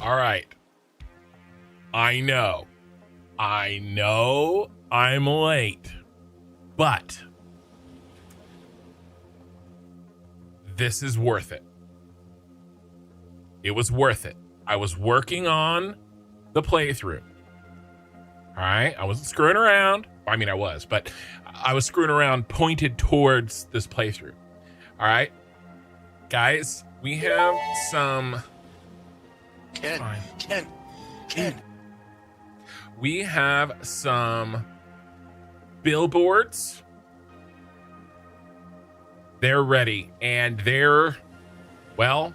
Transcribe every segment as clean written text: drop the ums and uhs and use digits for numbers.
All right. I know I'm late, but this is worth it. It was worth it. I was working on the playthrough. All right. I wasn't screwing around. I mean, I was, but I was screwing around pointed towards this playthrough. All right. Guys, we have some. Ken. We have some billboards. They're ready, and they're, well,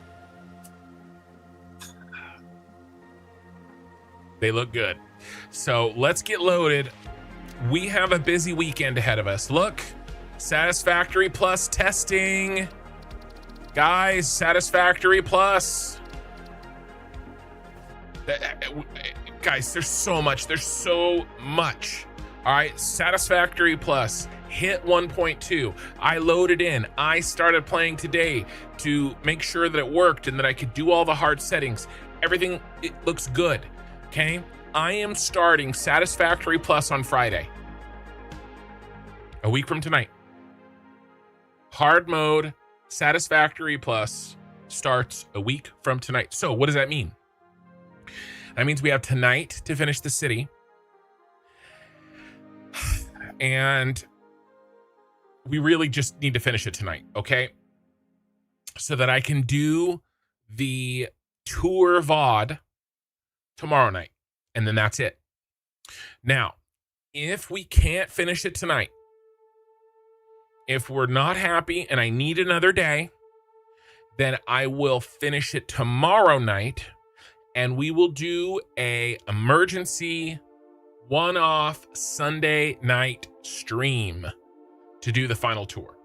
they look good. So let's get loaded. We have a busy weekend ahead of us. Look, Satisfactory Plus testing. Guys, Satisfactory Plus. Guys, there's so much. All right, Satisfactory Plus hit 1.2. I loaded in. I started playing today to make sure that it worked and that I could do all the hard settings. Everything, it looks good. Okay, I am starting Satisfactory Plus on Friday, a week from tonight. Hard mode Satisfactory Plus starts a week from tonight. So what does that mean? That means we have tonight to finish the city. And we really just need to finish it tonight, okay? So that I can do the tour VOD tomorrow night. And then that's it. Now, if we can't finish it tonight, if we're not happy and I need another day, then I will finish it tomorrow night. And we will do a emergency one-off Sunday night stream to do the final tour.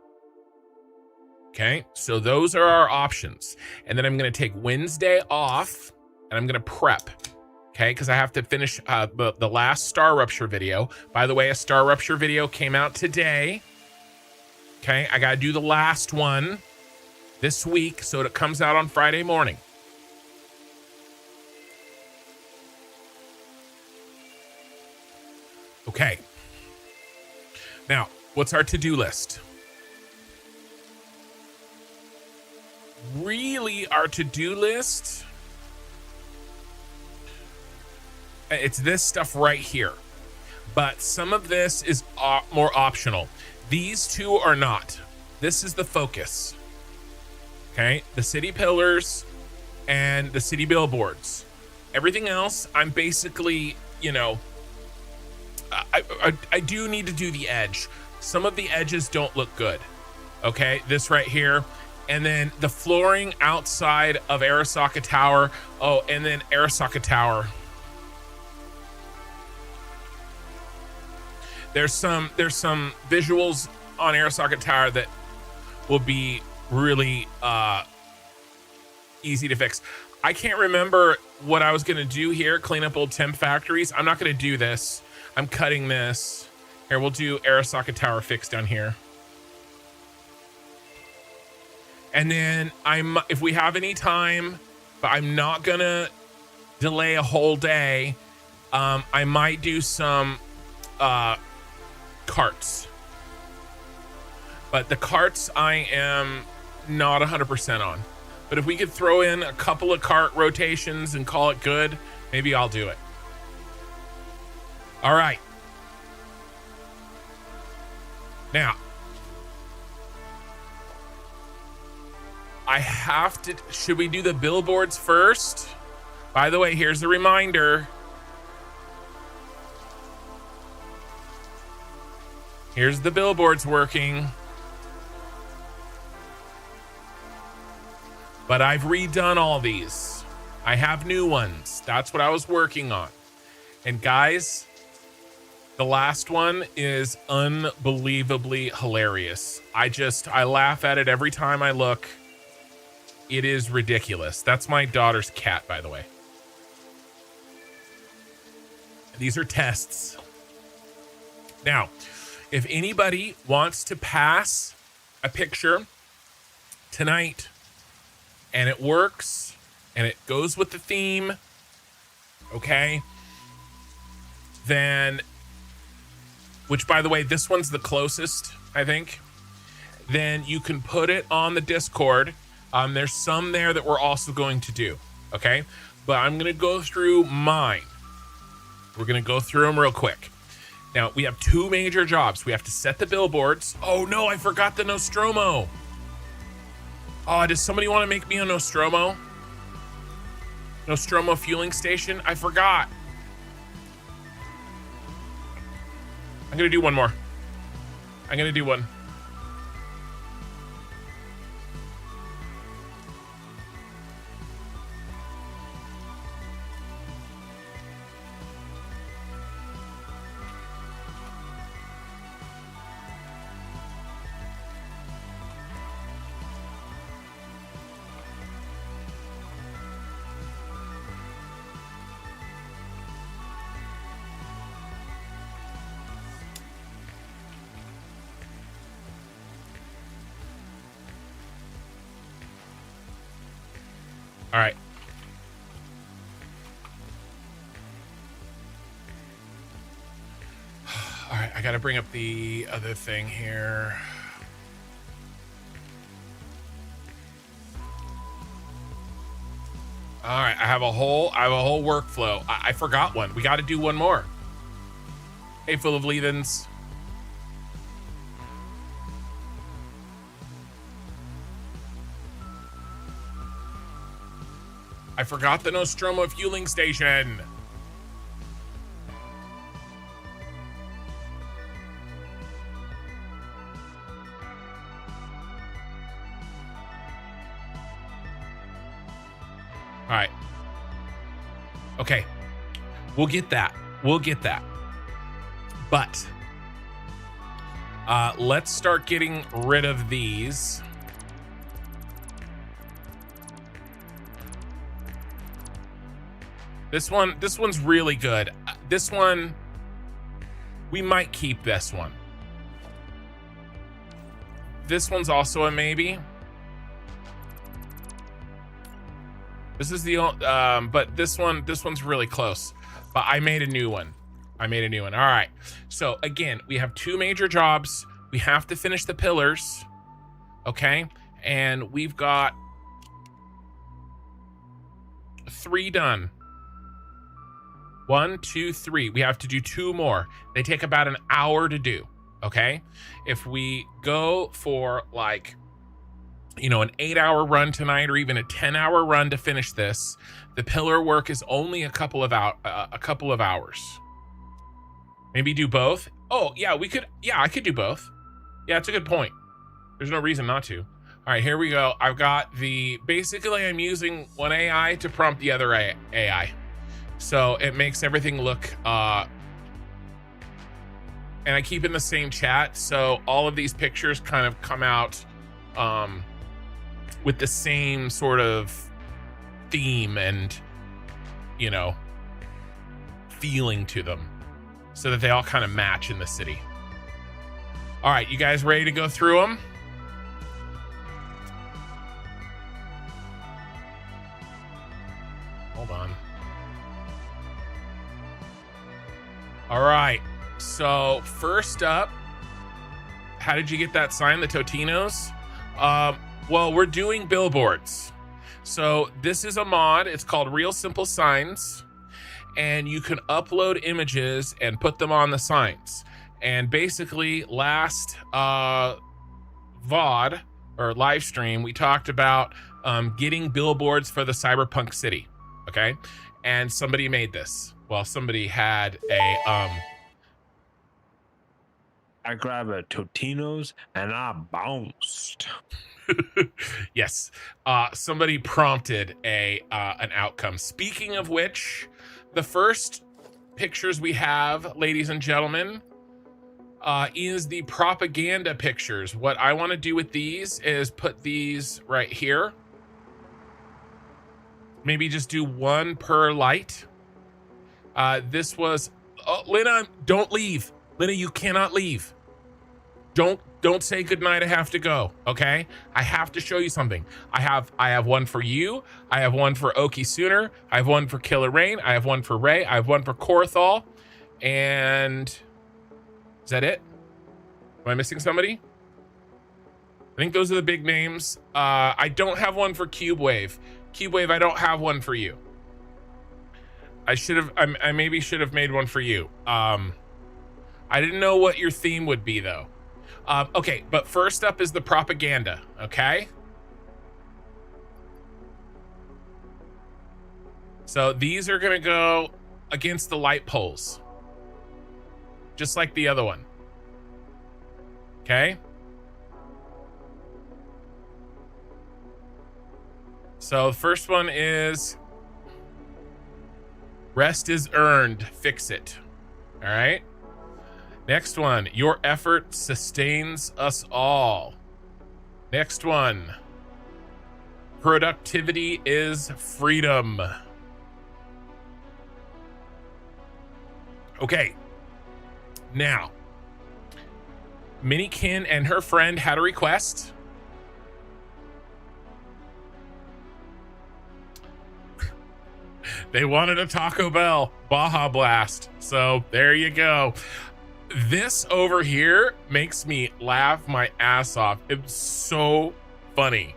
Okay, so those are our options. And then I'm going to take Wednesday off and I'm going to prep. Okay, because I have to finish the last Star Rupture video. By the way, a Star Rupture video came out today. Okay, I got to do the last one this week so it comes out on Friday morning. Okay. Now, what's our to-do list? Really, our to-do list, it's this stuff right here. But some of this is more optional. These two are not. This is the focus. Okay? The city pillars and the city billboards. Everything else, I'm basically, you know, I do need to do the edge. Some of the edges don't look good. Okay, this right here. And then the flooring outside of Arasaka Tower. Oh, and then Arasaka Tower. There's some visuals on Arasaka Tower that will be really easy to fix. I can't remember what I was going to do here. Clean up old temp factories. I'm not going to do this. I'm cutting this. Here, we'll do Arasaka Tower fix down here. And then if we have any time, but I'm not gonna delay a whole day, I might do some carts. But the carts I am not 100% on. But if we could throw in a couple of cart rotations and call it good, maybe I'll do it. All right. Now, I have to, should we do the billboards first? By the way, here's a reminder. Here's the billboards working. But I've redone all these. I have new ones. That's what I was working on. And guys, the last one is unbelievably hilarious. I laugh at it every time I look. It is ridiculous. That's my daughter's cat, by the way. These are tests. Now, if anybody wants to pass a picture tonight and it works and it goes with the theme okay, then, which by the way, this one's the closest, I think, then you can put it on the Discord. There's some there that we're also going to do, okay? But I'm going to go through mine. We're going to go through them real quick. Now, we have 2 major jobs. We have to set the billboards. Oh, no, I forgot the Nostromo. Oh, does somebody want to make me a Nostromo? Nostromo fueling station? I forgot. I'm going to do one more. I'm going to do one. All right. All right, I got to bring up the other thing here. All right, I have a whole workflow. I forgot one. We got to do one more. Hey, full of leavings. I forgot the Nostromo fueling station. All right. Okay. We'll get that. We'll get that. But let's start getting rid of these. This one's really good. This one, we might keep this one. This one's also a maybe. This is the but this one's really close. But I made a new one. All right. So again, we have 2 major jobs. We have to finish the pillars. Okay? And we've got 3 done. 1, 2, 3. We have to do 2 more. They take about an hour to do. Okay? If we go for like, you know, an 8-hour run tonight, or even a 10-hour run to finish this, the pillar work is only a couple of hours. Maybe do both. Oh yeah, we could. Yeah, I could do both. Yeah, it's a good point. There's no reason not to. All right, here we go. I've got basically I'm using one AI to prompt the other AI. So it makes everything look, and I keep in the same chat. So all of these pictures kind of come out with the same sort of theme and, you know, feeling to them, so that they all kind of match in the city. All right, you guys ready to go through them? Hold on. All right, so first up, how did you get that sign, the Totinos? Well, we're doing billboards. So this is a mod. It's called Real Simple Signs, and you can upload images and put them on the signs. And basically, last VOD or live stream, we talked about getting billboards for the Cyberpunk City. Okay, and somebody made this. Well, somebody had a I grabbed a Totino's and I bounced. Yes, somebody prompted an outcome. Speaking of which, the first pictures we have, ladies and gentlemen, is the propaganda pictures. What I want to do with these is put these right here. Maybe just do 1 per light. This was, oh, Lena, don't leave. Lena, you cannot leave. Don't say goodnight. I have to go. Okay. I have to show you something. I have one for you. I have one for Oki Sooner. I have one for Killer Rain. I have one for Ray. I have one for Korathal. And is that it? Am I missing somebody? I think those are the big names. I don't have one for Cube Wave. Cube Wave, I don't have one for you. I maybe should have made one for you. I didn't know what your theme would be though. Okay, but first up is the propaganda, okay? So these are gonna go against the light poles. Just like the other one. Okay? So the first one is rest is earned, fix it. All right? Next one, your effort sustains us all. Next one, productivity is freedom. Okay, now, Minikin and her friend had a request. They wanted a Taco Bell Baja Blast, so there you go. This over here makes me laugh my ass off. It's so funny.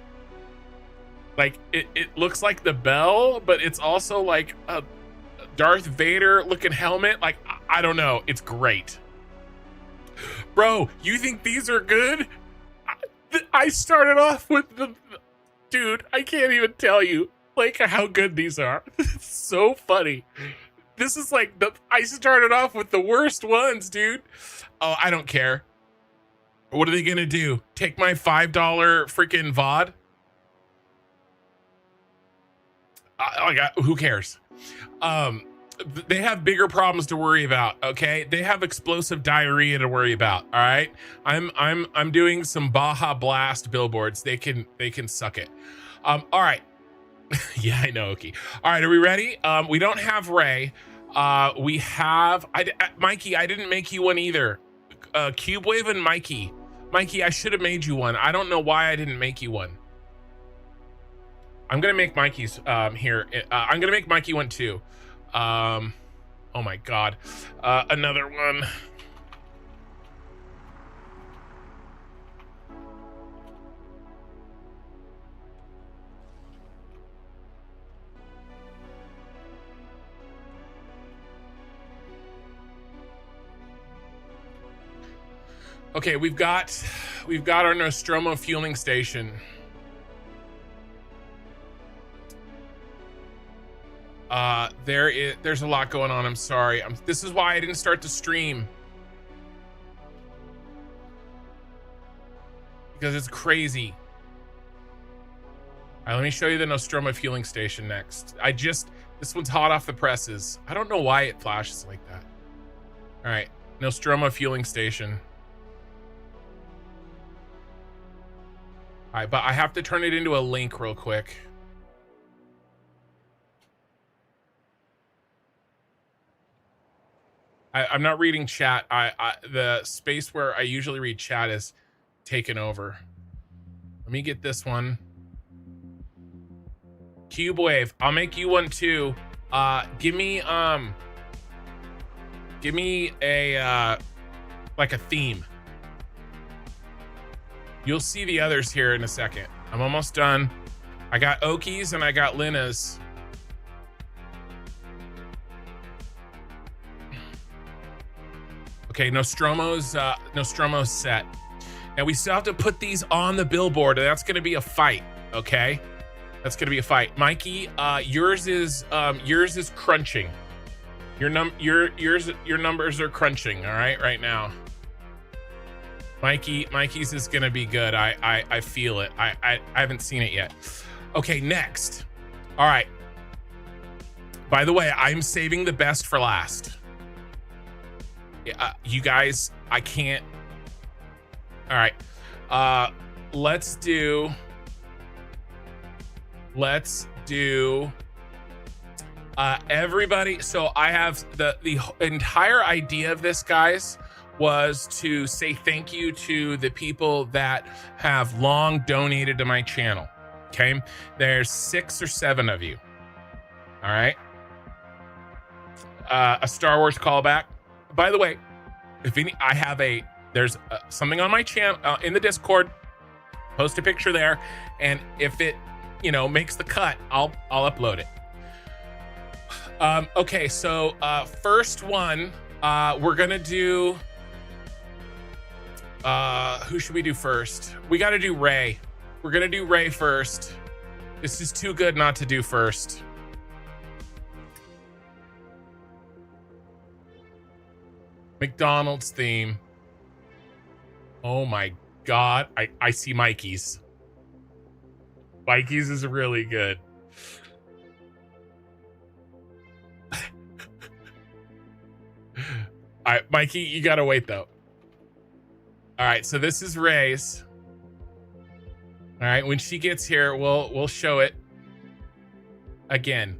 Like it looks like the bell, but it's also like a Darth Vader looking helmet. Like I don't know. It's great. Bro, you think these are good? I started off with the dude. I can't even tell you like how good these are. It's so funny. This is like I started off with the worst ones, dude. Oh, I don't care. What are they gonna do? Take my $5 freaking VOD? Who cares? They have bigger problems to worry about. Okay, they have explosive diarrhea to worry about. All right, I'm doing some Baja Blast billboards. They can suck it. All right. Yeah, I know, Oki. All right, are we ready? We don't have Ray. We have Mikey. I didn't make you one either. Cube Wave and Mikey. Mikey, I should have made you one. I don't know why I didn't make you one. I'm gonna make Mikey's here. I'm gonna make Mikey one too. Oh my God, another one. Okay, we've got our Nostromo fueling station. There's a lot going on. I'm sorry. This is why I didn't start the stream. Because it's crazy. All right, let me show you the Nostromo fueling station next. This one's hot off the presses. I don't know why it flashes like that. All right, Nostromo fueling station. All right, but I have to turn it into a link real quick. I'm not reading chat. The space where I usually read chat is taken over. Let me get this one. Cube Wave. I'll make you one too. Give me a like a theme. You'll see the others here in a second. I'm almost done. I got Oki's and I got Lina's. Okay, Nostromo's set. Now we still have to put these on the billboard, and that's gonna be a fight, okay? That's gonna be a fight. Mikey, yours is crunching. Your numbers are crunching, all right, right now. Mikey's is gonna be good. I feel it. I haven't seen it yet. Okay, next. All right. By the way, I'm saving the best for last. You guys, I can't. All right. Let's do everybody. So I have the entire idea of this, guys, was to say thank you to the people that have long donated to my channel. Okay, there's 6 or 7 of you. All right. A Star Wars callback. By the way, if any, I have there's something on my channel in the Discord. Post a picture there, and if it, makes the cut, I'll upload it. Okay, so first one, we're gonna do. Who should we do first? We got to do Ray. We're gonna do Ray first. This is too good not to do first. McDonald's theme. Oh my God. I see Mikey's. Mikey's is really good. All right, Mikey, you gotta wait though. All right, so this is Ray's. All right, when she gets here, we'll show it again.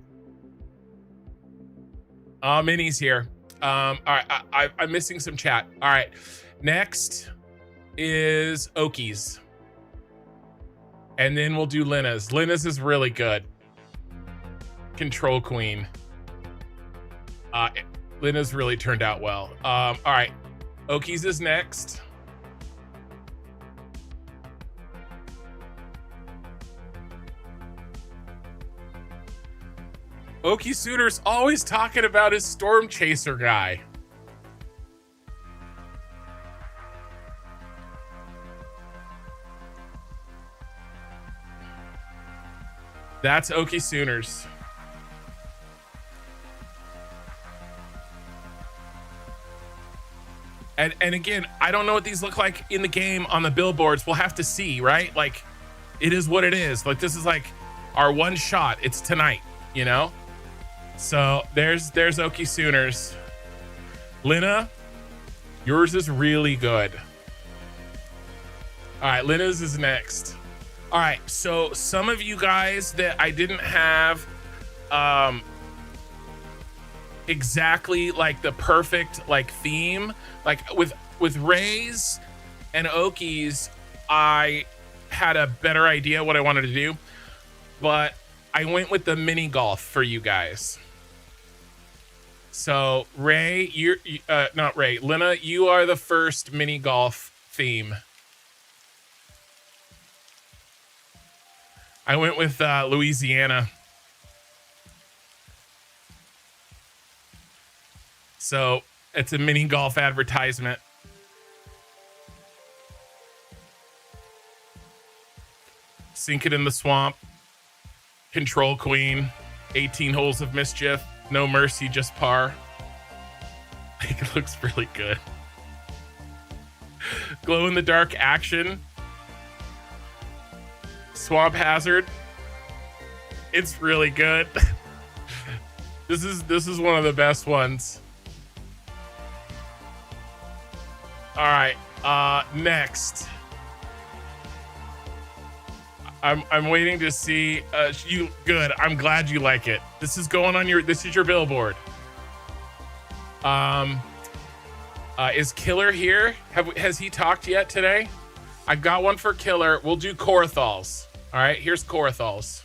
Minnie's here. All right, I'm missing some chat. All right, next is Oki's, and then we'll do Lena's. Lena's is really good. Control Queen. Lena's really turned out well. All right, Oki's is next. Okie Suitor's always talking about his Storm Chaser guy. That's Okie Sooners. And again, I don't know what these look like in the game on the billboards. We'll have to see, right? Like, it is what it is. Like, this is like our one shot. It's tonight, So there's Okie Sooners. Lena, yours is really good. All right, Lena's is next. All right, so some of you guys that I didn't have exactly like the perfect like theme, like with Ray's and Okie's, I had a better idea what I wanted to do, but I went with the mini golf for you guys. So Ray, not Ray, Lena, you are the first mini golf theme. I went with Louisiana. So it's a mini golf advertisement. Sink it in the swamp. Control Queen. 18 holes of mischief. No mercy, just par. I think it looks really good. Glow in the dark action. Swamp hazard. It's really good. This is one of the best ones. All right, next. I'm waiting to see you. Good. I'm glad you like it. This is going on this is your billboard. Is Killer here? Has he talked yet today? I've got one for Killer. We'll do Corathals. All right, here's Corathals.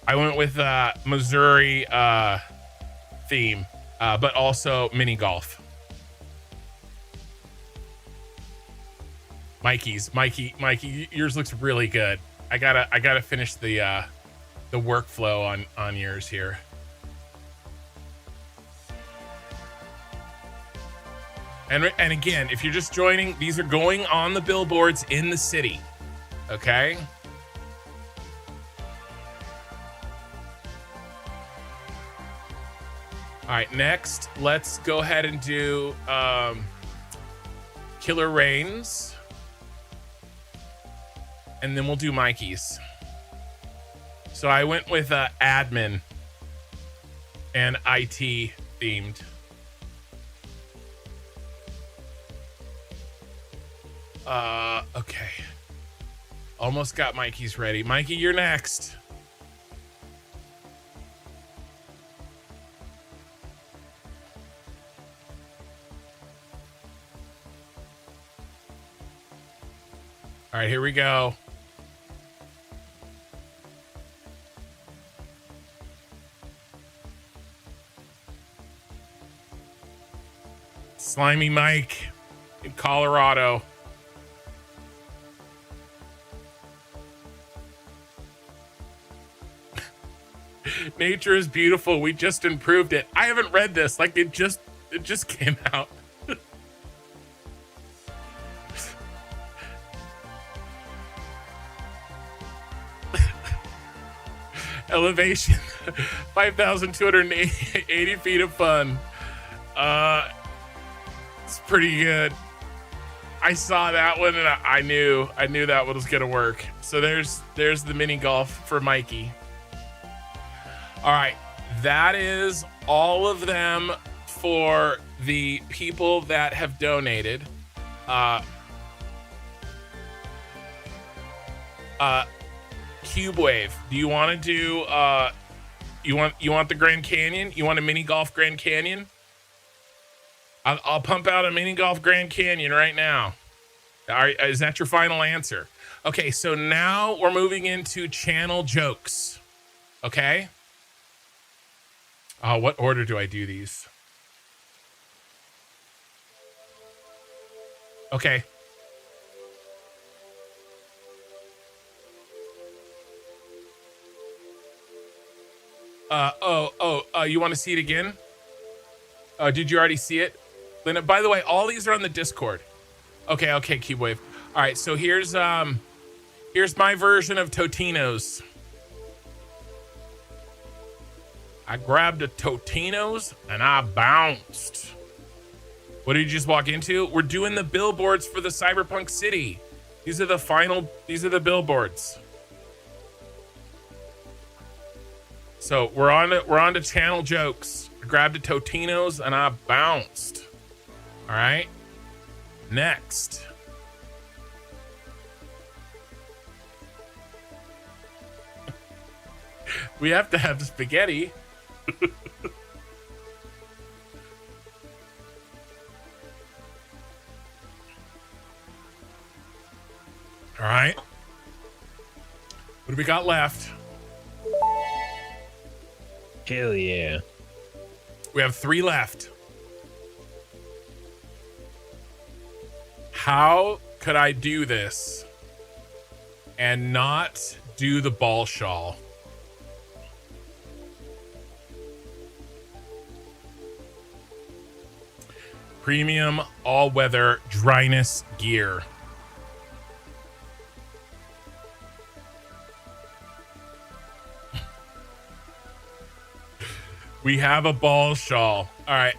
I went with Missouri theme, but also mini golf. Mikey, yours looks really good. I gotta finish the workflow on yours here. And again, if you're just joining, these are going on the billboards in the city. Okay. All right, next, let's go ahead and do Killer Reigns. And then we'll do Mikey's. So I went with admin and IT themed. Okay. Almost got Mikey's ready. Mikey, you're next. right, here we go. Slimy Mike in Colorado. Nature is beautiful. We just improved it. I haven't read this. Like it just came out. Elevation 5,280 feet of fun. It's pretty good. I saw that one and I knew that one was gonna work. So there's the mini golf for Mikey. All right, that is all of them for the people that have donated. Cube Wave, do you want to do you want the Grand Canyon? You want a mini golf Grand Canyon? I'll pump out a mini golf Grand Canyon right now. Is that your final answer? Okay, so now we're moving into channel jokes. Okay. What order do I do these? Okay. You want to see it again? Did you already see it? Linda, by the way, all these are on the Discord. Okay, Cube Wave. All right, so here's my version of Totino's. I grabbed a Totino's and I bounced. What did you just walk into? We're doing the billboards for the Cyberpunk City. These are the billboards. So we're on to channel jokes. I grabbed a Totino's and I bounced. All right. Next. We have to have spaghetti. All right. What do we got left? Hell yeah. We have 3 left. How could I do this and not do the ball shawl? Premium all-weather dryness gear. We have a ball shawl. All right.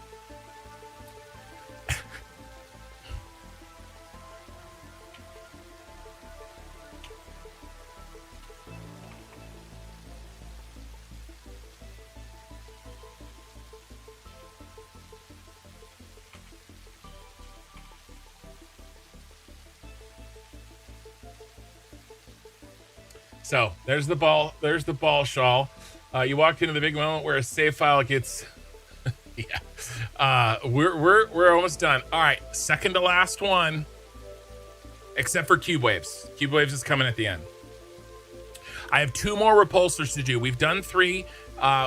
So there's the ball shawl. You walked into the big moment where a save file gets yeah. We're almost done. All right, second to last one, except for Cube Waves. Cube Waves is coming at the end. I have 2 more repulsors to do. We've done 3.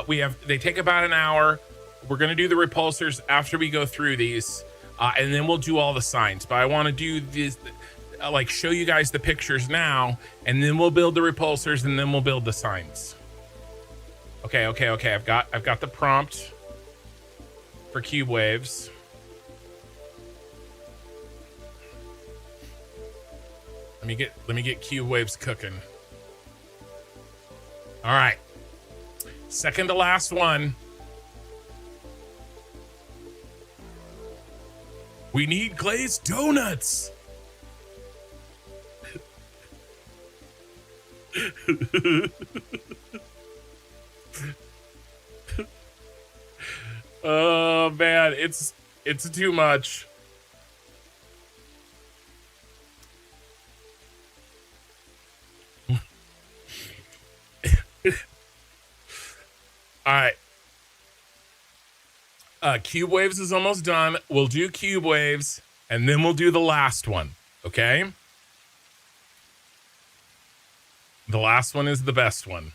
They take about an hour. We're gonna do the repulsors after we go through these, and then we'll do all the signs. But I want to do this, like show you guys the pictures now, and then we'll build the repulsors, and then we'll build the signs. Okay. I've got the prompt for Cube Waves. Let me get Cube Waves cooking. All right. Second to last one. We need glazed donuts. Oh man, it's too much. All right. Cube Waves is almost done. We'll do Cube Waves and then we'll do the last one. Okay. The last one is the best one.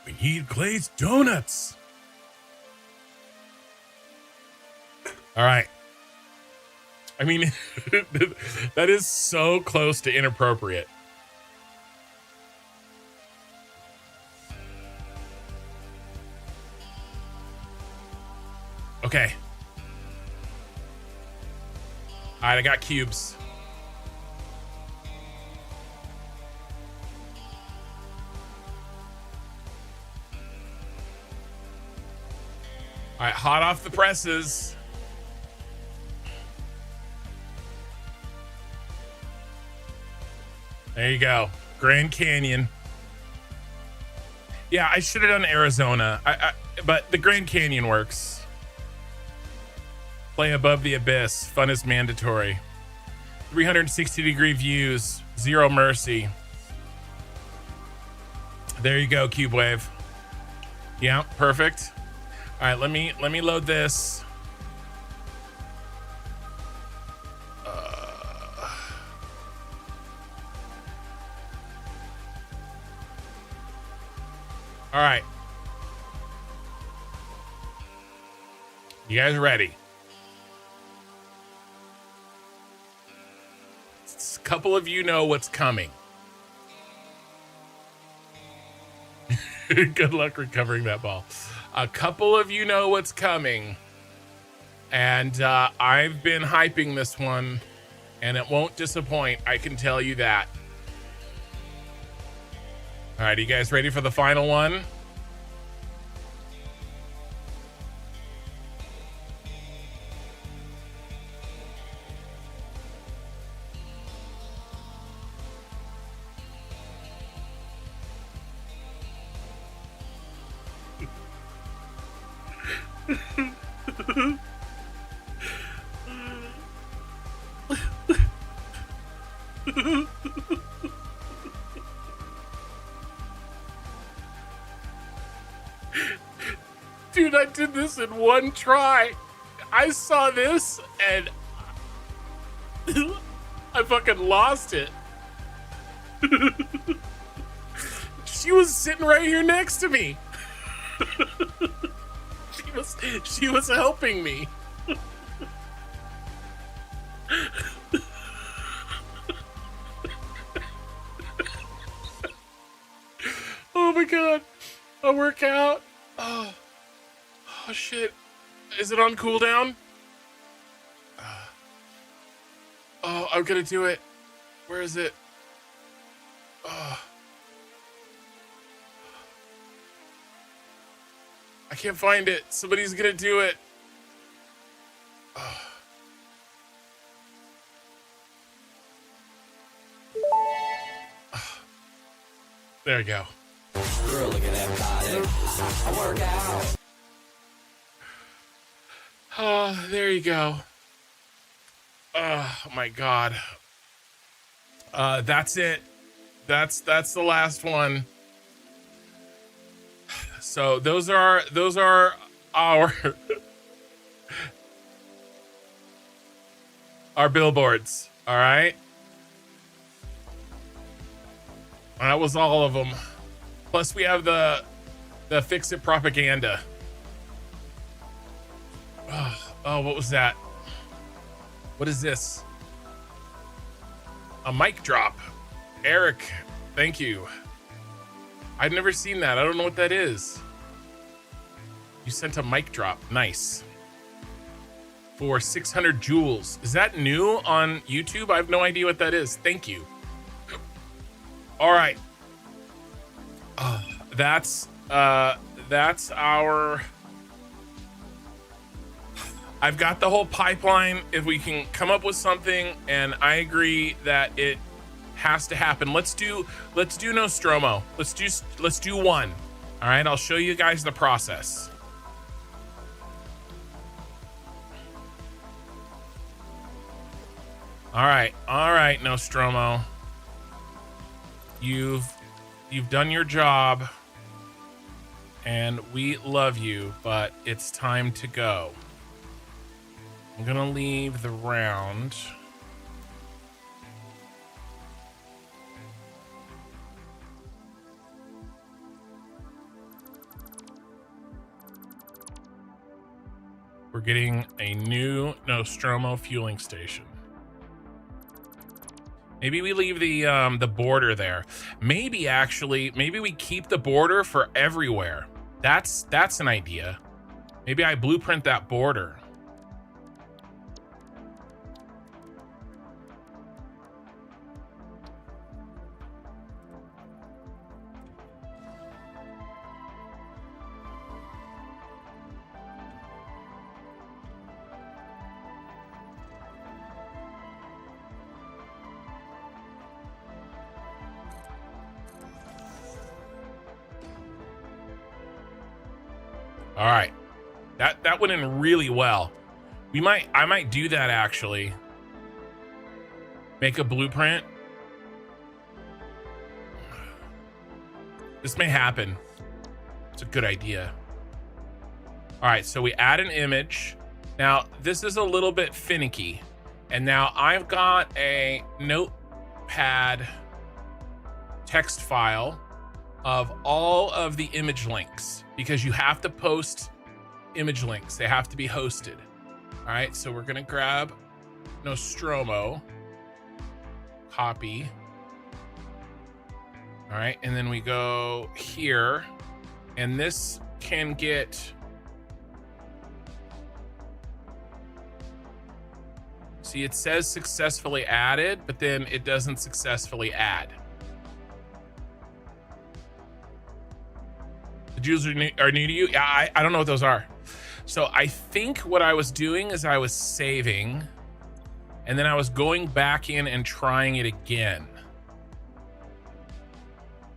We need glazed donuts. All right. I mean, that is so close to inappropriate. Okay. All right, I got cubes. All right, hot off the presses. There you go. Grand Canyon. Yeah, I should have done Arizona. But the Grand Canyon works. Play above the abyss. Fun is mandatory. 360-degree views. Zero mercy. There you go, Cube Wave. Yeah, perfect. All right, let me load this. All right. You guys ready? A couple of you know what's coming. Good luck recovering that ball. A couple of you know what's coming. And I've been hyping this one, and it won't disappoint. I can tell you that. All right, are you guys ready for the final one? Dude, I did this in one try. I saw this and I fucking lost it. She was sitting right here next to me. She was helping me. Oh my god. A workout. Oh shit. Is it on cooldown? Oh, I'm gonna do it. Where is it? Oh. I can't find it. Somebody's gonna do it. Oh. There we go. Girl, look at that body. I work out. Oh, there you go. Oh my god. That's it. That's the last one. So those are our our billboards. All right. That was all of them. Plus we have the fix it propaganda. Oh, what was that? What is this? A mic drop. Eric, thank you. I've never seen that. I don't know what that is. You sent a mic drop. Nice. For 600 joules. Is that new on YouTube? I have no idea what that is. Thank you. All right. That's our... I've got the whole pipeline. If we can come up with something, and I agree that it has to happen. Let's do Nostromo. Let's do one. All right, I'll show you guys the process. All right, Nostromo. You've done your job, and we love you, but it's time to go. I'm gonna leave the round. We're getting a new Nostromo fueling station. Maybe we leave the border there. Maybe we keep the border for everywhere. That's an idea. Maybe I blueprint that border. All right, that went in really well. I might do that actually. Make a blueprint. This may happen. It's a good idea. All right, so we add an image. Now this is a little bit finicky, and now I've got a notepad text file of all of the image links, because you have to post image links. They have to be hosted. All right, so we're gonna grab Nostromo, copy. All right, and then we go here, and this can get, see, it says successfully added, but then it doesn't successfully add. The Jews are new to you? Yeah, I don't know what those are. So I think what I was doing is I was saving, and then I was going back in and trying it again.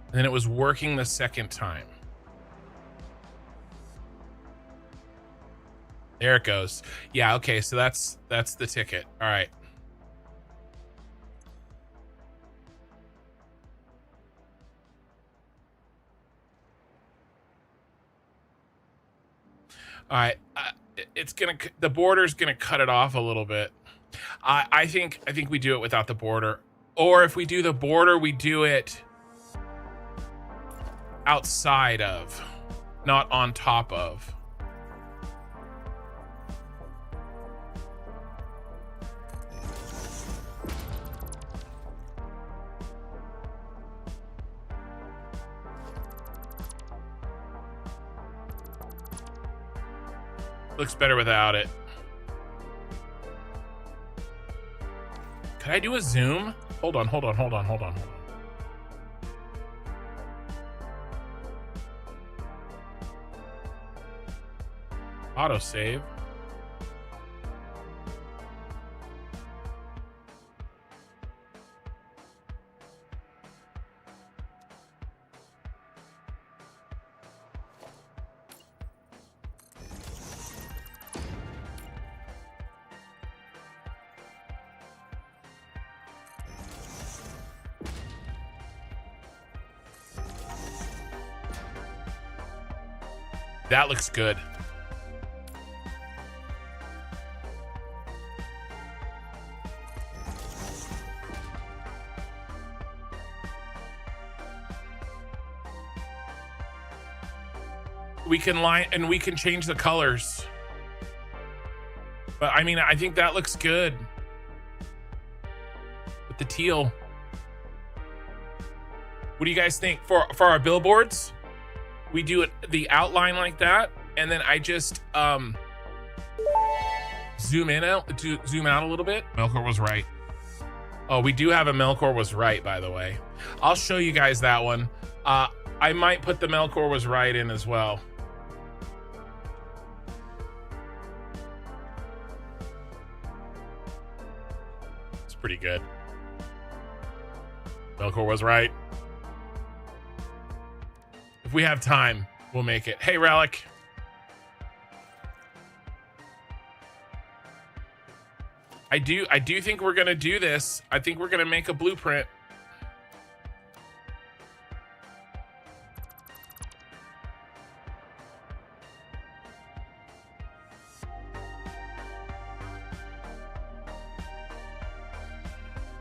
And then it was working the second time. There it goes. Yeah, okay, so that's the ticket. All right. All right, the border's gonna cut it off a little bit. I think we do it without the border, or if we do the border, we do it outside of, not on top of. Looks better without it. Could I do a zoom? Hold on. Autosave. That looks good. We can line, and we can change the colors. But I mean, I think that looks good with the teal. What do you guys think for our billboards? We do it the outline like that, and then I just zoom out a little bit. Melkor was right. Oh, we do have a Melkor was right, by the way. I'll show you guys that one. I might put the Melkor was right in as well. It's pretty good. Melkor was right. If we have time, we'll make it. Hey, Relic. I do think we're gonna do this. I think we're gonna make a blueprint.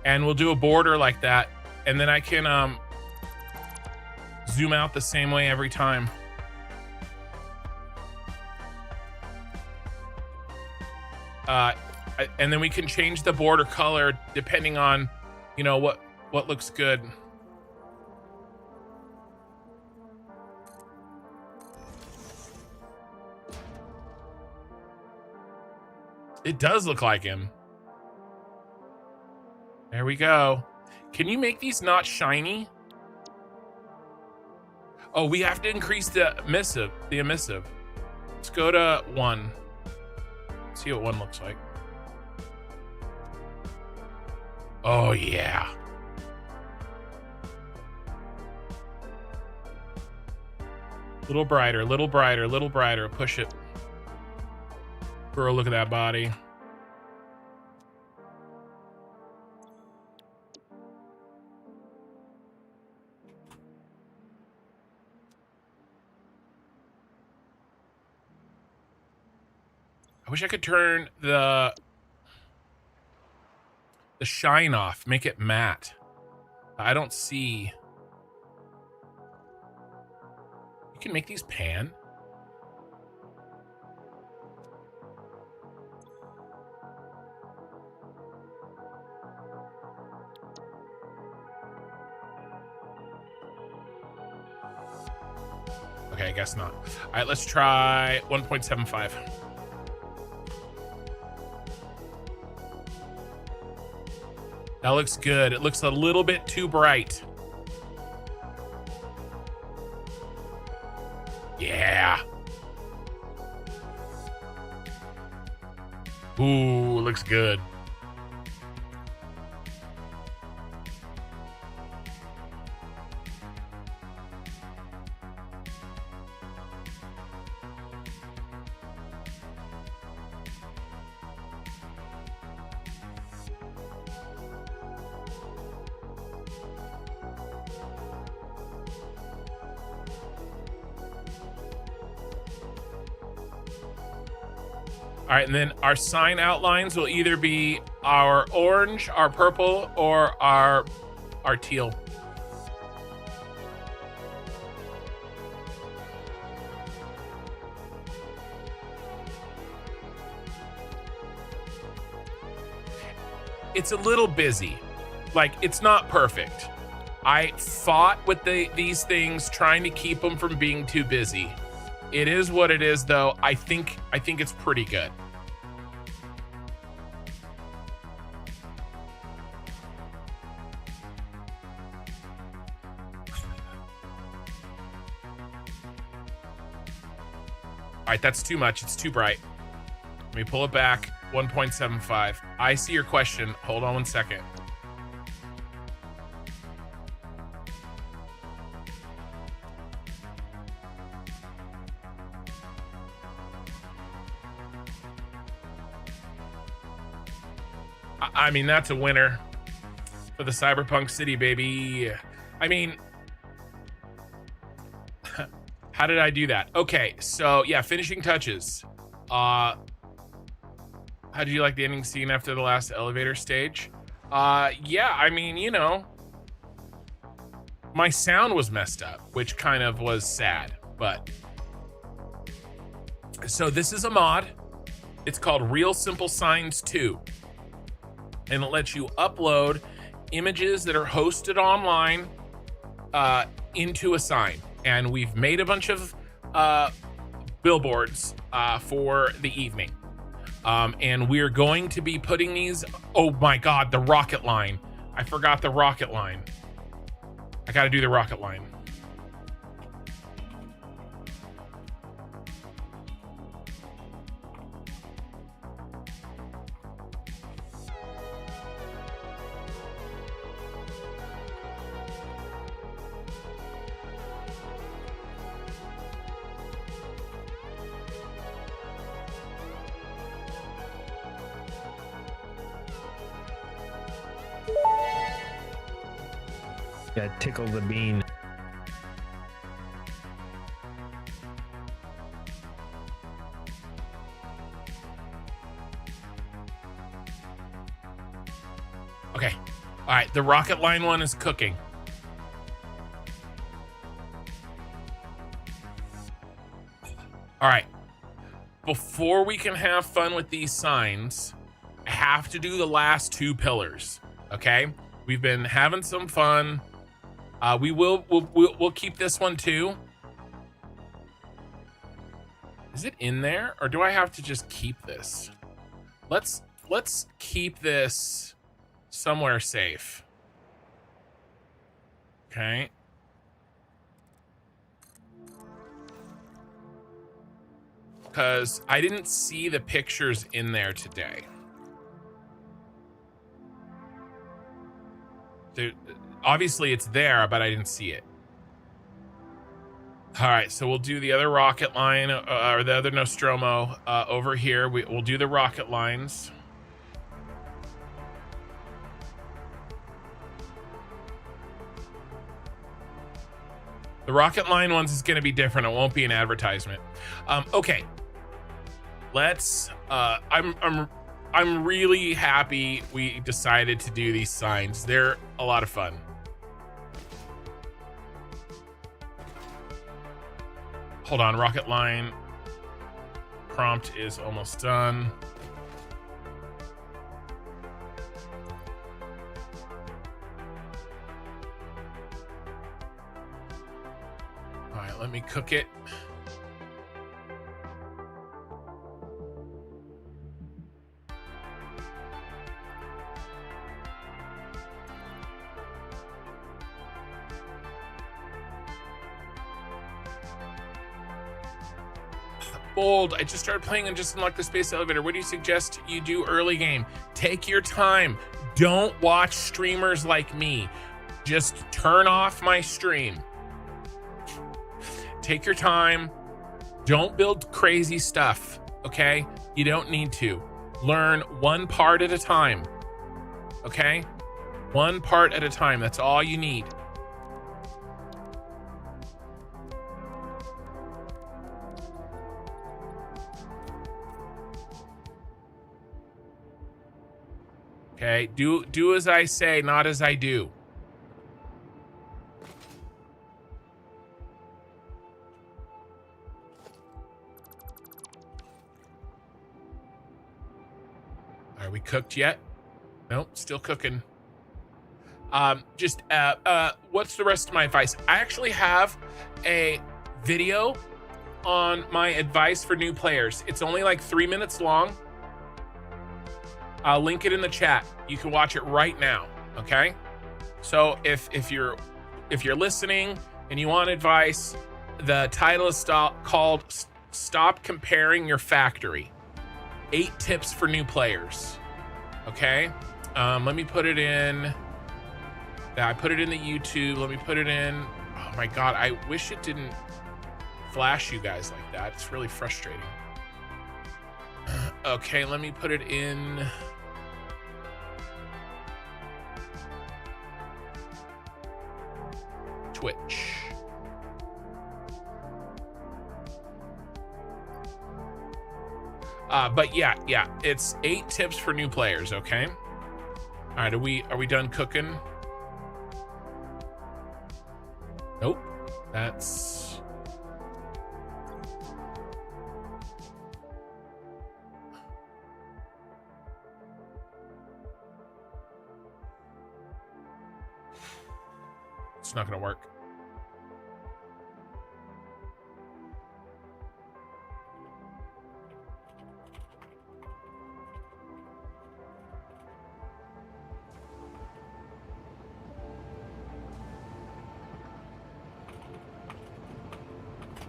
And we'll do a border like that. And then I can zoom out the same way every time. And then we can change the border color depending on, you know, what looks good. It does look like him. There we go. Can you make these not shiny? Oh, we have to increase the emissive. Let's go to 1. See what 1 looks like. Oh yeah. Little brighter, little brighter, little brighter. Push it. Girl, look at that body. I wish I could turn the shine off, make it matte. I don't see. You can make these pan. Okay, I guess not. All right, let's try 1.75. That looks good. It looks a little bit too bright. Yeah. Ooh, looks good. All right, and then our sign outlines will either be our orange, our purple, or our teal. It's a little busy. Like, it's not perfect. I fought with these things, trying to keep them from being too busy. It is what it is, though. I think it's pretty good. All right, that's too much. It's too bright. Let me pull it back. 1.75. I see your question. Hold on one second. I mean, that's a winner for the Cyberpunk City, baby. I mean, how did I do that? Okay, so yeah, finishing touches. How did you like the ending scene after the last elevator stage? Yeah, I mean, you know, my sound was messed up, which kind of was sad, but. So this is a mod. It's called Real Simple Signs 2. And it lets you upload images that are hosted online into a sign. And we've made a bunch of billboards for the evening. And we're going to be putting these, oh my God, the rocket line. I forgot the rocket line. I gotta do the rocket line. Yeah, tickle the bean. Okay, All right, the rocket line one is cooking. All right. Before we can have fun with these signs, I have to do the last two pillars. Okay? We've been having some fun. We'll keep this one too. Is it in there, or do I have to just keep this? Let's keep this somewhere safe. Okay. Because I didn't see the pictures in there today. Obviously it's there, but I didn't see it. All right, so we'll do the other rocket line, or the other Nostromo over here. We'll do the rocket lines. The rocket line ones is going to be different. It won't be an advertisement. Okay, let's. I'm really happy we decided to do these signs. They're a lot of fun. Hold on, rocket line prompt is almost done. All right, let me cook it. Bold, I just started playing and just unlocked the space elevator. What do you suggest you do early game? Take your time. Don't watch streamers like me. Just turn off my stream. Take your time. Don't build crazy stuff, okay? You don't need to. Learn one part at a time, okay? One part at a time. That's all you need. Okay, do as I say, not as I do. Are we cooked yet? Nope, still cooking. What's the rest of my advice? I actually have a video on my advice for new players. It's only like 3 minutes long. I'll link it in the chat. You can watch it right now, okay? So if you're listening and you want advice, the title is called Stop Comparing Your Factory. 8 tips for new players. Okay? Let me put it in. I put it in the YouTube. Let me put it in. Oh my god, I wish it didn't flash you guys like that. It's really frustrating. Okay, let me put it in. Twitch. But yeah, it's 8 tips for new players, okay? All right, are we done cooking? Nope. That's it's not gonna work.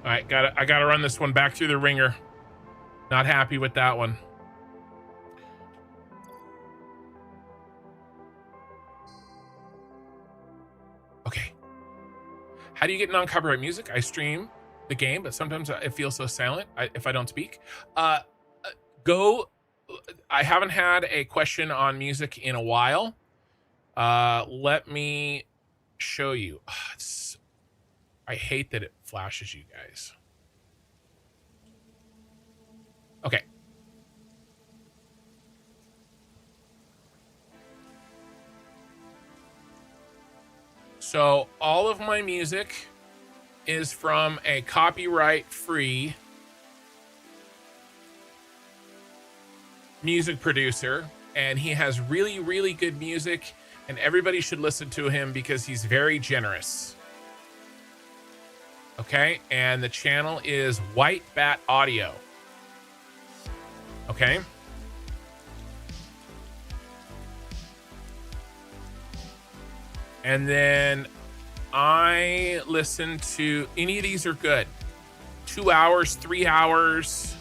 All right, I gotta run this one back through the ringer. Not happy with that one. Okay. How do you get non-copyright music? I stream the game, but sometimes it feels so silent if I don't speak. I haven't had a question on music in a while. Let me show you. I hate that it flashes you guys. Okay. So all of my music is from a copyright-free music producer, and he has really, really good music, and everybody should listen to him because he's very generous. Okay, and the channel is White Bat Audio. Okay. And then I listen to, any of these are good. 2 hours, 3 hours.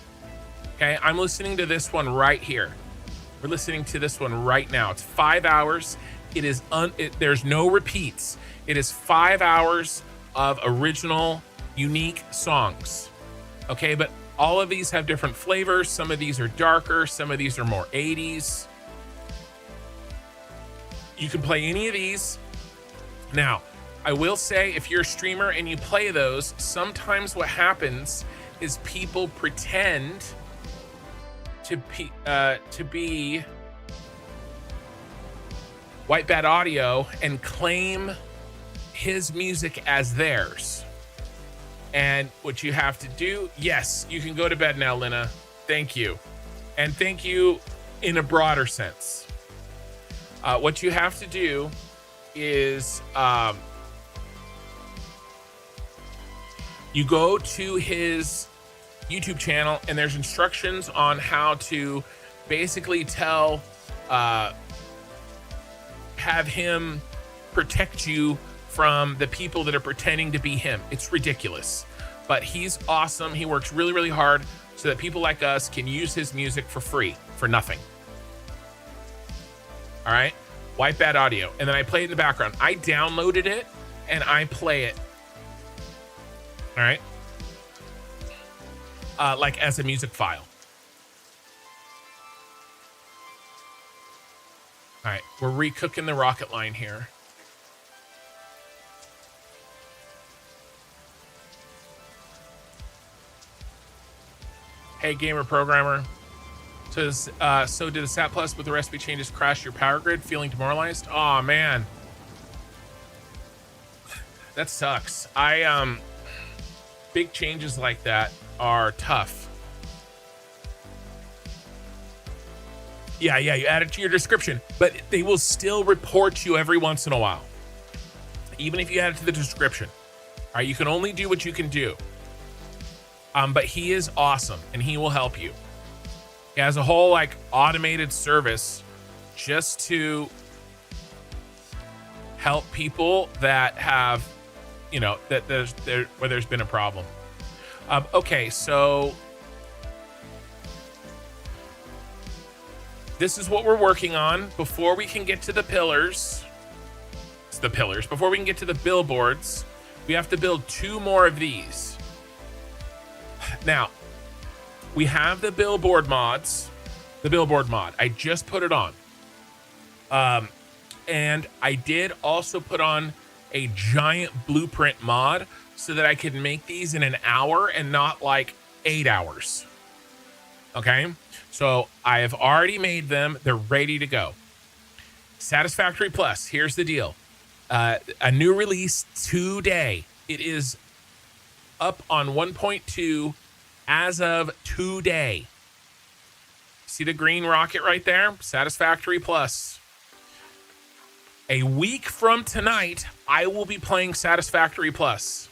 Okay, I'm listening to this one right here. We're listening to this one right now. It's 5 hours. It is there's no repeats. It is 5 hours of original, unique songs. Okay, but all of these have different flavors. Some of these are darker. Some of these are more 80s. You can play any of these. Now, I will say, if you're a streamer and you play those, sometimes what happens is people pretend to be White Bat Audio and claim his music as theirs. And what you have to do, yes, you can go to bed now, Lina. Thank you. And thank you in a broader sense. What you have to do is you go to his YouTube channel, and there's instructions on how to basically have him protect you from the people that are pretending to be him. It's ridiculous, but he's awesome. He works really, really hard so that people like us can use his music for free, for nothing. All right, White Bat Audio. And then I play it in the background. I downloaded it and I play it. All right. Like as a music file. All right, we're recooking the rocket line here. Hey, gamer programmer. So did the Sat Plus with the recipe changes crash your power grid? Feeling demoralized? Oh man, that sucks. Big changes like that are tough. Yeah, you add it to your description, but they will still report you every once in a while, even if you add it to the description. All right, you can only do what you can do. But he is awesome, and he will help you. He has a whole like automated service just to help people that have, where there's been a problem. Okay, so this is what we're working on before we can get to the pillars. It's the pillars. Before we can get to the billboards, we have to build 2 more of these. Now, we have the billboard mods, the billboard mod. I just put it on. And I did also put on a giant blueprint mod so that I could make these in an hour and not like 8 hours. Okay, so I have already made them. They're ready to go. Satisfactory Plus, here's the deal. A new release today. It is up on 1.2 as of today. See the green rocket right there? Satisfactory Plus. A week from tonight, I will be playing Satisfactory Plus.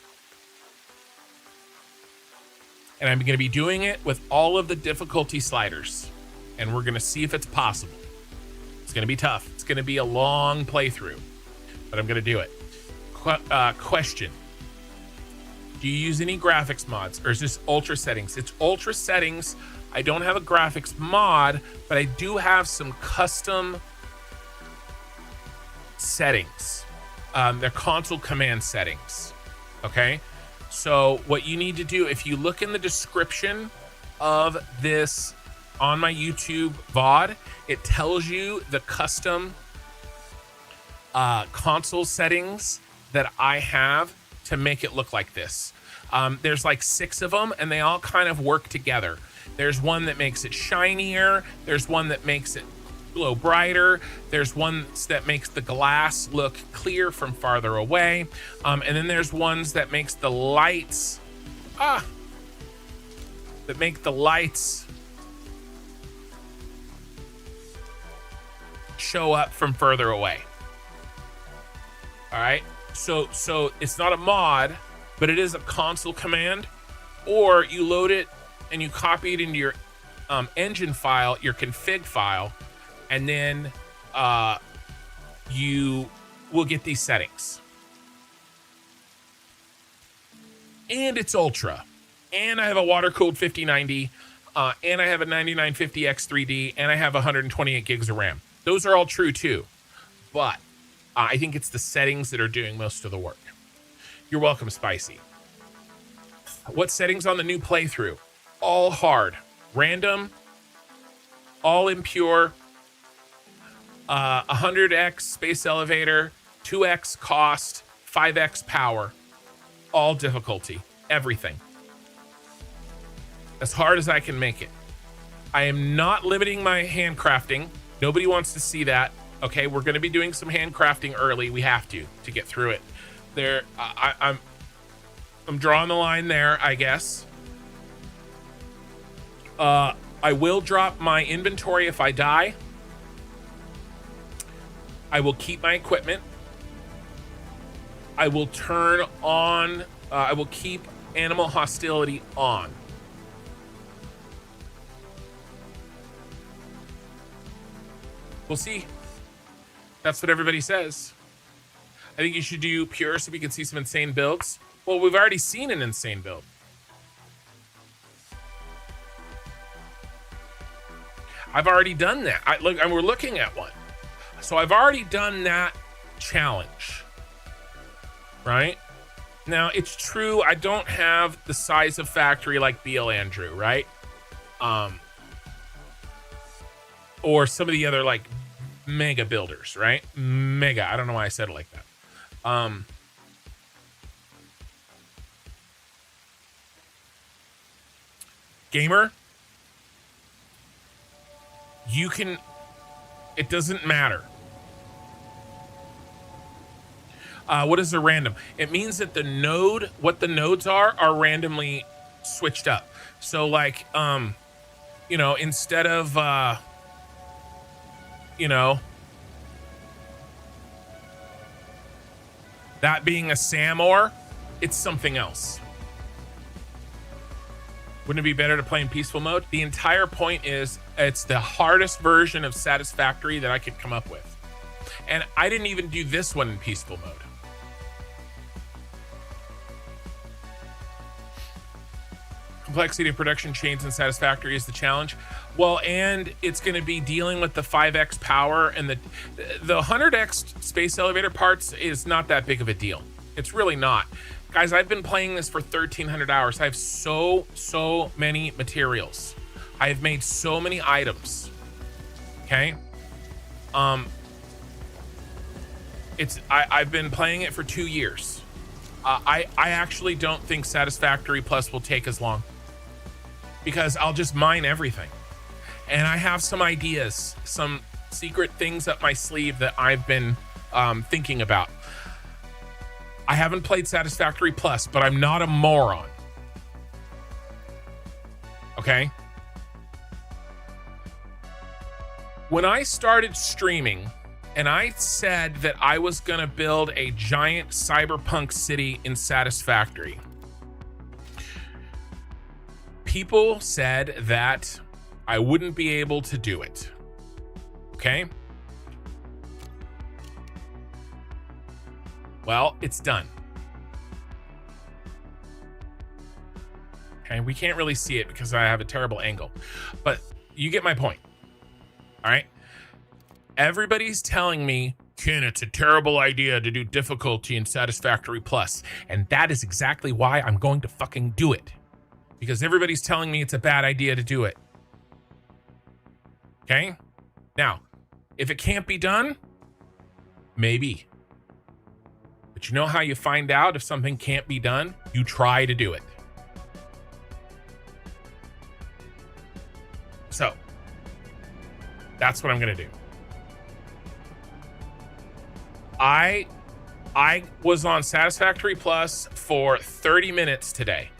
And I'm going to be doing it with all of the difficulty sliders. And we're going to see if it's possible. It's going to be tough. It's going to be a long playthrough. But I'm going to do it. Question. Do you use any graphics mods, or is this ultra settings? It's ultra settings. I don't have a graphics mod, but I do have some custom settings. They're console command settings. Okay. So what you need to do, if you look in the description of this on my YouTube VOD, it tells you the custom console settings that I have to make it look like this. There's like 6 of them, and they all kind of work together. There's one that makes it shinier. There's one that makes it glow brighter. There's ones that makes the glass look clear from farther away. And then there's ones that makes the lights, show up from further away. All right. So it's not a mod, but it is a console command, or you load it and you copy it into your engine file, your config file, and then you will get these settings. And it's ultra. And I have a water-cooled 5090, and I have a 9950X3D, and I have 128 gigs of RAM. Those are all true too, but I think it's the settings that are doing most of the work. You're welcome, Spicy. What settings on the new playthrough? All hard, random, all impure, 100x space elevator, 2x cost, 5x power, all difficulty, everything. As hard as I can make it. I am not limiting my handcrafting. Nobody wants to see that. Okay, we're going to be doing some handcrafting early. We have to get through it. There, I'm drawing the line there, I guess. I will drop my inventory if I die. I will keep my equipment. I will turn on. I will keep animal hostility on. We'll see. That's what everybody says. I think you should do pure so we can see some insane builds. Well, we've already seen an insane build. I've already done that. And we're looking at one. So I've already done that challenge. Right? Now, it's true, I don't have the size of factory like BL Andrew, right? Or some of the other like mega builders, right? Mega. I don't know why I said it like that. Gamer, you can, it doesn't matter. What is a random? It means that the node, what the nodes are randomly switched up. So like, you know, instead of, you know, that being a SAM ore, it's something else. Wouldn't it be better to play in peaceful mode? The entire point is it's the hardest version of Satisfactory that I could come up with. And I didn't even do this one in peaceful mode. Complexity of production chains in Satisfactory is the challenge. Well, and it's going to be dealing with the 5x power, and the 100x space elevator parts is not that big of a deal. It's really not. Guys, I've been playing this for 1,300 hours. I have so many materials. I have made so many items. Okay? I've been playing it for 2 years. I actually don't think Satisfactory Plus will take as long, because I'll just mine everything. And I have some ideas, some secret things up my sleeve that I've been thinking about. I haven't played Satisfactory Plus, but I'm not a moron. Okay? When I started streaming and I said that I was going to build a giant Cyberpunk City in Satisfactory, people said that I wouldn't be able to do it. Okay? Well, it's done. Okay, we can't really see it because I have a terrible angle, but you get my point. All right? Everybody's telling me, Ken, it's a terrible idea to do difficulty in Satisfactory Plus, and that is exactly why I'm going to fucking do it. Because everybody's telling me it's a bad idea to do it. Okay? Now, if it can't be done, maybe. But you know how you find out if something can't be done? You try to do it. So, that's what I'm going to do. I was on Satisfactory Plus for 30 minutes today,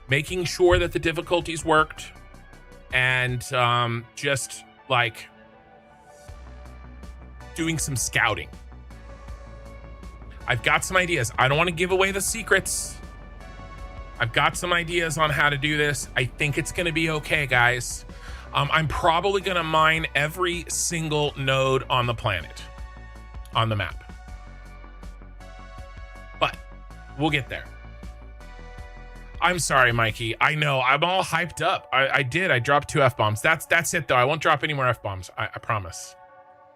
making sure that the difficulties worked, and just like doing some scouting. I've got some ideas. I don't want to give away the secrets. I've got some ideas on how to do this. I think it's going to be okay, guys. I'm probably going to mine every single node on the planet, on the map. But we'll get there. I'm sorry, Mikey. I know. I'm all hyped up. I did. I dropped 2 F-bombs. That's it, though. I won't drop any more F-bombs. I promise.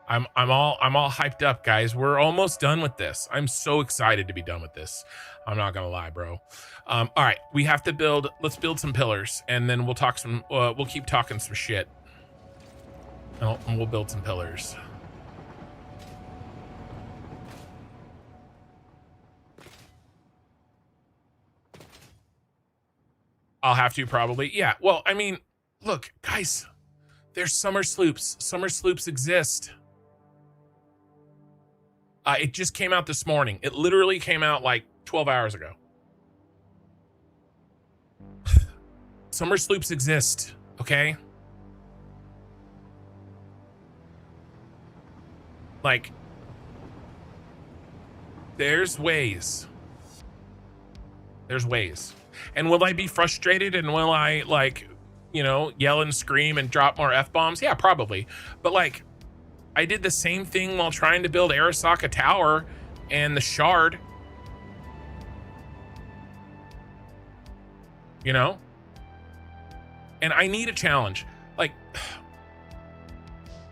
I'm all hyped up, guys. We're almost done with this. I'm so excited to be done with this. I'm not gonna lie, bro. All right, we have to build. Let's build some pillars, and then we'll talk some. We'll keep talking some shit. And we'll build some pillars. I'll have to probably. Yeah. Well, I mean, look, guys. There's summer sloops. Summer sloops exist. It just came out this morning. It literally came out like 12 hours ago. Summer sloops exist, okay? Like, there's ways. There's ways. And will I be frustrated, and will I, like, you know, yell and scream and drop more F-bombs? Yeah, probably. But, like, I did the same thing while trying to build Arasaka Tower and the Shard. You know? And I need a challenge. Like,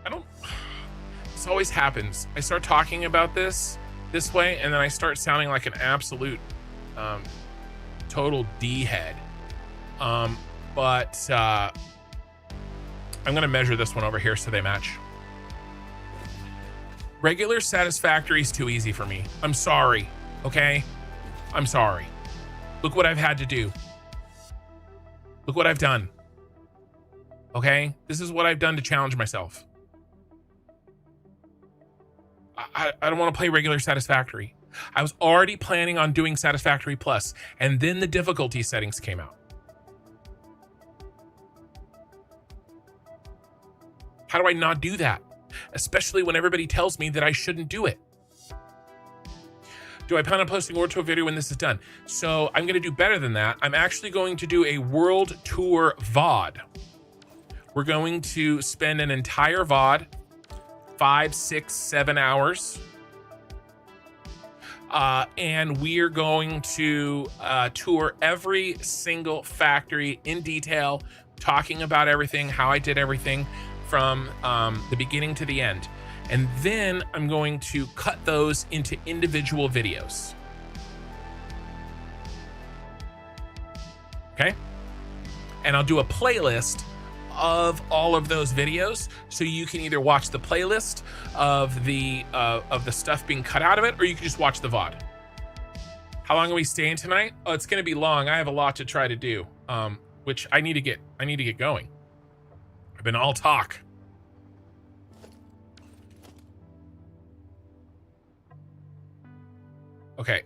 I don't... This always happens. I start talking about this way, and then I start sounding like an absolute total D-head. But I'm going to measure this one over here so they match. Regular Satisfactory is too easy for me. I'm sorry, okay? I'm sorry. Look what I've had to do. Look what I've done. Okay? This is what I've done to challenge myself. I don't want to play regular Satisfactory. I was already planning on doing Satisfactory Plus, and then the difficulty settings came out. How do I not do that? Especially when everybody tells me that I shouldn't do it. Do I plan on posting World Tour video when this is done? So I'm going to do better than that. I'm actually going to do a World Tour VOD. We're going to spend an entire VOD, 5, 6, 7 hours. And we're going to tour every single factory in detail, talking about everything, how I did everything from the beginning to the end. And then I'm going to cut those into individual videos. Okay? And I'll do a playlist of all of those videos, so you can either watch the playlist of the stuff being cut out of it, or you can just watch the VOD. How long are we staying tonight? Oh, it's gonna be long. I have a lot to try to do, which I need to get going. I've been all talk. Okay.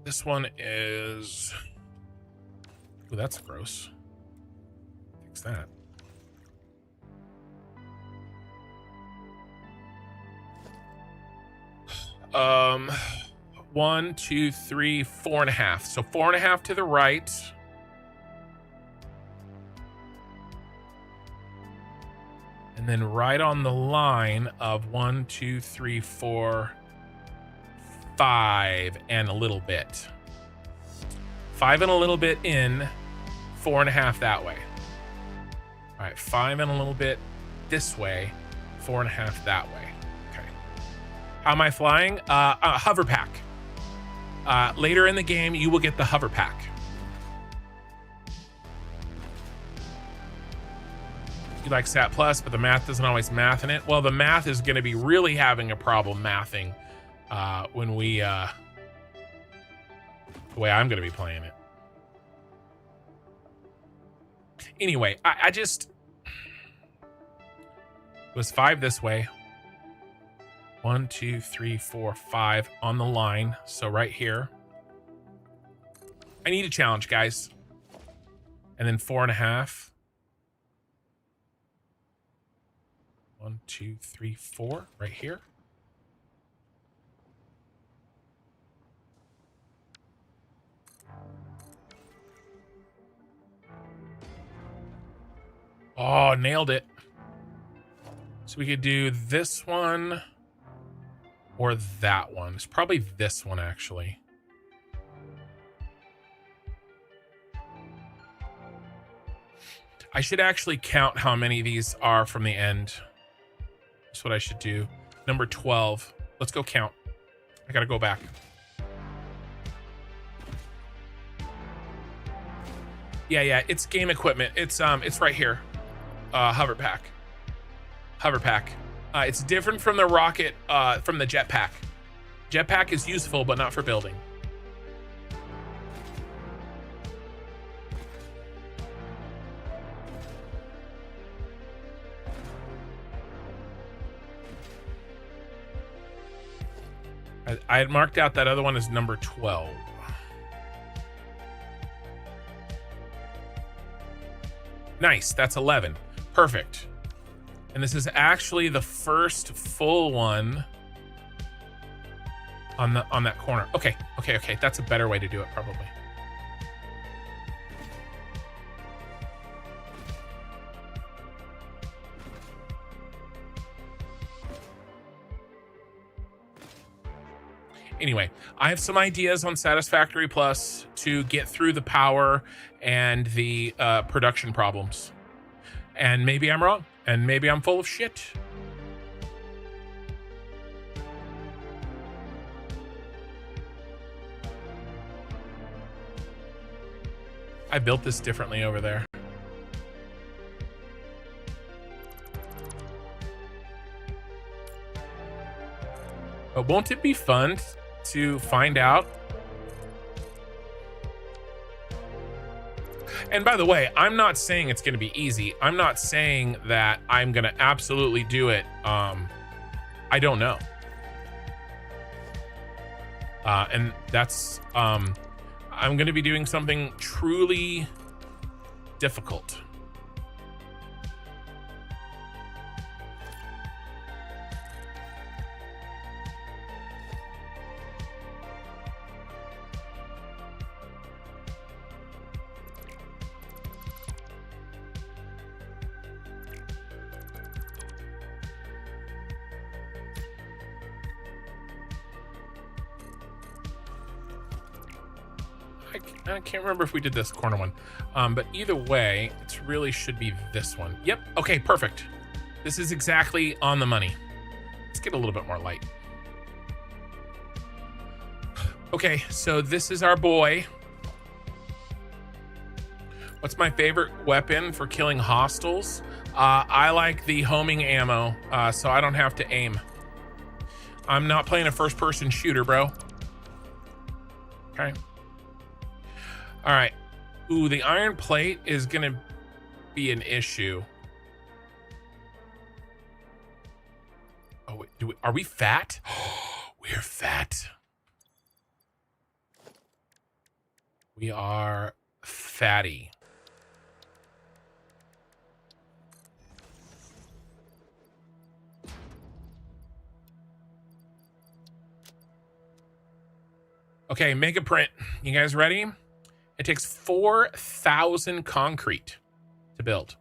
This one is... Ooh, that's gross. Fix that. One, two, three, 4.5. So 4.5 to the right. And then right on the line of 1, 2, 3, 4, 5 and a little bit. 5 and a little bit in, 4.5 that way. All right, 5 and a little bit this way, 4.5 that way. Okay. How am I flying? Hover pack. Later in the game, you will get the hover pack. You like Sat Plus, but the math doesn't always math in it. Well, the math is going to be really having a problem mathing when we the way I'm going to be playing it. Anyway, I just... It was 5 this way, 1, 2, 3, 4, 5 on the line. So right here. I need a challenge, guys. And then 4.5. 1, 2, 3, 4 right here. Oh, nailed it. So we could do this one or that one. It's probably this one, actually. I should actually count how many of these are from the end. That's what I should do. Number 12. Let's go count. I gotta go back. Yeah, it's game equipment. It's right here. Hover pack. It's different from the rocket, from the jetpack. Jetpack is useful, but not for building. I had marked out that other one as number 12. Nice, that's 11. Perfect. And this is actually the first full one on that corner. Okay. That's a better way to do it, probably. Anyway, I have some ideas on Satisfactory Plus to get through the power and the production problems. And maybe I'm wrong. And maybe I'm full of shit. I built this differently over there. But won't it be fun to find out? And by the way, I'm not saying it's going to be easy. I'm not saying that I'm going to absolutely do it. I don't know. And that's, I'm going to be doing something truly difficult. I can't remember if we did this corner one, but either way, it really should be this one. Yep. Okay, perfect. This is exactly on the money. Let's get a little bit more light. Okay, so this is our boy. What's my favorite weapon for killing hostiles? I like the homing ammo, so I don't have to aim. I'm not playing a first-person shooter, bro. Okay. All right. Ooh, the iron plate is going to be an issue. Oh, wait, are we fat? We're fat. We are fatty. Okay, mega print. You guys ready? It takes 4,000 concrete to build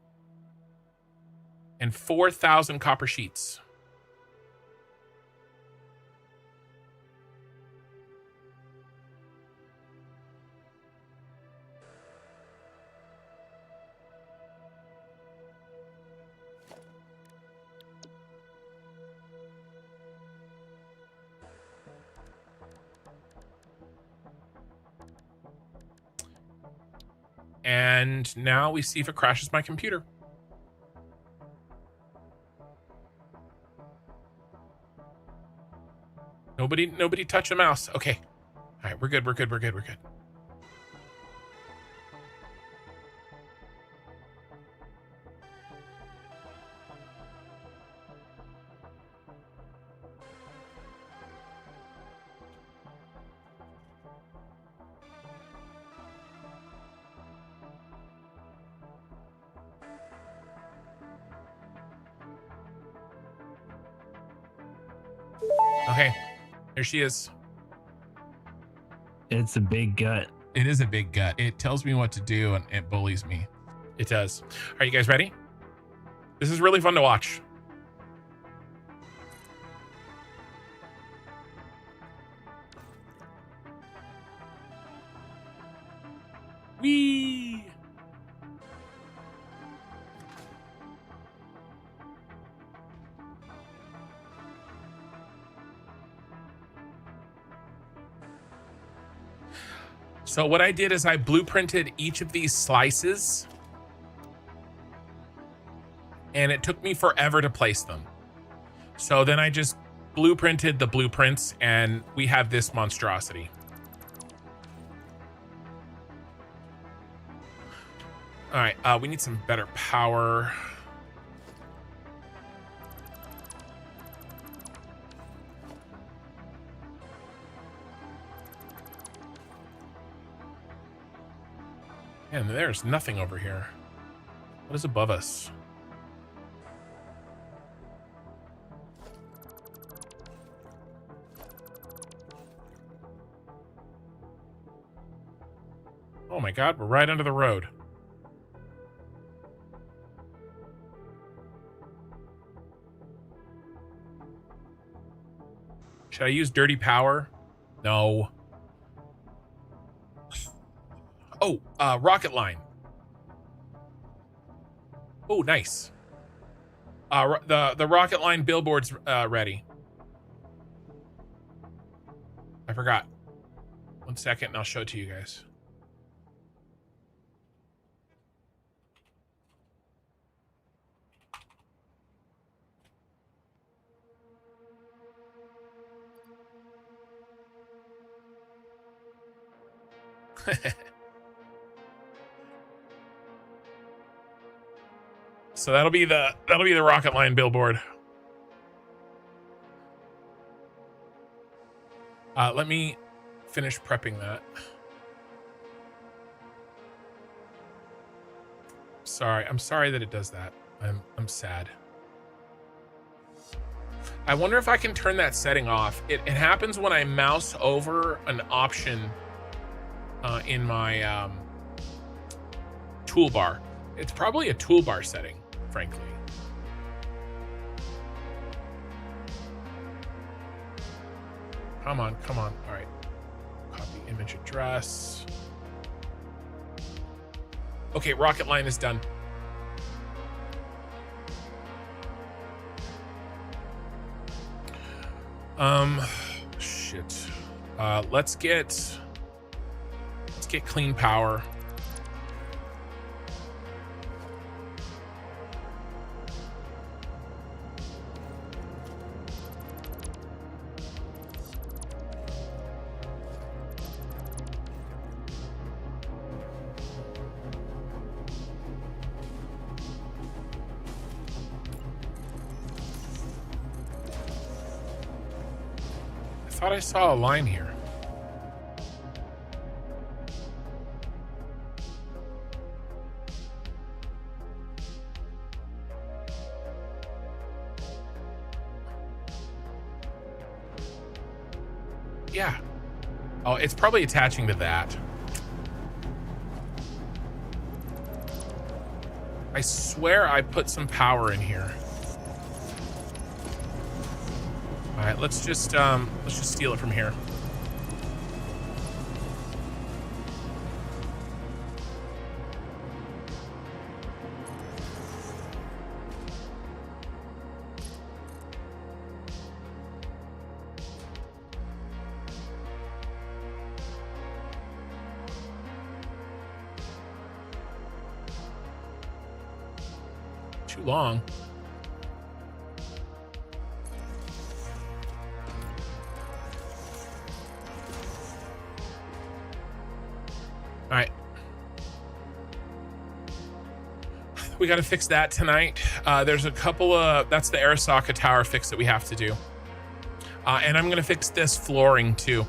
and 4,000 copper sheets. And now we see if it crashes my computer. Nobody touch a mouse. Okay. All right, we're good. Okay, here she is. It's a big gut. It is a big gut. It tells me what to do and it bullies me. It does. Are you guys ready? This is really fun to watch. Whee! So what I did is I blueprinted each of these slices, and it took me forever to place them. So then I just blueprinted the blueprints, and we have this monstrosity. All right, we need some better power. And there's nothing over here. What is above us? Oh my God, we're right under the road. Should I use dirty power? No. Oh, rocket line. Oh, nice. The rocket line billboard's ready. I forgot. 1 second, and I'll show it to you guys. So that'll be the rocket line billboard. Let me finish prepping that. I'm sorry that it does that. I'm sad. I wonder if I can turn that setting off. It happens when I mouse over an option in my toolbar. It's probably a toolbar setting, frankly. Come on. All right. Copy image address. Okay, rocket line is done. Shit. Let's get clean power. I thought I saw a line here. Yeah. Oh, it's probably attaching to that. I swear I put some power in here. All right, let's just steal it from here. Too long. All right. We got to fix that tonight. There's a couple of, that's the Arasaka Tower fix that we have to do. And I'm going to fix this flooring too.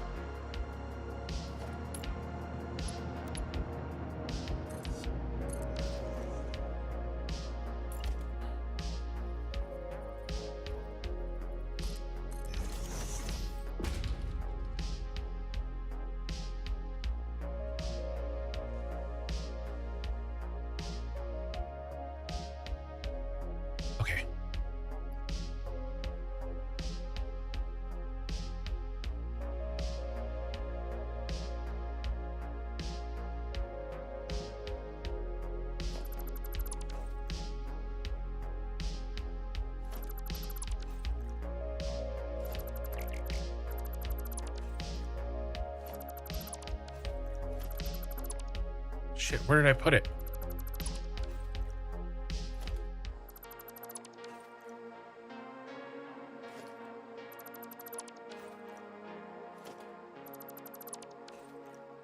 shit, where did I put it?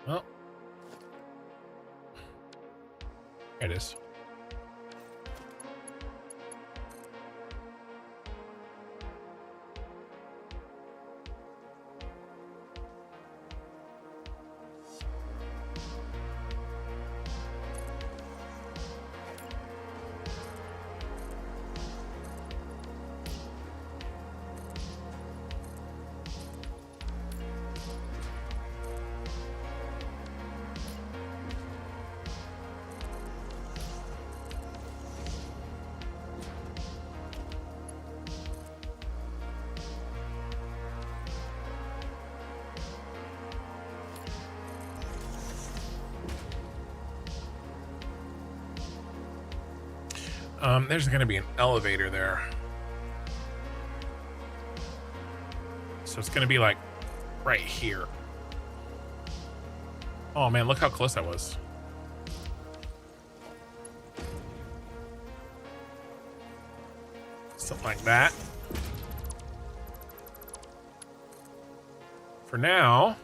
Well, there it is. There's going to be an elevator there. So it's going to be like right here. Oh man, look how close I was. Something like that. For now,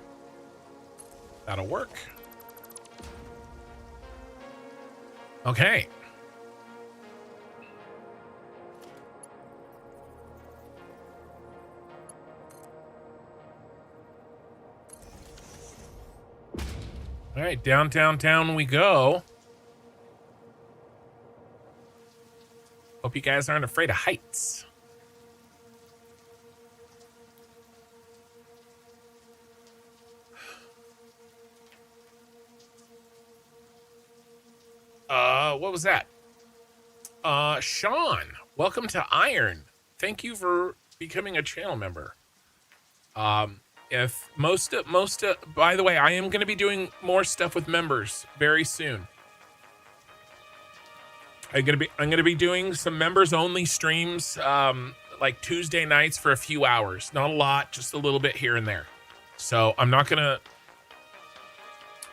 that'll work. Okay. All right, down we go. Hope you guys aren't afraid of heights. What was that? Sean, welcome to Iron. Thank you for becoming a channel member. If by the way, I am going to be doing more stuff with members very soon. I'm going to be doing some members only streams, like Tuesday nights for a few hours, not a lot, just a little bit here and there. So I'm not going to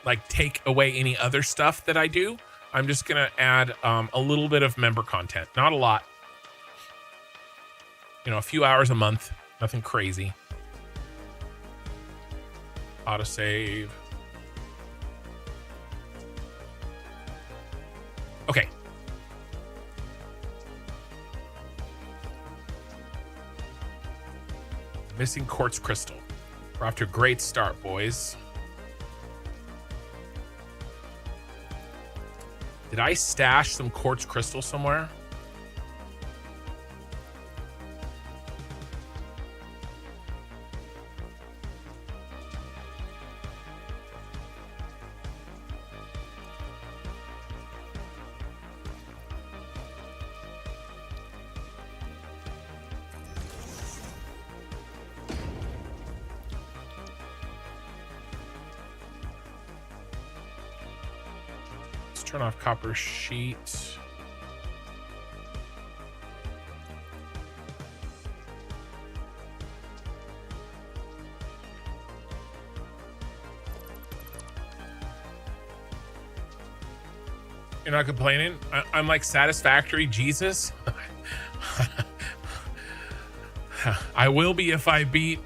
like take away any other stuff that I do. I'm just going to add, a little bit of member content, not a lot, you know, a few hours a month, nothing crazy. Autosave. Okay. Missing quartz crystal. We're off to a great start, boys. Did I stash some quartz crystal somewhere? Turn off copper sheet. You're not complaining? I'm like Satisfactory Jesus. I will be if I beat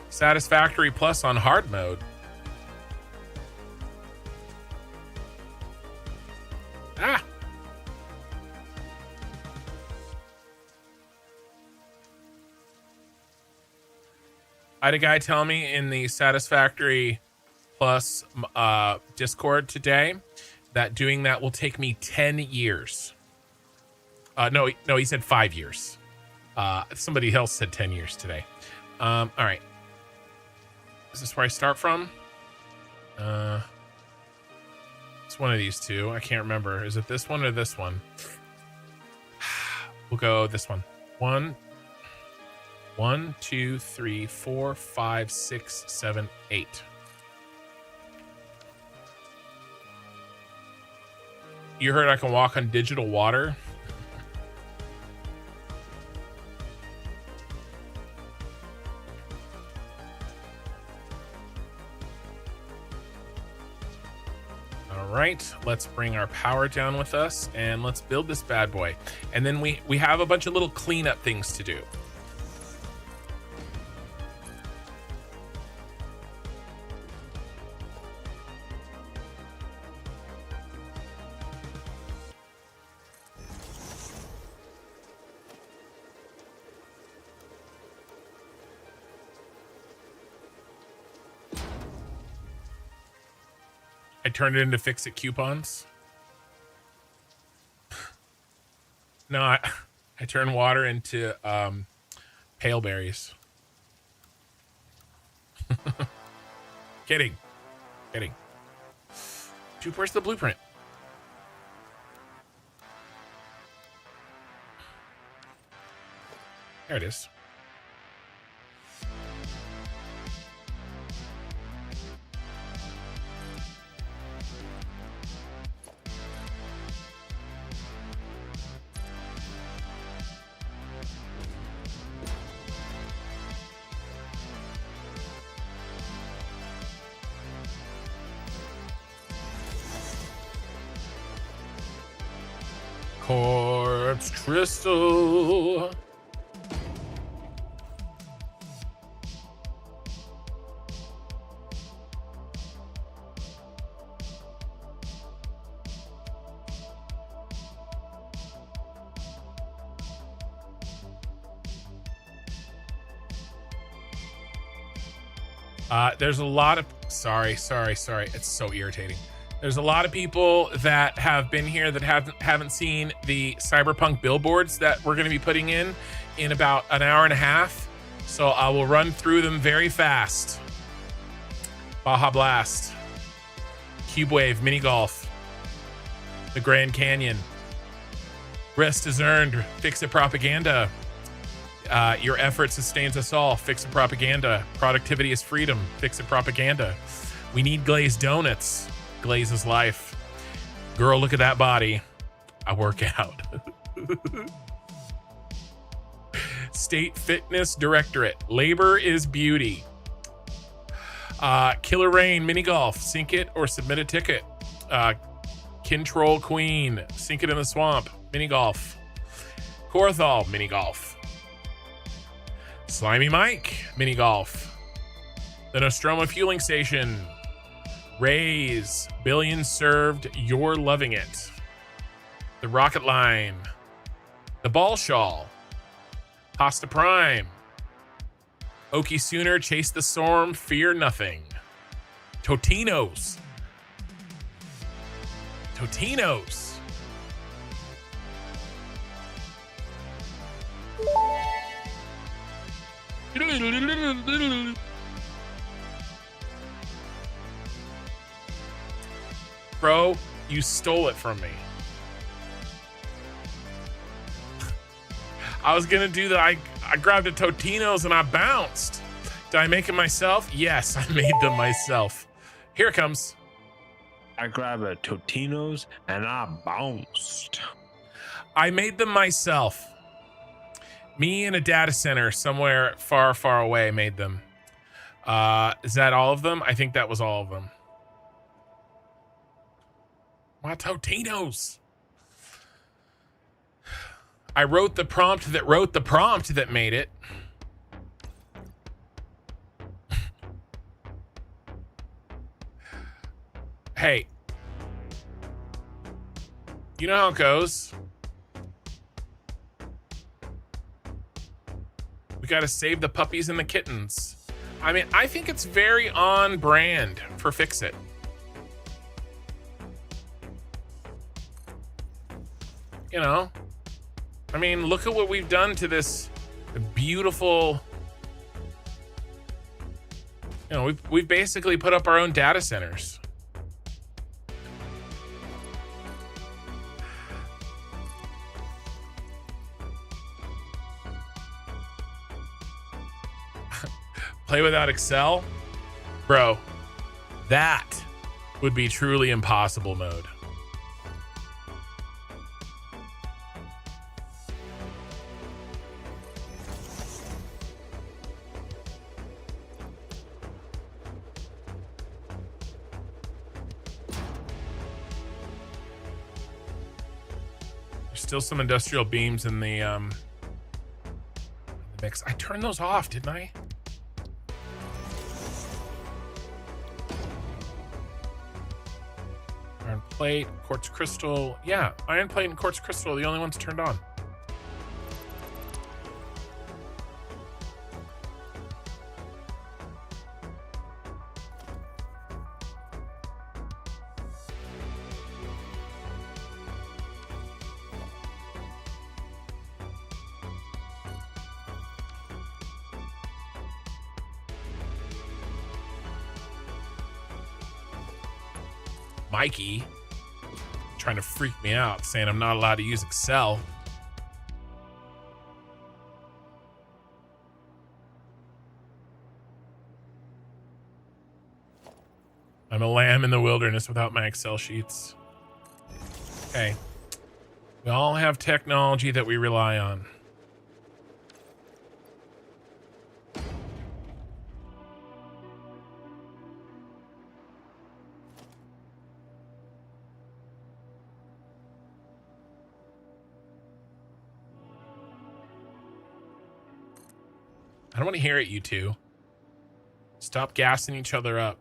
Satisfactory Plus on hard mode. Ah. I had a guy tell me in the Satisfactory Plus Discord today that doing that will take me 10 years. No, he said 5 years. Somebody else said 10 years today. All right. Is this where I start from? It's one of these two. I can't remember. Is it this one or this one? We'll go this one. 1, 2, 3, 4, 5, 6, 7, 8. You heard I can walk on digital water? right, let's bring our power down with us and let's build this bad boy. And then we have a bunch of little cleanup things to do. I turned it into fix-it coupons. No, I turned water into pale berries. Kidding. Dude, where's the blueprint? There it is. Corpse crystal. There's a lot of sorry. It's so irritating. There's a lot of people that have been here that haven't seen the Cyberpunk billboards that we're going to be putting in about an hour and a half. So I will run through them very fast. Baja Blast, Cube Wave, Mini Golf, the Grand Canyon, Rest is Earned, Fix It Propaganda, Your Effort Sustains Us All, Fix It Propaganda, Productivity is Freedom, Fix It Propaganda, We Need Glazed Donuts, Glaze is Life, Girl Look at That Body, I Work Out, State Fitness Directorate, Labor is Beauty, Killer Rain, Mini Golf, Sink It or Submit a Ticket, Kintroll Queen, Sink It in the Swamp, Mini Golf, Korthal, Mini Golf, Slimy Mike, Mini Golf, the Nostromo Fueling Station, Raise, Billions Served, You're Loving It, the Rocket Line, the Ball Shawl, Pasta Prime, Okie Sooner, Chase the Storm, Fear Nothing, Totino's, Bro, you stole it from me. I was gonna do that. I grabbed a Totino's and I bounced. Did I make it myself? Yes, I made them myself. Here it comes. I grabbed a Totino's and I bounced. I made them myself. Me in a data center somewhere far, far away made them. Is that all of them? I think that was all of them. My Totino's. I wrote the prompt that made it. Hey. You know how it goes. We got to save the puppies and the kittens. I mean, I think it's very on brand for Fix It. You know, I mean, look at what we've done to this beautiful, you know, we've basically put up our own data centers. Play without Excel? Bro, that would be truly impossible mode. There's still some industrial beams in the mix. I turned those off, didn't I? Iron plate, quartz crystal. Yeah, iron plate and quartz crystal are the only ones turned on. Mikey trying to freak me out, saying I'm not allowed to use Excel. I'm a lamb in the wilderness without my Excel sheets. Okay. We all have technology that we rely on. I don't want to hear it, you two. Stop gassing each other up.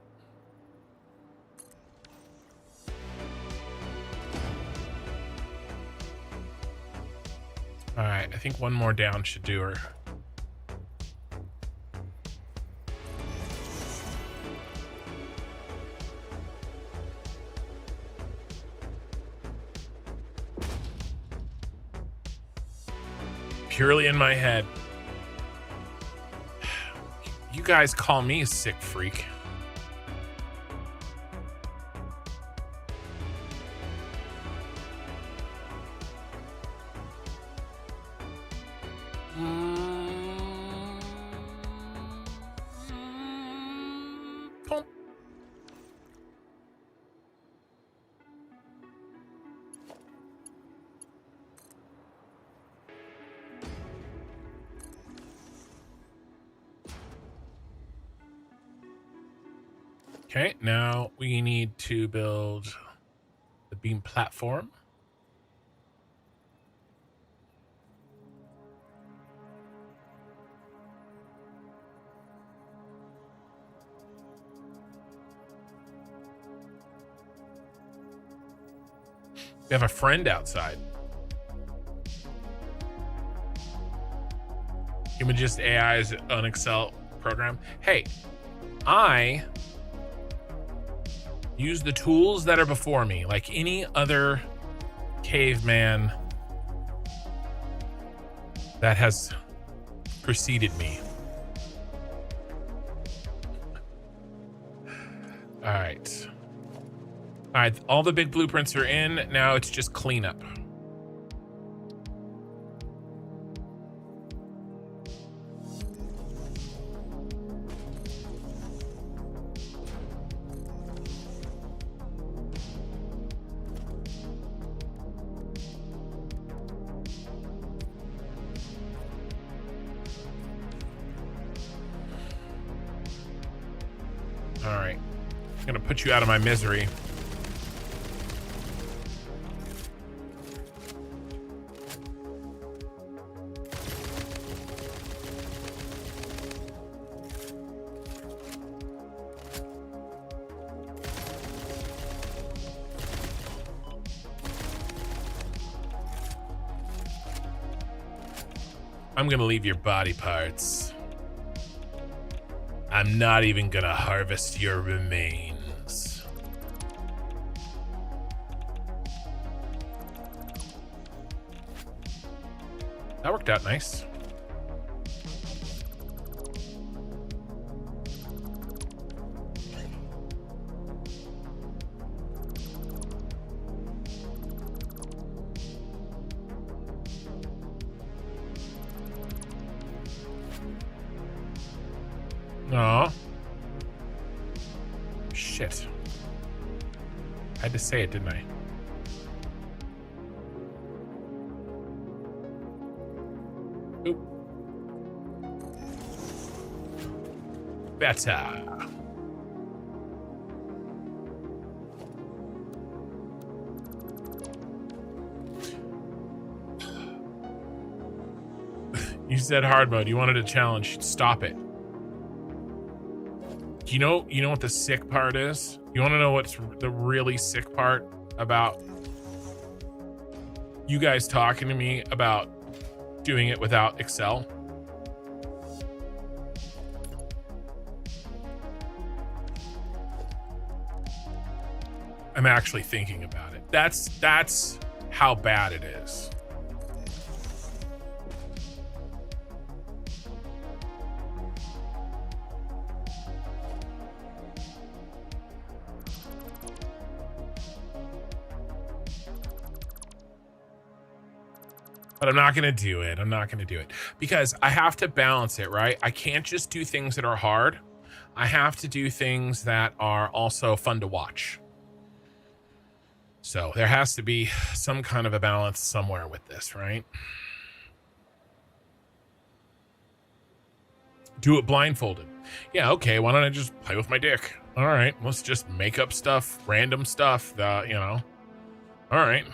All right, I think one more down should do her. Purely in my head. You guys call me a sick freak. Pump. Okay, now we need to build the beam platform. We have a friend outside. Imagist AI is an Excel program. Hey, I use the tools that are before me, like any other caveman that has preceded me. All right. All right, all the big blueprints are in. Now it's just cleanup. All right, I'm gonna put you out of my misery. I'm gonna leave your body parts. I'm not even gonna harvest your remains. That worked out nice. Aw. Shit. I had to say it, didn't I? Oop. Better. You said hard mode. You wanted a challenge. Stop it. You know what the sick part is? You want to know what's the really sick part about you guys talking to me about doing it without Excel? I'm actually thinking about it. That's how bad it is. But I'm not going to do it. I'm not going to do it because I have to balance it, right? I can't just do things that are hard. I have to do things that are also fun to watch. So there has to be some kind of a balance somewhere with this, right? Do it blindfolded. Yeah, okay. Why don't I just play with my dick? All right, let's just make up stuff, random stuff that, you know. All right.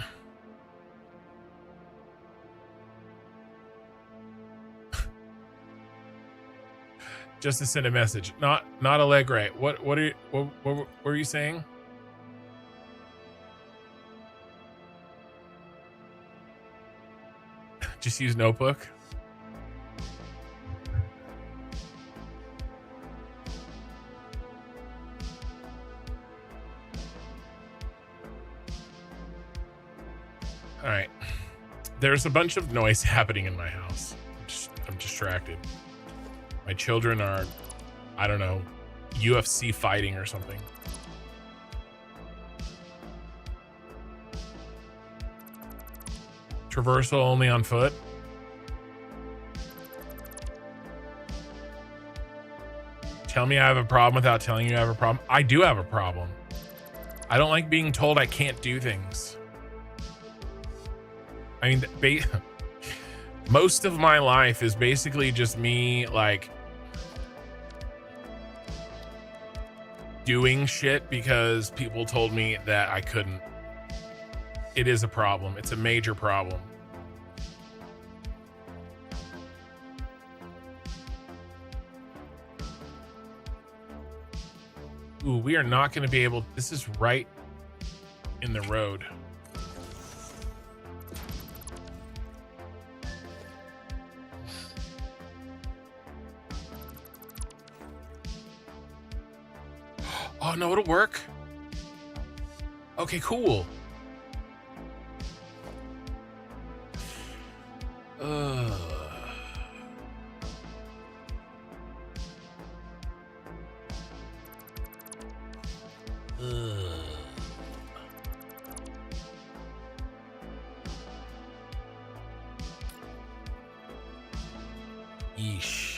Just to send a message. Not Allegre. What were you saying? Just use notebook. All right. There's a bunch of noise happening in my house. I'm distracted. My children are, I don't know, UFC fighting or something. Traversal only on foot. Tell me I have a problem without telling you I have a problem. I do have a problem. I don't like being told I can't do things. I mean, most of my life is basically just me like doing shit because people told me that I couldn't. It is a problem. It's a major problem. Ooh, we are not going to be able. This is right in the road. Oh, no, it'll work. Okay, cool. Yeesh.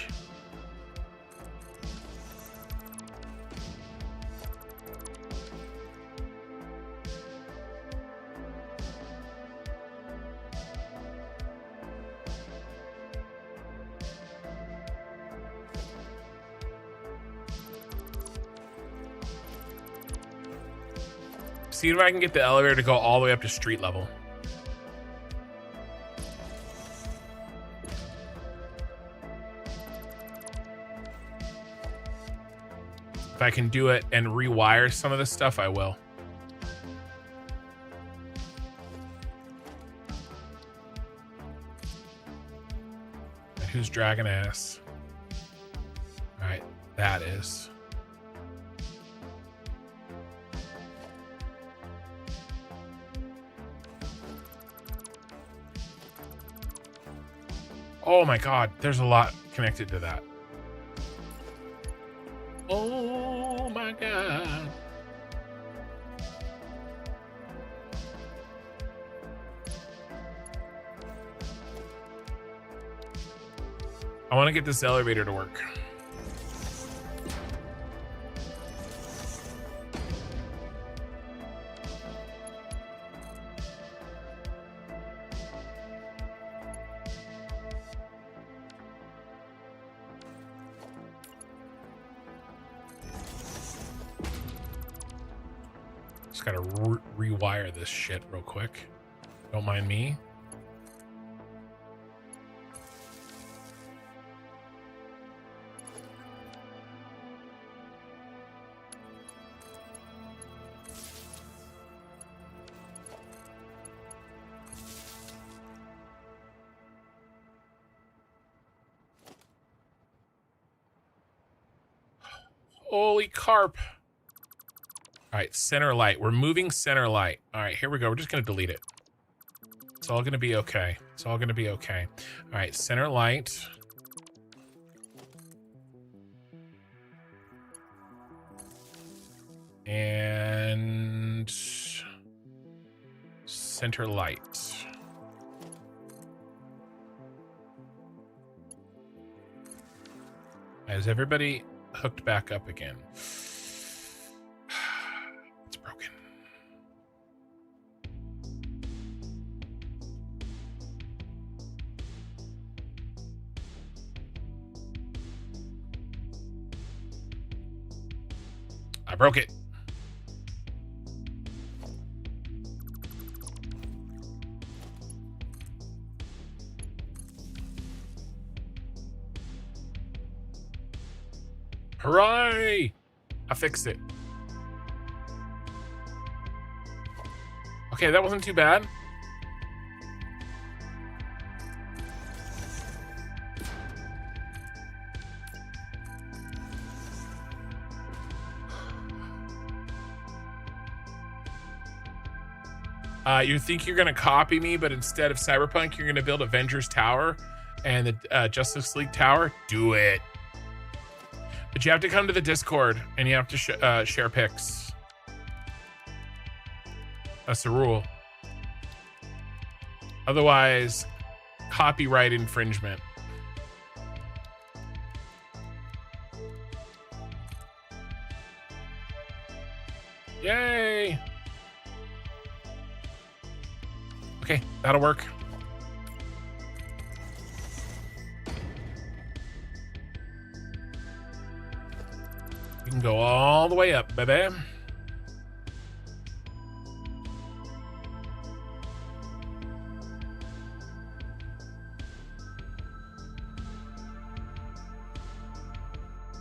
See if I can get the elevator to go all the way up to street level. If I can do it and rewire some of this stuff, I will. And who's dragging ass? All right, that is. Oh my God, there's a lot connected to that. Oh my God. I want to get this elevator to work. Just gotta rewire this shit real quick. Don't mind me. Holy carp. All right, center light. We're moving center light. All right, here we go. We're just going to delete it. It's all going to be okay. It's all going to be okay. All right, center light. And center light. Is everybody hooked back up again? It's broken. I broke it. Hooray! I fixed it. Okay, that wasn't too bad. You think you're gonna copy me, but instead of Cyberpunk, you're gonna build Avengers Tower and the Justice League Tower? Do it. But you have to come to the Discord and you have to share pics. That's the rule. Otherwise, copyright infringement. Yay! Okay, that'll work. We can go all the way up, baby.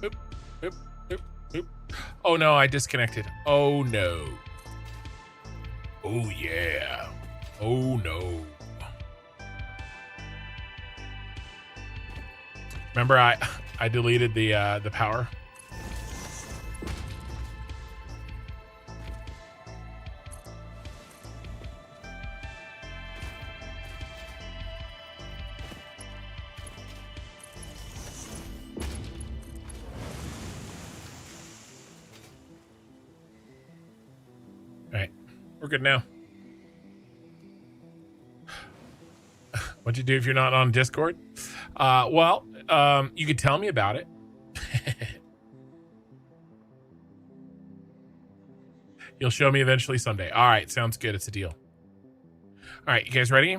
Oop, oop, oop, oop. Oh no, I disconnected. Oh no. Oh yeah. Oh no. Remember I deleted the power? All right, we're good now. What'd you do if you're not on Discord? Well, you could tell me about it. You'll show me eventually someday. All right, sounds good. It's a deal. All right, you guys ready?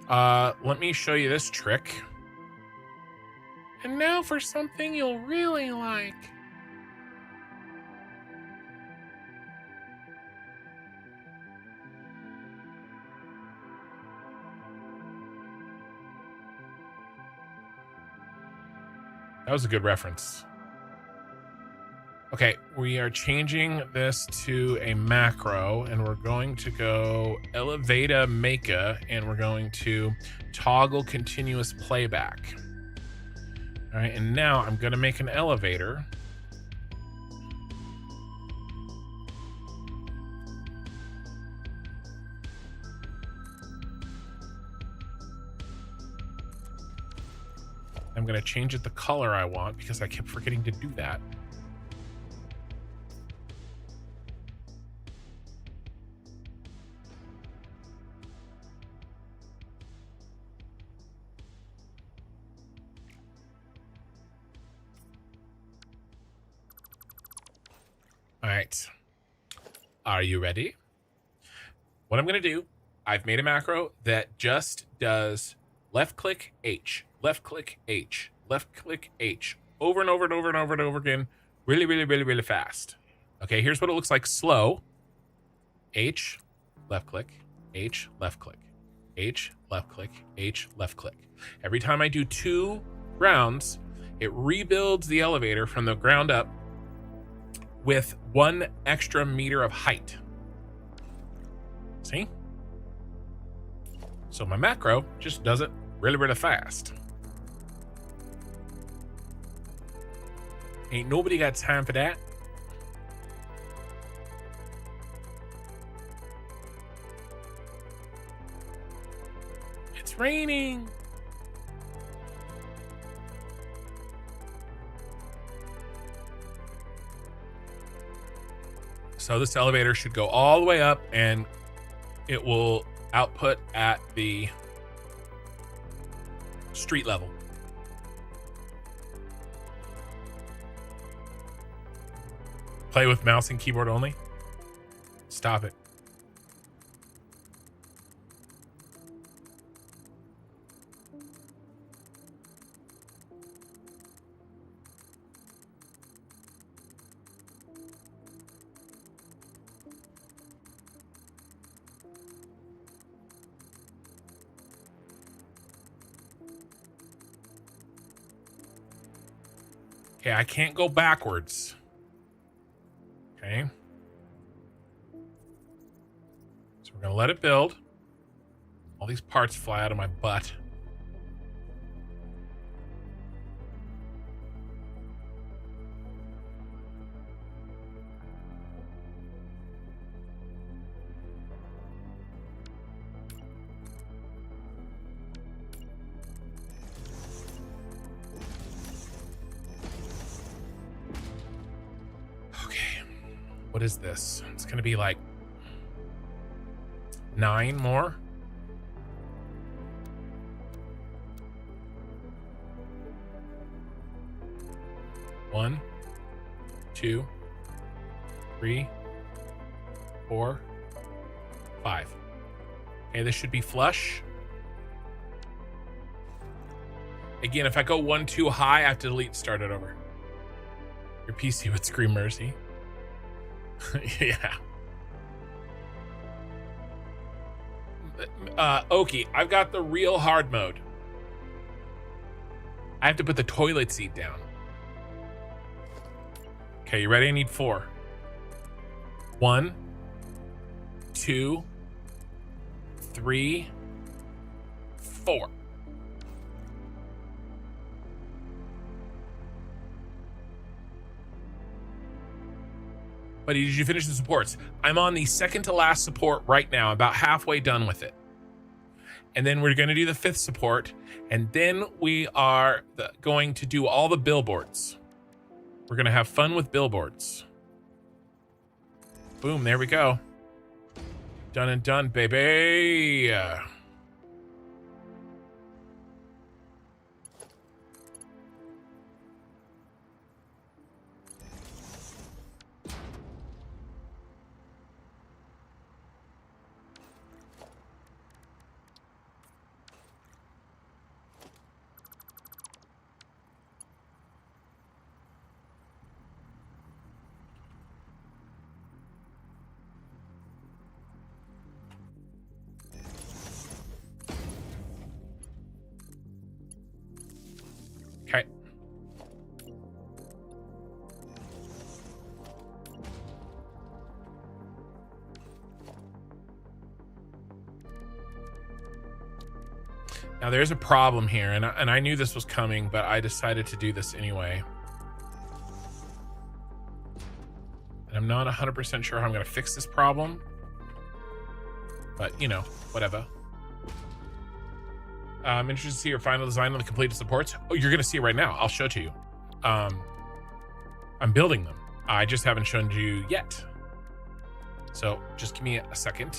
Let me show you this trick. And now for something you'll really like. That was a good reference. Okay, we are changing this to a macro and we're going to go Elevata Meka and we're going to toggle continuous playback. All right, and now I'm going to make an elevator. I'm going to change it the color I want because I kept forgetting to do that. All right. Are you ready? What I'm going to do, I've made a macro that just does left click H, left click H, left click H, over and over and over and over and over again, really, really, really, really fast. Okay, here's what it looks like slow. H, left click, H, left click, H, left click, H, left click. Every time I do 2 rounds, it rebuilds the elevator from the ground up with 1 extra meter of height. See? So my macro just does it really, really fast. Ain't nobody got time for that. It's raining. So this elevator should go all the way up and it will output at the street level. Play with mouse and keyboard only? Stop it. Okay, I can't go backwards. Okay. So we're gonna let it build. All these parts fly out of my butt. What is this? It's gonna be like 9 more. One, 2, 3, 4, 5. Okay, this should be flush. Again, if I go 1 too high, I have to delete and start it over. Your PC would scream mercy. Yeah. Okie, I've got the real hard mode. I have to put the toilet seat down. Okay, you ready? I need 4. 1, 2, 3, 4. But did you finish the supports? I'm on the second to last support right now, about halfway done with it. And then we're going to do the 5th support. And then we are going to do all the billboards. We're going to have fun with billboards. Boom, there we go. Done and done, baby. Okay. Now there's a problem here, and I knew this was coming, but I decided to do this anyway. And I'm not 100% sure how I'm going to fix this problem, but you know, whatever. I'm interested to see your final design on the completed supports. Oh, you're going to see it right now. I'll show it to you. I'm building them. I just haven't shown you yet. So just give me a second.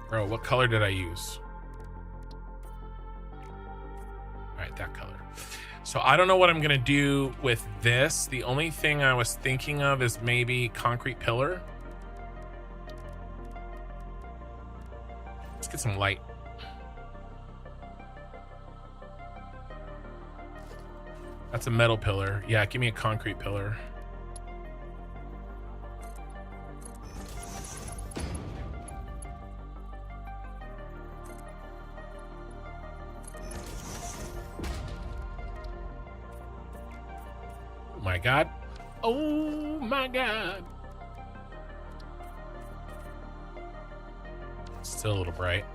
Bro, what color did I use? All right, that color. So I don't know what I'm going to do with this. The only thing I was thinking of is maybe concrete pillar. Let's get some light. That's a metal pillar. Yeah, give me a concrete pillar. Oh my God. Oh my God. Still a little bright.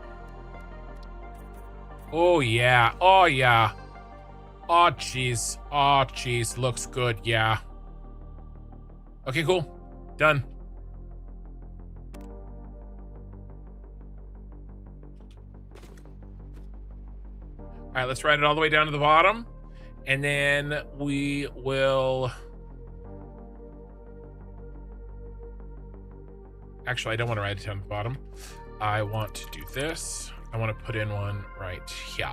Oh, yeah. Oh, yeah. Oh, jeez. Oh, jeez. Looks good. Yeah. Okay, cool. Done. All right, let's ride it all the way down to the bottom. And then we will... Actually, I don't want to ride it down to the bottom. I want to do this. I want to put in one right here.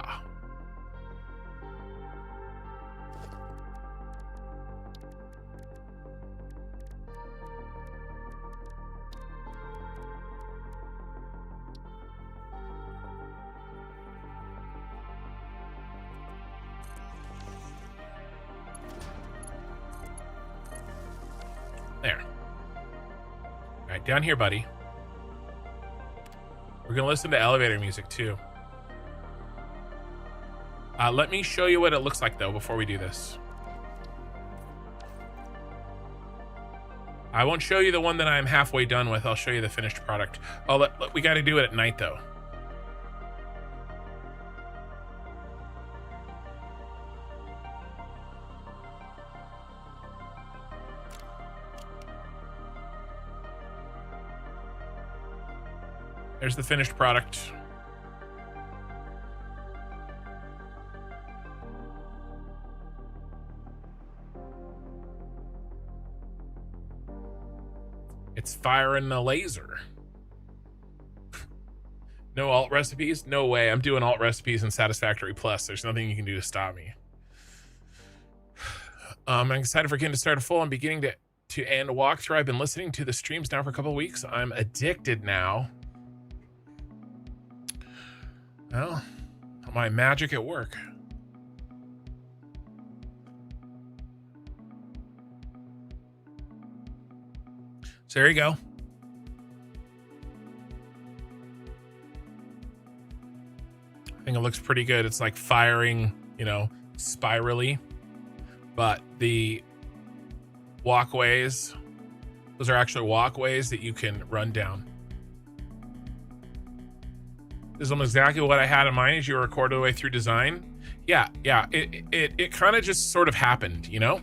There. All right, down here, buddy. We're gonna listen to elevator music too. Let me show you what it looks like though before we do this. I won't show you the one that I'm halfway done with. I'll show you the finished product. Oh, we got to do it at night though. There's the finished product. It's firing a laser. No alt recipes? No way. I'm doing alt recipes in Satisfactory Plus. There's nothing you can do to stop me. I'm excited for Ken to start a full. I'm beginning to end a walkthrough. I've been listening to the streams now for a couple of weeks. I'm addicted now. Well, my magic at work. So there you go. I think it looks pretty good. It's like firing, you know, spirally, but the walkways, those are actually walkways that you can run down. This is almost exactly what I had in mind as you were a quarter of the way through design. Yeah. It kind of just sort of happened, you know?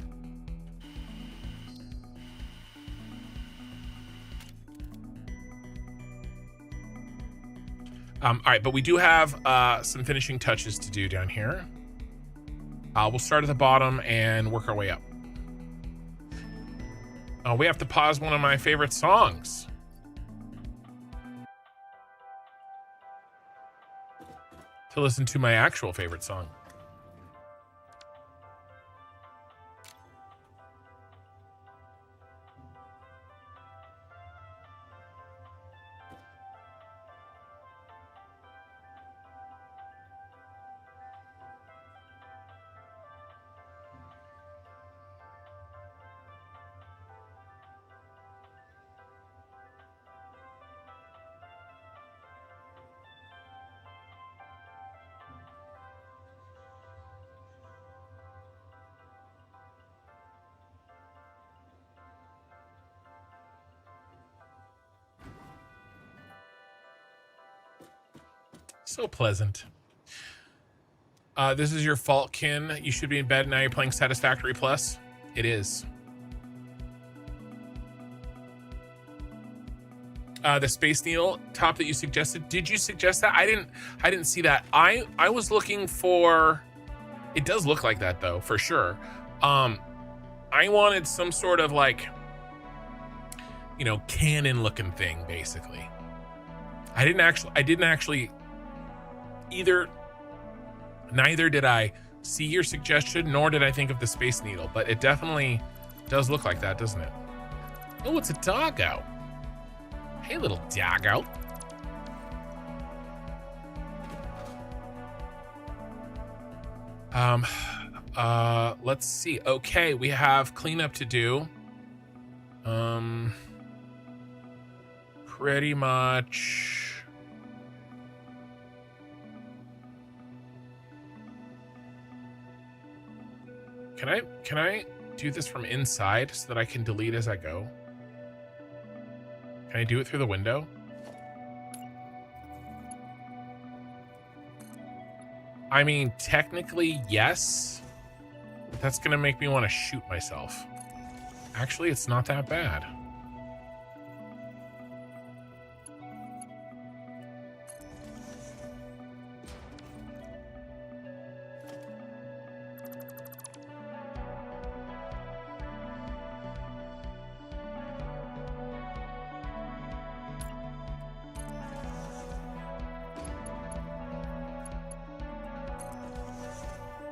All right, but we do have some finishing touches to do down here. We'll start at the bottom and work our way up. We have to pause one of my favorite songs. To listen to my actual favorite song. So pleasant. This is your fault, Kin. You should be in bed. Now you're playing Satisfactory Plus. It is. The Space Needle top that you suggested. Did you suggest that? I didn't see that. I was looking for. It does look like that though, for sure. I wanted some sort of like, you know, cannon looking thing, basically. I didn't actually. Neither did I see your suggestion, nor did I think of the Space Needle, but it definitely does look like that, doesn't it? Oh, it's a dog out. Hey, little dog out. Let's see. Okay, we have cleanup to do. Pretty much. Can I do this from inside so that I can delete as I go? Can I do it through the window? I mean, technically, yes. But that's going to make me want to shoot myself. Actually, it's not that bad.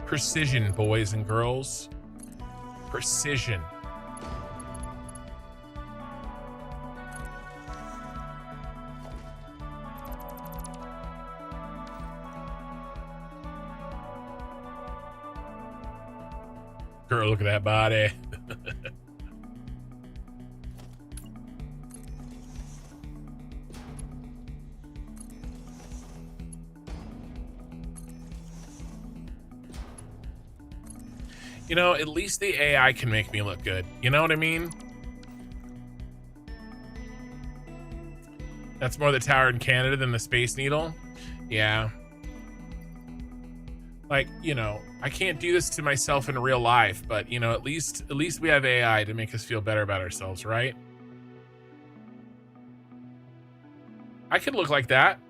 Precision, boys and girls. Precision. Girl, look at that body. You know, at least the AI can make me look good. You know what I mean? That's more the tower in Canada than the Space Needle. Yeah. Like, you know, I can't do this to myself in real life, but you know, at least we have AI to make us feel better about ourselves, right? I could look like that.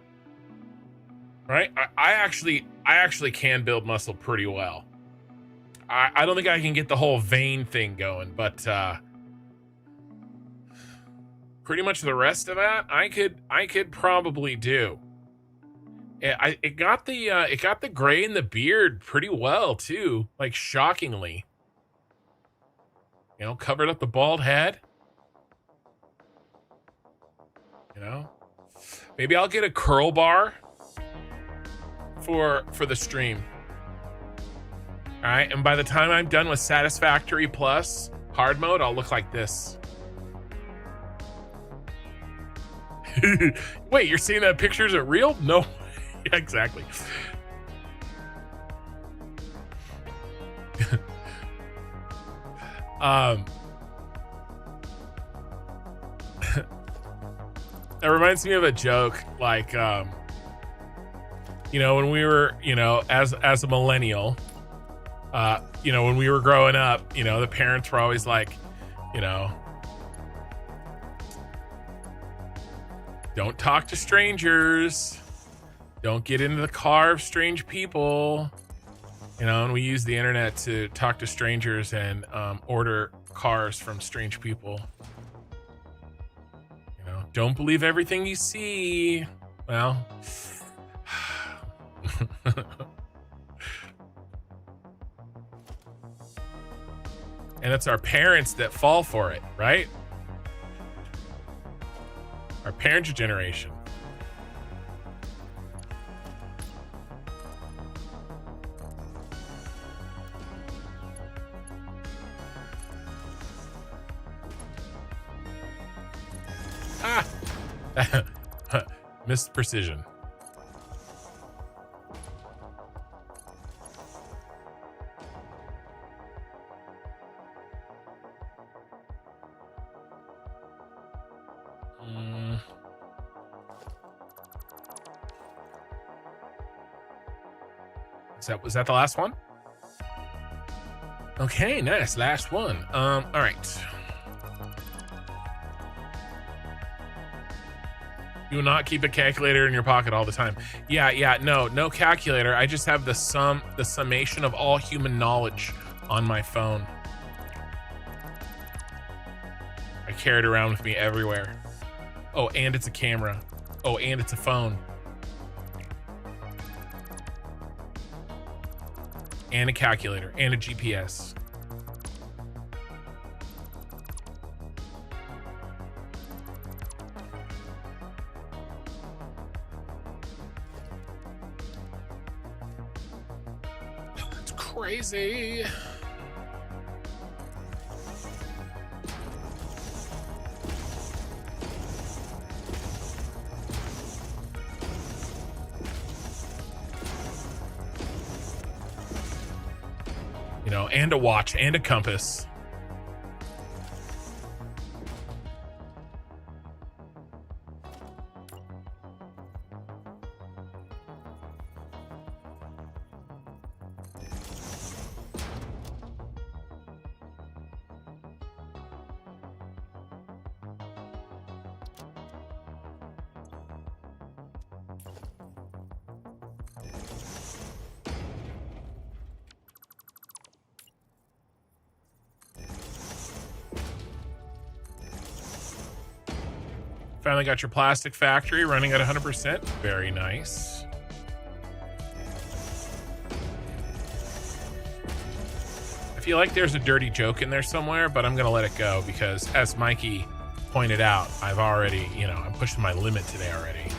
Right? I actually can build muscle pretty well. I don't think I can get the whole vein thing going, but pretty much the rest of that I could probably do. It got the gray in the beard pretty well too, like shockingly. You know, covered up the bald head. You know, maybe I'll get a curl bar for the stream. All right, and by the time I'm done with Satisfactory Plus hard mode, I'll look like this. Wait, you're seeing that pictures are real? No, yeah, exactly. That reminds me of a joke, like, you know, when we were, you know, as a millennial, you know, when we were growing up, you know, the parents were always like, you know, don't talk to strangers, don't get into the car of strange people, you know, and we use the internet to talk to strangers and order cars from strange people. You know, don't believe everything you see. Well, and it's our parents that fall for it, right? Our parents' generation. Ah! Missed precision. Was that the last one? Okay, nice. Last one. All right. You will not keep a calculator in your pocket all the time. Yeah, no calculator. I just have the summation of all human knowledge on my phone. I carry it around with me everywhere. Oh, and it's a camera. Oh, and it's a phone. And a calculator and a GPS. That's crazy. You know, and a watch and a compass. Finally got your plastic factory running at 100%. Very nice. I feel like there's a dirty joke in there somewhere, but I'm going to let it go because, as Mikey pointed out, I've already, I'm pushing my limit today already.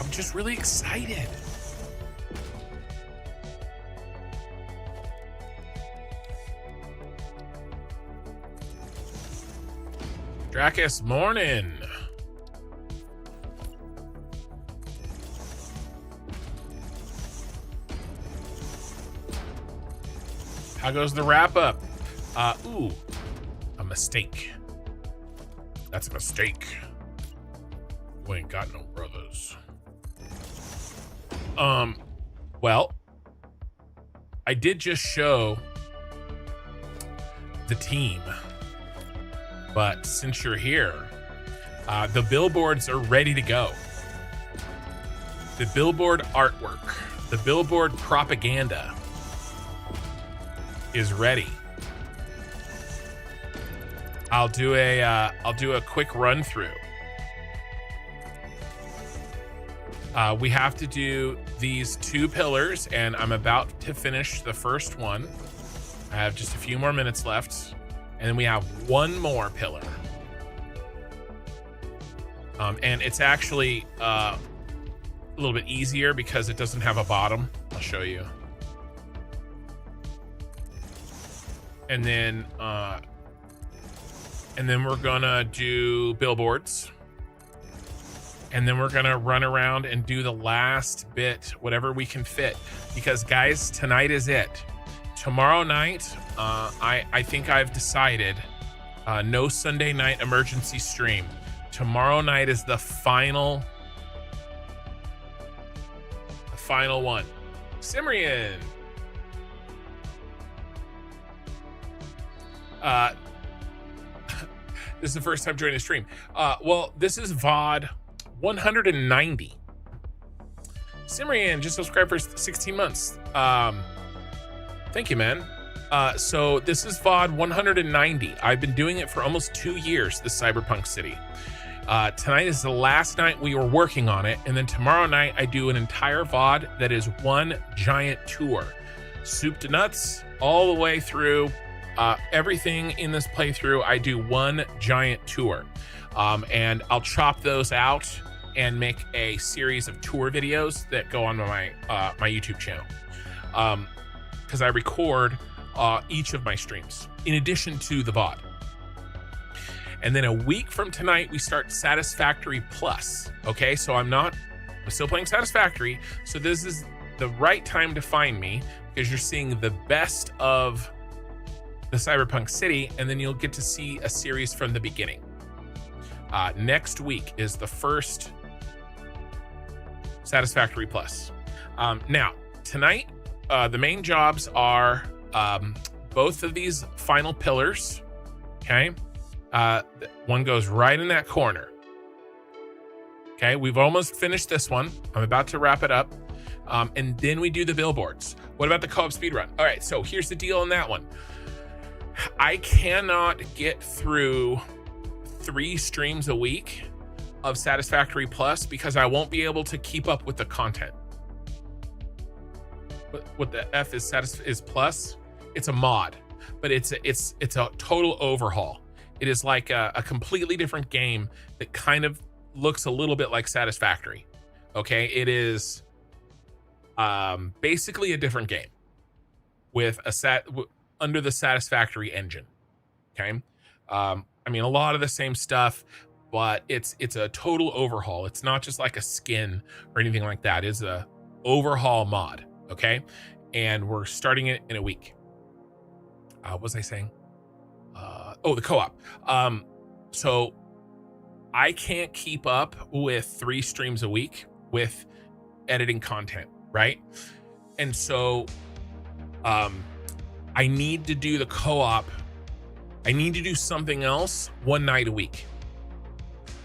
I'm just really excited. Dracus, morning. How goes the wrap up? Ooh, a mistake. That's a mistake. We ain't got no brothers. Well, I did just show the team, but since you're here, the billboards are ready to go. The billboard artwork, the billboard propaganda is ready. I'll do a quick run through. We have to do these 2 pillars, and I'm about to finish the first one. I have just a few more minutes left, and then we have 1 more pillar. And it's actually a little bit easier because it doesn't have a bottom. I'll show you. And then we're gonna do billboards. And then we're gonna run around and do the last bit, whatever we can fit. Because guys, tonight is it. Tomorrow night, I think I've decided no Sunday night emergency stream. Tomorrow night is the final one. Simrian. This is the first time joining the stream. Well, this is VOD 190. Simrian just subscribed for 16 months. Thank you, man. So this is VOD 190. I've been doing it for almost 2 years, this Cyberpunk City. Tonight is the last night we were working on it, and then tomorrow night I do an entire VOD that is one giant tour. Soup to nuts, all the way through. Everything in this playthrough, I do one giant tour. And I'll chop those out and make a series of tour videos that go on my my YouTube channel. Because I record each of my streams in addition to the VOD. And then a week from tonight, we start Satisfactory Plus. Okay, so I'm still playing Satisfactory. So this is the right time to find me because you're seeing the best of the Cyberpunk City, and then you'll get to see a series from the beginning. Next week is the first Satisfactory Plus. Now, tonight, the main jobs are both of these final pillars, okay? One goes right in that corner. Okay, we've almost finished this one. I'm about to wrap it up. And then we do the billboards. What about the co-op speedrun? All right, so here's the deal on that one. I cannot get through 3 streams a week of Satisfactory Plus because I won't be able to keep up with the content. What the F is Plus? It's a mod, but it's a total overhaul. It is like a completely different game that kind of looks a little bit like Satisfactory. Okay, it is basically a different game with under the Satisfactory engine. Okay, I mean a lot of the same stuff, but it's a total overhaul. It's not just like a skin or anything like that. It's a overhaul mod. Okay, and we're starting it in a week. What was I saying? The co-op. So I can't keep up with 3 streams a week with editing content, right? And so I need to do the co-op. I need to do something else one night a week,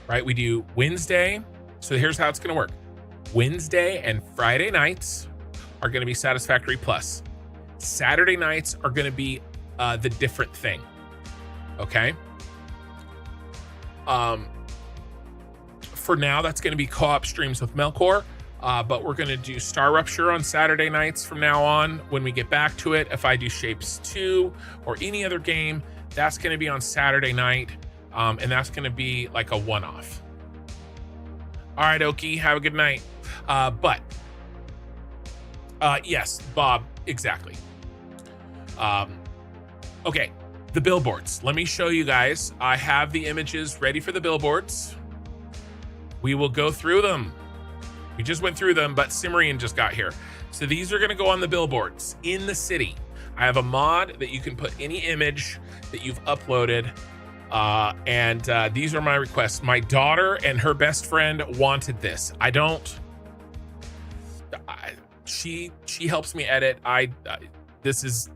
right? We do Wednesday. So here's how it's going to work. Wednesday and Friday nights are going to be Satisfactory Plus. Saturday nights are going to be the different thing. Okay. for now, that's going to be co-op streams with Melkor. But we're going to do Star Rupture on Saturday nights from now on. When we get back to it, if I do Shapes 2 or any other game, that's going to be on Saturday night. And that's going to be like a one-off. All right, Oki, have a good night. Yes, Bob, exactly. Okay, the billboards. Let me show you guys. I have the images ready for the billboards. We will go through them. We just went through them, but Cimmerian just got here. So these are going to go on the billboards in the city. I have a mod that you can put any image that you've uploaded. And these are my requests. My daughter and her best friend wanted this. She helps me edit. This is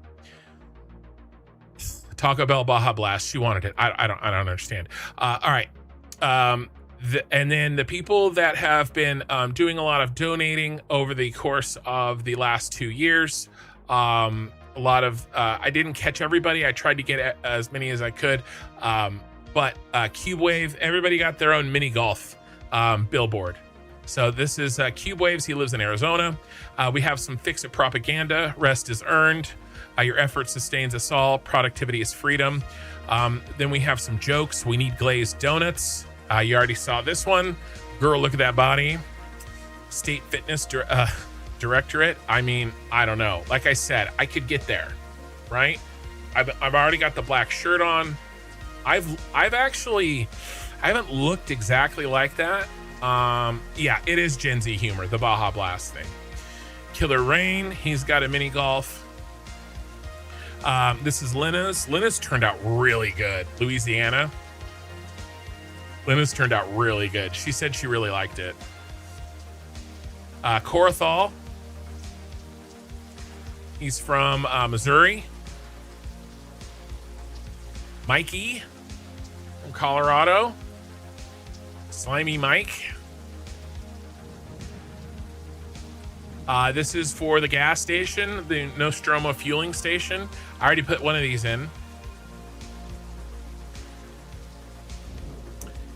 Taco Bell Baja Blast. She wanted it. I don't understand. All right. And then the people that have been doing a lot of donating over the course of the last 2 years, a lot of I didn't catch everybody. I tried to get as many as I could, but Cube Wave, everybody got their own mini golf billboard. So this is Cube Waves. He lives in Arizona. We have some Fix It propaganda. Rest is earned. Your effort sustains us all. Productivity is freedom. Then we have some jokes. We need glazed donuts. You already saw this one. Girl, look at that body. State Fitness Directorate. I mean, I don't know. Like I said, I could get there, right? I've already got the black shirt on. I haven't looked exactly like that. Yeah, it is Gen Z humor, the Baja Blast thing. Killer Rain, he's got a mini golf. This is Lena's. Lena's turned out really good. Louisiana. Lena's turned out really good. She said she really liked it. Korathal. He's from Missouri. Mikey from Colorado. Slimy Mike. This is for the gas station, the Nostromo fueling station. I already put one of these in.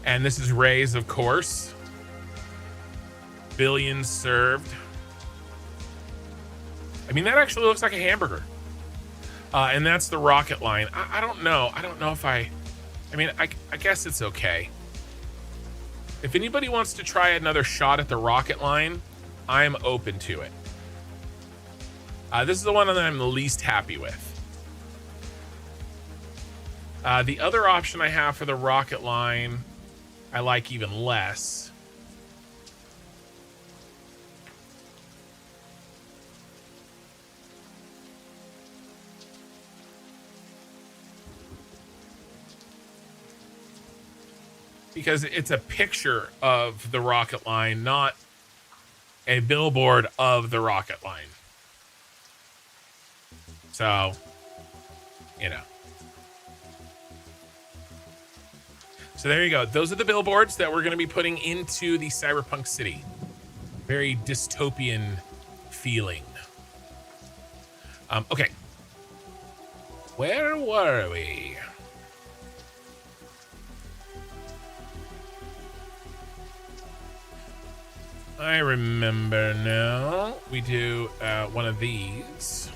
And this is Ray's, of course. Billions served. I mean, that actually looks like a hamburger. And that's the rocket line. I don't know. I don't know if I mean, I guess it's okay. If anybody wants to try another shot at the rocket line, I'm open to it. This is the one that I'm the least happy with. The other option I have for the rocket line, I like even less. Because it's a picture of the rocket line, not a billboard of the rocket line. So, you know. So there you go. Those are the billboards that we're going to be putting into the Cyberpunk City. Very dystopian feeling. Okay. Where were we? I remember now. We do one of these.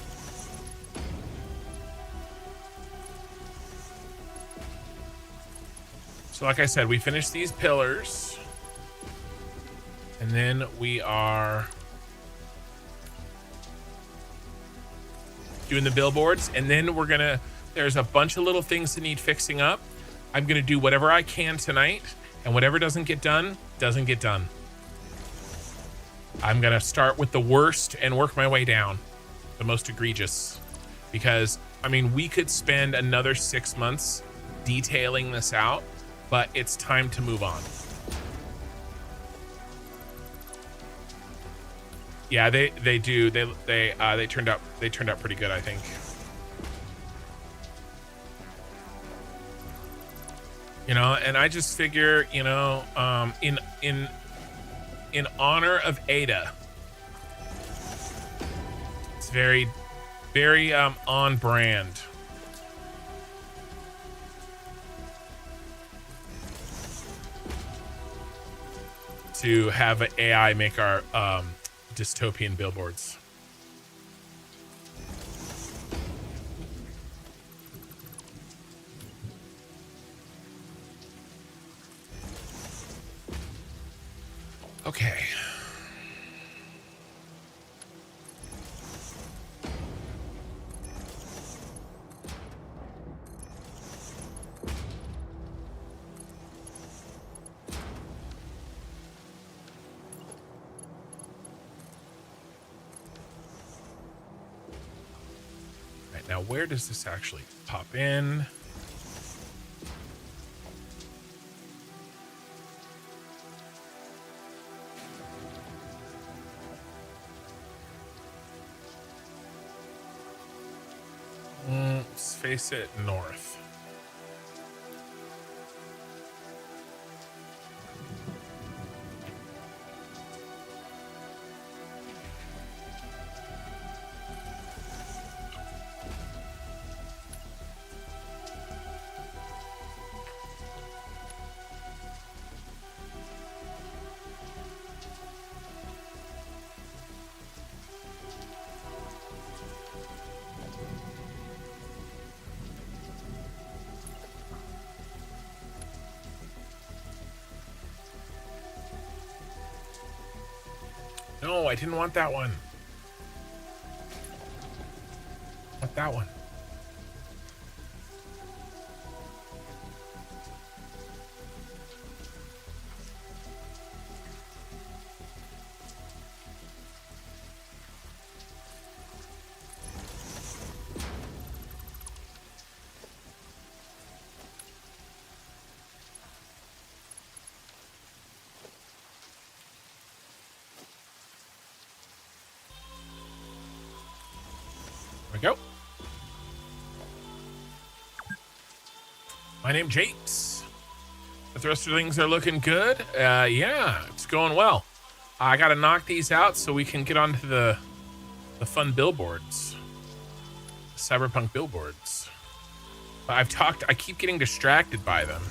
So like I said, we finished these pillars. And then we are doing the billboards. And then we're gonna, there's a bunch of little things that need fixing up. I'm gonna do whatever I can tonight. And whatever doesn't get done, doesn't get done. I'm gonna start with the worst and work my way down, the most egregious, because I mean, we could spend another 6 months detailing this out, but it's time to move on. Yeah, they do. They turned out pretty good, I think. You know, and I just figure, you know, in honor of Ada, it's very, very on brand. to have an AI make our dystopian billboards. Okay. Right, now where does this actually pop in? Let's face it, north. No, I didn't want that one. I want that one. There we go. My name Jakes. The rest of things are looking good. Yeah, it's going well. I gotta knock these out so we can get onto the fun billboards. Cyberpunk billboards. I keep getting distracted by them.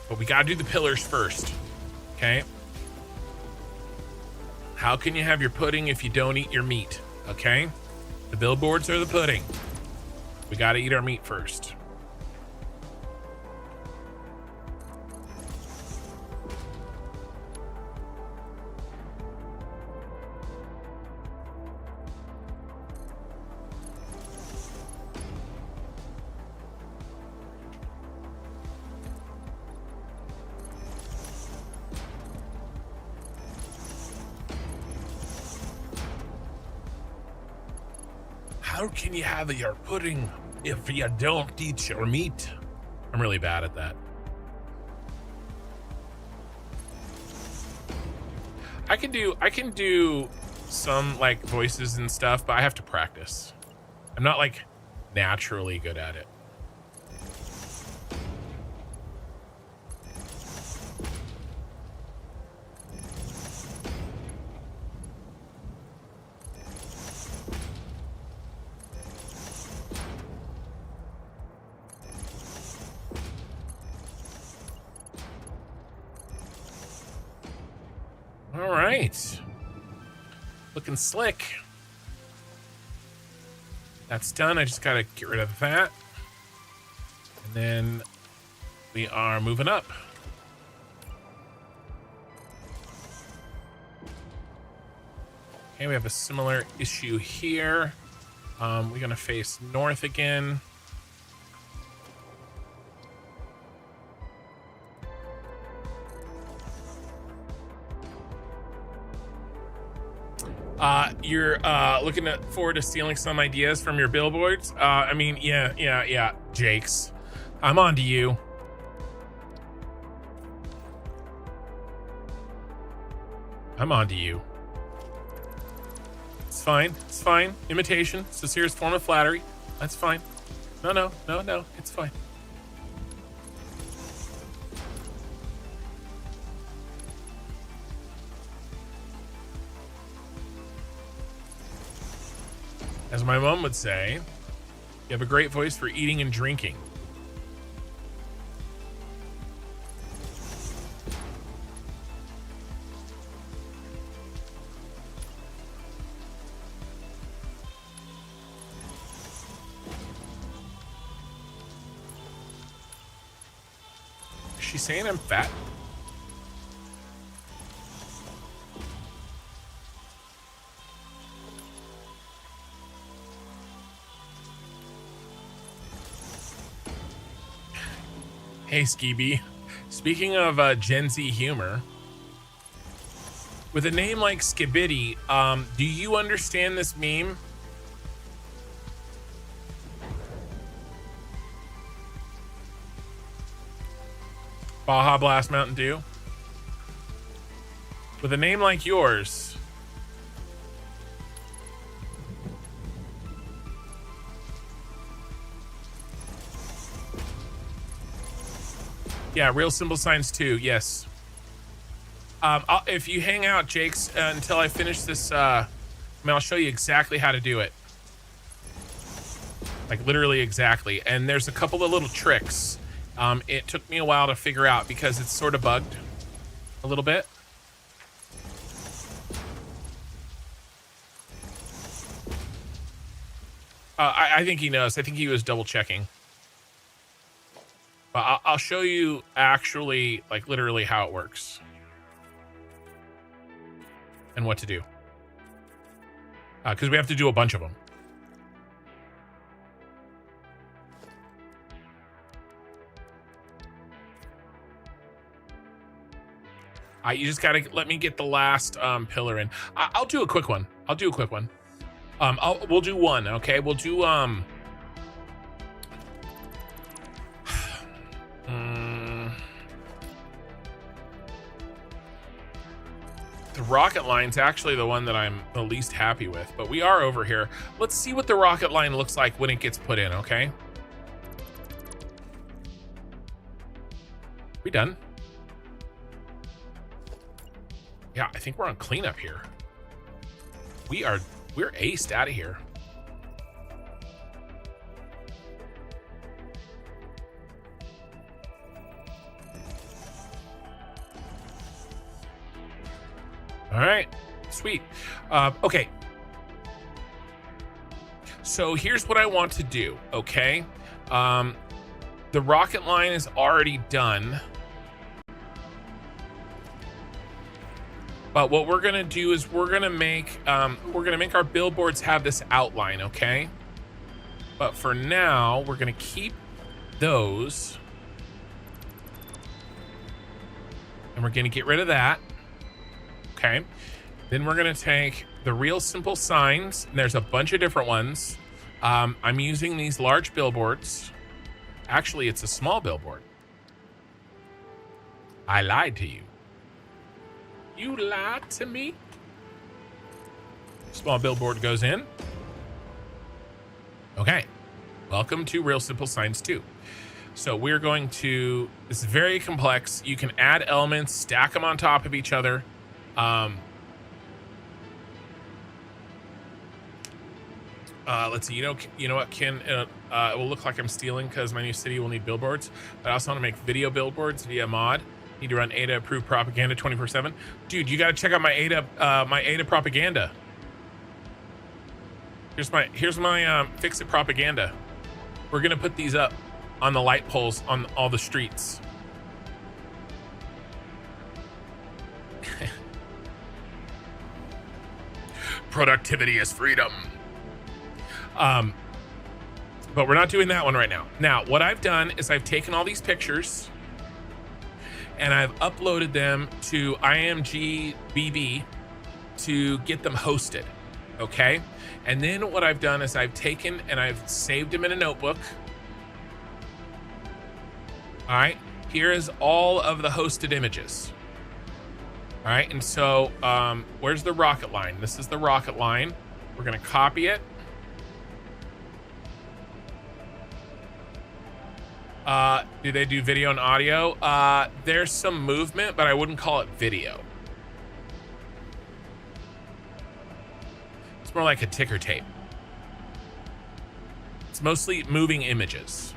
But we gotta do the pillars first. Okay? How can you have your pudding if you don't eat your meat? Okay? The billboards are the pudding. We gotta eat our meat first. How can you have your pudding if you don't eat your meat? I'm really bad at that. I can do some like voices and stuff, but I have to practice. I'm not like naturally good at it. All right. Looking slick. That's done. I just got to get rid of that. And then we are moving up. Okay, we have a similar issue here. We're going to face north again. You're looking forward to stealing some ideas from your billboards? I mean, yeah, Jakes. I'm on to you. I'm on to you. It's fine. Imitation. It's the serious form of flattery. That's fine. No, it's fine. As my mom would say, you have a great voice for eating and drinking. she saying I'm fat? Hey, Skeeby. Speaking of Gen Z humor, with a name like Skibidi, do you understand this meme? Baja Blast Mountain Dew. With a name like yours, yeah, real simple signs too. Yes. If you hang out, Jakes, until I finish this, I'll show you exactly how to do it. Like literally exactly. And there's a couple of little tricks. It took me a while to figure out because it's sort of bugged a little bit. I think he knows. I think he was double checking. But I'll show you actually, like literally how it works. And what to do. Because we have to do a bunch of them. You just gotta let me get the last pillar in. I'll do a quick one. We'll do one, okay? We'll do the rocket line's actually the one that I'm the least happy with, but we are over here. Let's see what the rocket line looks like when it gets put in, okay? We done? Yeah, I think we're on cleanup here. We're aced out of here. All right, sweet. Okay. So here's what I want to do, okay? The rocket line is already done. But what we're gonna do is we're gonna make our billboards have this outline, okay? But for now, we're gonna keep those. And we're gonna get rid of that. Okay. Then we're gonna take the real simple signs, and there's a bunch of different ones. I'm using these large billboards. Actually, it's a small billboard. I lied to you. You lied to me. Small billboard goes in. Okay. Welcome to Real Simple Signs 2. So we're going to, this is very complex. You can add elements, stack them on top of each other. Let's see, you know what, Ken, it will look like I'm stealing because my new city will need billboards, but I also want to make video billboards via mod. Need to run ADA approved propaganda 24/7. Dude, you got to check out my ADA propaganda. Here's my fix it propaganda. We're gonna put these up on the light poles on all the streets. Productivity is freedom. But we're not doing that one right now. Now, what I've done is I've taken all these pictures and I've uploaded them to IMGBB to get them hosted, okay? And then what I've done is I've taken and I've saved them in a notebook. All right, here is all of the hosted images. All right, and so where's the rocket line? This is the rocket line. We're gonna copy it. Do they do video and audio? There's some movement, but I wouldn't call it video. It's more like a ticker tape. It's mostly moving images.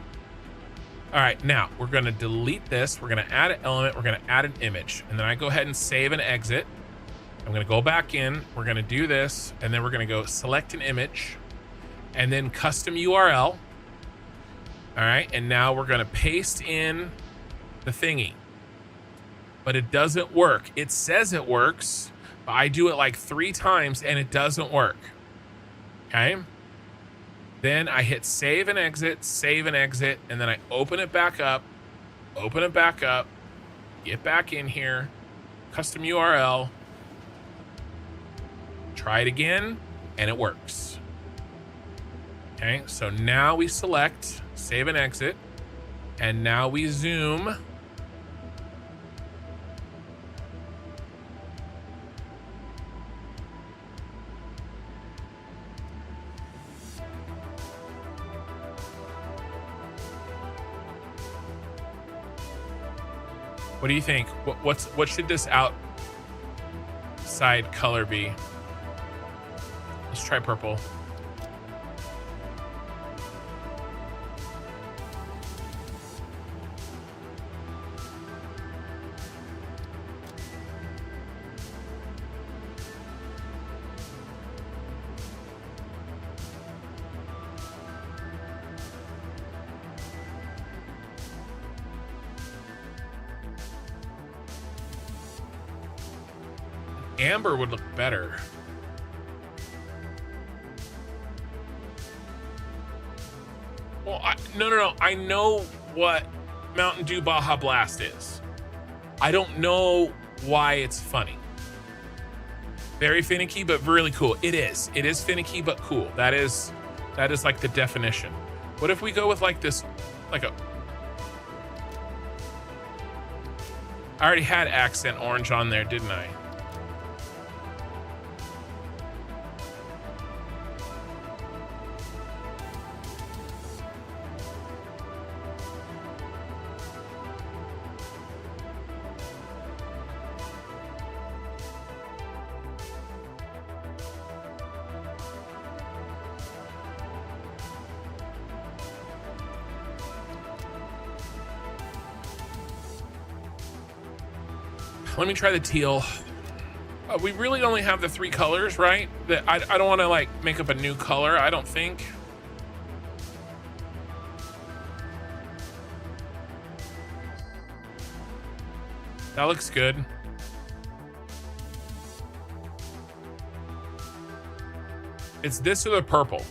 All right, now we're gonna delete this. We're gonna add an element. We're gonna add an image. And then I go ahead and save and exit. I'm gonna go back in. We're gonna do this. And then we're gonna go select an image and then custom URL. All right, and now we're gonna paste in the thingy. but it doesn't work. It says it works, but I do it like 3 times and it doesn't work. Okay. Then I hit save and exit, and then I open it back up, get back in here, custom URL, try it again, and it works. Okay, so now we select save and exit, and now we zoom. What do you think? What should this outside color be? Let's try purple. Amber would look better. Well, no. I know what Mountain Dew Baja Blast is. I don't know why it's funny. Very finicky, but really cool. It is. It is finicky, but cool. That is like the definition. What if we go with like this, like a... I already had accent orange on there, didn't I? Let me try the teal. We really only have the 3 colors, right? I don't want to like make up a new color, I don't think. That looks good. It's this or the purple.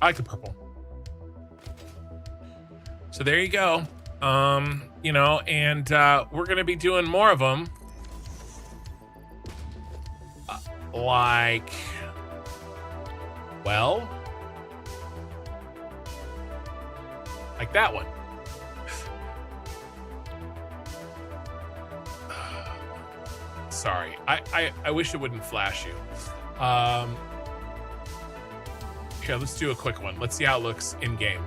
I like the purple. So there you go. You know, and we're gonna be doing more of them. Like, well, like that one. Sorry, I wish it wouldn't flash you. Here, let's do a quick one. Let's see how it looks in game.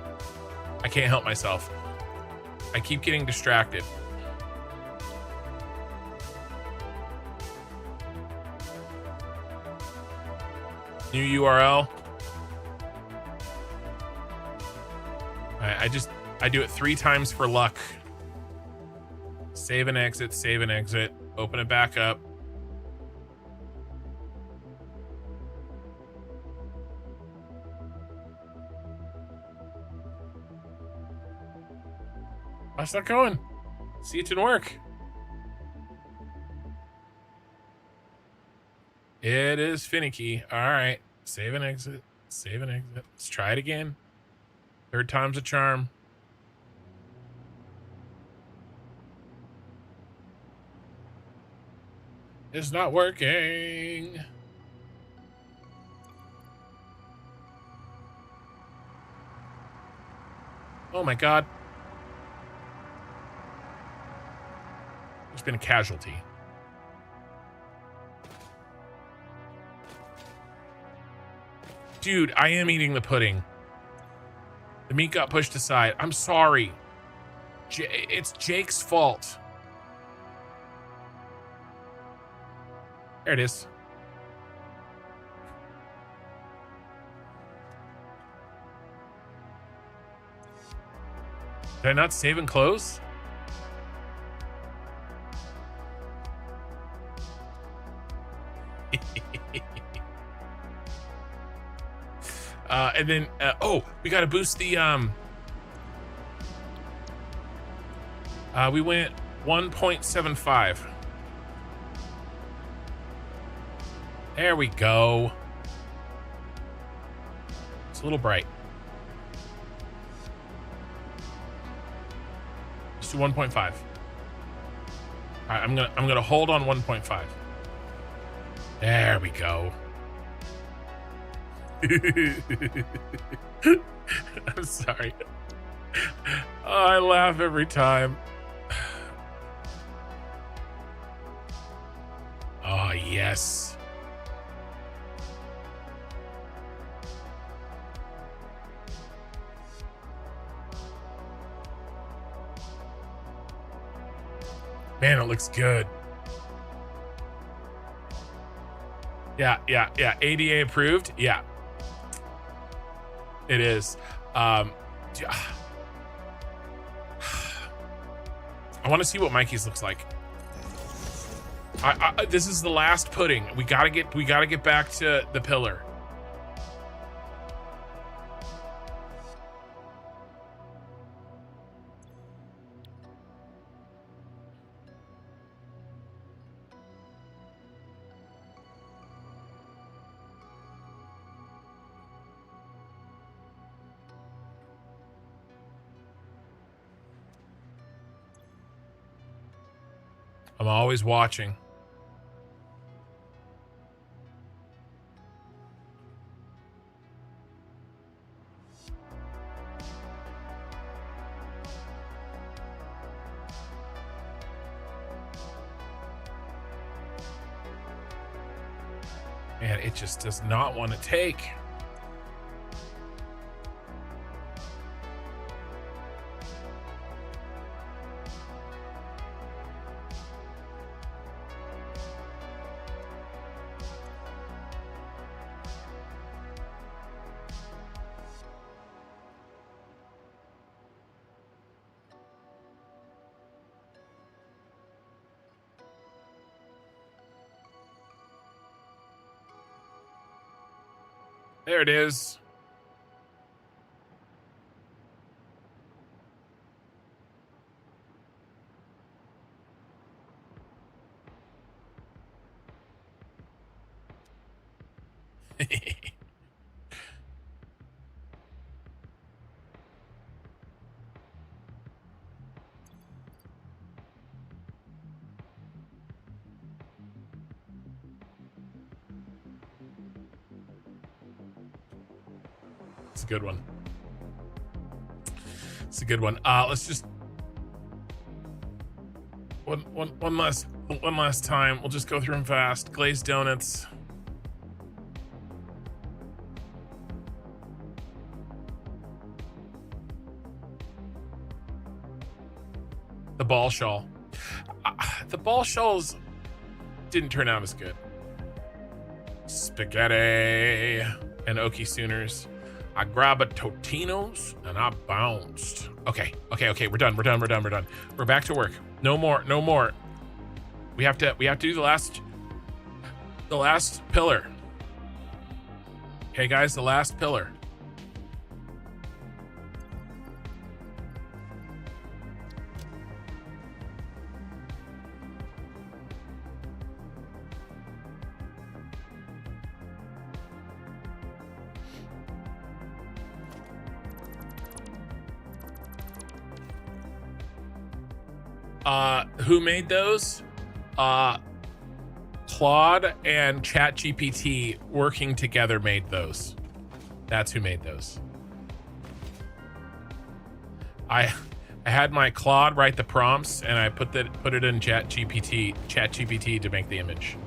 I can't help myself. I keep getting distracted. New URL. I do it 3 times for luck. Save and exit, open it back up. How's that going? See, it didn't work. It is finicky. All right. Save and exit. Let's try it again. 3rd time's a charm. It's not working. Oh my God. There's been a casualty. Dude, I am eating the pudding. The meat got pushed aside. I'm sorry. It's Jake's fault. There it is. Did I not save and close? And then, oh, we got to boost the, we went 1.75. There we go. It's a little bright. Let's do 1.5. All right, I'm gonna hold on 1.5. There we go. I'm sorry. Oh, I laugh every time. Oh, yes. Man, it looks good. Yeah. ADA approved. Yeah. It is. I want to see what Mikey's looks like. This is the last pudding. We gotta get back to the pillar. I'm always watching. Man, it just does not want to take. There it is. It's a good one. It's a good one. Let's just one last time. We'll just go through them fast. Glazed donuts. The ball shawl. The ball shawls didn't turn out as good. Spaghetti and Okie Sooners. I grab a Totino's and I bounced. Okay. We're done. We're back to work. No more. We have to do the last pillar. Okay, guys, the last pillar. Who made those? Claude and ChatGPT working together made those. That's who made those. I had my Claude write the prompts and I put it in ChatGPT to make the image.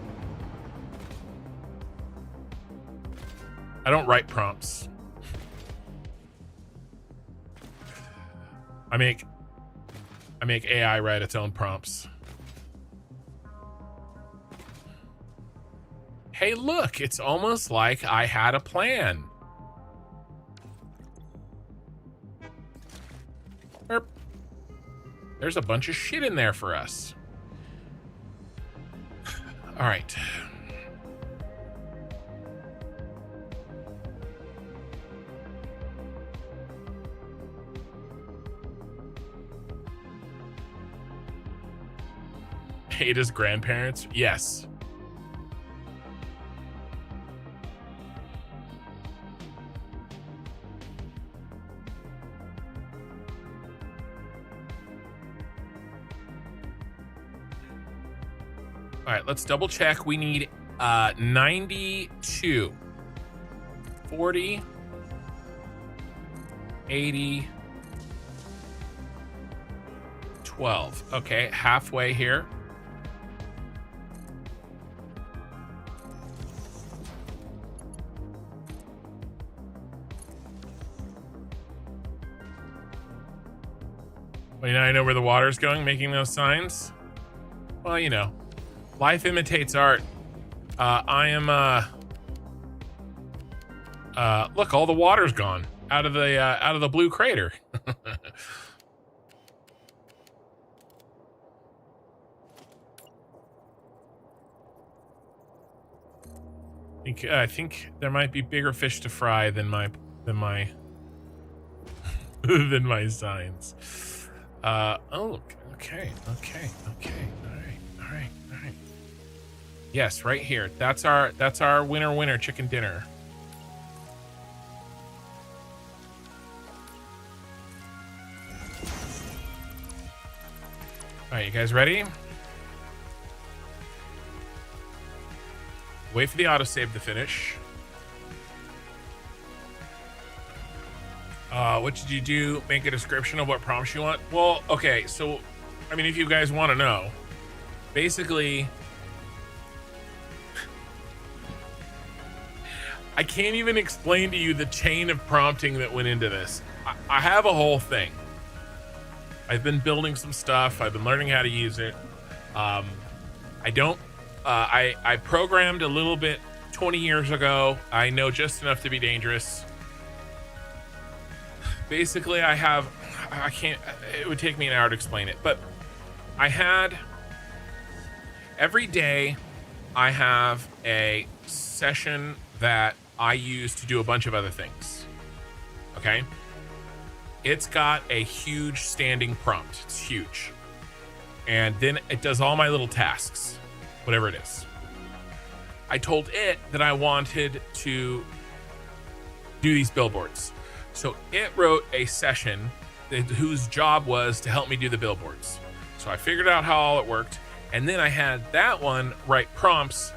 I don't write prompts. I make AI write its own prompts. Hey, look, it's almost like I had a plan. Burp. There's a bunch of shit in there for us. All right. Ada's grandparents? Yes. All right, let's double check. We need 92, 40, 80, 12. Okay, halfway here. Well, now I know where the water's going, making those signs. Well, you know, life imitates art. Look, all the water's gone out of the blue crater. I think there might be bigger fish to fry than my than my signs. Oh, okay. All right. Yes, right here. That's our winner chicken dinner. All right, you guys ready? Wait for the autosave to finish. What did you do? Make a description of what prompts you want? Well, okay, so, I mean, if you guys want to know, basically, I can't even explain to you the chain of prompting that went into this. I have a whole thing. I've been building some stuff. I've been learning how to use it. I programmed a little bit 20 years ago. I know just enough to be dangerous. Basically, it would take me an hour to explain it, but every day I have a session that I use to do a bunch of other things. Okay? It's got a huge standing prompt. It's huge. And then it does all my little tasks, whatever it is. I told it that I wanted to do these billboards. So it wrote a session whose job was to help me do the billboards. So I figured out how all it worked. And then I had that one write prompts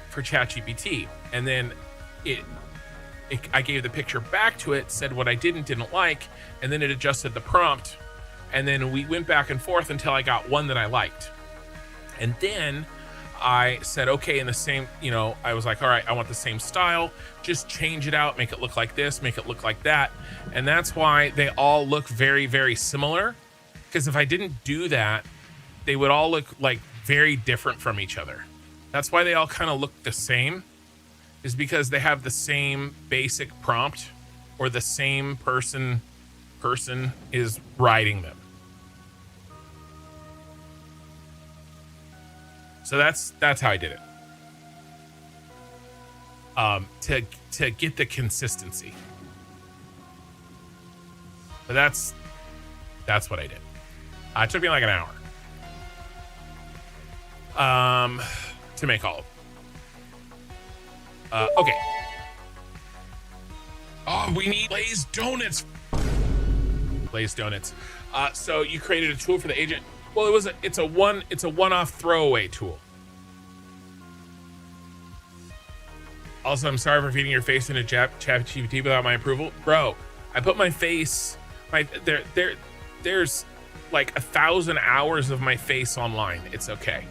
for ChatGPT. And then I gave the picture back to it, said what I didn't like, and then it adjusted the prompt. And then we went back and forth until I got one that I liked. And then I said, okay, in the same, I was like, all right, I want the same style, just change it out, make it look like this, make it look like that. And that's why they all look very, very similar. Because if I didn't do that, they would all look like very different from each other. That's why they all kind of look the same, is because they have the same basic prompt, or the same person is writing them. So that's how I did it. To get the consistency. But that's what I did. It took me like an hour. To make all of them. Okay. Oh, we need glazed donuts. Glazed donuts. So you created a tool for the agent. Well, it's a one-off throwaway tool. Also, I'm sorry for feeding your face into ChatGPT without my approval, bro. I put my face, there's like 1,000 hours of my face online. It's okay.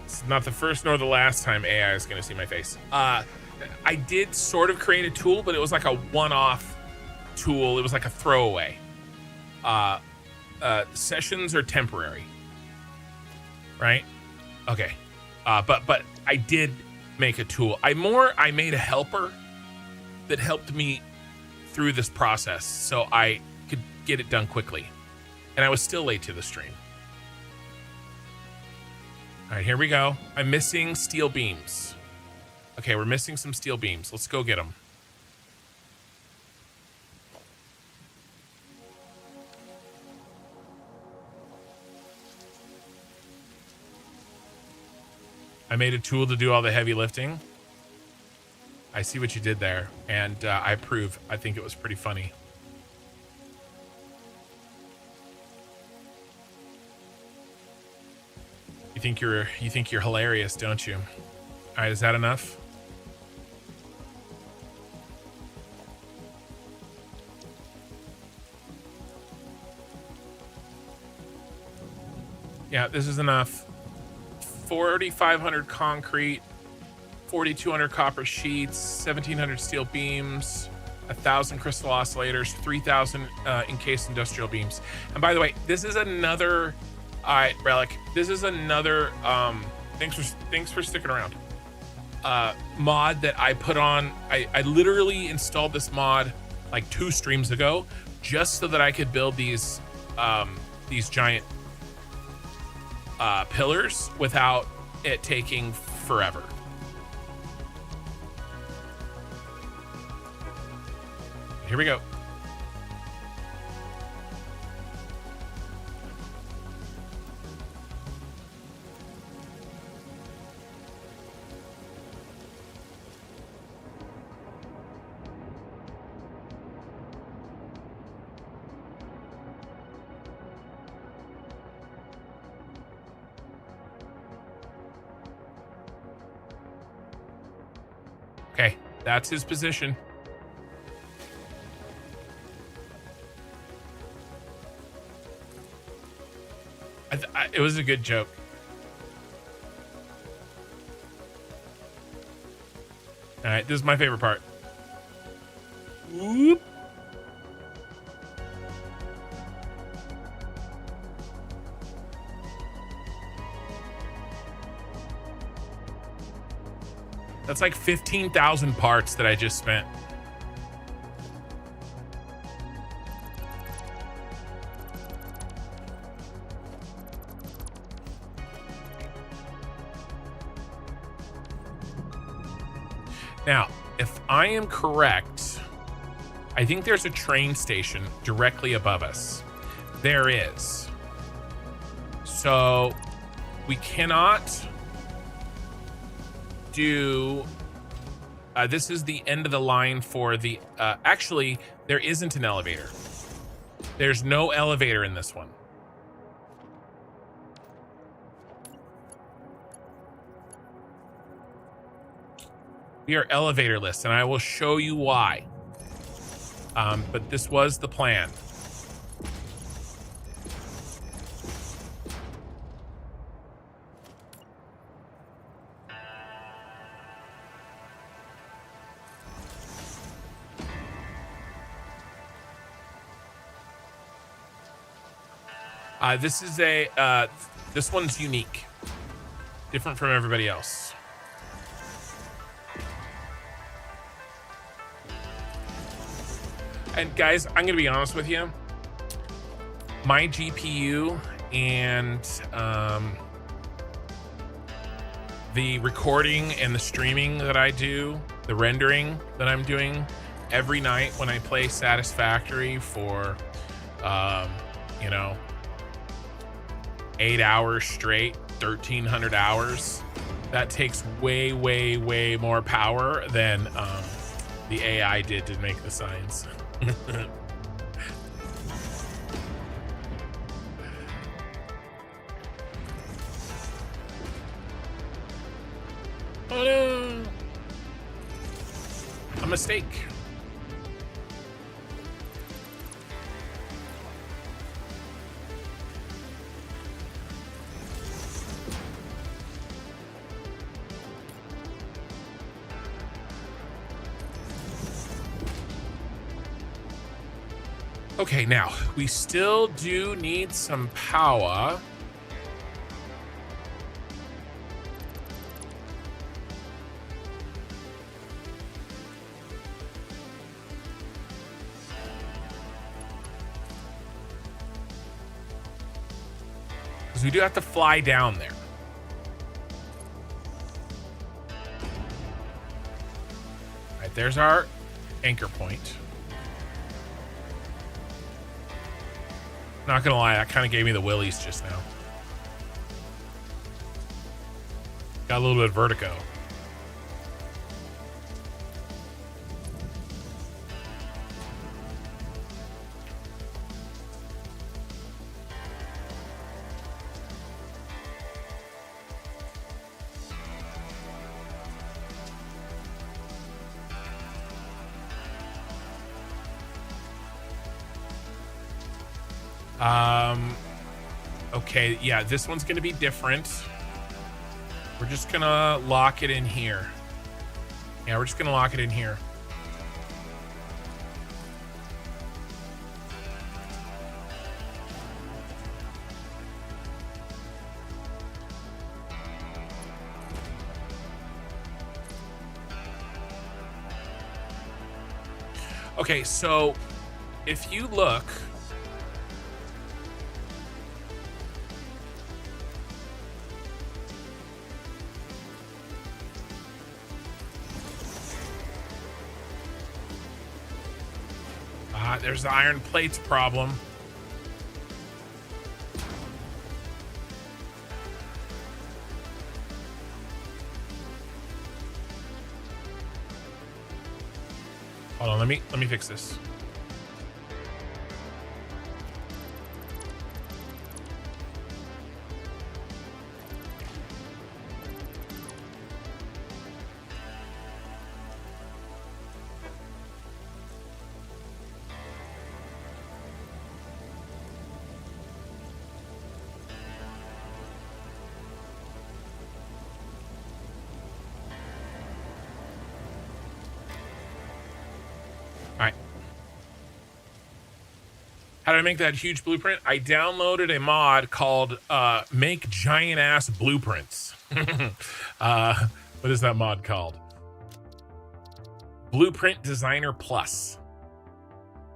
It's not the first nor the last time AI is going to see my face. I did sort of create a tool, but it was like a one-off tool. It was like a throwaway. Sessions are temporary, right? Okay. But I did make a tool. I made a helper that helped me through this process. So I get it done quickly. And I was still late to the stream. All right, here we go. I'm missing steel beams. Okay, we're missing some steel beams. Let's go get them. I made a tool to do all the heavy lifting. I see what you did there, and I approve. I think it was pretty funny. You think you're hilarious, don't you? All right, is that enough? Yeah, this is enough. 4,500 concrete, 4,200 copper sheets, 1,700 steel beams, 1,000 crystal oscillators, 3,000 encased industrial beams. And by the way, this is another, Relic. This is another. Thanks for sticking around. Mod that I put on. I literally installed this mod like 2 streams ago, just so that I could build these giant pillars without it taking forever. Here we go. Okay, that's his position. It was a good joke. All right, this is my favorite part. Whoop. That's like 15,000 parts that I just spent. Now, if I am correct, I think there's a train station directly above us. There is. So we cannot do this is the end of the line for the actually there isn't an elevator. There's no elevator in this one. We are elevatorless, and I will show you why. But this was the plan. This is a this one's unique, different from everybody else. And guys, I'm gonna be honest with you. My GPU and the recording and the streaming that I do, the rendering that I'm doing every night when I play Satisfactory for, 8 hours straight, 1,300 hours. That takes way, way, way more power than the AI did to make the signs. Oh no! A mistake. Okay, now we still do need some power. because we do have to fly down there. All right, there's our anchor point. Not gonna lie, that kind of gave me the willies just now. Got a little bit of vertigo. Okay, yeah, this one's gonna be different. We're just gonna lock it in here. Yeah, we're just gonna lock it in here. Okay, so if you look, there's the iron plates problem. Hold on, let me fix this. How did I make that huge blueprint? I downloaded a mod called Make Giant Ass Blueprints. What is that mod called? Blueprint Designer Plus.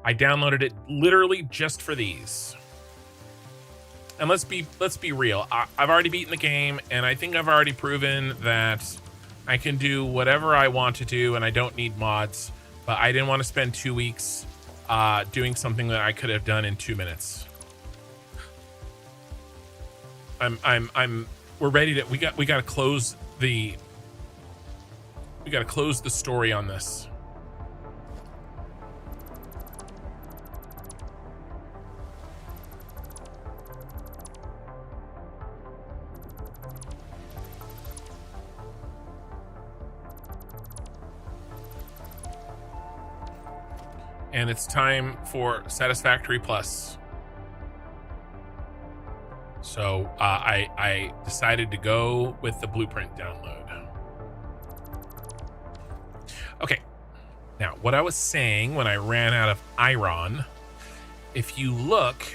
I downloaded it literally just for these. And let's be real. I've already beaten the game, and I think I've already proven that I can do whatever I want to do, and I don't need mods. But I didn't want to spend 2 weeks doing something that I could have done in 2 minutes. We're ready to, we got to close the story on this. And it's time for Satisfactory Plus. So I decided to go with the blueprint download. Okay. Now, what I was saying when I ran out of iron, if you look,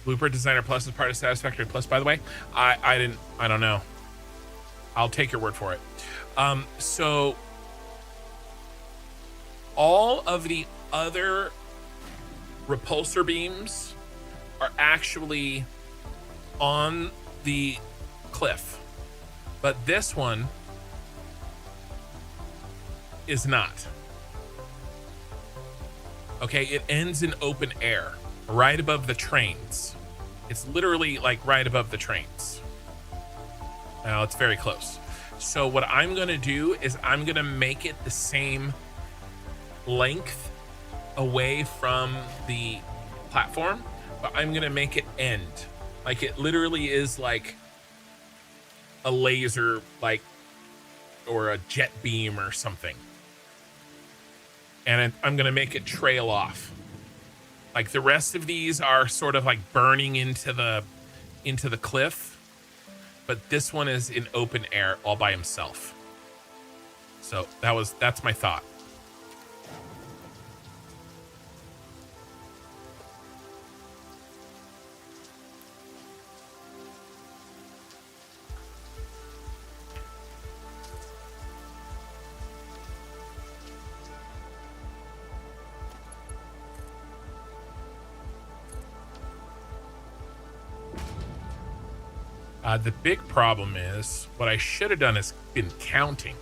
Blueprint Designer Plus is part of Satisfactory Plus, by the way. I don't know. I'll take your word for it. So all of the other repulsor beams are actually on the cliff, but this one is not. Okay, it ends in open air, right above the trains. It's literally like right above the trains. Now it's very close. So what I'm gonna do is I'm gonna make it the same length away from the platform, but I'm gonna make it end. Like it literally is like a laser, like, or a jet beam or something. And I'm gonna make it trail off. Like the rest of these are sort of like burning into the cliff, but this one is in open air all by himself. So that's my thought. The big problem is what I should have done is been counting.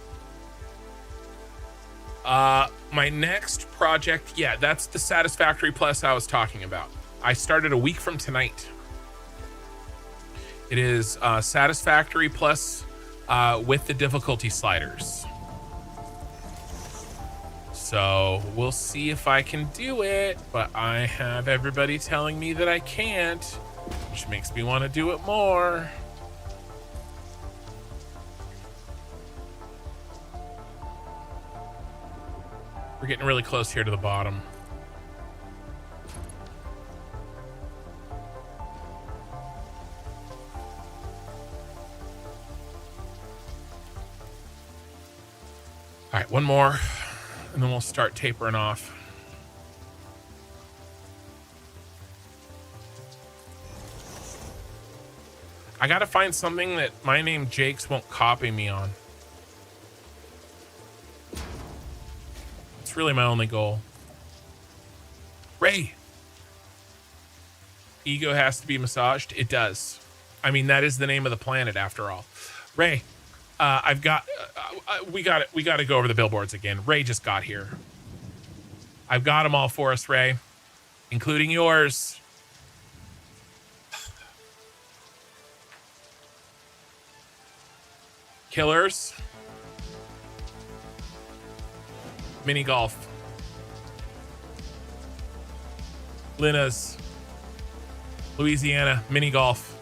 My next project, yeah, that's the Satisfactory Plus I was talking about. I started a week from tonight. It is Satisfactory Plus with the difficulty sliders. So we'll see if I can do it, but I have everybody telling me that I can't, which makes me want to do it more. We're getting really close here to the bottom. All right, one more, and then we'll start tapering off. I gotta find something that my name Jakes won't copy me on. It's really my only goal. Ray! Ego has to be massaged? It does. I mean, that is the name of the planet after all. Ray, I've got... we got to go over the billboards again. Ray just got here. I've got them all for us, Ray. Including yours. Killers. Mini golf. Lina's. Louisiana. Mini golf.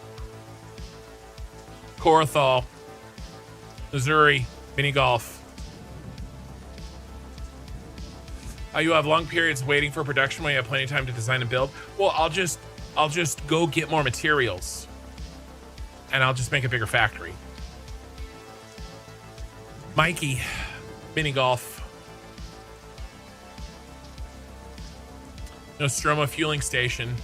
Corathal. Missouri. Mini golf. You have long periods waiting for production when you have plenty of time to design and build. Well, I'll just go get more materials. And I'll just make a bigger factory. Mikey. Mini golf. Nostromo fueling station.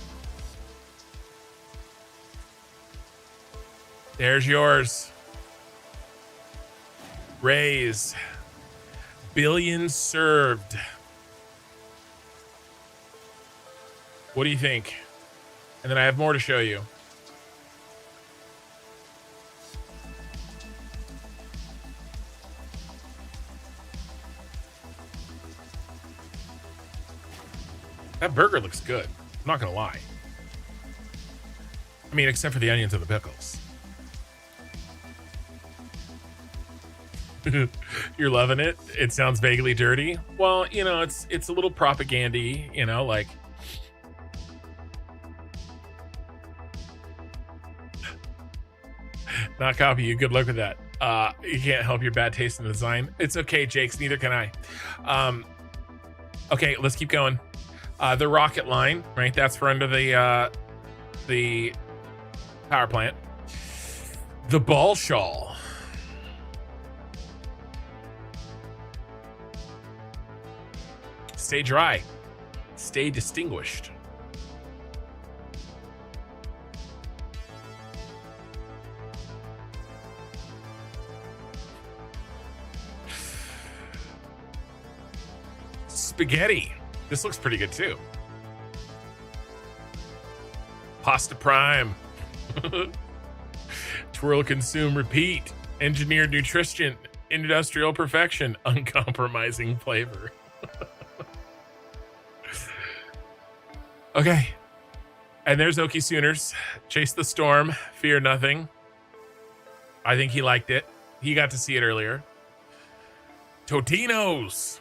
There's yours. Raise. Billions served. What do you think? And then I have more to show you. That burger looks good. I'm not gonna lie. I mean, except for the onions and the pickles. You're loving it? It sounds vaguely dirty. Well, you know, it's a little propaganda-y, you know, like... Not copy you. Good luck with that. You can't help your bad taste in the design. It's okay, Jakes. Neither can I. Okay, let's keep going. The rocket line, right? That's for under the power plant. The ball shawl. Stay dry. Stay distinguished. Spaghetti. This looks pretty good too. Pasta prime. Twirl, consume, repeat. Engineered nutrition. Industrial perfection. Uncompromising flavor. Okay. And there's Okie Sooners. Chase the storm. Fear nothing. I think he liked it. He got to see it earlier. Totino's.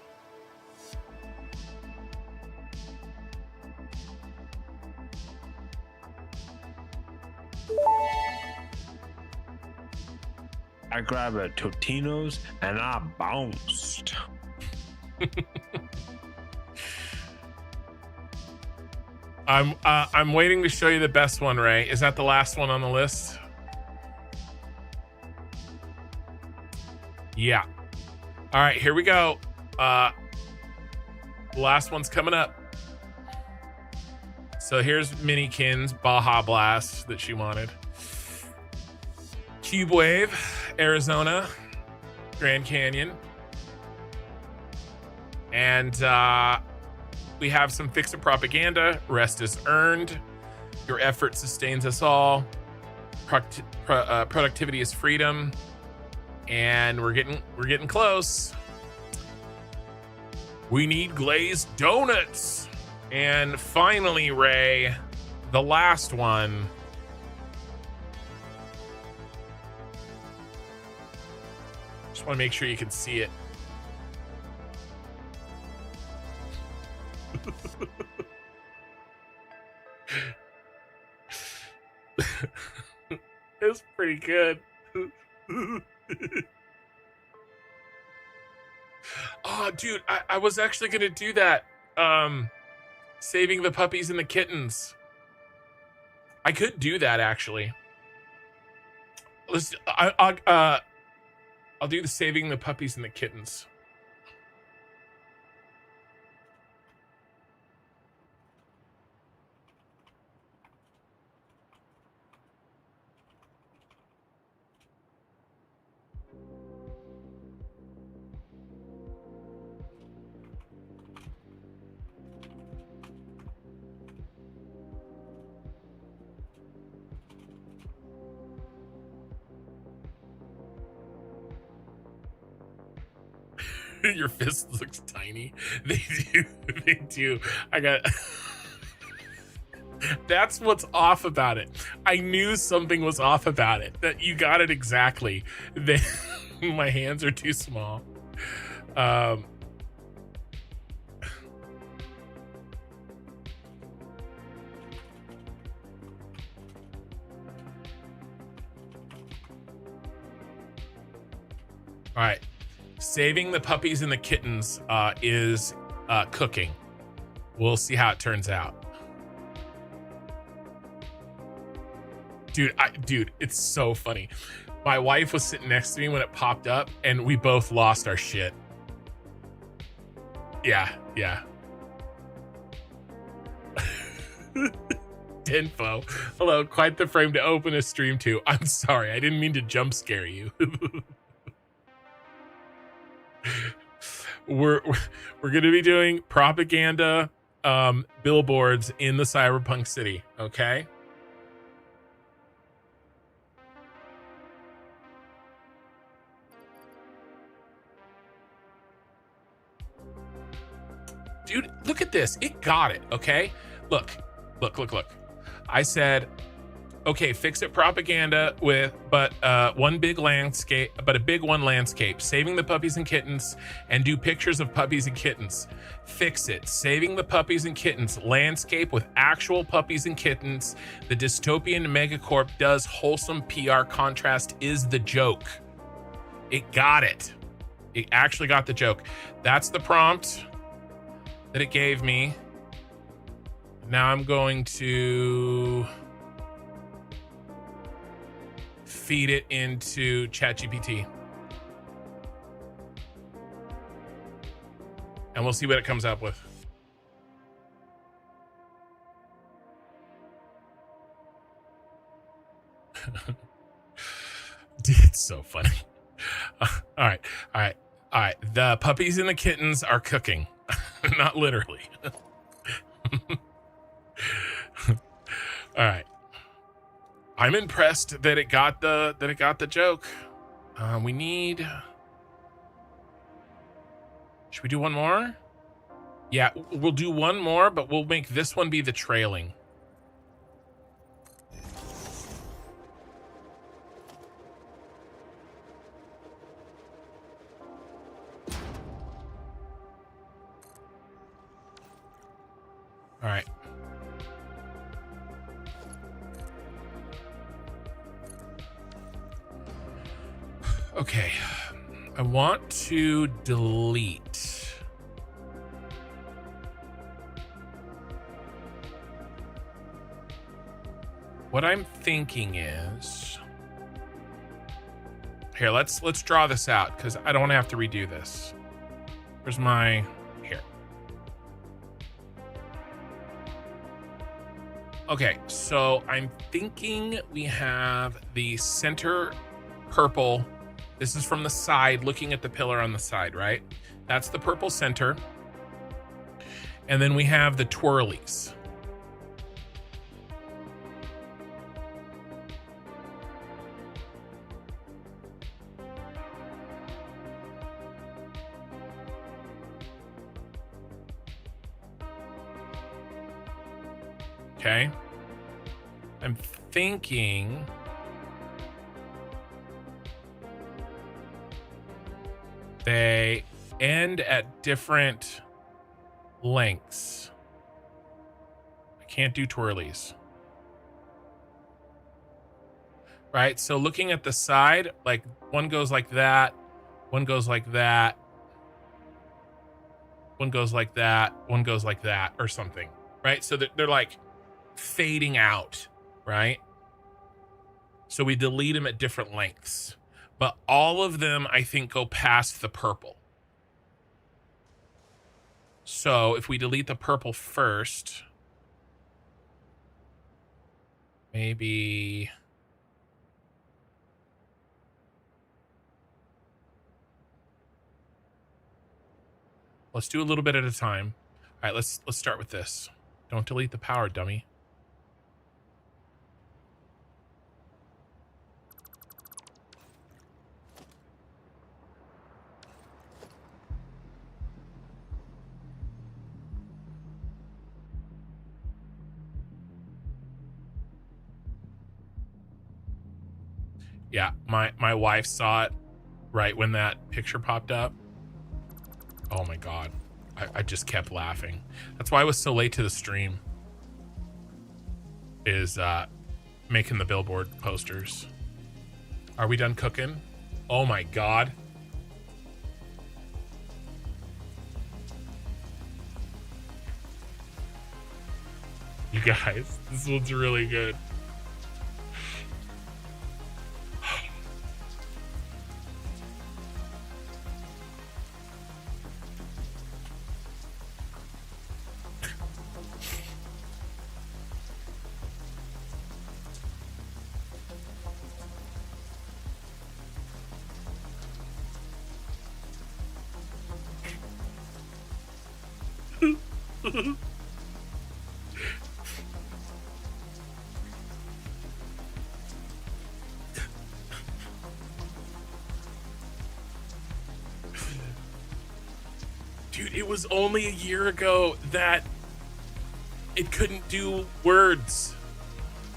I grabbed a Totino's and I bounced. I'm waiting to show you the best one, Ray. Is that the last one on the list? Yeah. All right, here we go. Last one's coming up. So here's Minikins Baja Blast that she wanted. Cube Wave, Arizona, Grand Canyon. And we have some Fix-It propaganda. Rest is earned. Your effort sustains us all. productivity is freedom, and we're getting close. We need glazed donuts. And finally, Ray, the last one. Just want to make sure you can see it. It's pretty good. Oh, dude, I was actually gonna do that. Saving the puppies and the kittens. I could do that actually. I'll do the saving the puppies and the kittens. Your fist looks tiny. They do. I got. That's what's off about it. I knew something was off about it. That you got it exactly. My hands are too small. All right. Saving the puppies and the kittens is cooking. We'll see how it turns out. Dude, it's so funny. My wife was sitting next to me when it popped up, and we both lost our shit. Yeah. Info. Hello, quite the frame to open a stream to. I'm sorry, I didn't mean to jump scare you. We're gonna be doing propaganda billboards in the Cyberpunk City, okay? Dude, look at this. It got it, okay? Look. I said, okay, fix it propaganda with a big one landscape, saving the puppies and kittens, and do pictures of puppies and kittens. Fix it, saving the puppies and kittens, landscape with actual puppies and kittens. The dystopian megacorp does wholesome PR, contrast is the joke. It got it. It actually got the joke. That's the prompt that it gave me. Now I'm going to feed it into ChatGPT. And we'll see what it comes up with. Dude, it's so funny. All right. The puppies and the kittens are cooking. Not literally. All right. I'm impressed that it got the joke. We need. Should we do one more? Yeah, we'll do one more, but we'll make this one be the trailing. All right. Okay, I want to delete. What I'm thinking is, here, let's draw this out because I don't have to redo this. Where's my, here. Okay, so I'm thinking we have the center purple. This is from the side, looking at the pillar on the side, right? That's the purple center. And then we have the twirlies. Okay. I'm thinking they end at different lengths. I can't do twirlies. Right? So looking at the side, like one goes like that, one goes like that, one goes like that, one goes like that, or something. Right? So they're like fading out, right? So we delete them at different lengths. But all of them, I think, go past the purple. So if we delete the purple first, maybe... Let's do a little bit at a time. All right, let's start with this. Don't delete the power, dummy. Yeah, my wife saw it right when that picture popped up. Oh my God. I just kept laughing. That's why I was so late to the stream. Is making the billboard posters. Are we done cooking? Oh my God. You guys, this one's really good. Dude, it was only a year ago that it couldn't do words.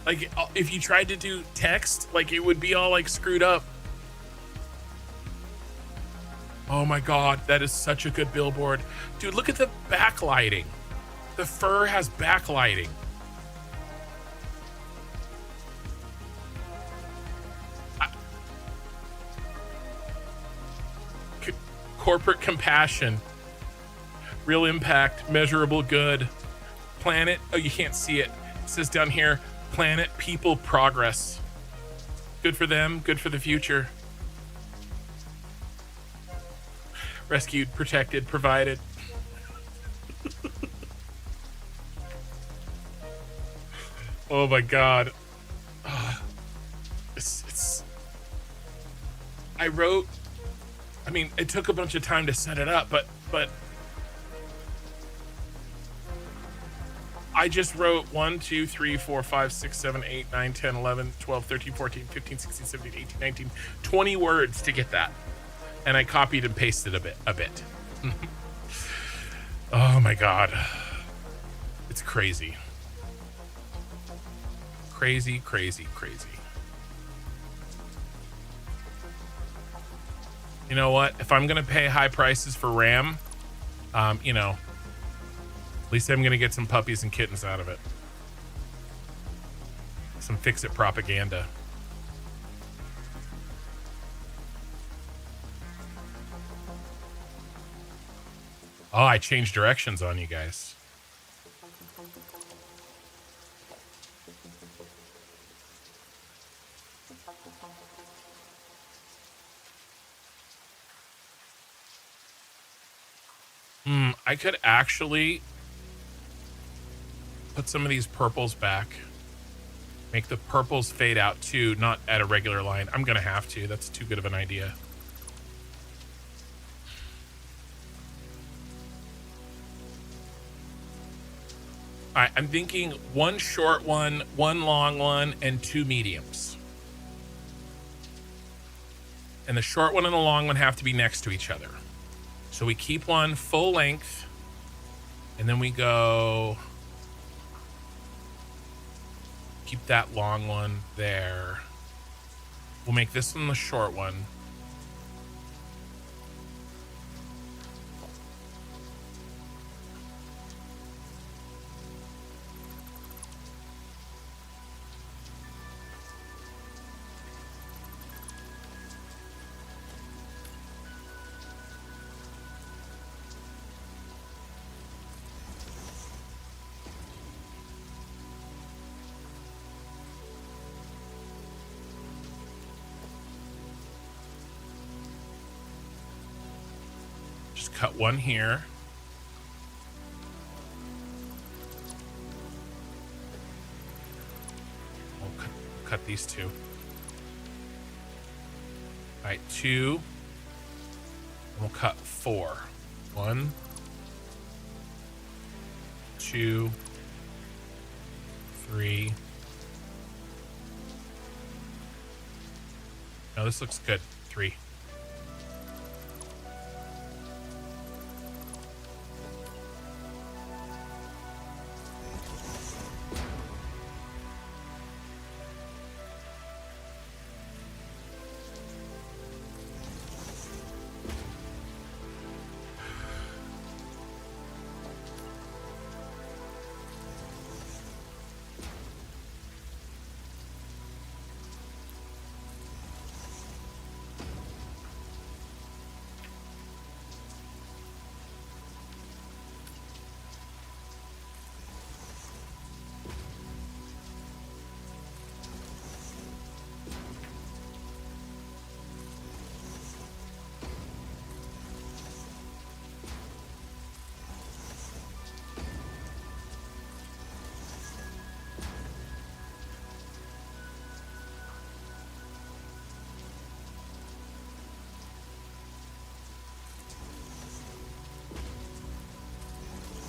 Like, if you tried to do text, like, it would be all, like, screwed up. Oh my God, that is such a good billboard. Dude, look at the backlighting. The fur has backlighting. Corporate compassion. Real impact, measurable good. Planet, oh, you can't see it. It says down here, planet, people, progress. Good for them, good for the future. Rescued, protected, provided. Oh my God. I wrote, I mean, it took a bunch of time to set it up, but I just wrote 1, 2, 3, 4, 5, 6, 7, 8, 9, 10, 11, 12, 13, 14, 15, 16, 17, 18, 19, 20 words to get that. And I copied and pasted a bit. Oh my God. It's crazy. Crazy, crazy, crazy. You know what? If I'm going to pay high prices for RAM, you know, at least I'm going to get some puppies and kittens out of it. Some fix-it propaganda. Oh, I changed directions on you guys. I could actually put some of these purples back. Make the purples fade out too, not at a regular line. I'm going to have to. That's too good of an idea. All right, I'm thinking one short one, one long one, and 2 mediums. And the short one and the long one have to be next to each other. So we keep one full length, and then we go keep that long one there. We'll make this one the short one. Just cut one here. We'll cut these two. All right, 2. And we'll cut 4. 1, 2, 3. No, this looks good. 3.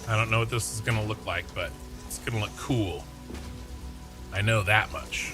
I don't know what this is going to look like, but it's going to look cool. I know that much.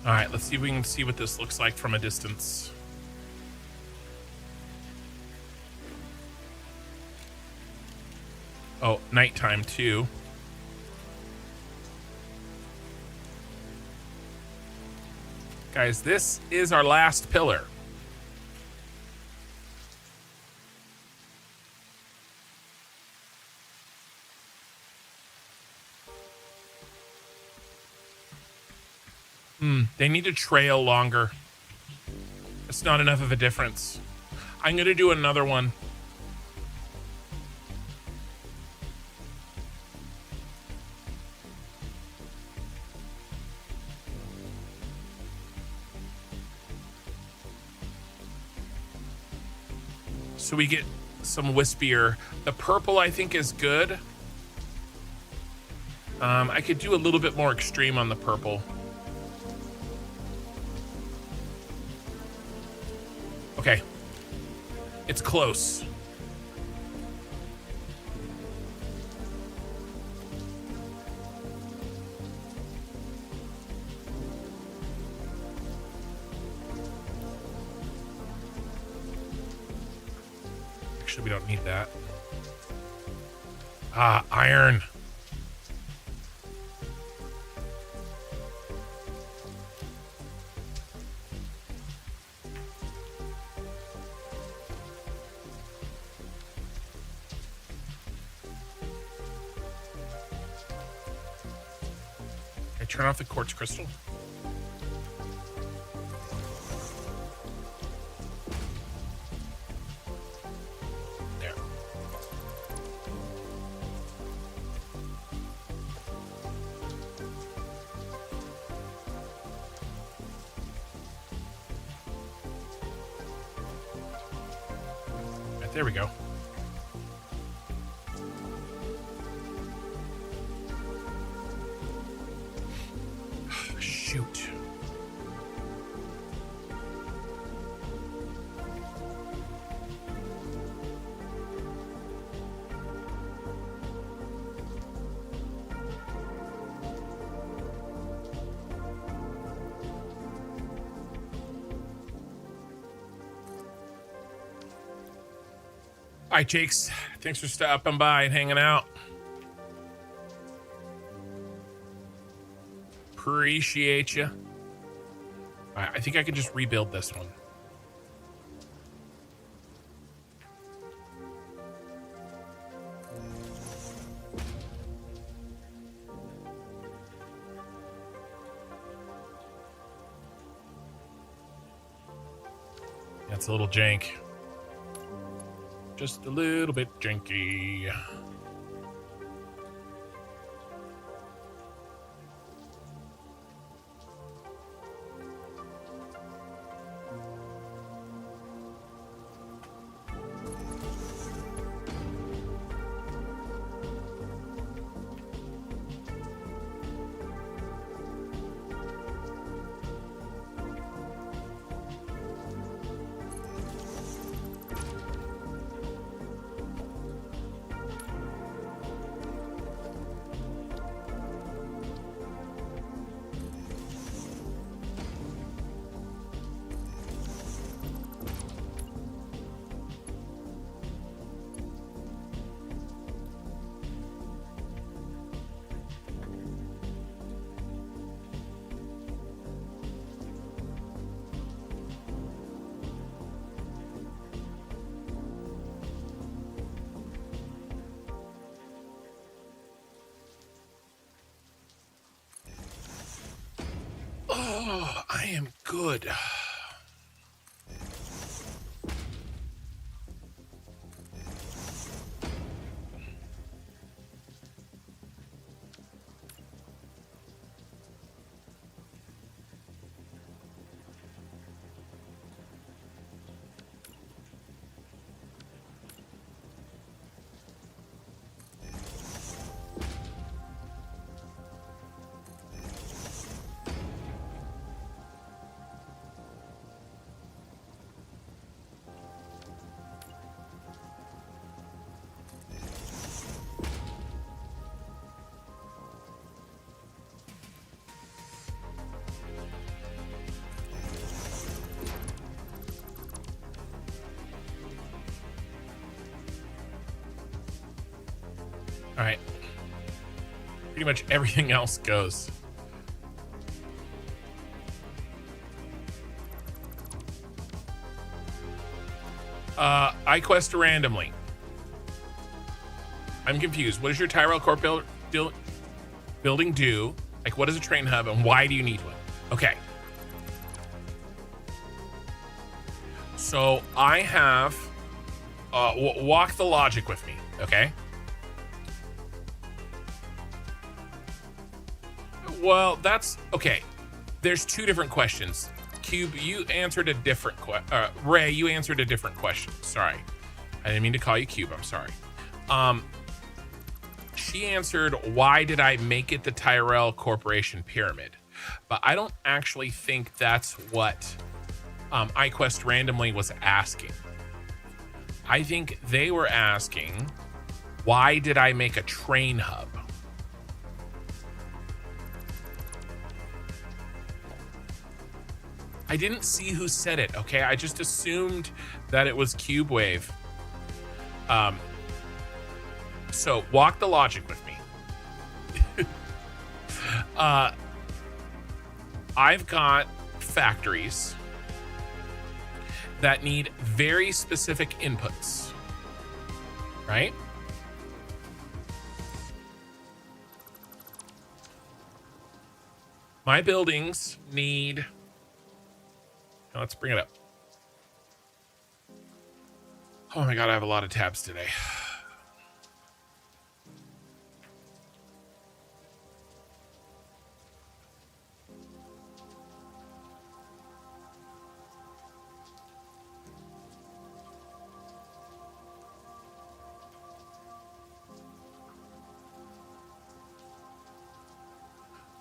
All right, let's see if we can see what this looks like from a distance. Oh, nighttime too. Guys, this is our last pillar. They need to trail longer. It's not enough of a difference. I'm going to do another one. So we get some wispier. The purple, I think, is good. I could do a little bit more extreme on the purple. Okay. It's close. Actually, we don't need that. Ah, iron. Turn off the quartz crystal. There. Right, there we go. All right, Jakes. Thanks for stopping by and hanging out. Appreciate you. All right, I think I can just rebuild this one. That's a little jank. Just a little bit janky. Oh, I am good. All right. Pretty much everything else goes. I quest randomly. I'm confused. What does your Tyrell Corp building do? Like, what is a train hub and why do you need one? Okay. So I have, walk the logic with me, okay? Well, that's okay. There's two different questions. Cube, you answered a different Ray, you answered a different question. Sorry. I didn't mean to call you Cube. I'm sorry. She answered, why did I make it the Tyrell Corporation pyramid? But I don't actually think that's what iQuest randomly was asking. I think they were asking, why did I make a train hub? I didn't see who said it, okay? I just assumed that it was CubeWave. So walk the logic with me. I've got factories that need very specific inputs, right? My buildings need... Let's bring it up. Oh my God, I have a lot of tabs today.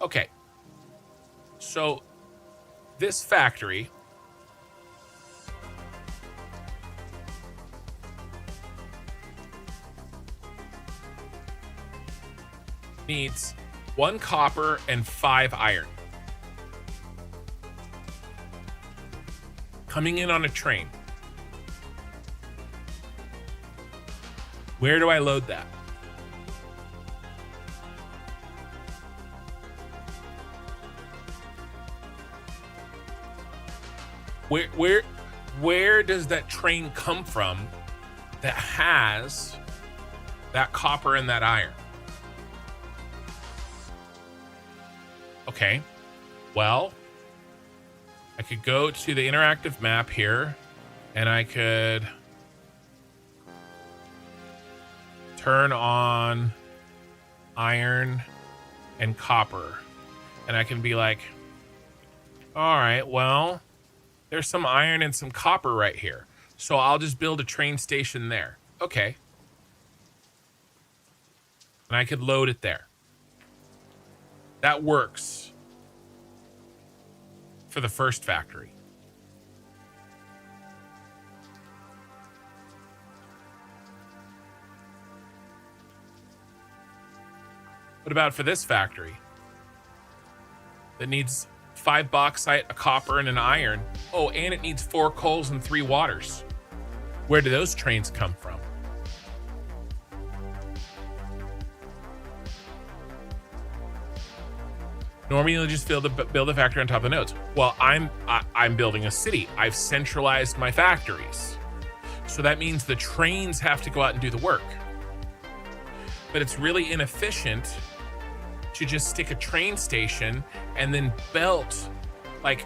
Okay. So this factory needs 1 copper and 5 iron. Coming in on a train. Where do I load that? Where does that train come from that has that copper and that iron? Okay, well, I could go to the interactive map here and I could turn on iron and copper, and I can be like, all right, well, there's some iron and some copper right here, so I'll just build a train station there. Okay. And I could load it there. That works for the first factory. What about for this factory that needs 5 bauxite, a copper, and an iron? Oh, and it needs 4 coals and 3 waters. Where do those trains come from? Normally, you'll just build a factory on top of the nodes. Well, I'm building a city. I've centralized my factories, so that means the trains have to go out and do the work. But it's really inefficient to just stick a train station and then belt, like,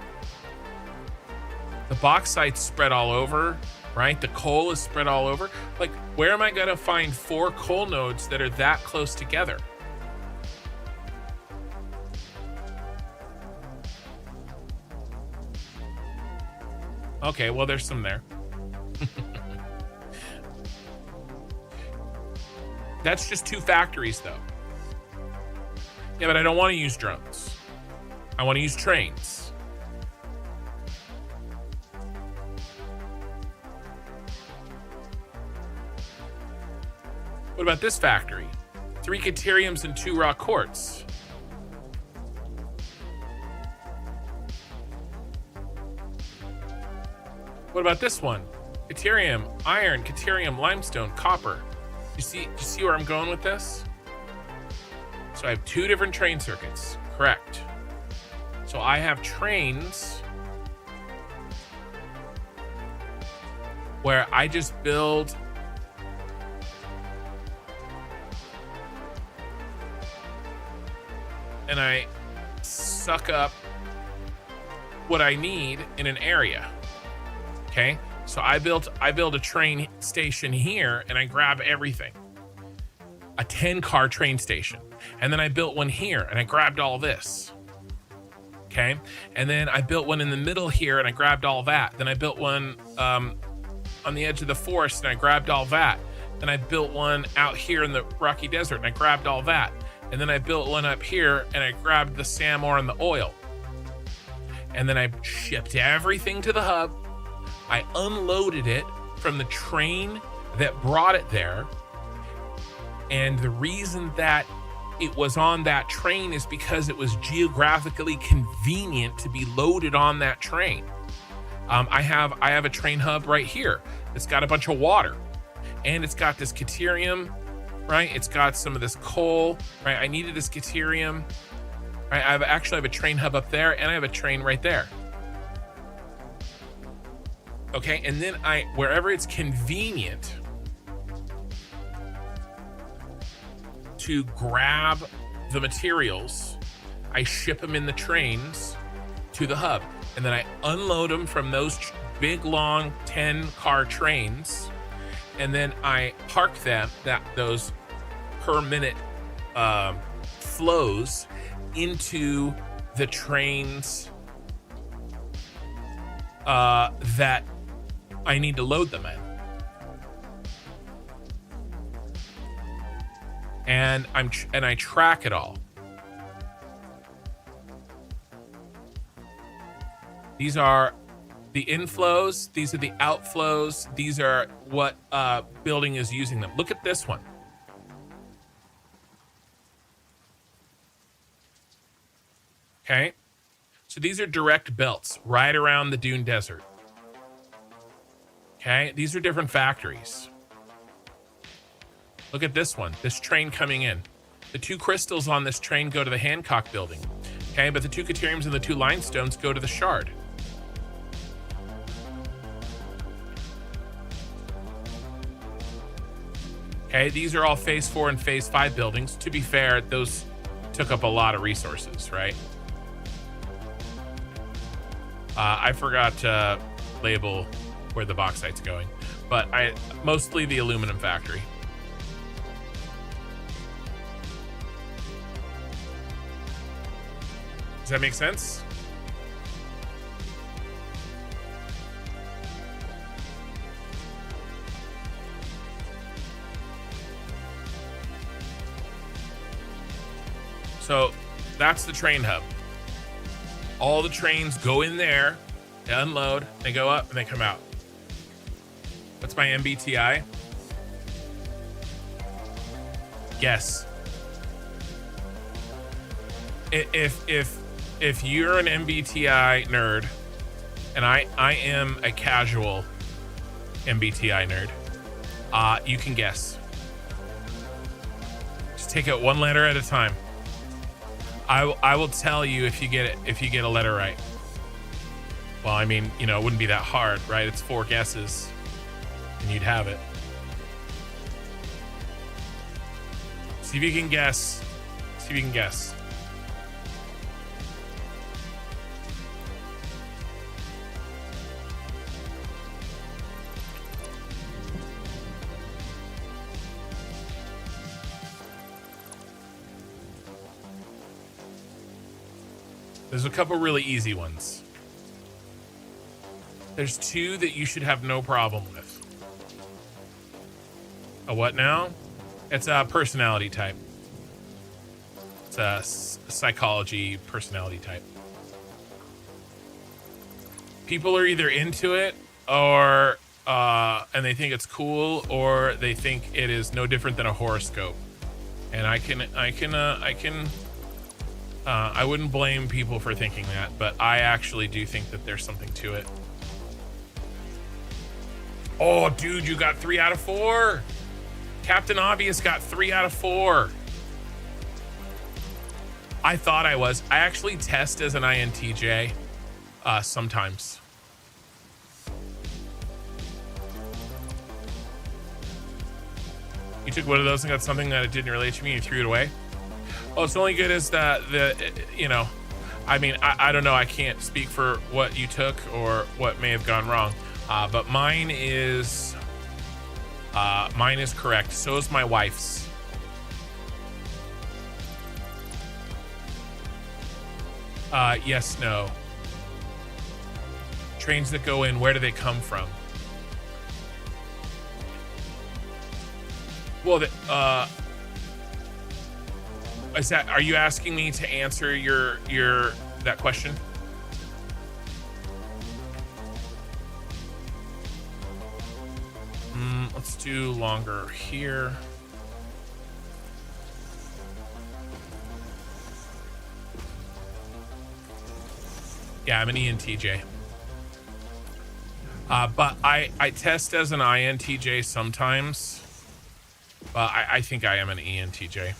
the bauxite's spread all over, right? The coal is spread all over. Like, where am I gonna find 4 coal nodes that are that close together? Okay, well, there's some there. That's just 2 factories, though. Yeah, but I don't want to use drones. I want to use trains. What about this factory? 3 Cateriums and 2 raw quartz. What about this one? Caterium, iron, Caterium, limestone, copper. You see where I'm going with this? So I have 2 different train circuits, correct. So I have trains where I just build and I suck up what I need in an area. Okay? So I build a train station here and I grab everything. A 10-car train station. And then I built one here and I grabbed all this. Okay? And then I built one in the middle here and I grabbed all that. Then I built one on the edge of the forest and I grabbed all that. Then I built one out here in the rocky desert and I grabbed all that. And then I built one up here and I grabbed the SAM ore and the oil. And then I shipped everything to the hub. I unloaded it from the train that brought it there. And the reason that it was on that train is because it was geographically convenient to be loaded on that train. I have a train hub right here. It's got a bunch of water and it's got this Caterium, right? It's got some of this coal, right? I needed this Caterium, right? I have a train hub up there and I have a train right there. Okay, and then wherever it's convenient to grab the materials, I ship them in the trains to the hub. And then I unload them from those big, long 10-car trains. And then I park those per minute flows into the trains that I need to load them in. And I track it all. These are the inflows, these are the outflows, these are what building is using them. Look at this one. Okay, so these are direct belts right around the Dune Desert. Okay, these are different factories. Look at this one, this train coming in. The 2 crystals on this train go to the Hancock building. Okay, but the 2 Cateriums and the 2 Limestones go to the Shard. Okay, these are all phase 4 and phase 5 buildings. To be fair, those took up a lot of resources, right? I forgot to label where the bauxite's going, but mostly the aluminum factory. Does that make sense? So that's the train hub. All the trains go in there, they unload, they go up, and they come out. What's my MBTI? Guess. If you're an MBTI nerd, and I am a casual MBTI nerd, you can guess. Just take it one letter at a time. I will tell you if you get a letter right. Well, I mean, you know, it wouldn't be that hard, right? It's 4 guesses, and you'd have it. See if you can guess. See if you can guess. There's a couple really easy ones. There's 2 that you should have no problem with. A what now? It's a personality type. It's a psychology personality type. People are either into it or and they think it's cool, or they think it is no different than a horoscope. And I wouldn't blame people for thinking that, but I actually do think that there's something to it. Oh, dude, you got 3 out of 4. Captain Obvious got 3 out of 4. I thought I was. I actually test as an INTJ sometimes. You took one of those and got something that it didn't relate to me and you threw it away? Oh, it's only good as you know, I mean, I don't know. I can't speak for what you took or what may have gone wrong. But mine is correct. So is my wife's. Yes, no. Trains that go in, where do they come from? Well, are you asking me to answer that question? Let's do longer here. Yeah, I'm an ENTJ. But I test as an INTJ sometimes. But I think I am an ENTJ.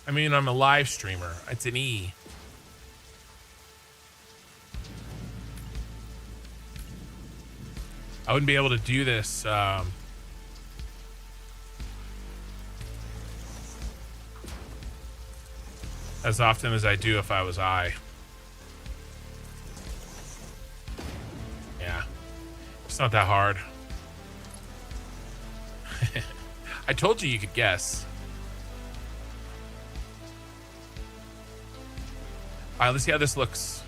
I mean, I'm a live streamer. It's an E. I wouldn't be able to do this as often as I do if I was I. Yeah. It's not that hard. I told you could guess. All right, let's see how this looks.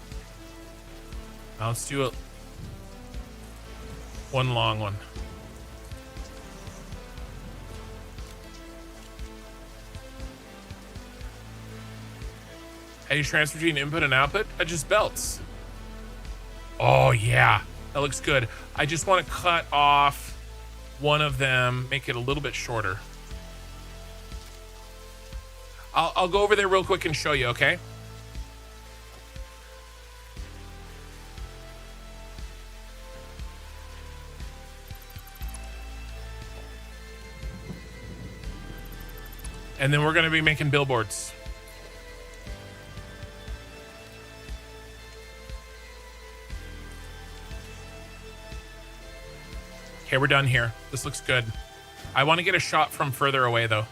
Now let's do one long one. How do you transfer between input and output? Just belts. Oh yeah, that looks good. I just want to cut off one of them, make it a little bit shorter. I'll go over there real quick and show you, okay? And then we're going to be making billboards. Okay, we're done here. This looks good. I want to get a shot from further away, though.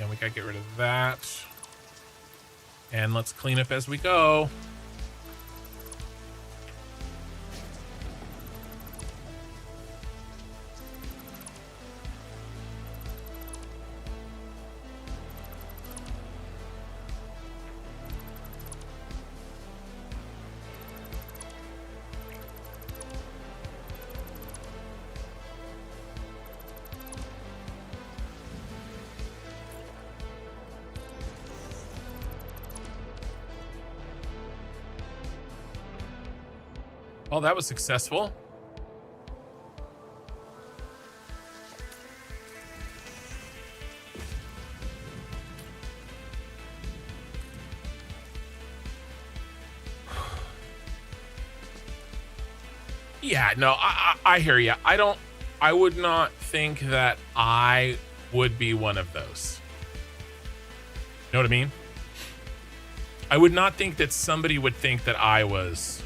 And we got to get rid of that. And let's clean up as we go. Oh, that was successful. Yeah, no, I hear you. I would not think that I would be one of those. You know what I mean? I would not think that somebody would think that I was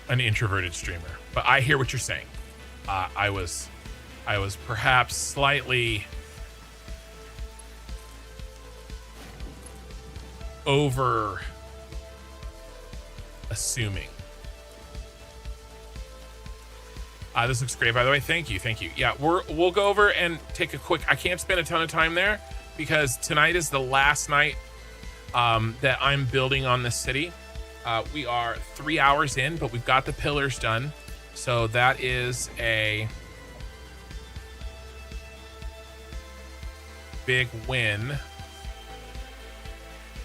an introverted streamer, but I hear what you're saying. I was perhaps slightly over assuming. This looks great, by the way. Thank you. Yeah, we'll go over and take a quick. I can't spend a ton of time there because tonight is the last night that I'm building on this city. We are 3 hours in, but we've got the pillars done. So that is a big win.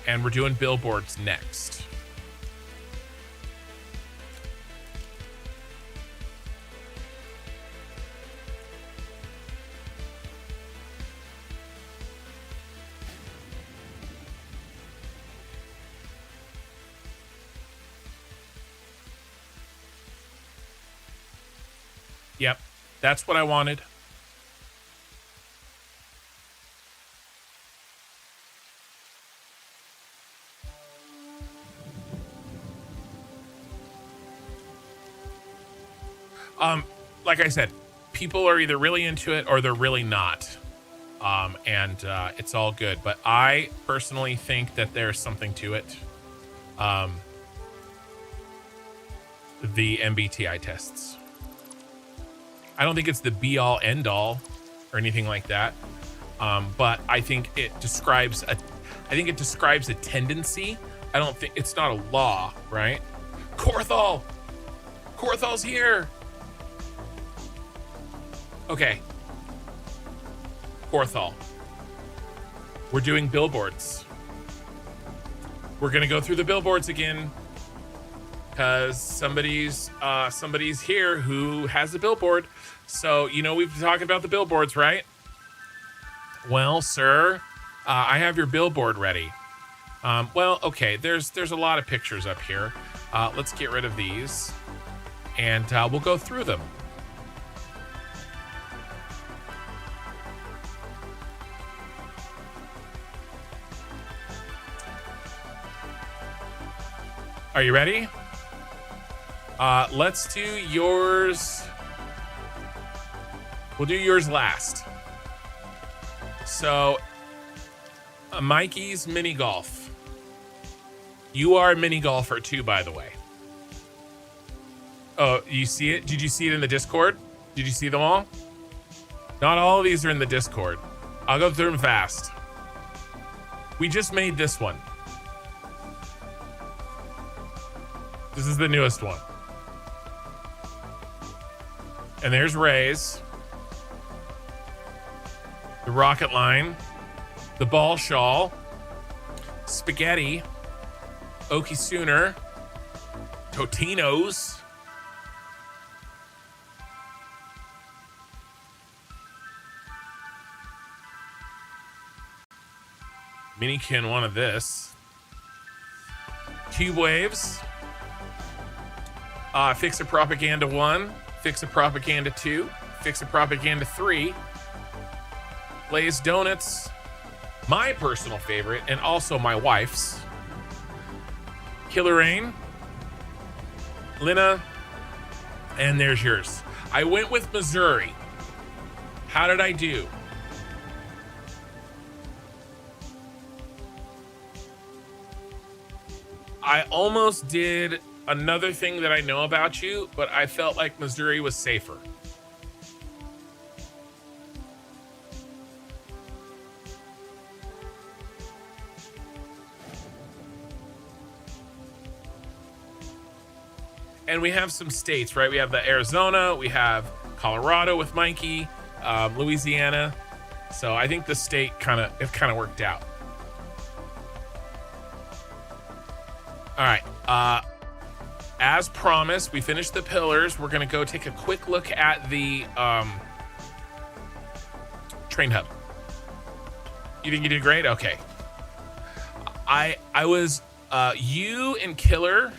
And we're doing billboards next. Yep, that's what I wanted. Like I said, people are either really into it or they're really not. And it's all good. But I personally think that there's something to it. The MBTI tests. I don't think it's the be all end all or anything like that. But I think it describes a tendency. I don't think it's not a law, right? Korthal's here. Okay. Korthal. We're doing billboards. We're gonna go through the billboards again because somebody's here who has a billboard. So, you know, we've been talking about the billboards, right? Well, sir, I have your billboard ready. Well, okay, there's a lot of pictures up here. Let's get rid of these and we'll go through them. Are you ready? Let's do yours. We'll do yours last. So, Mikey's mini golf. You are a mini golfer too, by the way. Oh, you see it? Did you see it in the Discord? Did you see them all? Not all of these are in the Discord. I'll go through them fast. We just made this one. This is the newest one. And there's Ray's. The rocket line. The ball shawl. Spaghetti. Okie Sooner. Totino's. Minikin wanted this. Cube Waves. Fix a Propaganda 1, Fix a Propaganda 2, Fix It Propaganda 3, Blaze Donuts, my personal favorite, and also my wife's, Killer Rain, Lina, and there's yours. I went with Missouri. How did I do? I almost did another thing that I know about you, but I felt like Missouri was safer. And we have some states, right? We have the Arizona, we have Colorado with Mikey, Louisiana. So I think the state kind of worked out. All right. As promised, we finished the pillars. We're going to go take a quick look at the train hub. You think you did great? Okay. I was you and Killer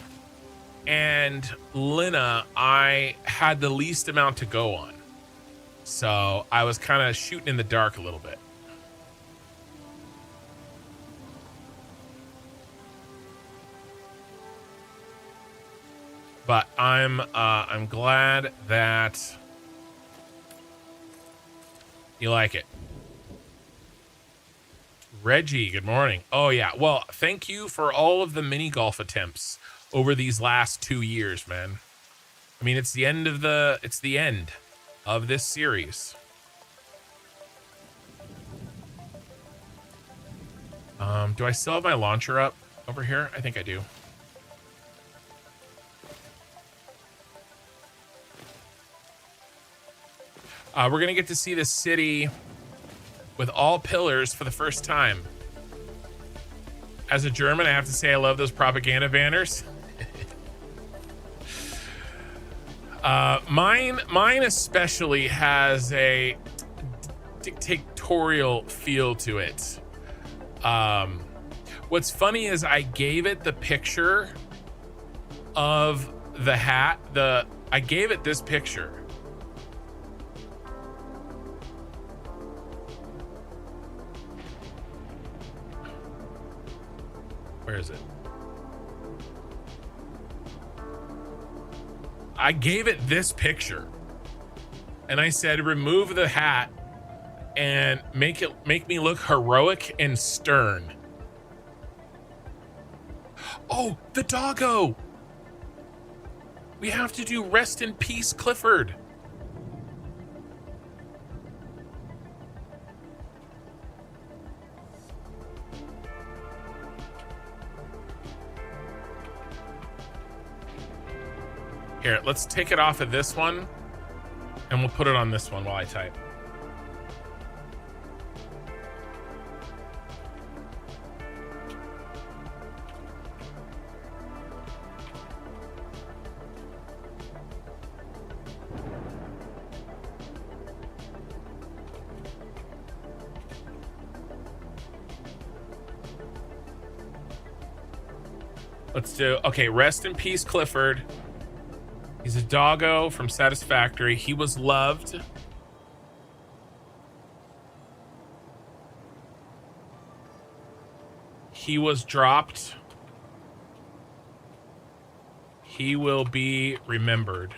and Lina, I had the least amount to go on. So I was kind of shooting in the dark a little bit. But I'm glad that you like it. Reggie, good morning. Oh yeah. Well, thank you for all of the mini golf attempts over these last 2 years, man. I mean, it's the end of this series. Do I still have my launcher up over here? I think I do. We're going to get to see the city with all pillars for the first time. As a German, I have to say I love those propaganda banners. Mine especially has a dictatorial feel to it. What's funny is I gave it the picture of the hat. I gave it this picture. Where is it? I gave it this picture and I said, remove the hat and make me look heroic and stern. Oh, the doggo. We have to do Rest in Peace, Clifford. Here, let's take it off of this one and we'll put it on this one while I type. Let's do, okay, Rest in Peace, Clifford. He's a doggo from Satisfactory. He was loved. He was dropped. He will be remembered.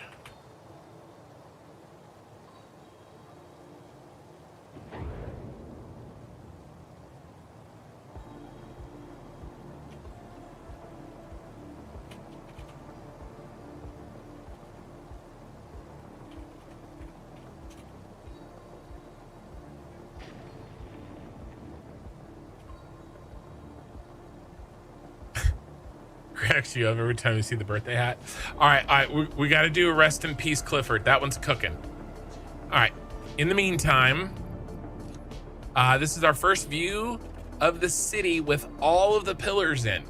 Cracks you up every time you see the birthday hat. All right, we got to do a Rest in Peace, Clifford. That one's cooking. All right. In the meantime, this is our first view of the city with all of the pillars in.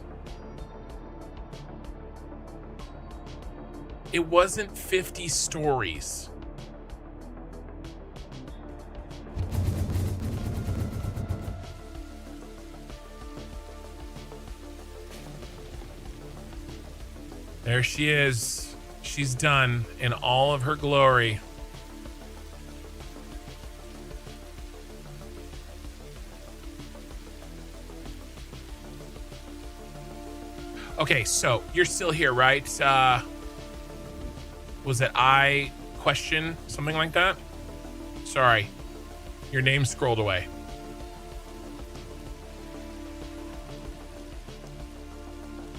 It wasn't 50 stories. There she is. She's done in all of her glory. Okay, so you're still here, right? Was it I question something like that? Sorry, your name scrolled away.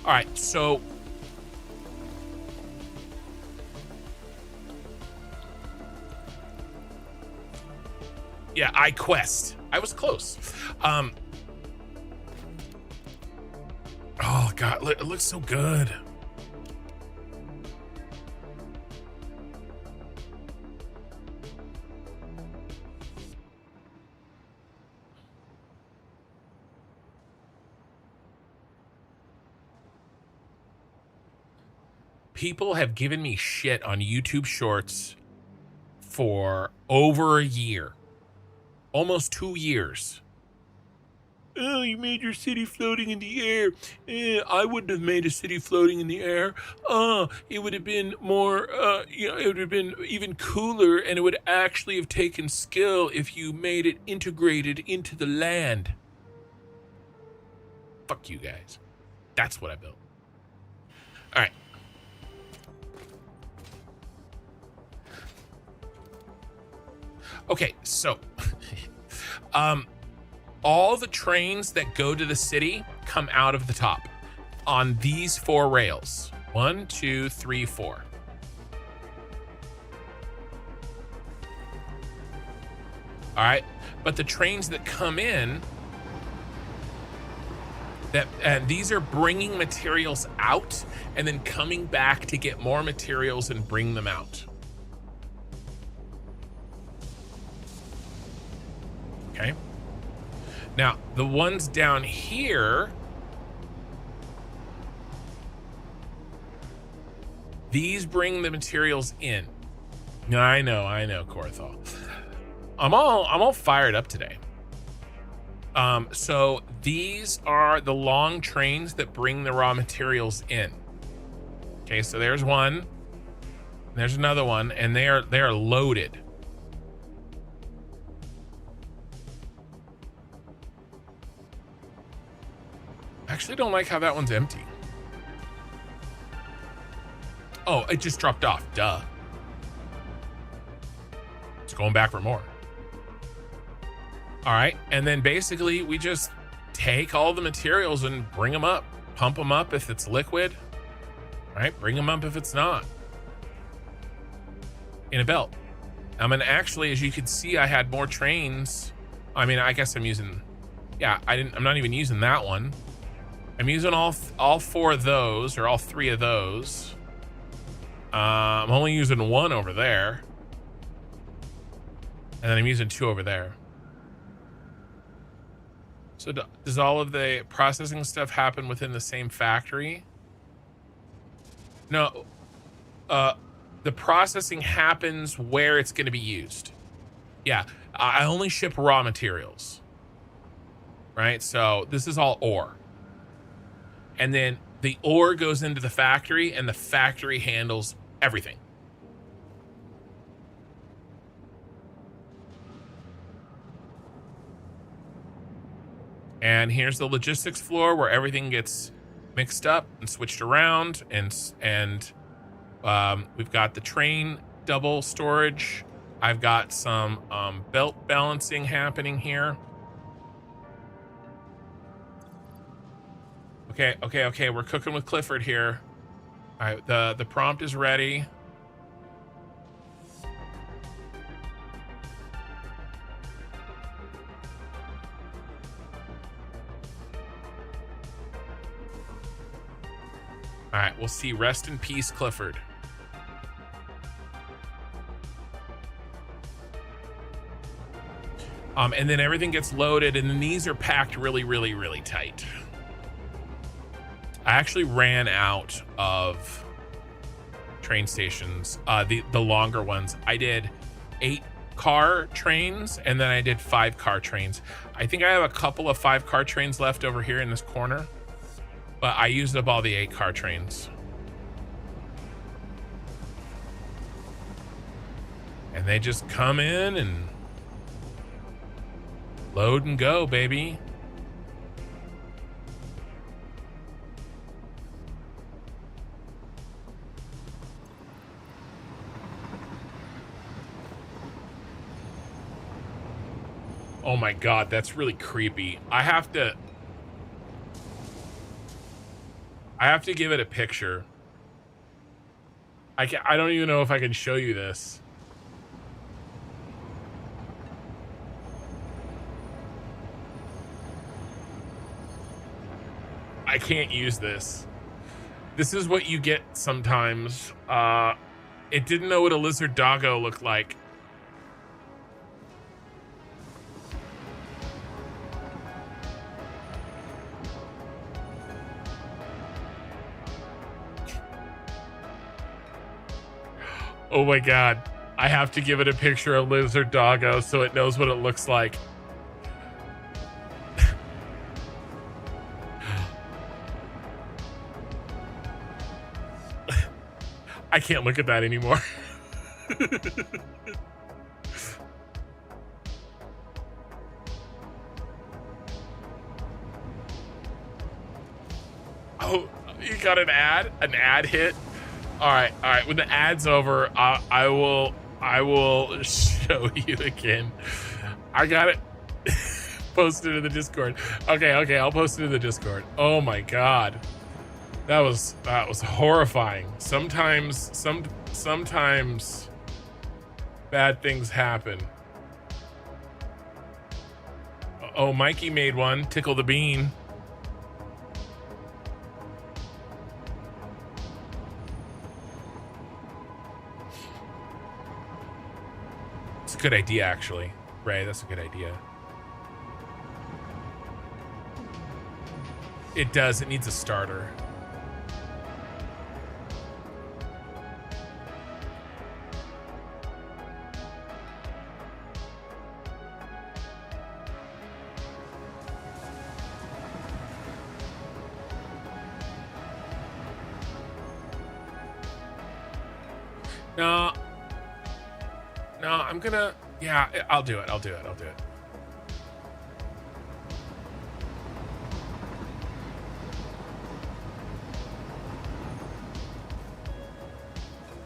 All right, so yeah, I quest. I was close. Oh God, it looks so good. People have given me shit on YouTube Shorts for over a year, almost 2 years. Oh, you made your city floating in the air. I wouldn't have made a city floating in the air. It would have been more, it would have been even cooler, and it would actually have taken skill if you made it integrated into the land. Fuck you guys. That's what I built. All right. Okay, so all the trains that go to the city come out of the top on these 4 rails. 1, 2, 3, 4. All right, but the trains that come in, and these are bringing materials out and then coming back to get more materials and bring them out. Okay. Now, the ones down here, these bring the materials in. I know, Korthal. I'm all fired up today. So these are the long trains that bring the raw materials in. Okay, so there's one, there's another one, and they are loaded. I actually don't like how that one's empty. Oh, it just dropped off. Duh. It's going back for more. All right. And then basically we just take all the materials and bring them up, pump them up if it's liquid. All right. Bring them up if it's not. In a belt. I mean, actually, as you can see, I had more trains. I mean, I guess I'm using, yeah, I'm not even using that one. I'm using all 4 of those, or all 3 of those. I'm only using 1 over there. And then I'm using 2 over there. So does all of the processing stuff happen within the same factory? No. The processing happens where it's going to be used. Yeah, I only ship raw materials. Right? So this is all ore. And then the ore goes into the factory, and the factory handles everything. And here's the logistics floor where everything gets mixed up and switched around, and we've got the train double storage. I've got some belt balancing happening here. Okay, we're cooking with Clifford here. All right, the prompt is ready. All right, we'll see. Rest in peace, Clifford. And then everything gets loaded, and then these are packed really, really, really tight. I actually ran out of train stations, the longer ones. I did 8-car trains, and then I did 5-car trains. I think I have a couple of 5-car trains left over here in this corner, but I used up all the 8-car trains. And they just come in and load and go, baby. Oh my God, that's really creepy. I have to give it a picture. I don't even know if I can show you this. I can't use this. This is what you get sometimes. It didn't know what a lizard doggo looked like. Oh my God. I have to give it a picture of lizard doggo so it knows what it looks like. I can't look at that anymore. Oh, you got an ad? An ad hit? All right. When the ad's over, I will show you again. I got it. Post it in the Discord. Okay. I'll post it in the Discord. Oh my God. That was horrifying. Sometimes bad things happen. Oh, Mikey made one. Tickle the bean. It's a good idea, actually. Ray, that's a good idea. It does. It needs a starter. No, I'm gonna, yeah, I'll do it. All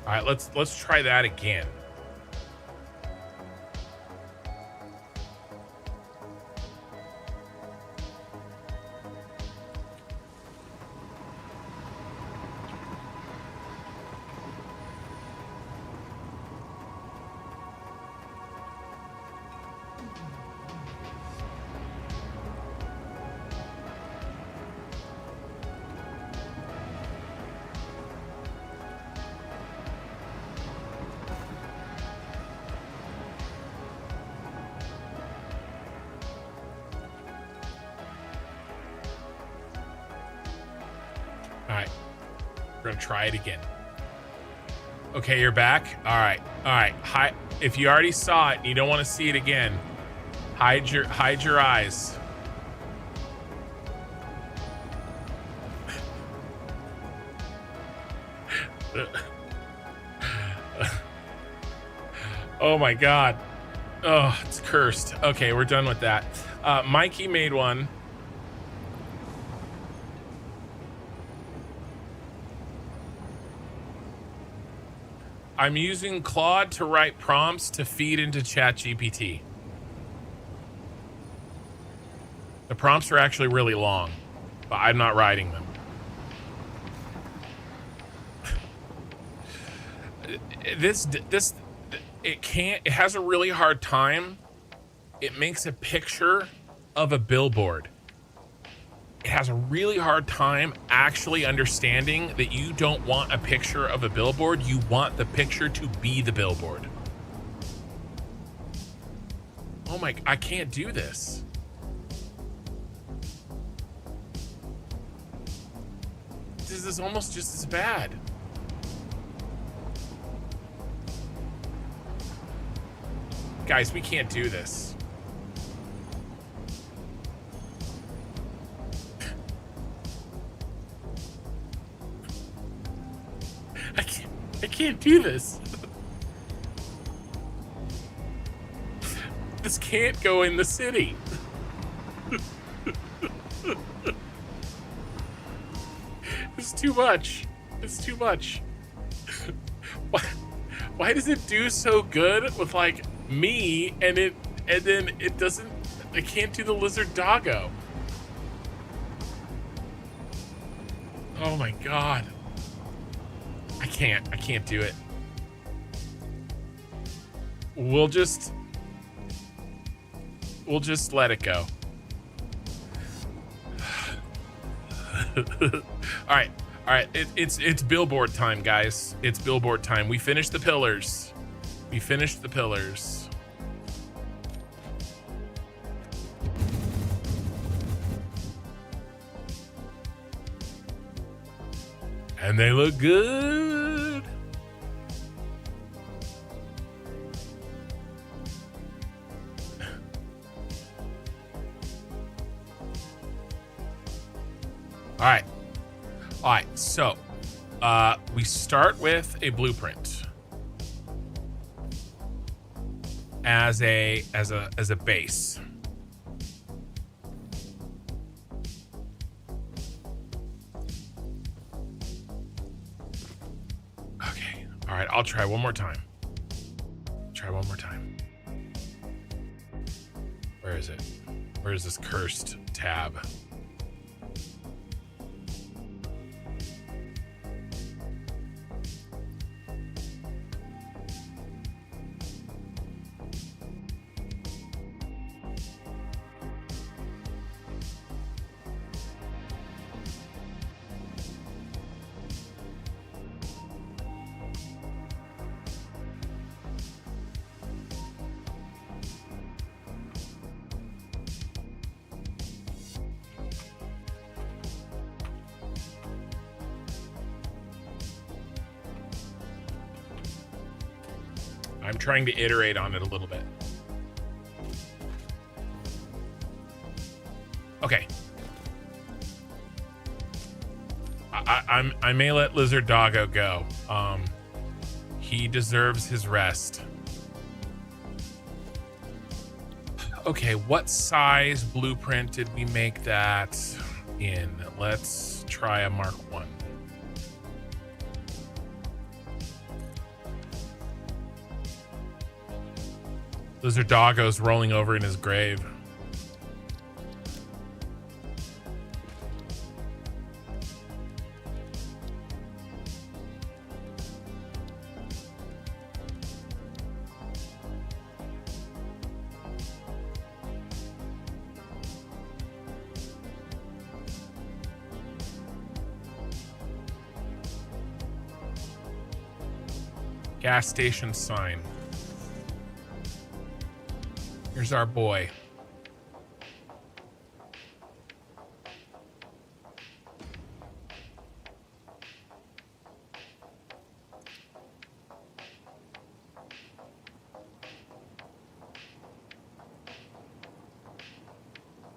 right, let's try that again. All right, we're gonna try it again. Okay, you're back. All right. Hi. If you already saw it and you don't want to see it again, hide your eyes. Oh my God. Oh, it's cursed. Okay, we're done with that. Mikey made one. I'm using Claude to write prompts to feed into ChatGPT. The prompts are actually really long, but I'm not writing them. It has a really hard time. It makes a picture of a billboard. It has a really hard time actually understanding that you don't want a picture of a billboard. You want the picture to be the billboard. Oh my, I can't do this. This is almost just as bad. Guys, we can't do this. I can't do this. This can't go in the city. It's too much. It's too much. Why does it do so good with like me and then it doesn't I can't do the lizard doggo. Oh my god. I can't do it. We'll just let it go. All right. It's billboard time, guys. It's billboard time. We finished the pillars. And they look good. All right. So, we start with a blueprint as a base. Okay. All right. I'll try one more time. Where is it? Where is this cursed tab? I'm trying to iterate on it a little bit. Okay. I may let Lizard Doggo go. He deserves his rest. Okay, what size blueprint did we make that in? Let's try a Mark 1. Lizard Doggo's rolling over in his grave. Gas station sign. Here's our boy.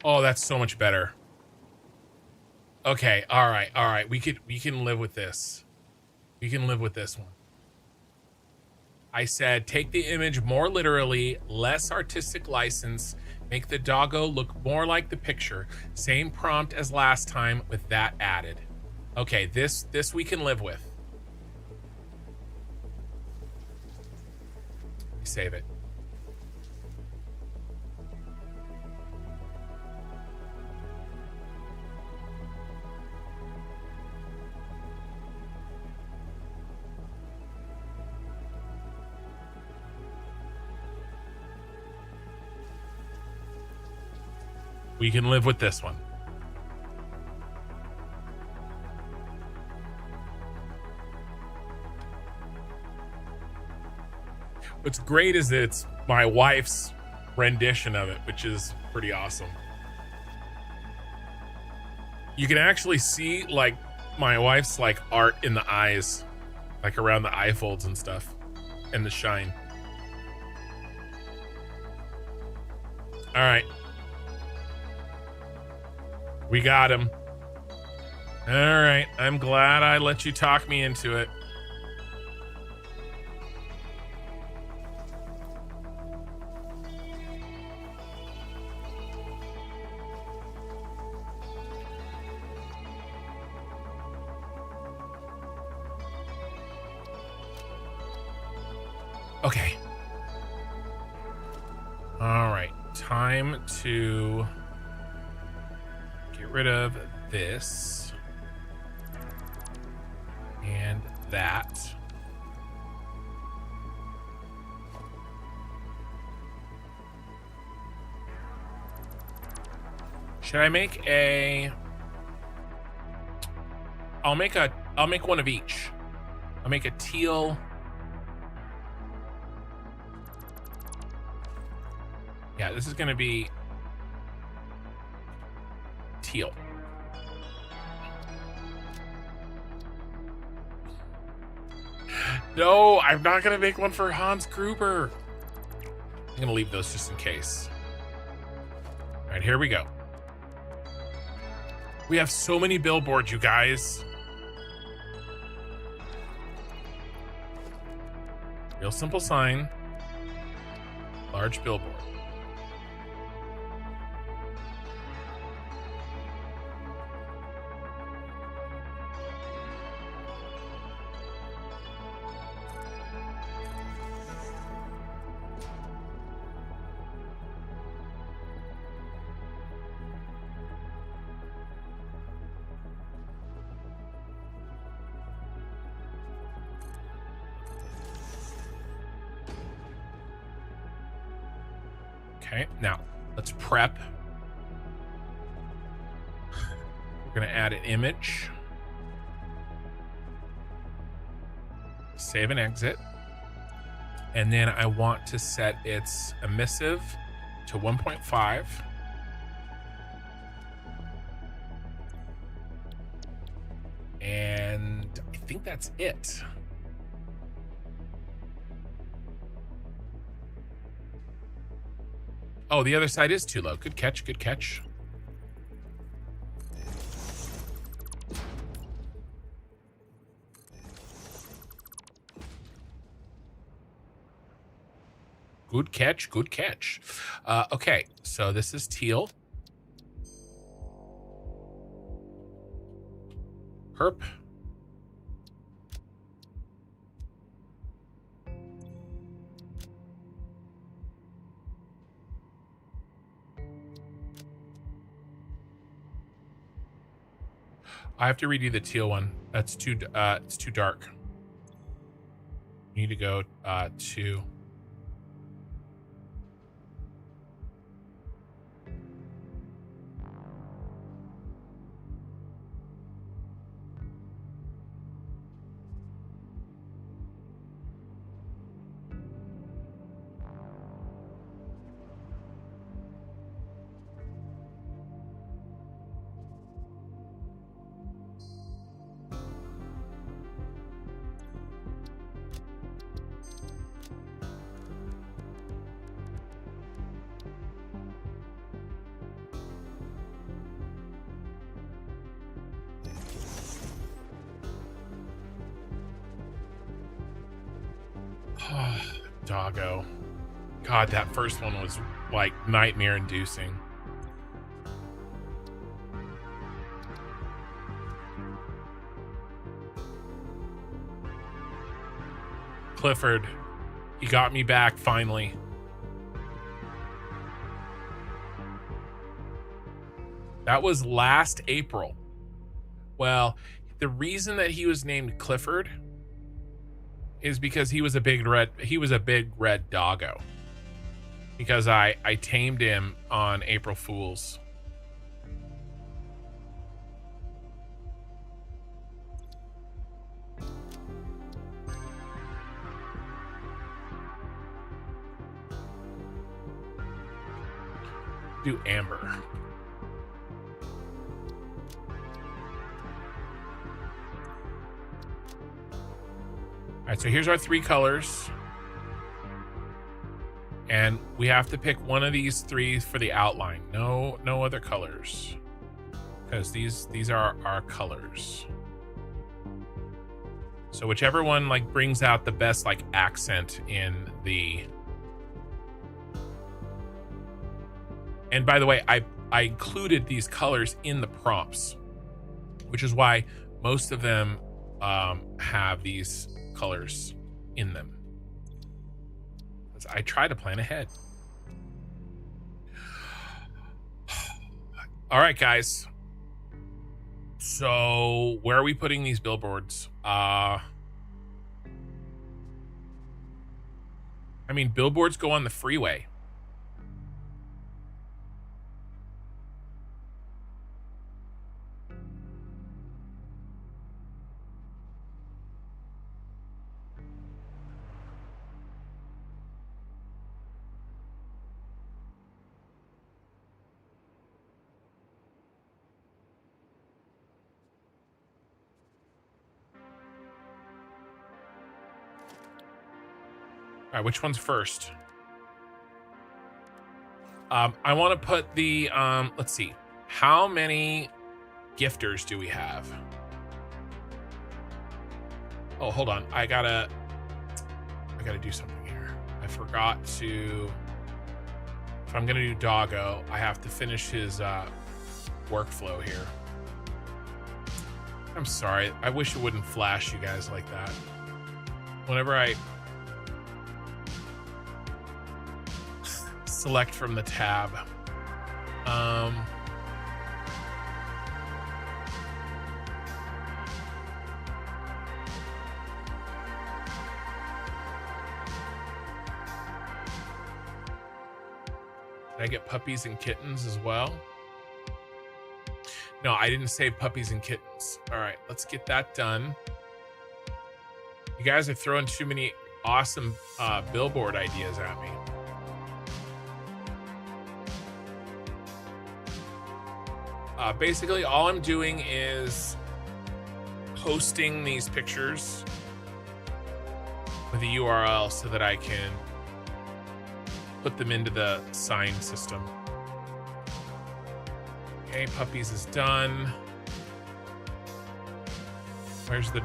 Oh, that's so much better. Okay, all right. We can live with this. We can live with this one. I said, take the image more literally, less artistic license, make the doggo look more like the picture. Same prompt as last time with that added. Okay, this we can live with. Save it. We can live with this one. What's great is that it's my wife's rendition of it, which is pretty awesome. You can actually see like my wife's like art in the eyes, like around the eye folds and stuff, and the shine. All right. We got him. All right. I'm glad I let you talk me into it. Okay. All right. time to get rid of this and that. Should I make a... I'll make one of each. I'll make a teal. Yeah, this is gonna be teal. No, I'm not gonna make one for Hans Gruber. I'm gonna leave those just in case. All right, here we go. We have so many billboards, you guys. Real simple sign. Large billboard. Okay, now let's prep. We're gonna add an image. Save and exit. And then I want to set its emissive to 1.5. And I think that's it. Oh, the other side is too low. Good catch, good catch. Good catch, good catch. Okay, so this is teal. Herp. I have to redo the teal one. That's too it's too dark. You need to go to Doggo. God, that first one was like nightmare inducing. Clifford, he got me back finally. That was last April. Well, the reason that he was named Clifford is because he was a big red doggo. Because I tamed him on April Fools. Do amber. All right, so here's our three colors. And we have to pick one of these three for the outline. No other colors. Because these are our colors. So whichever one like brings out the best like accent in the... And by the way, I included these colors in the prompts, which is why most of them have these colors in them. I try to plan ahead. All right, guys. So where are we putting these billboards? I mean, billboards go on the freeway. All right, which one's first? I want to put the, let's see. How many gifters do we have? Oh, hold on. I gotta do something here. I forgot to, if I'm gonna do Doggo, I have to finish his workflow here. I'm sorry. I wish it wouldn't flash you guys like that. Whenever I select from the tab. Did I get puppies and kittens as well? No, I didn't save puppies and kittens. All right, let's get that done. You guys are throwing too many awesome billboard ideas at me. Basically, all I'm doing is posting these pictures with a URL so that I can put them into the sign system. Okay, puppies is done. Where's the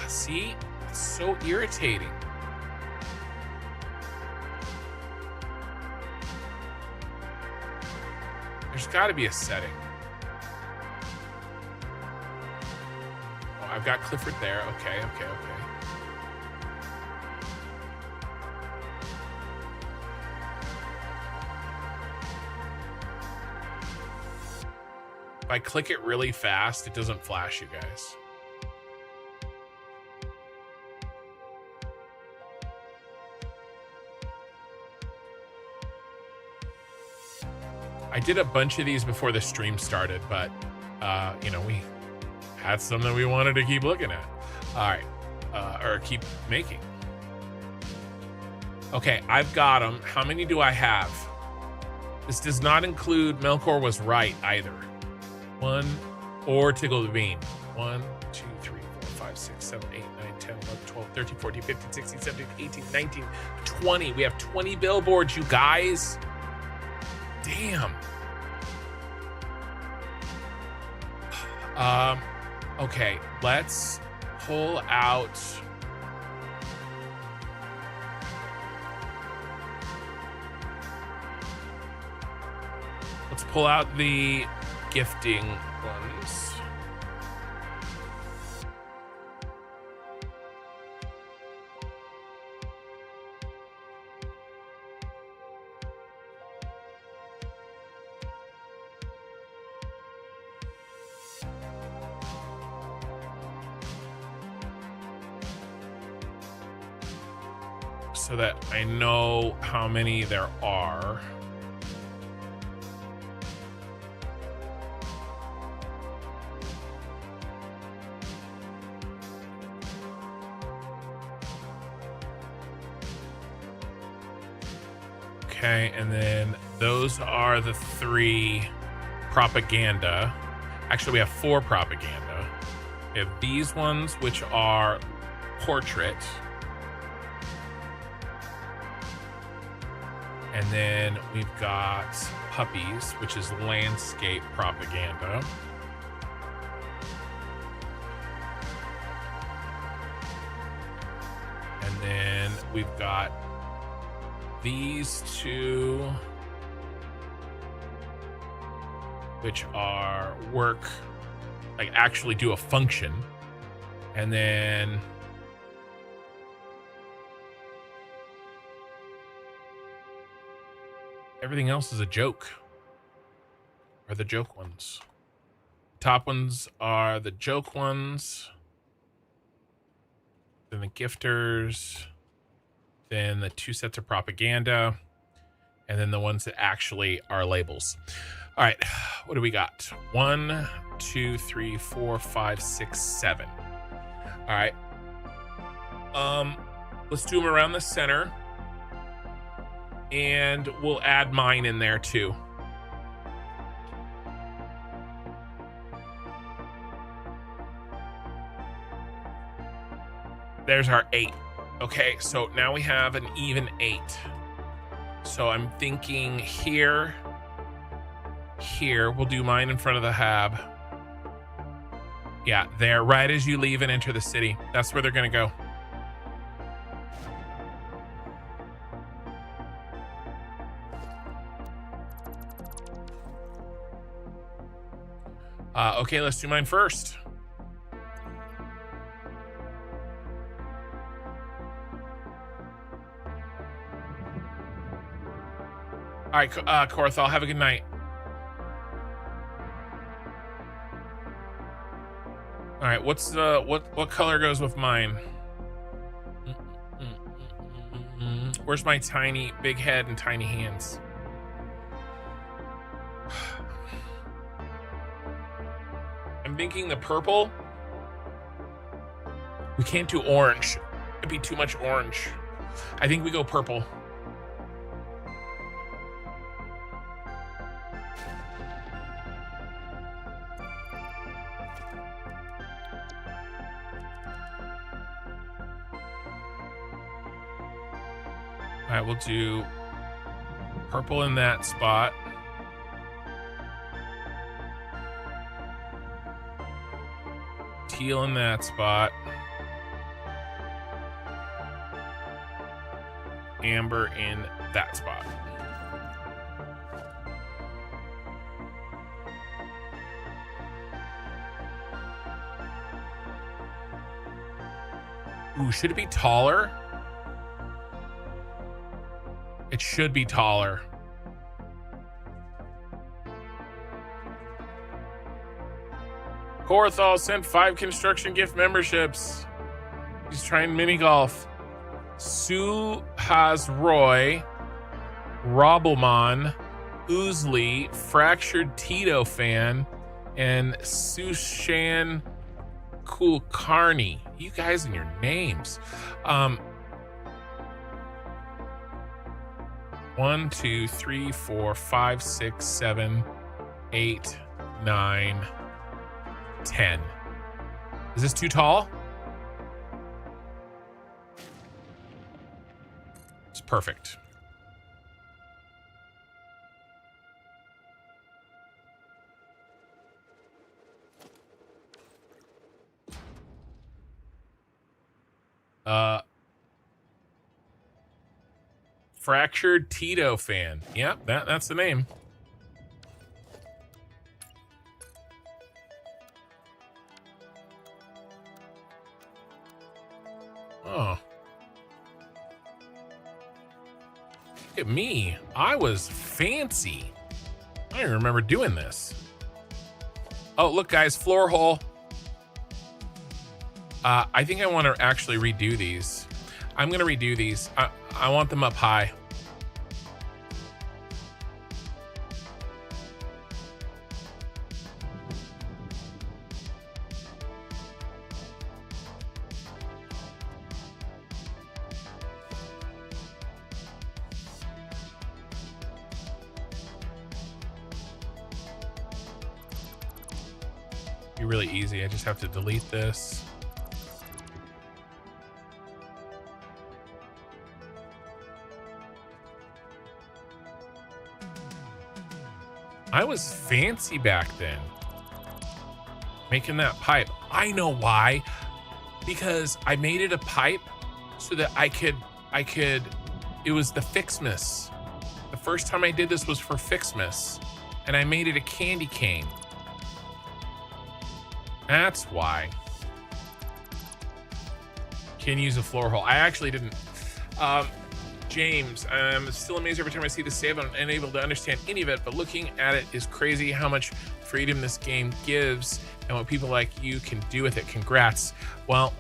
see? It's so irritating. There's got to be a setting. Oh, I've got Clifford there. Okay. If I click it really fast, it doesn't flash you guys. I did a bunch of these before the stream started, but you know, we had some that we wanted to keep looking at. All right, or keep making. Okay, I've got them. How many do I have? This does not include Melkor was right either. 1 or Tickle the Bean. 1, 2, 3, 4, 5, 6, 7, 8, 9, 10, 11, 12, 13, 14, 15, 16, 17, 18, 19, 20. We have 20 billboards, you guys. Damn. Okay, let's pull out. Let's pull out the gifting ones. So that I know how many there are. Okay, and then those are the 3 propaganda. Actually, we have 4 propaganda. We have these ones, which are portrait. And then we've got puppies, which is landscape propaganda. And then we've got these 2, which are work, like actually do a function. And then everything else is a joke. are the joke ones. Top ones are the joke ones. Then the gifters. Then the 2 sets of propaganda. And then the ones that actually are labels. All right, what do we got? 1, 2, 3, 4, 5, 6, 7. All right. Let's do them around the center. And we'll add mine in there too. There's our 8. Okay, so now we have an even 8. So I'm thinking here, we'll do mine in front of the hab. Yeah, there, right as you leave and enter the city. That's where they're gonna go. Okay, let's do mine first. All right, Korthal, have a good night. All right, what's what color goes with mine? Where's my tiny big head and tiny hands? I'm thinking the purple. We can't do orange. It'd be too much orange. I think we go purple. All right, we'll do purple in that spot. Teal in that spot. Amber in that spot. Ooh, should it be taller? It should be taller. Korthal sent 5 Kinstruction gift memberships. He's trying mini golf. Suhas Roy, Robelman, Oozley, Fractured Tito fan, and Sushan Kulkarni. You guys and your names. 1, 2, 3, 4, 5, 6, 7, 8, 9, 10. Is this too tall? It's perfect. Fractured Tito fan. Yep, that's the name. Oh. Look at me. I was fancy. I don't remember doing this. Oh, look, guys, floor hole. I think I want to actually redo these. I'm going to redo these. I want them up high. Be really easy. I just have to delete this. I was fancy back then. Making that pipe. I know why. Because I made it a pipe so that I could, it was the Fixmas. The first time I did this was for Fixmas. And I made it a candy cane. That's why. Can use a floor hole. I actually didn't. James, I'm still amazed every time I see the save. I'm unable to understand any of it, but looking at it is crazy how much freedom this game gives and what people like you can do with it. Congrats. Well,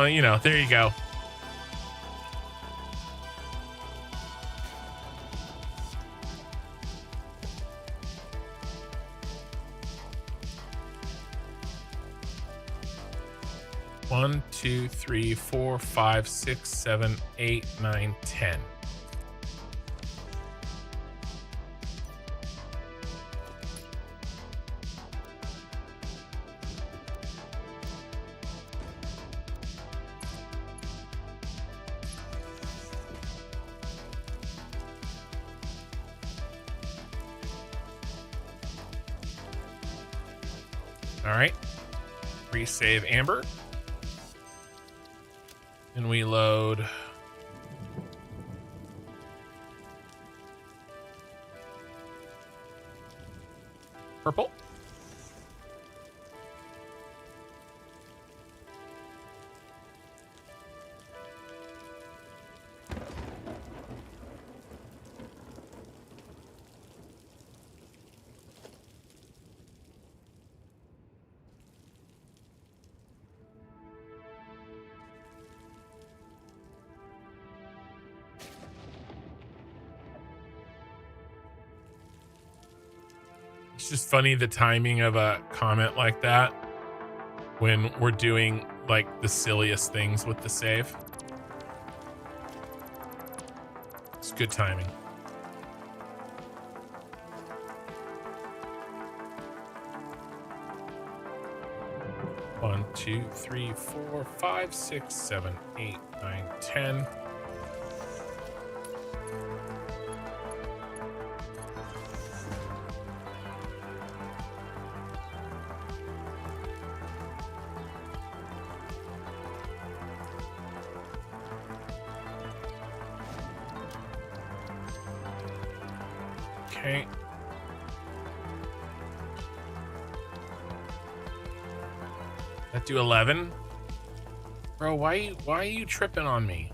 you know, there you go. One, 2, 3, 4, 5, 6, 7, 8, 9, 10. All right, resave Amber, and we load purple. It's just funny the timing of a comment like that when we're doing like the silliest things with the save. It's good timing. One, 2, 3, 4, 5, 6, 7, 8, 9, 10. Okay. That do 11? Bro, why are you tripping on me?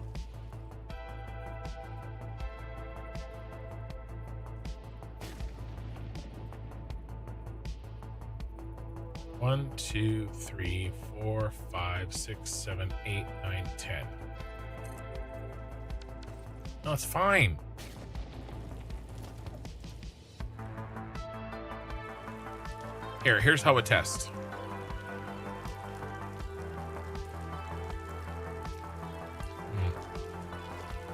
One, 2, 3, 4, 5, 6, 7, 8, 9, 10. No, it's fine. Here's how it tests.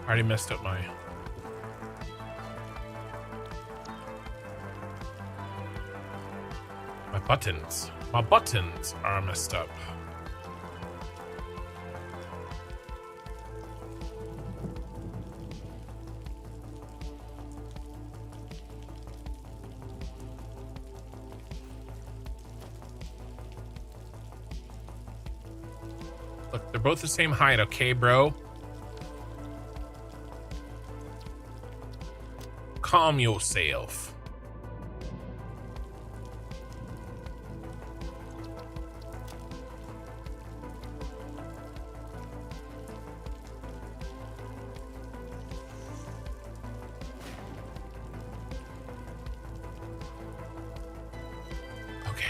Already messed up my buttons. My buttons are messed up. Look, they're both the same height, okay, bro? Calm yourself. Okay.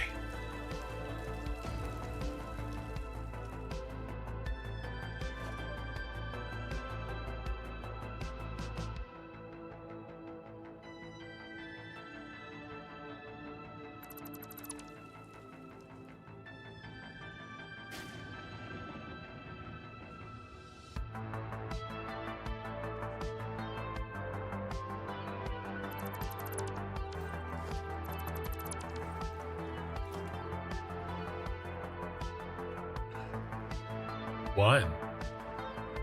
1,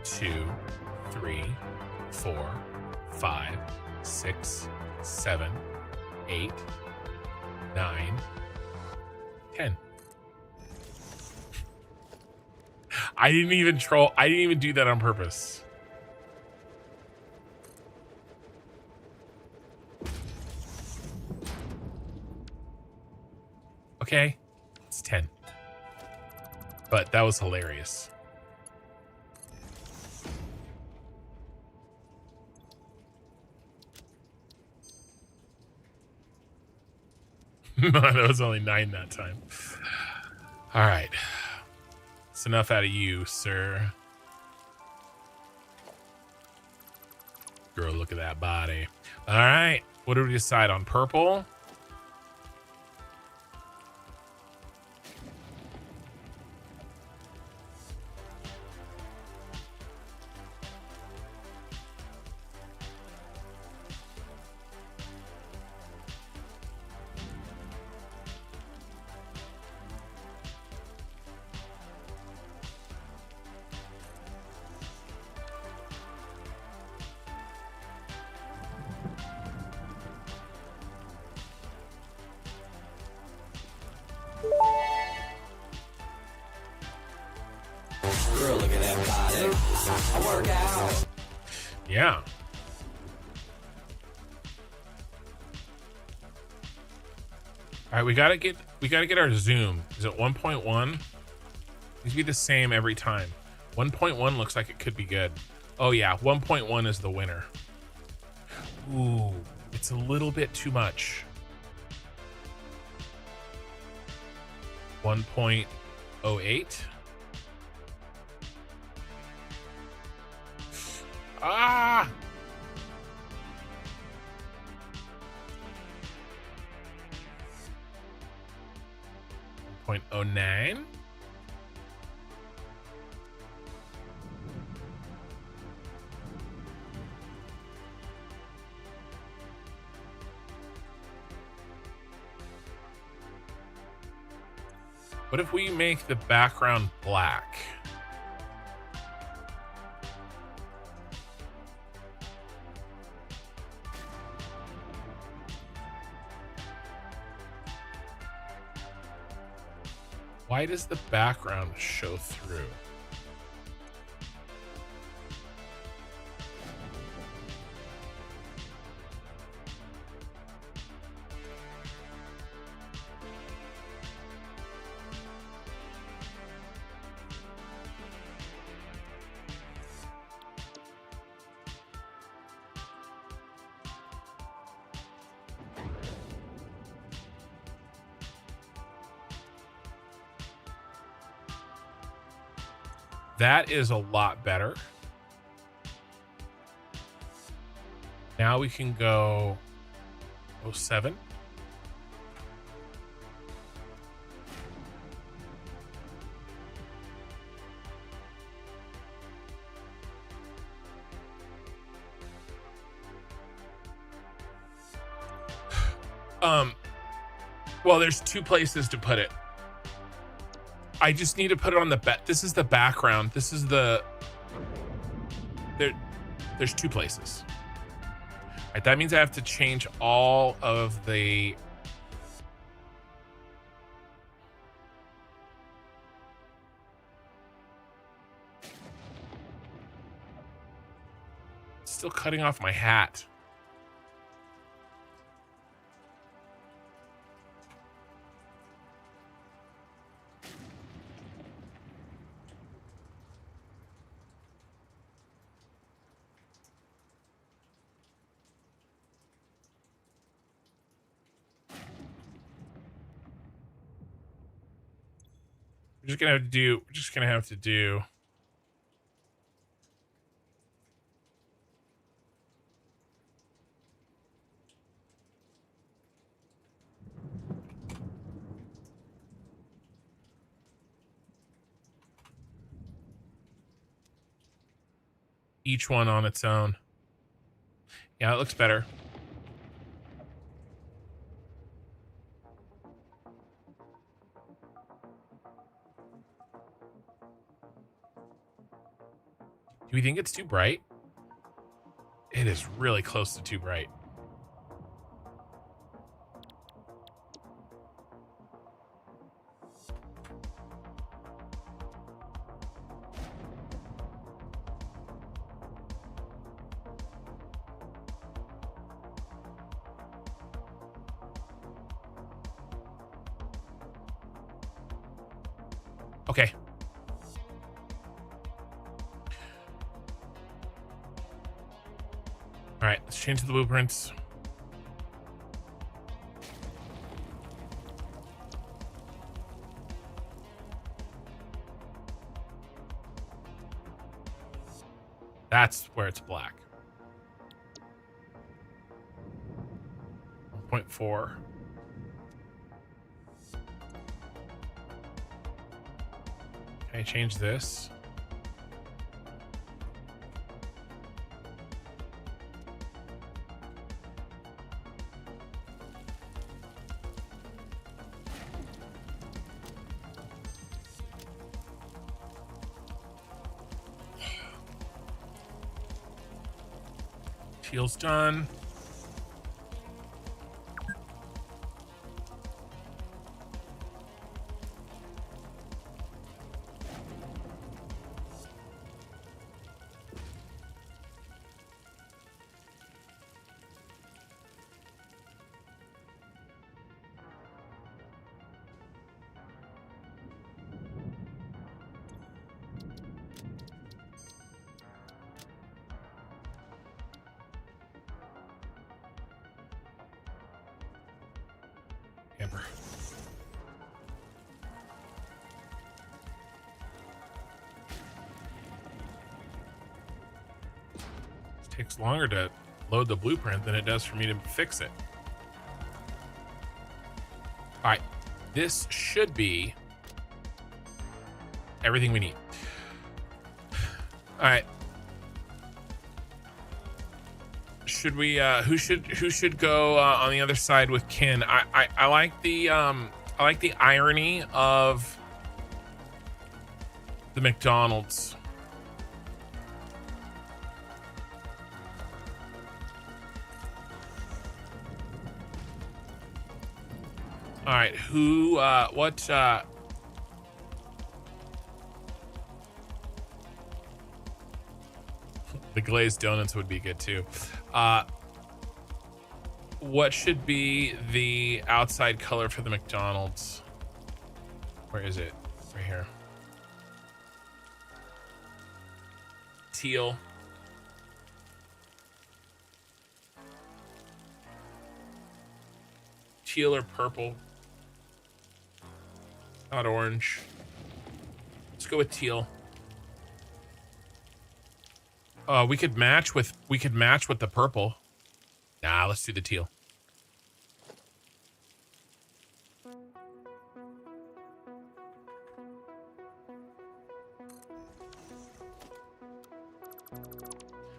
2, 3, 4, 5, 6, 7, 8, 9, 10. I didn't even do that on purpose. Okay, it's 10. But that was hilarious. That was only 9 that time. All right. It's enough out of you, sir. Girl, look at that body. All right. What do we decide on? Purple? Girl, look at that body. I work out. Yeah. All right, we gotta get our zoom. Is it 1.1? Needs to be the same every time. 1.1 looks like it could be good. Oh yeah, 1.1 is the winner. Ooh, it's a little bit too much. 1.08. Ah! .09. What if we make the background black? Why does the background show through? That is a lot better. Now we can go 07. Well, there's two places to put it. I just need to put it on the this is the background. This is the there's two places. All right, that means I have to change all of the still cutting off my hat. We're just gonna have to do each one on its own. Yeah, it looks better. Do we think it's too bright? It is really close to too bright. Okay. All right, let's change the blueprints. That's where it's black. 1.4. Okay, change this. Teal's done. Amber. It takes longer to load the blueprint than it does for me to fix it. All right, this should be everything we need. All right. Should we who should go on the other side with Kin? I like the irony of the McDonald's. All right, who what the glazed donuts would be good too. What should be the outside color for the McDonald's? Where is it? Right here. Teal. Teal or purple. Not orange. Let's go with teal. We could match with the purple. Nah, let's do the teal.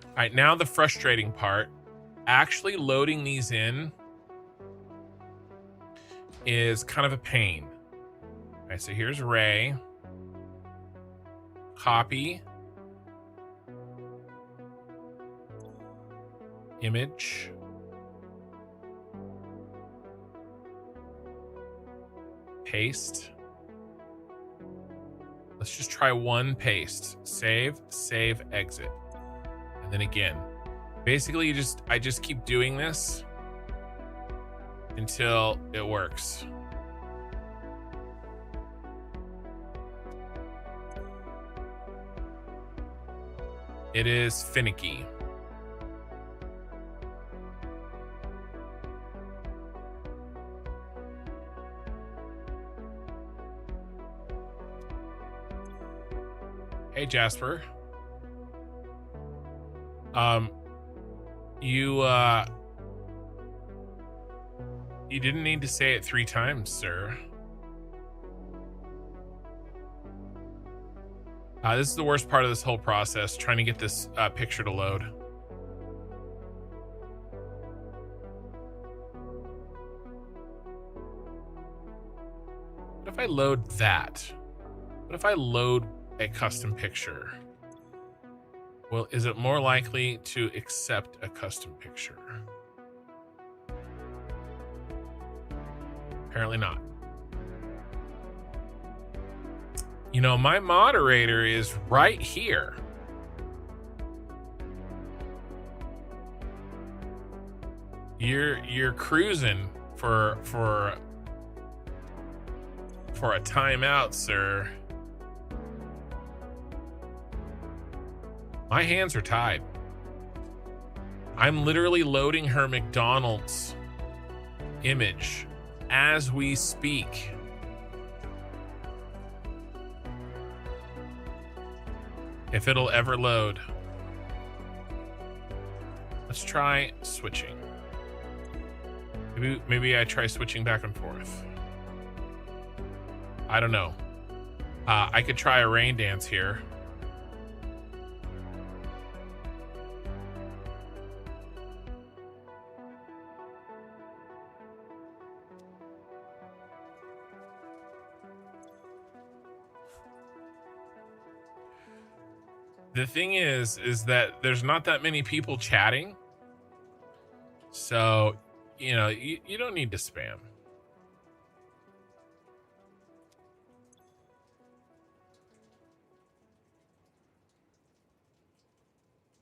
All right, now the frustrating part. Actually loading these in is kind of a pain. All right, so here's Ray. Copy. Image. Paste. Let's just try one paste. Save, exit. And then again. Basically, I just keep doing this until it works. It is finicky. Hey, Jasper. You didn't need to say it 3 times, sir. This is the worst part of this whole process, trying to get this picture to load. What if I load that? What if I load a custom picture? Well, is it more likely to accept a custom picture? Apparently not. You know, my moderator is right here. You're cruising for a timeout, sir. My hands are tied. I'm literally loading her McDonald's image as we speak. If it'll ever load. Let's try switching. Maybe I try switching back and forth. I don't know. I could try a rain dance here. The thing is that there's not that many people chatting. So, you know, you don't need to spam.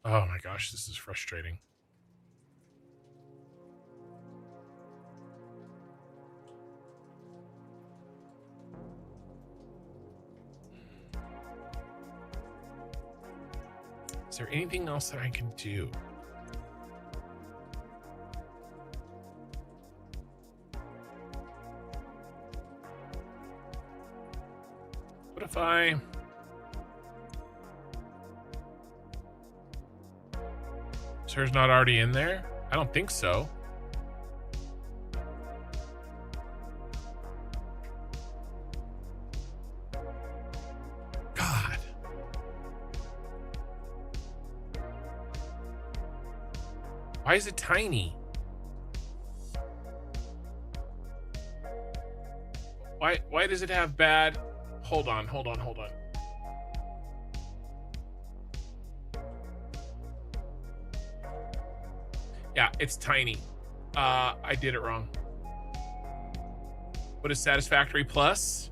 Oh my gosh, this is frustrating. Is there anything else that I can do? What if I... Sir's not already in there? I don't think so. God. Why is it tiny? Why does it have bad... Hold on. Yeah, it's tiny. I did it wrong. What is Satisfactory Plus?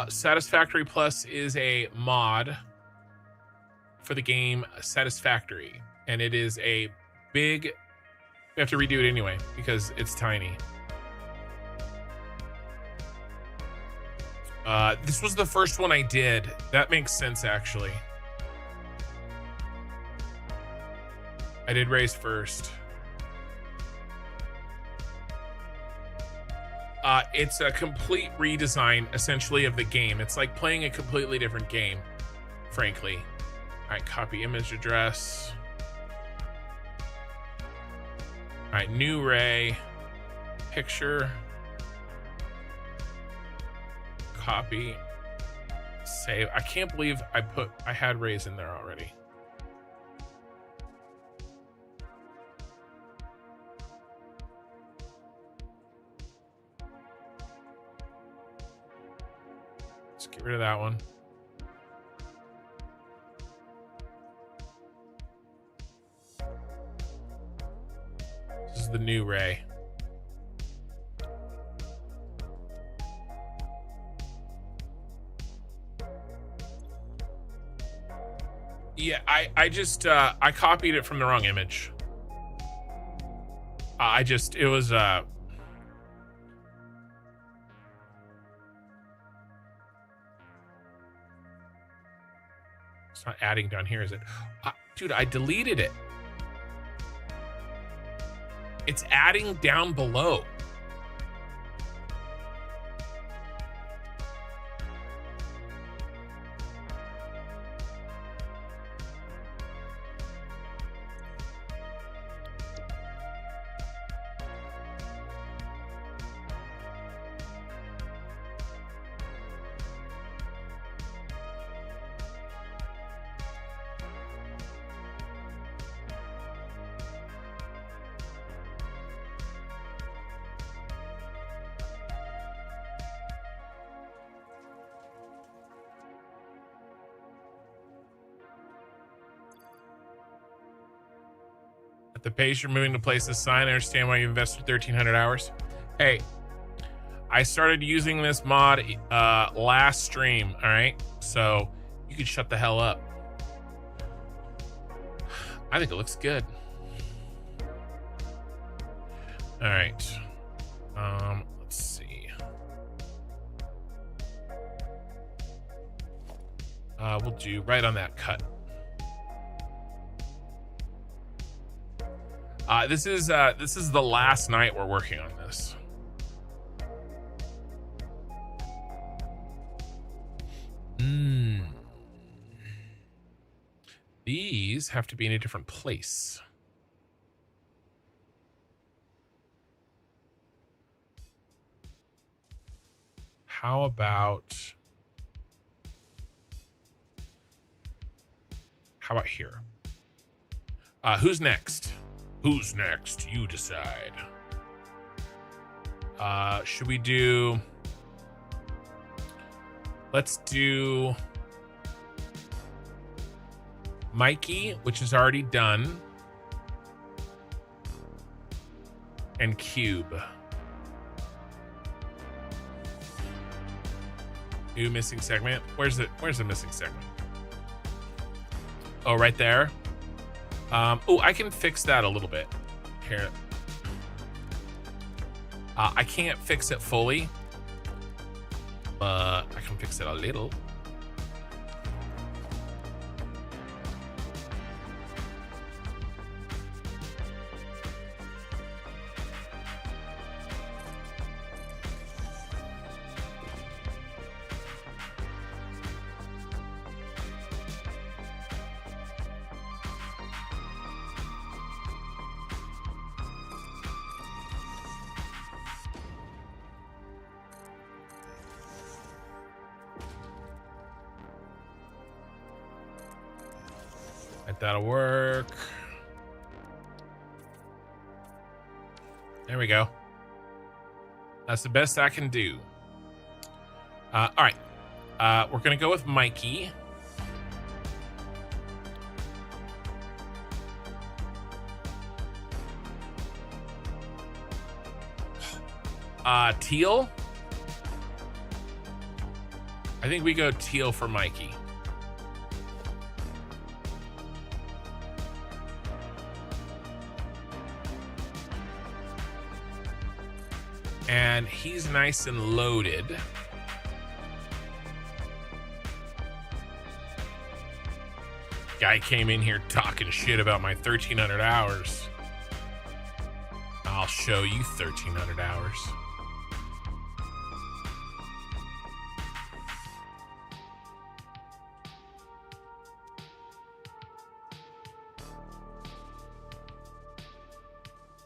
Satisfactory Plus is a mod for the game Satisfactory. And it is a big... We have to redo it anyway because it's tiny. This was the first one I did. That makes sense, actually. I did raise first. It's a complete redesign, essentially, of the game. It's like playing a completely different game, frankly. All right, copy image address. All right, new Ray. Picture. Copy. Save. I can't believe I had Ray's in there already. Let's get rid of that one. This is the new Ray. Yeah, I just I copied it from the wrong image. It was it's not adding down here, is it? Dude, I deleted it. It's adding down below. At the pace you're moving to place this sign, I understand why you invested 1,300 hours. Hey, I started using this mod last stream, all right? So you can shut the hell up. I think it looks good. All right. Let's see. We'll do right on that cut. This is the last night we're working on this. These have to be in a different place. How about here? Who's next? Who's next? You decide. Should we do... Let's do Mikey, which is already done, and Cube. New missing segment. Where's the missing segment? Oh, right there. Oh, I can fix that a little bit. Here. I can't fix it fully, but I can fix it a little. That'll work. There we go. That's the best I can do. All right. We're going to go with Mikey. Teal. I think we go teal for Mikey. And he's nice and loaded. Guy came in here talking shit about my 1,300 hours. I'll show you 1,300 hours.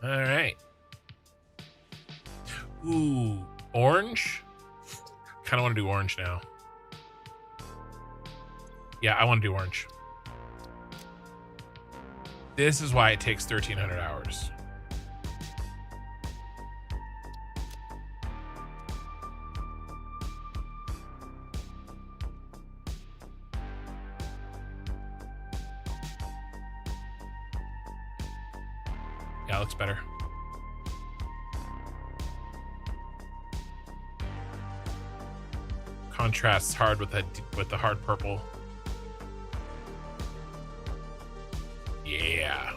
All right. Ooh, orange? Kind of want to do orange now. Yeah, I want to do orange. This is why it takes 1,300 hours. Yeah, it looks better. Contrasts hard with the hard purple. Yeah.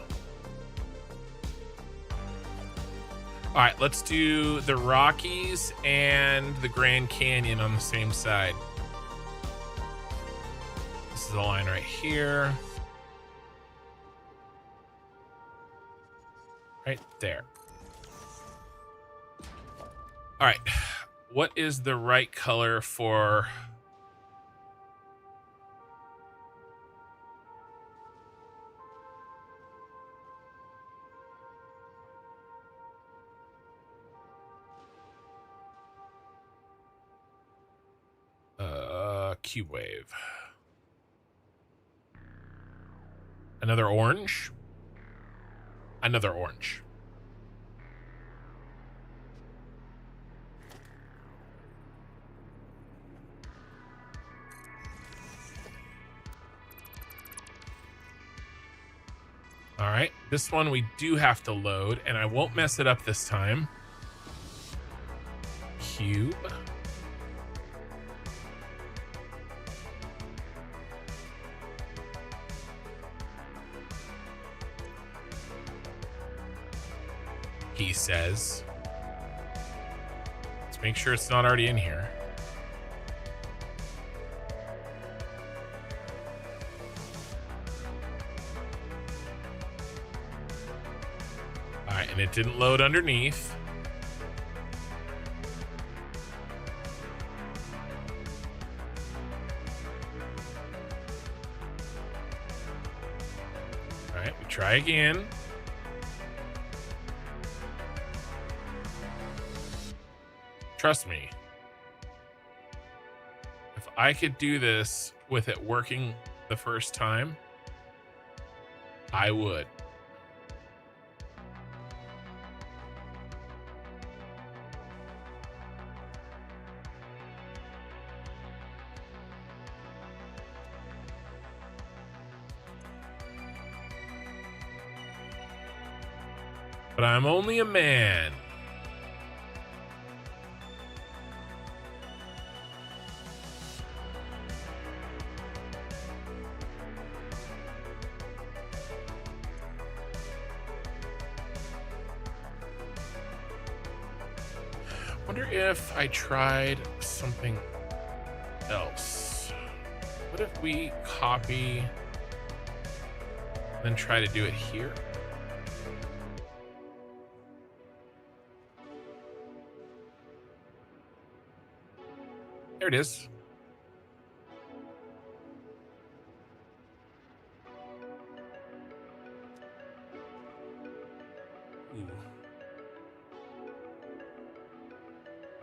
All right, let's do the Rockies and the Grand Canyon on the same side. This is the line right here. Right there. All right. What is the right color for... Cube Wave. Another orange. Another orange. All right, this one we do have to load, and I won't mess it up this time. Cube. He says. Let's make sure it's not already in here. All right, and it didn't load underneath. All right, we try again. Trust me, if I could do this with it working the first time, I would. But I'm only a man. Wonder if I tried something else. What if we copy, then try to do it here? There it is.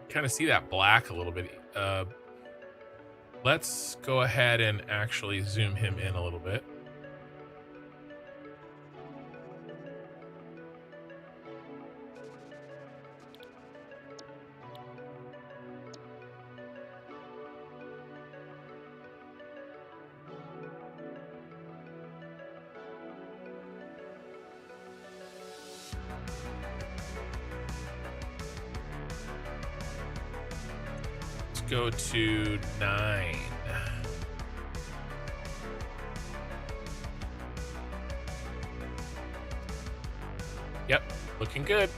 Kind of see that black a little bit. Let's go ahead and actually zoom him in a little bit. Go to 9. Yep, looking good.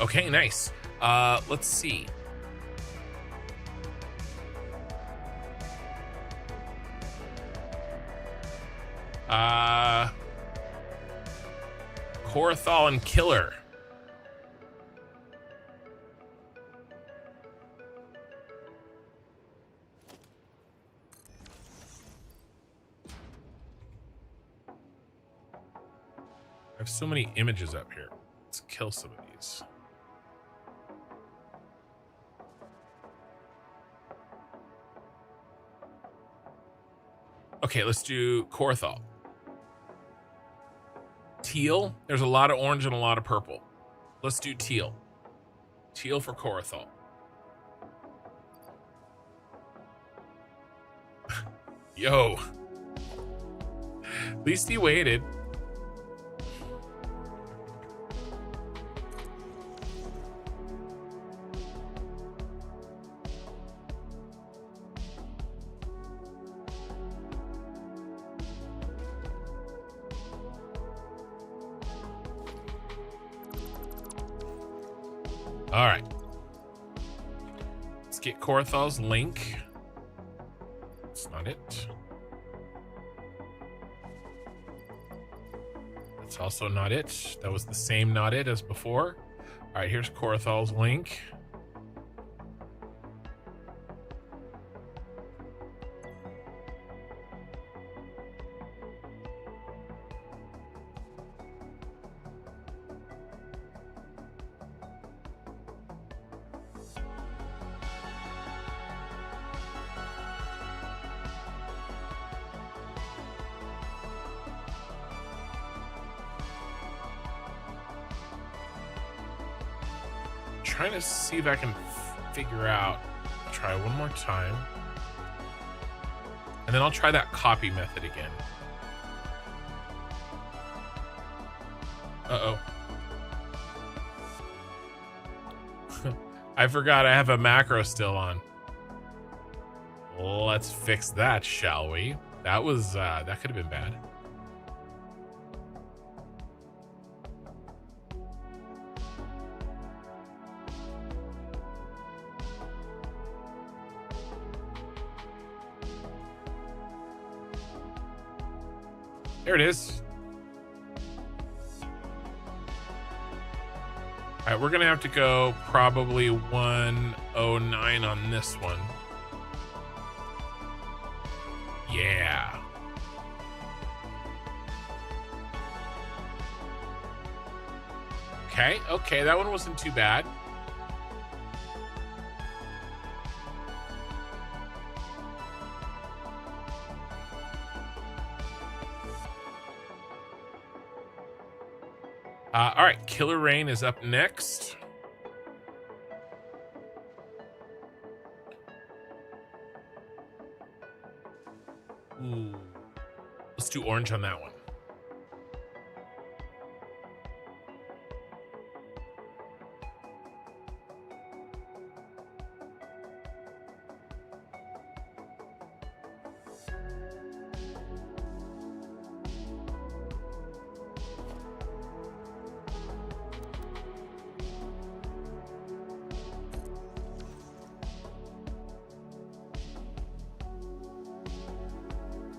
Okay, nice. Let's see. Korathal and Killer. I have so many images up here. Let's kill some of these. Okay, let's do Korathal. Teal. There's a lot of orange and a lot of purple. Let's do teal. Teal for Korathal. Yo. At least he waited. All right. Let's get Korathal's link. That's not it. That's also not it. That was the same not it as before. All right, here's Korathal's link. trying to see if I can figure out. I'll try one more time. And then I'll try that copy method again. Uh-oh. I forgot I have a macro still on. Let's fix that, shall we? That was, that could have been bad. There it is. All right, we're gonna have to go probably 109 on this one. Yeah. Okay, that one wasn't too bad. All right, Killer Rain is up next. Ooh. Let's do orange on that one.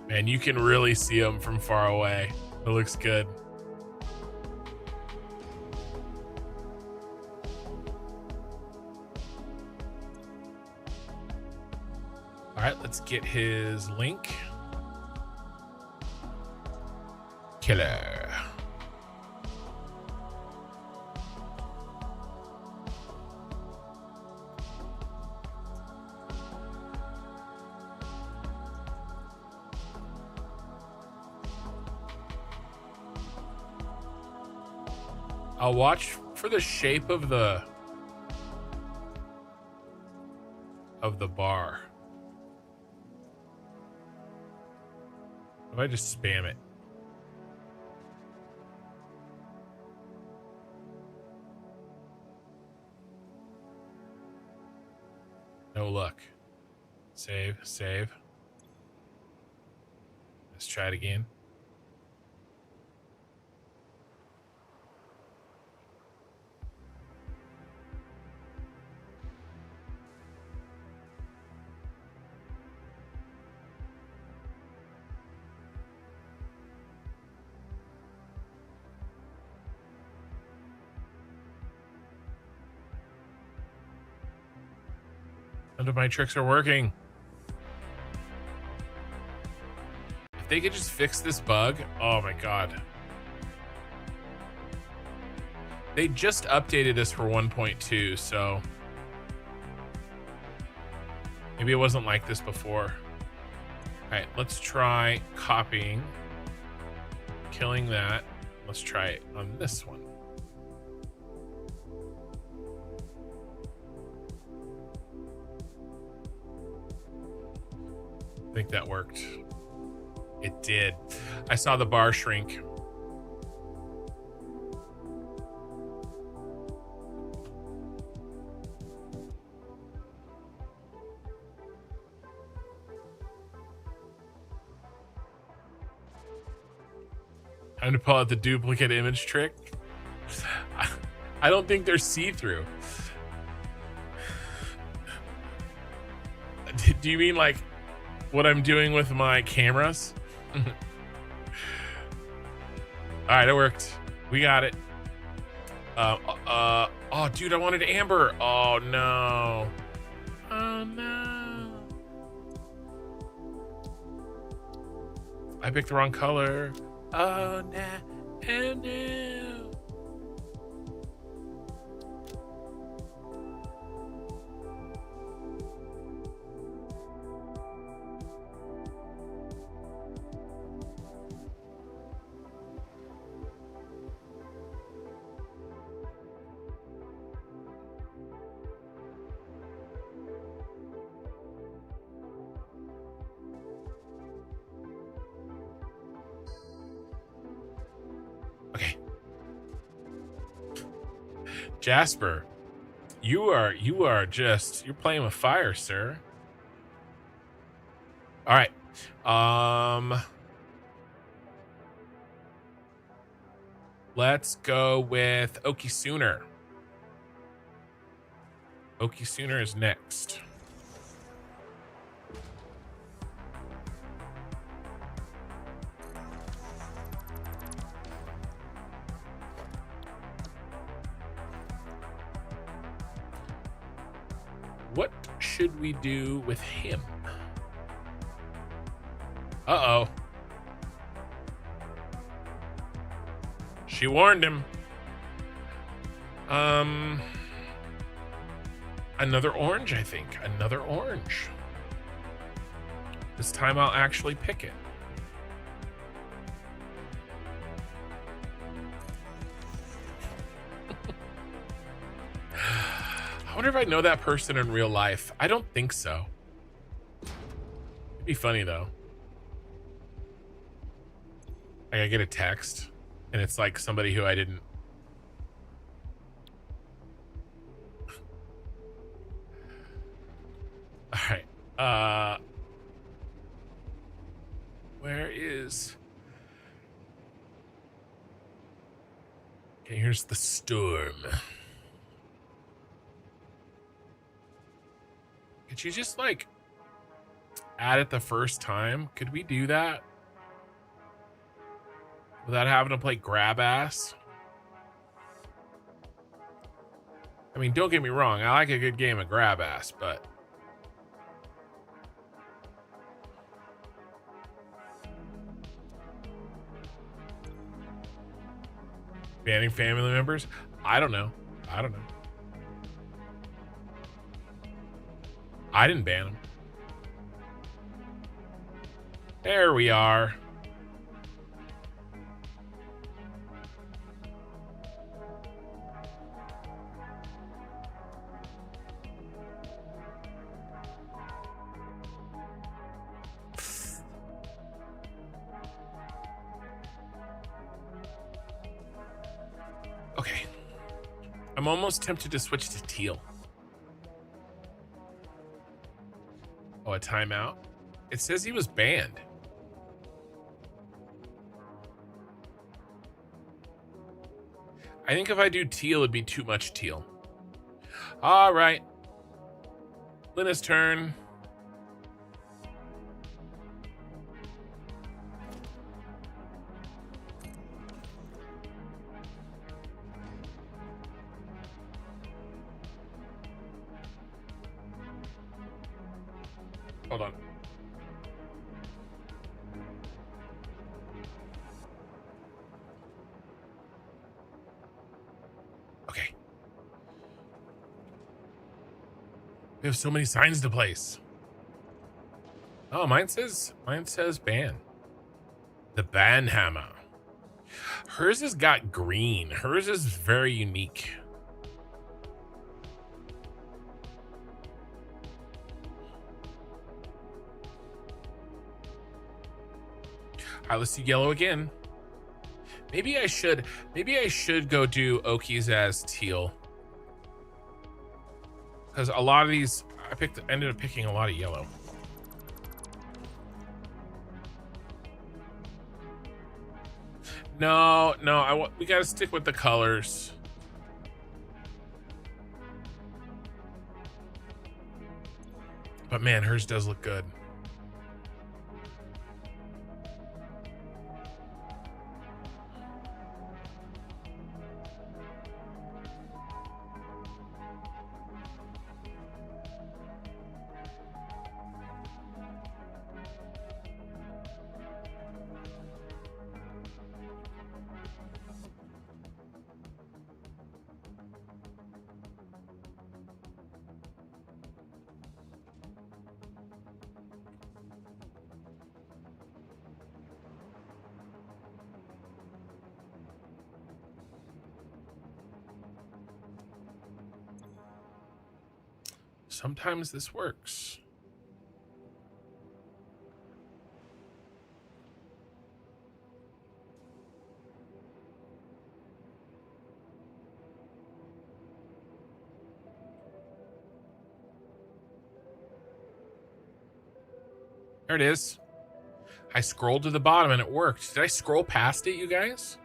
And you can really see them from far away. It looks good. All right, let's get his link. Killer. I'll watch for the shape of the bar. If I just spam it. No luck. Save. Let's try it again. None of my tricks are working. If they could just fix this bug, oh my god. They just updated this for 1.2, so maybe it wasn't like this before. All right, let's try copying, killing that. Let's try it on this one. I think that worked. It did. I saw the bar shrink. Time to pull out the duplicate image trick. I don't think they're see-through. Do you mean like what I'm doing with my cameras? All right, it worked. We got it. Oh, dude, I wanted amber. Oh no. Oh no. I picked the wrong color. Oh no. Oh no. Jasper, you're playing with fire, sir. All right. Let's go with Okie Sooner. Okie Sooner is next. What should we do with him? Uh-oh. She warned him. Another orange, I think. Another orange. This time I'll actually pick it. I wonder if I know that person in real life. I don't think so. It'd be funny though. I get a text and it's like somebody who I didn't. All right. Where is? Okay, here's the storm. Could you just like add it the first time? Could we do that? Without having to play grab ass? I mean, don't get me wrong. I like a good game of grab ass, but banning family members? I don't know. I don't know. I didn't ban them. There we are. Okay. I'm almost tempted to switch to teal. Oh, a timeout? It says he was banned. I think if I do teal, it'd be too much teal. All right. Linna's turn. Hold on. Okay. We have so many signs to place. Oh, mine says ban. The ban hammer. Hers has got green. Hers is very unique. All right, let's do yellow again. Maybe I should go do Okies as teal. Because a lot of these, ended up picking a lot of yellow. No, we gotta stick with the colors. But man, hers does look good. Sometimes this works. There it is. I scrolled to the bottom and it worked. Did I scroll past it, you guys?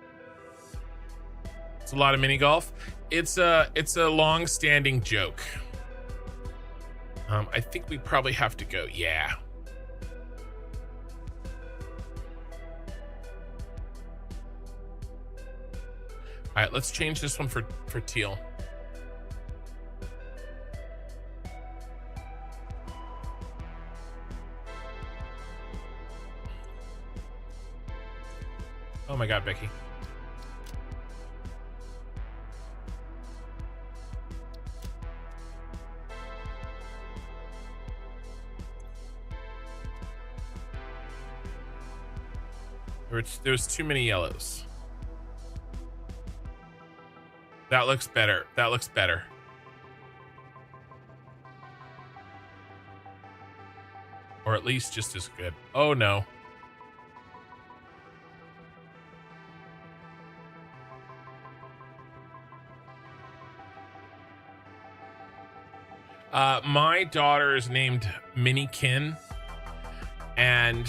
It's a lot of mini golf. It's a long-standing joke. I think we probably have to go. Yeah. All right, let's change this one for teal. Oh my God, Becky. There's too many yellows. That looks better. That looks better. Or at least just as good. Oh no. My daughter is named Minnie Kin, and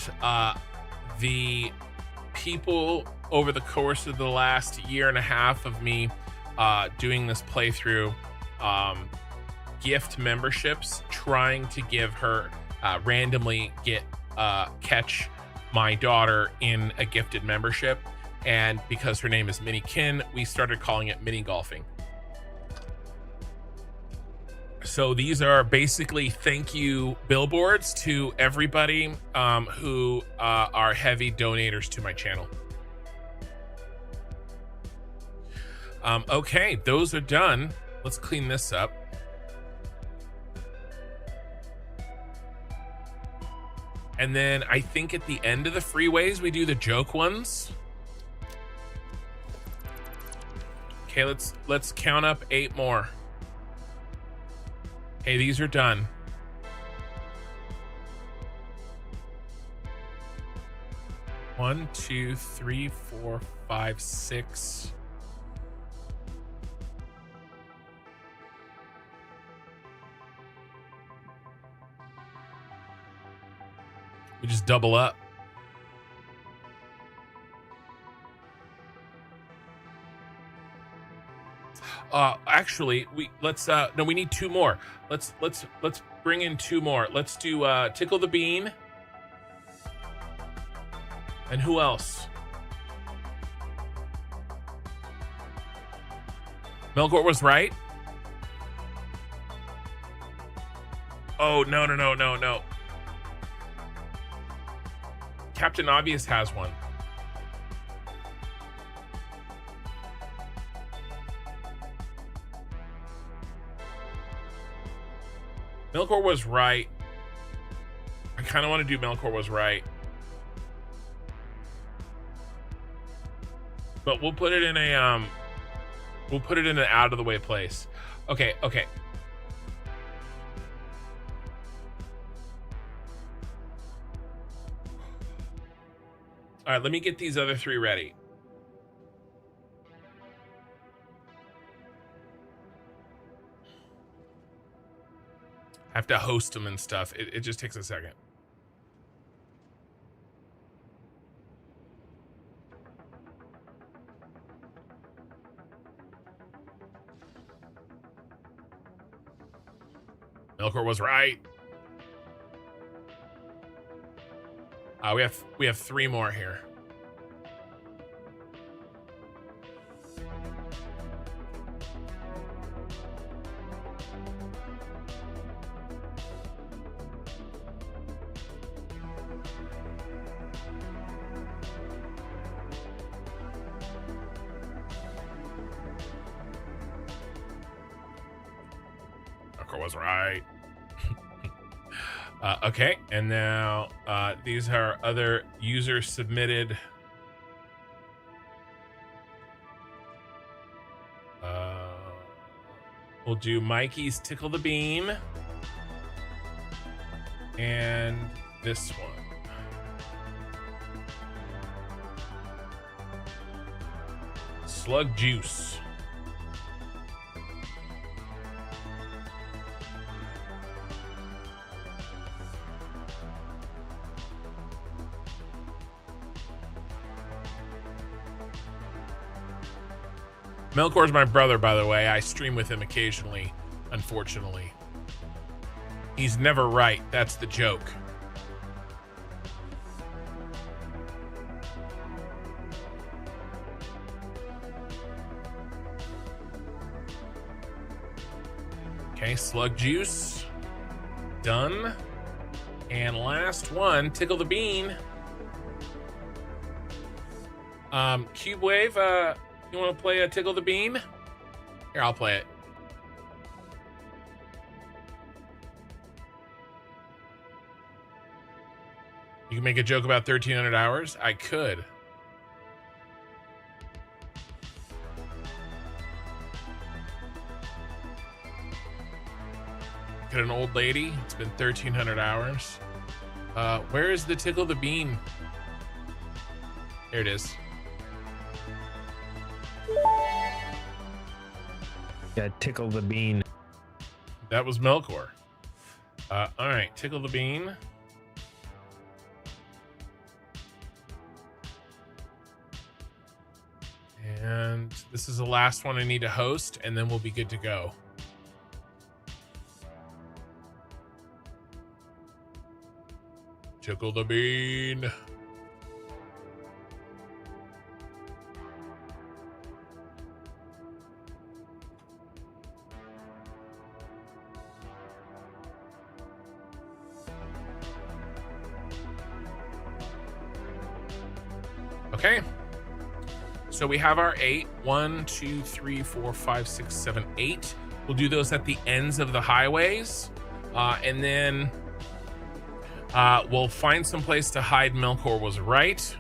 the people over the course of the last year and a half of me doing this playthrough gift memberships, trying to give her randomly catch my daughter in a gifted membership, and because her name is Minnie Kin, we started calling it mini golfing. So these are basically thank you billboards to everybody who are heavy donators to my channel. Okay, those are done. Let's clean this up. And then I think at the end of the freeways, we do the joke ones. Okay, let's count up 8 more. Okay, these are done. One, 2, 3, 4, 5, 6. We just double up. Actually, we need 2 more. Let's bring in 2 more. Let's do Tickle the Bean. And who else? Melkor was right. Oh, no. Captain Obvious has one. Melkor was right. I kind of want to do Melkor was right. But we'll put it in a an out of the way place. Okay. All right, let me get these other 3 ready. I have to host them and stuff. It just takes a second. Melkor was right. We have 3 more here. Was right. Okay, and now these are other user submitted. We'll do Mikey's Tickle the Bean and this one. Slug Juice. Melkor's my brother, by the way. I stream with him occasionally, unfortunately. He's never right. That's the joke. Okay, slug juice. Done. And last one, tickle the bean. Cube Wave, you want to play a tickle the bean? Here, I'll play it. You can make a joke about 1,300 hours? I could. Look at an old lady. It's been 1,300 hours. Where is the tickle the bean? Here it is. Yeah, tickle the bean. That was Melkor. All right, tickle the bean. And this is the last one I need to host, and then we'll be good to go. Tickle the bean. Okay. So we have our 8. 1, 2, 3, 4, 5, 6, 7, 8. We'll do those at the ends of the highways. And then we'll find some place to hide. Melkor was right.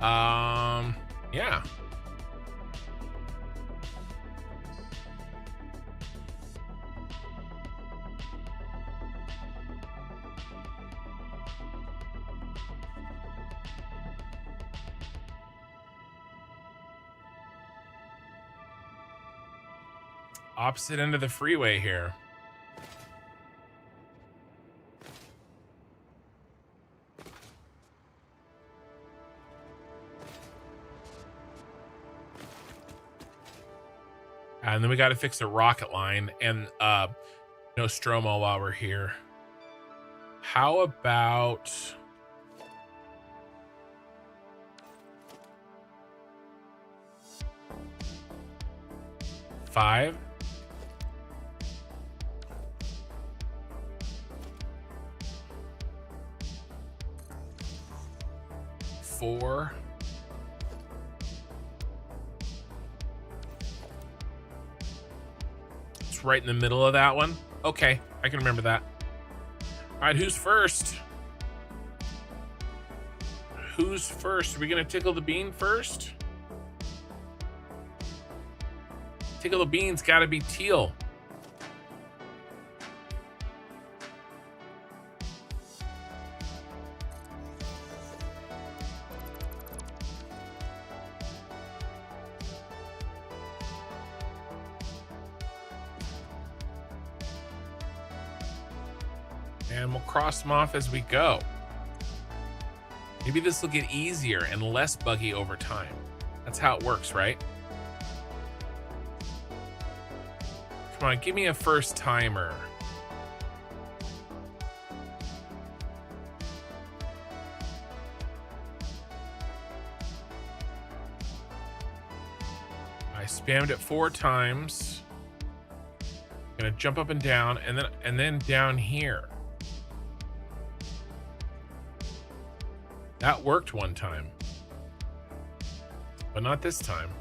Yeah. Opposite end of the freeway here. And then we got to fix a rocket line and Nostromo while we're here. How about five? 4. It's right in the middle of that one. Okay, I can remember that. All right, who's first? Who's first? Are we gonna tickle the bean first? Tickle the bean's gotta be teal. And we'll cross them off as we go. Maybe this will get easier and less buggy over time. That's how it works, right? Come on, give me a first timer. I spammed it 4 times. I'm gonna jump up and down, and then down here. That worked one time, but not this time.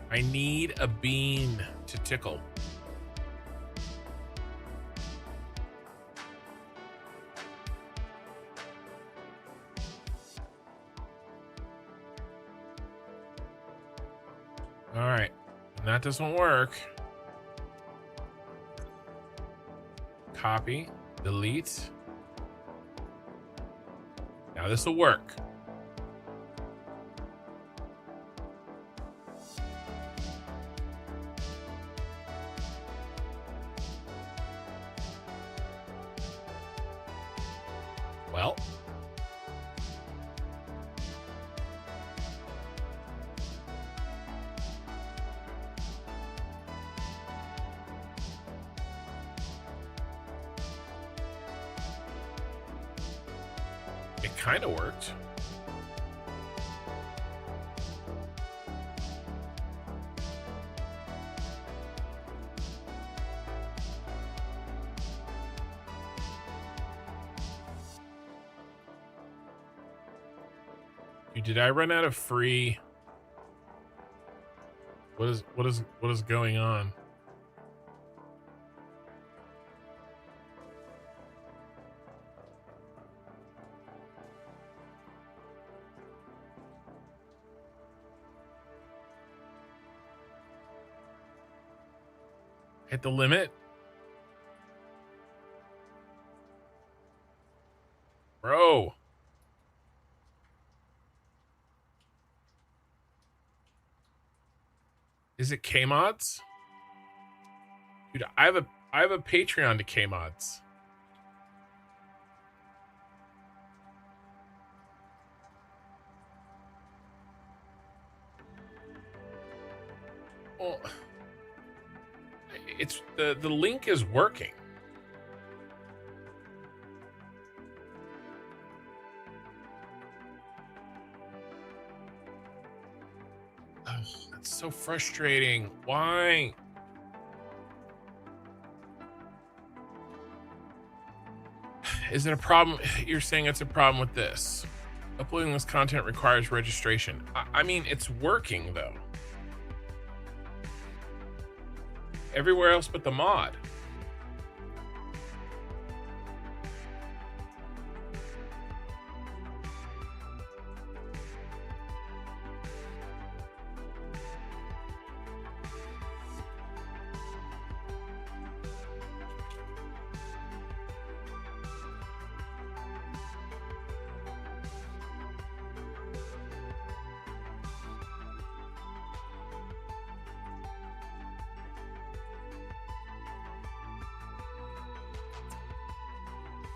I need a bean to tickle. All right, and that doesn't work. Copy, delete. Now this will work. Well. It kind of worked. Did I run out of free? What is going on? Hit the limit? Bro. Is it K-Mods? Dude, I have a Patreon to K-Mods. Well, it's the link is working. Ugh, that's so frustrating. Why? Is it a problem? You're saying it's a problem with this. Uploading this content requires registration. I mean, it's working though. Everywhere else but the mod.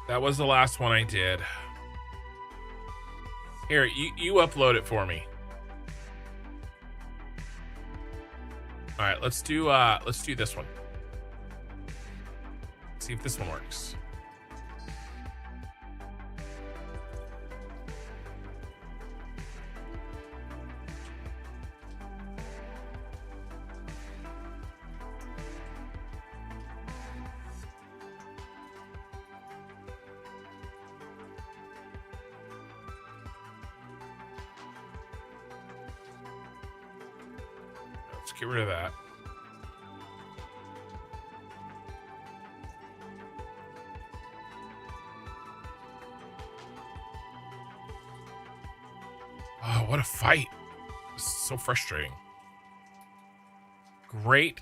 That was the last one I did. Here, you upload it for me. All right, let's do this one. See if this one works. Let's get rid of that. Oh, what a fight. This is so frustrating. Great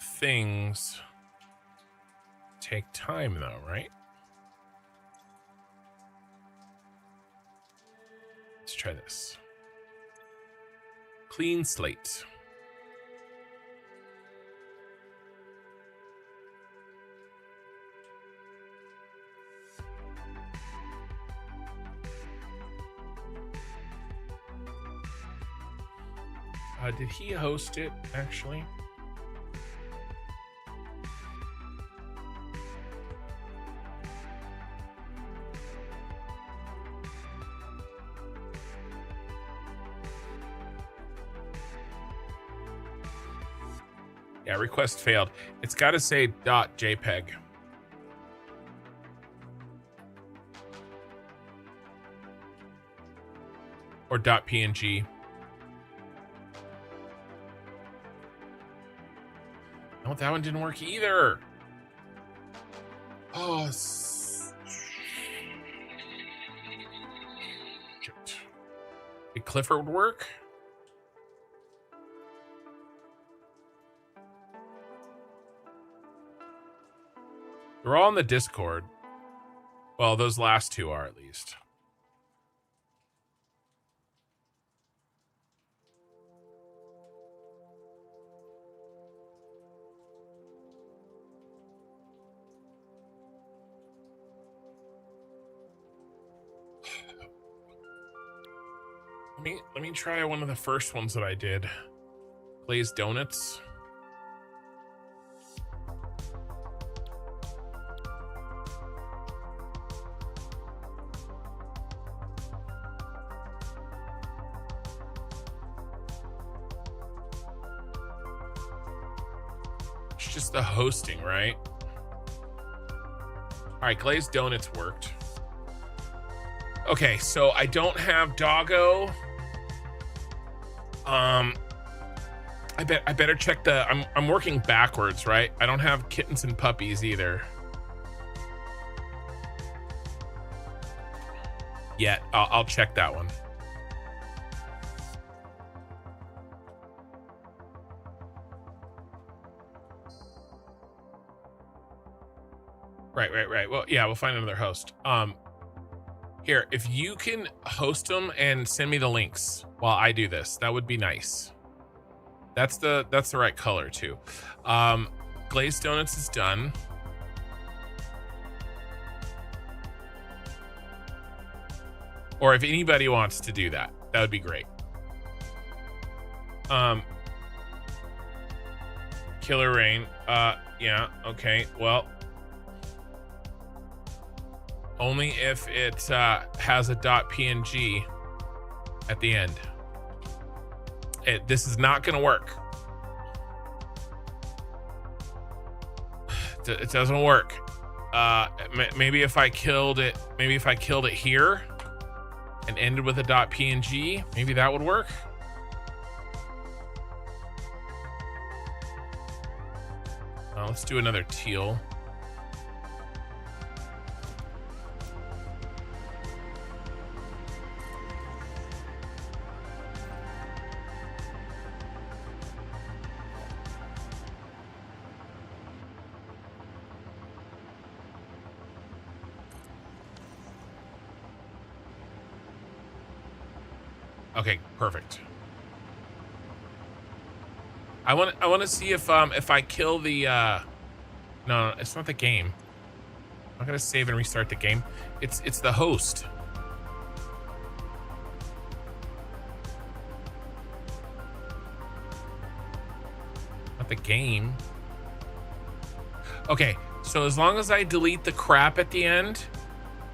things take time though, right? Let's try this. Clean slate. Did he host it, actually? Yeah, request failed. It's got to say .jpeg. Or .png. No, that one didn't work either. Oh, shit. Did Clifford work? They're all in the Discord. Well, those last two are at least. Let me try one of the first ones that I did. Glazed donuts. It's just the hosting, right? All right, glazed donuts worked. Okay, so I don't have doggo. I better check the. I'm working backwards, right? I don't have kittens and puppies either. Yet, I'll check that one. Right. Well, yeah, we'll find another host. Here, if you can host them and send me the links while I do this, that would be nice. That's the right color too. Glazed donuts is done. Or if anybody wants to do that, that would be great. Killer Rain. Yeah, okay. Well, only if it has a .png at the end. This is not going to work. It doesn't work. Maybe if I killed it, here and ended with a .png, maybe that would work. Let's do another teal. Okay, perfect. I want to see if I kill the no, it's not the game. I'm not gonna save and restart the game. It's the host. Not the game. Okay, so as long as I delete the crap at the end,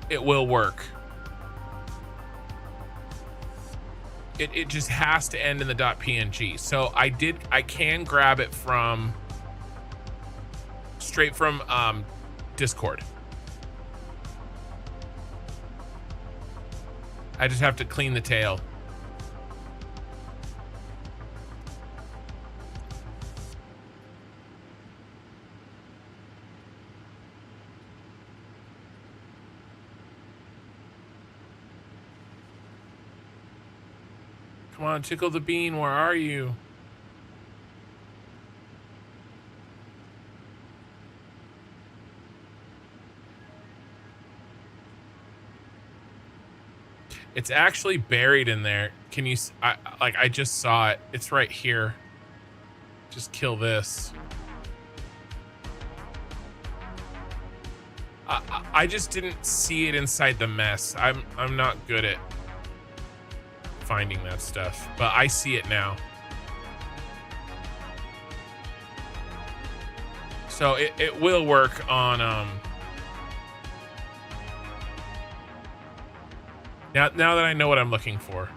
it will work. It just has to end in the .png. So I can grab it straight from Discord. I just have to clean the tail. Come on, Tickle the Bean, where are you? It's actually buried in there. Can you, I just saw it. It's right here. Just kill this. I just didn't see it inside the mess. I'm not good at finding that stuff, but I see it now. So it will work on now that I know what I'm looking for.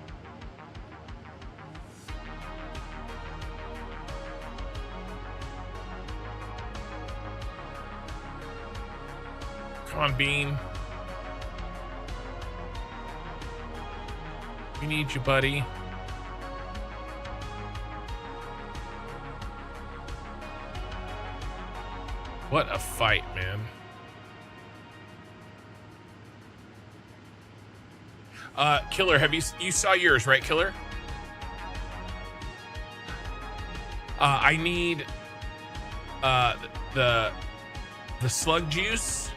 Come on, Bean. We need you, buddy. What a fight, man. Killer, you saw yours, right, Killer? I need the slug juice.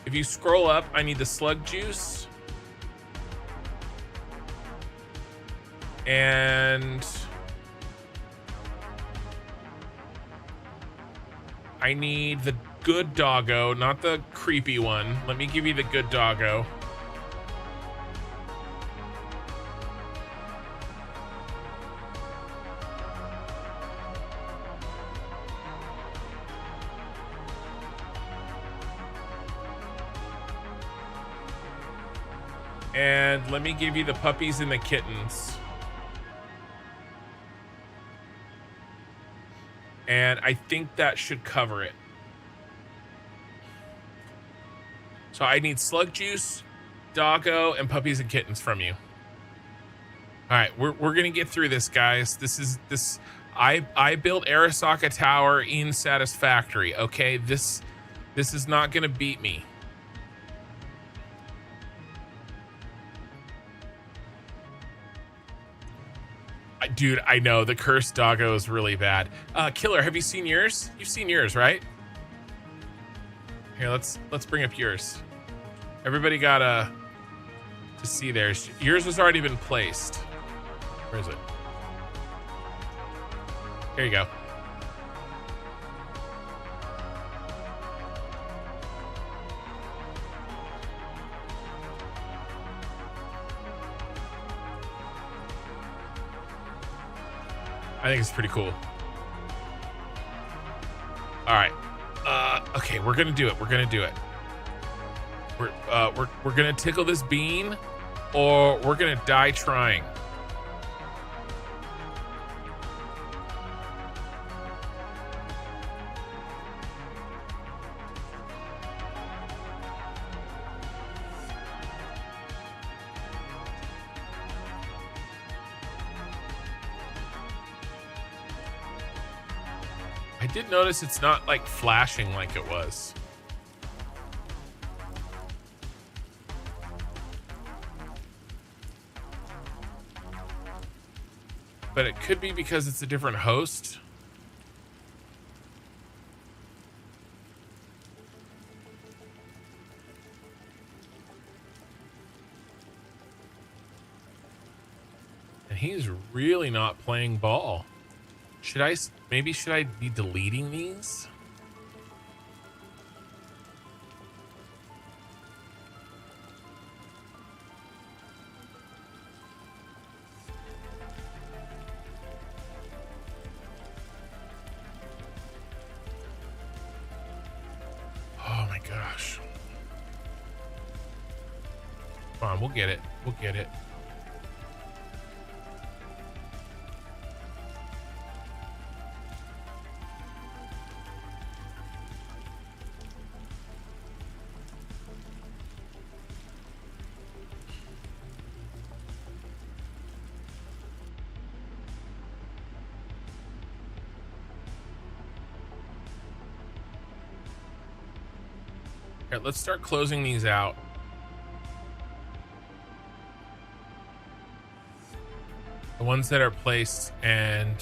If you scroll up, I need the slug juice. And I need the good doggo, not the creepy one. Let me give you the good doggo. And let me give you the puppies and the kittens. And I think that should cover it. So I need slug juice, doggo, and puppies and kittens from you. All right, we're gonna get through this, guys. I built Arasaka Tower in Satisfactory. Okay, this is not gonna beat me. Dude, I know the cursed doggo is really bad. Killer, have you seen yours? You've seen yours, right? Here, let's bring up yours. Everybody got to see theirs. Yours has already been placed. Where is it? Here you go. I think it's pretty cool. All right. Okay, we're gonna do it. We're gonna do it. We're gonna tickle this bean, or we're gonna die trying. I did notice it's not like flashing like it was. But it could be because it's a different host. And he's really not playing ball. Should I be deleting these? Oh my gosh. Come on, we'll get it. We'll get it. All right, let's start closing these out. The ones that are placed and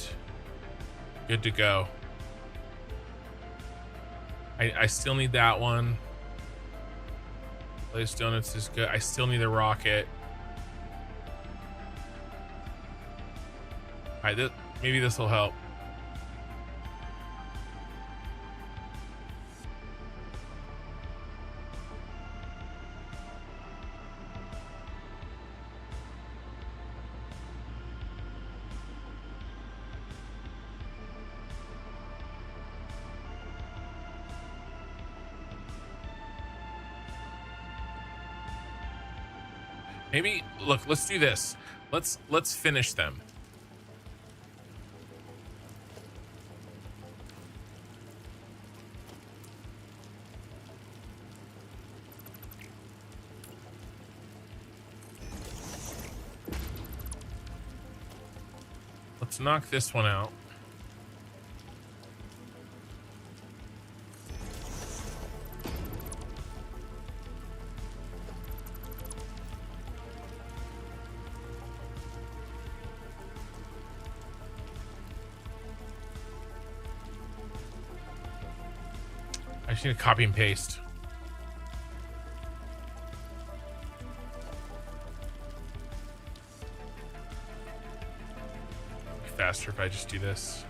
good to go. I still need that one. Place donuts is good. I still need the rocket. All right, maybe this will help. Maybe, look, let's do this. Let's finish them. Let's knock this one out. I just need to copy and paste. Be faster if I just do this.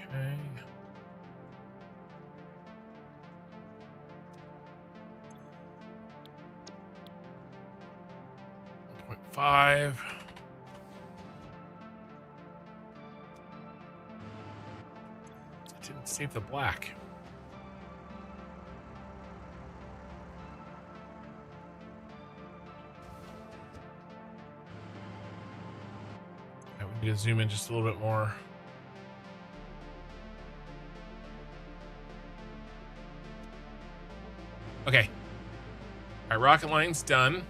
Okay. Five. I didn't save the black. I would need to zoom in just a little bit more. Okay. All right, rocket line's done.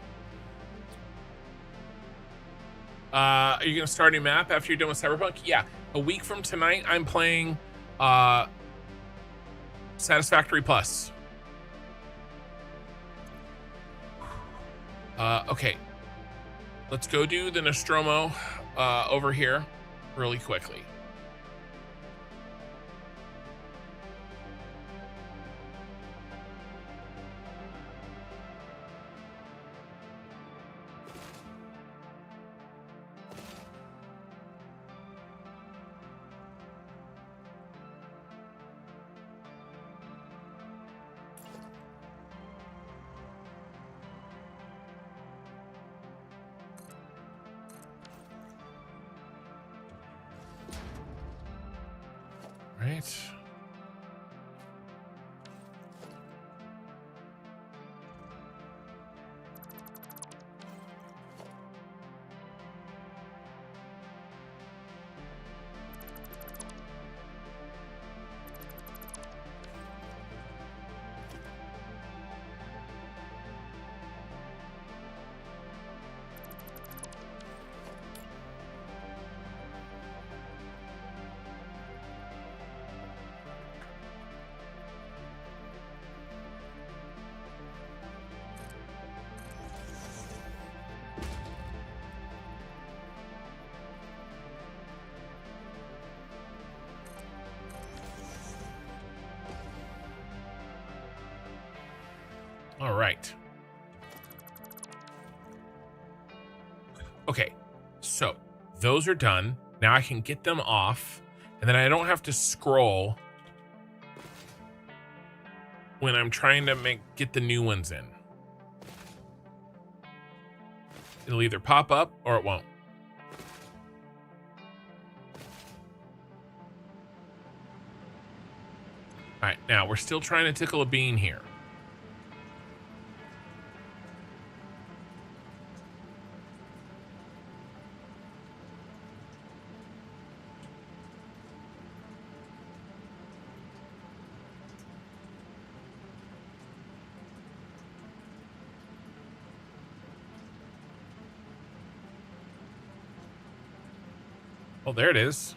Are you gonna start a new map after you're done with Cyberpunk? Yeah. A week from tonight, I'm playing Satisfactory Plus. Okay. Let's go do the Nostromo over here really quickly. Right. All right. Okay, so those are done. Now I can get them off, and then I don't have to scroll when I'm trying to get the new ones in. It'll either pop up or it won't. All right, now we're still trying to tickle a bean here. Oh, there it is.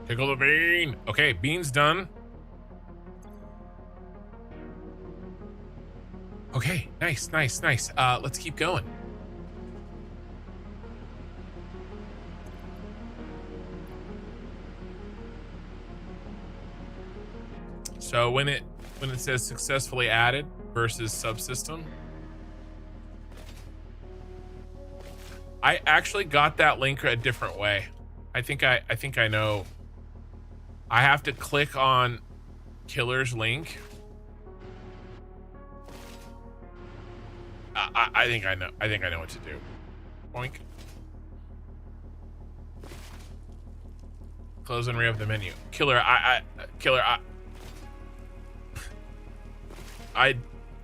Tickle the bean. Okay, bean's done. Okay, nice. Let's keep going. So when it says successfully added versus subsystem, I actually got that link a different way. I think I know. I have to click on Killer's link. I think I know. I think I know what to do. Boink. Close and re-up the menu. Killer.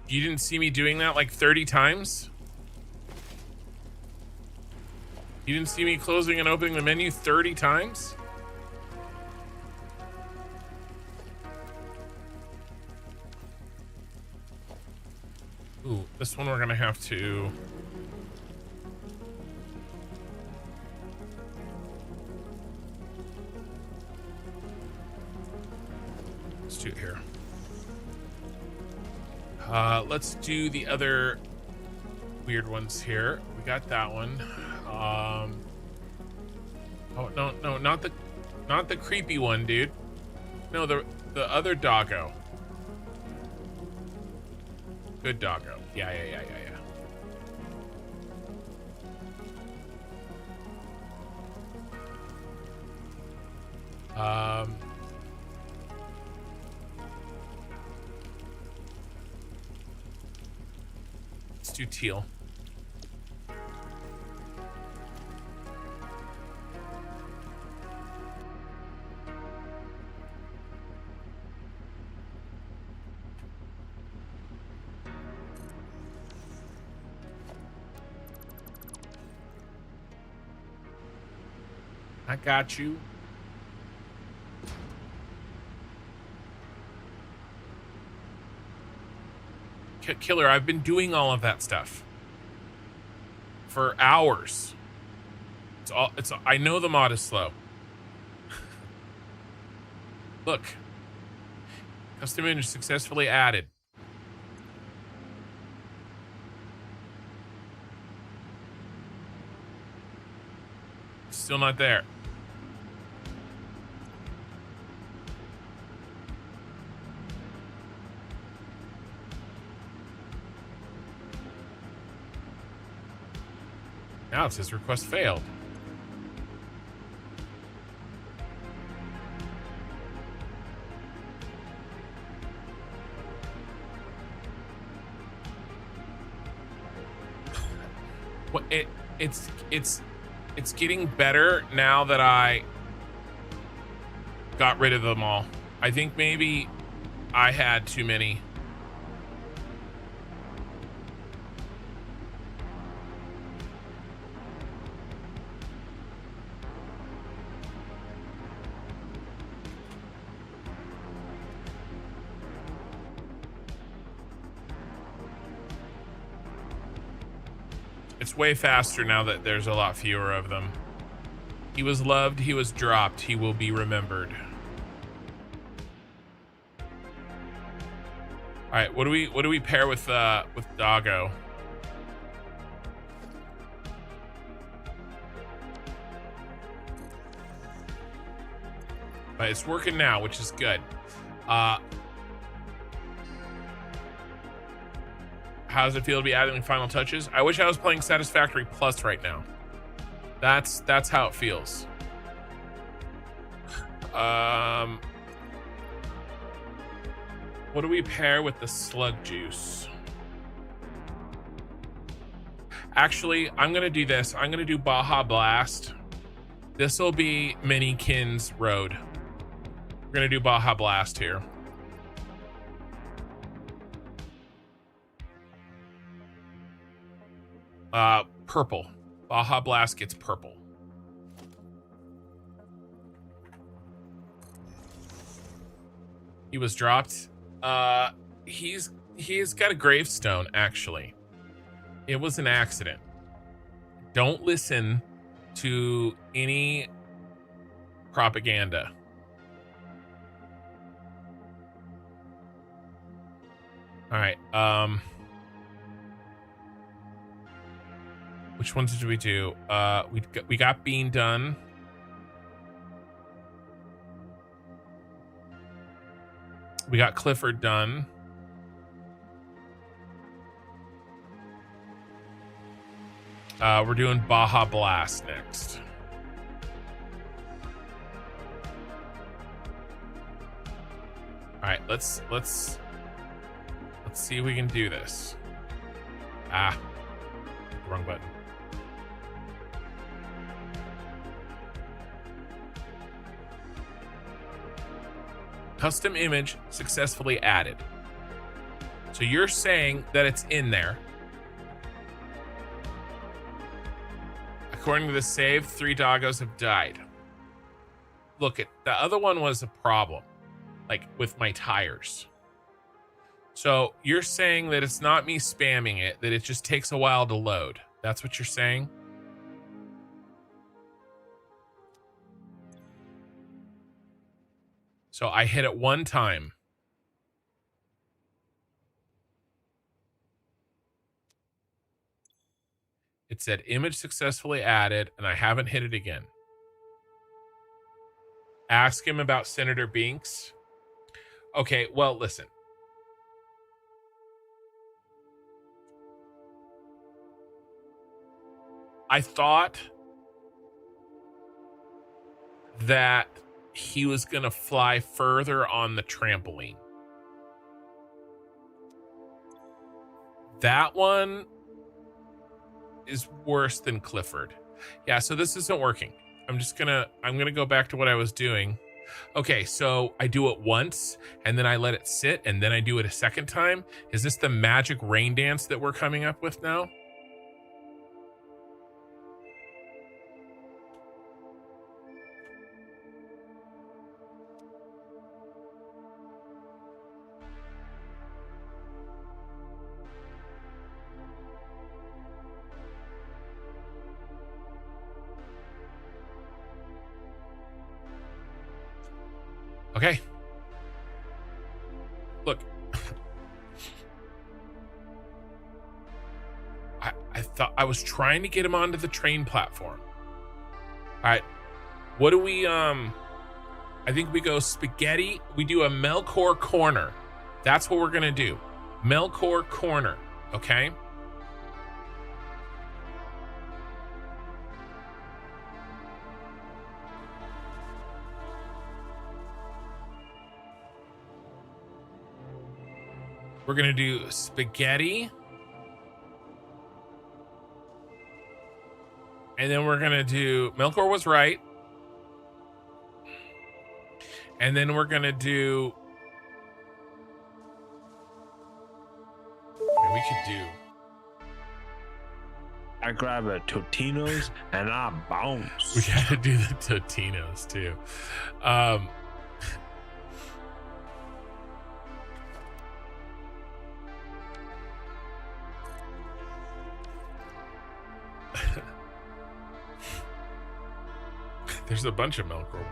You didn't see me doing that like 30 times? You didn't see me closing and opening the menu 30 times? Ooh, this one we're gonna have to... Let's do it here. Let's do the other weird ones here. We got that one. Oh no, not the creepy one, dude. No, the other doggo. Good doggo. Yeah. Let's do teal. I got you. Killer, I've been doing all of that stuff for hours. I know the mod is slow. Look. Custom image successfully added. Still not there. Now it says request failed. What it's getting better now that I got rid of them all. I think maybe I had too many. It's way faster now that there's a lot fewer of them. He was loved, he was dropped, he will be remembered. All right, what do we pair with Doggo? But it's working now, which is good. How does it feel to be adding final touches? I wish I was playing Satisfactory Plus right now. That's how it feels. What do we pair with the slug juice? Actually, I'm gonna do this. I'm gonna do Baja Blast. This will be Mini Kin's Road. We're gonna do Baja Blast here. Purple. Baja Blast gets purple. He was dropped. He's got a gravestone, actually. It was an accident. Don't listen to any propaganda. All right. Which ones did we do? We got Bean done. We got Clifford done. We're doing Baja Blast next. All right, let's see if we can do this. Wrong button. Custom image successfully added. So you're saying that it's in there. According to the save, 3 doggos have died. Look, the other one was a problem, like with my tires. So you're saying that it's not me spamming it, that it just takes a while to load. That's what you're saying? So I hit it one time. It said image successfully added, and I haven't hit it again. Ask him about Senator Binks. Okay, well, listen. I thought that he was going to fly further on the trampoline. That one is worse than Clifford. Yeah, so this isn't working. I'm going to go back to what I was doing. Okay, so I do it once and then I let it sit and then I do it a second time. Is this the magic rain dance that we're coming up with now? Okay. Look. I thought I was trying to get him onto the train platform. All right. What do we I think we go spaghetti. We do a Melkor corner. That's what we're going to do. Melkor corner, okay? We're going to do spaghetti. And then we're going to do... Melkor was right. And then we're going to do... we could do... I grab a Totino's and I bounce. We got to do the Totino's too. There's a bunch of Melkor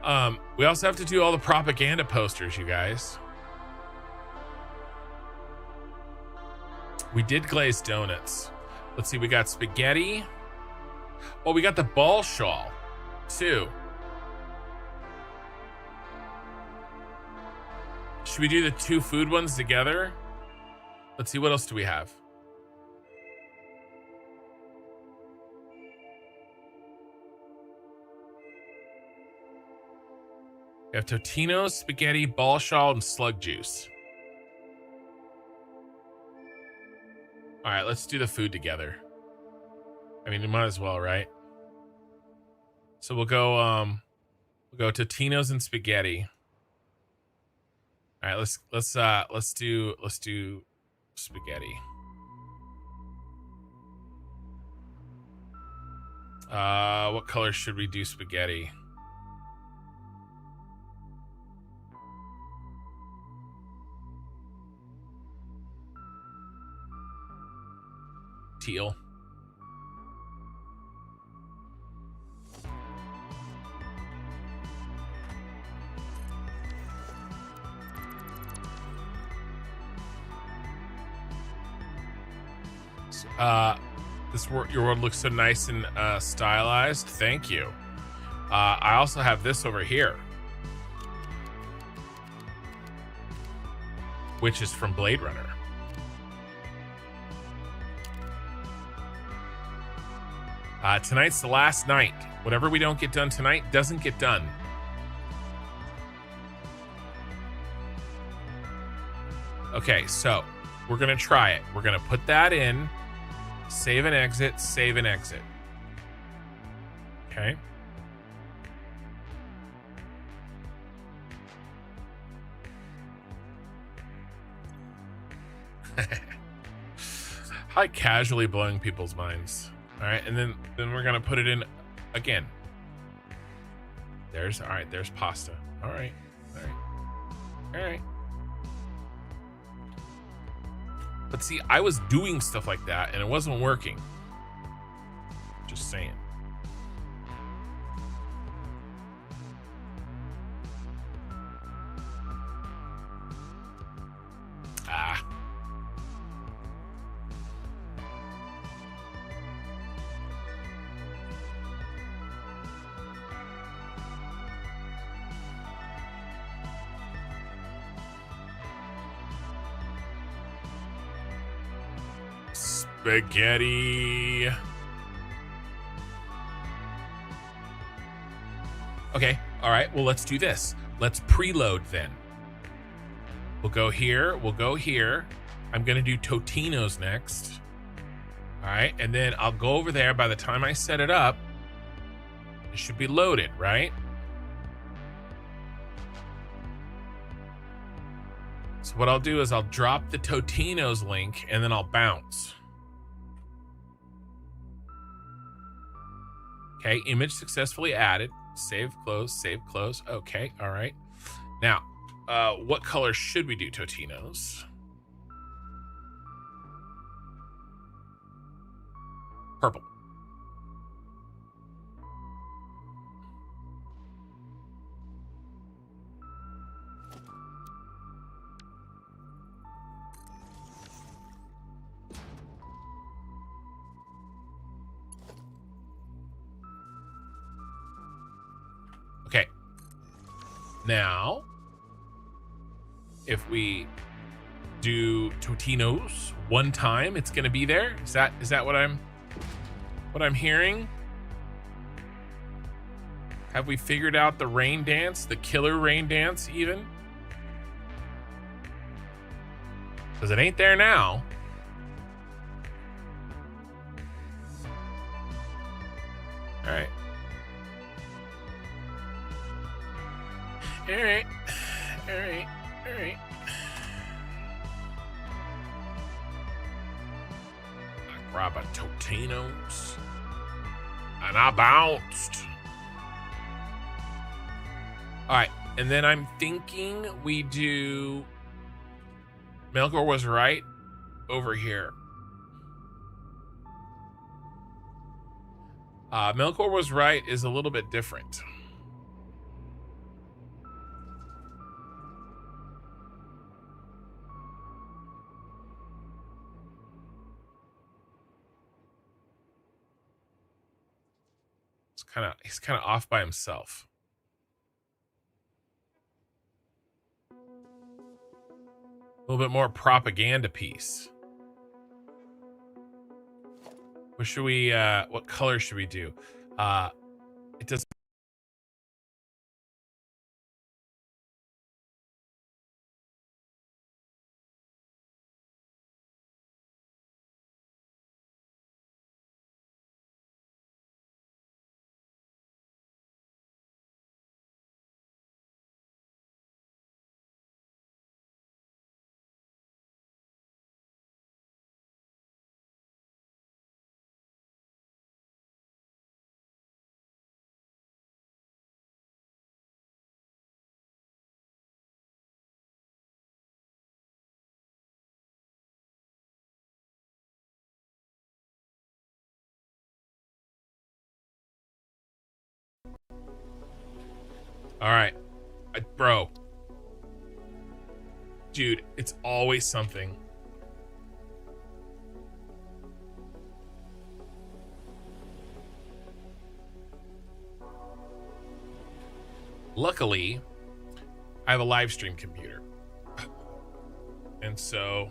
ones. We also have to do all the propaganda posters, you guys. We did glazed donuts. Let's see, we got spaghetti. Oh, we got the ball shawl, too. Should we do the two food ones together? Let's see, what else do we have? We have Totino's, spaghetti, ball shawl, and slug juice. All right, let's do the food together. I mean, we might as well, right? So we'll go Totino's and spaghetti. All right, let's do spaghetti. What color should we do spaghetti? Teal. Your world looks so nice and stylized. Thank you. I also have this over here, which is from Blade Runner. Tonight's the last night. Whatever we don't get done tonight doesn't get done. Okay, so we're gonna try it. We're gonna put that in, save and exit, save and exit. Okay. Hi, casually blowing people's minds. All right, and then we're gonna put it in again. There's pasta. All right. But see, I was doing stuff like that and it wasn't working. Just saying. Spaghetti. Okay, all right, well, let's do this. Let's preload then. We'll go here, we'll go here. I'm gonna do Totino's next. All right, and then I'll go over there. By the time I set it up, it should be loaded, right? So what I'll do is I'll drop the Totino's link and then I'll bounce. Okay, image successfully added. Save, close, save, close. Okay, all right. Now, what color should we do Totino's? Purple. Okay. Now, if we do Totino's one time, it's gonna be there. Is that what I'm hearing? Have we figured out the rain dance, the killer rain dance even? Because it ain't there now. All right. All right. All right. All right. I grab a Totino's and I bounced. All right. And then I'm thinking we do Melkor was right over here. Melkor was right is a little bit different. He's kind of off by himself. A little bit more propaganda piece. What should we what color should we do? It does. All right, bro. Dude, it's always something. Luckily, I have a live stream computer. And so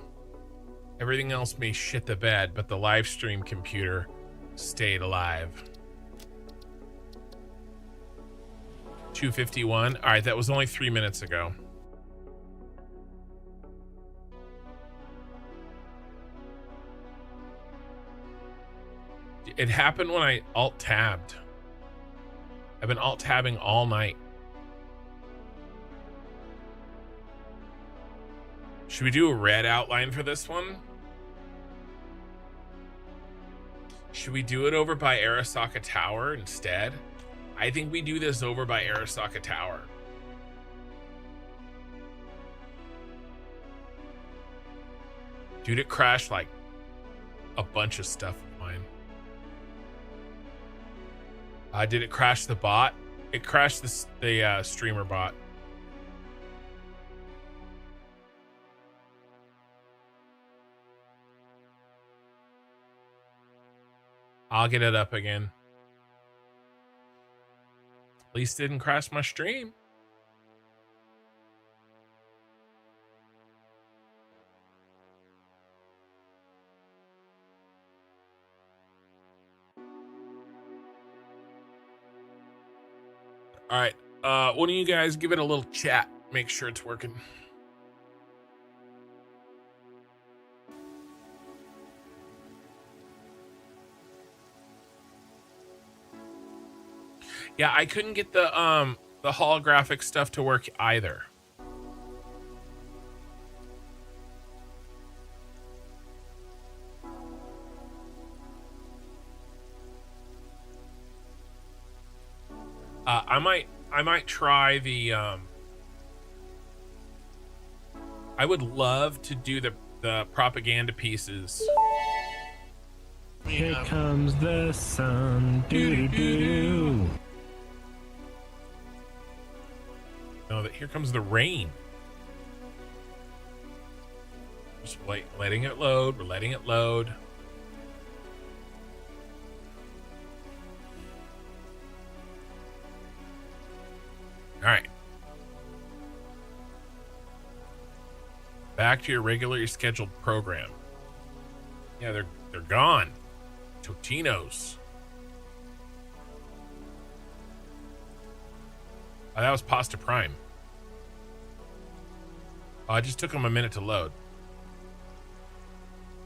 everything else may shit the bed, but the live stream computer stayed alive. 2:51. All right, that was only 3 minutes ago. It happened when I alt-tabbed. I've been alt-tabbing all night. Should we do a red outline for this one? Should we do it over by Arasaka Tower instead? I think we do this over by Arasaka Tower. Dude, it crashed like a bunch of stuff of mine. Did it crash the bot? It crashed the streamer bot. I'll get it up again. At least it didn't crash my stream. All right. One of you guys give it a little chat. Make sure it's working. Yeah, I couldn't get the holographic stuff to work either. I might try the I would love to do the propaganda pieces. Here comes the sun. Doo-doo-doo-doo. No, here comes the rain. Just letting it load. We're letting it load. All right. Back to your regularly scheduled program. Yeah, they're gone. Totino's. Oh, that was Pasta Prime. Oh, it just took them a minute to load.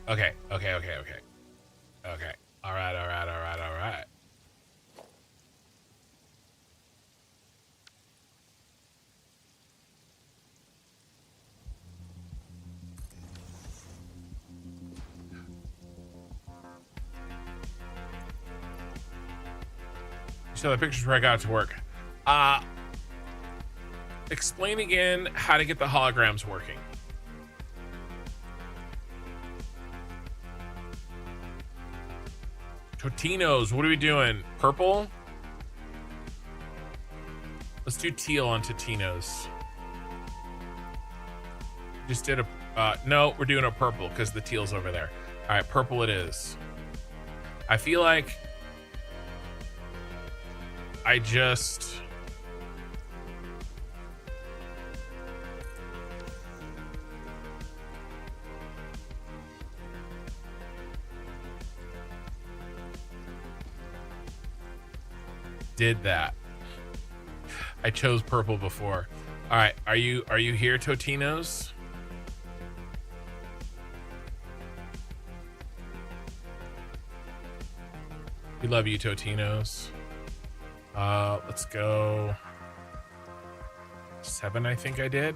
Okay. All right. So the pictures where I got it to work. Explain again how to get the holograms working. Totino's, what are we doing? Purple? Let's do teal on Totino's. Just did a, no, we're doing a purple because the teal's over there. All right, purple it is. I feel like I just... did that. I chose purple before. All right, are you here, Totino's? We love you, Totino's. Let's go 7, I think I did.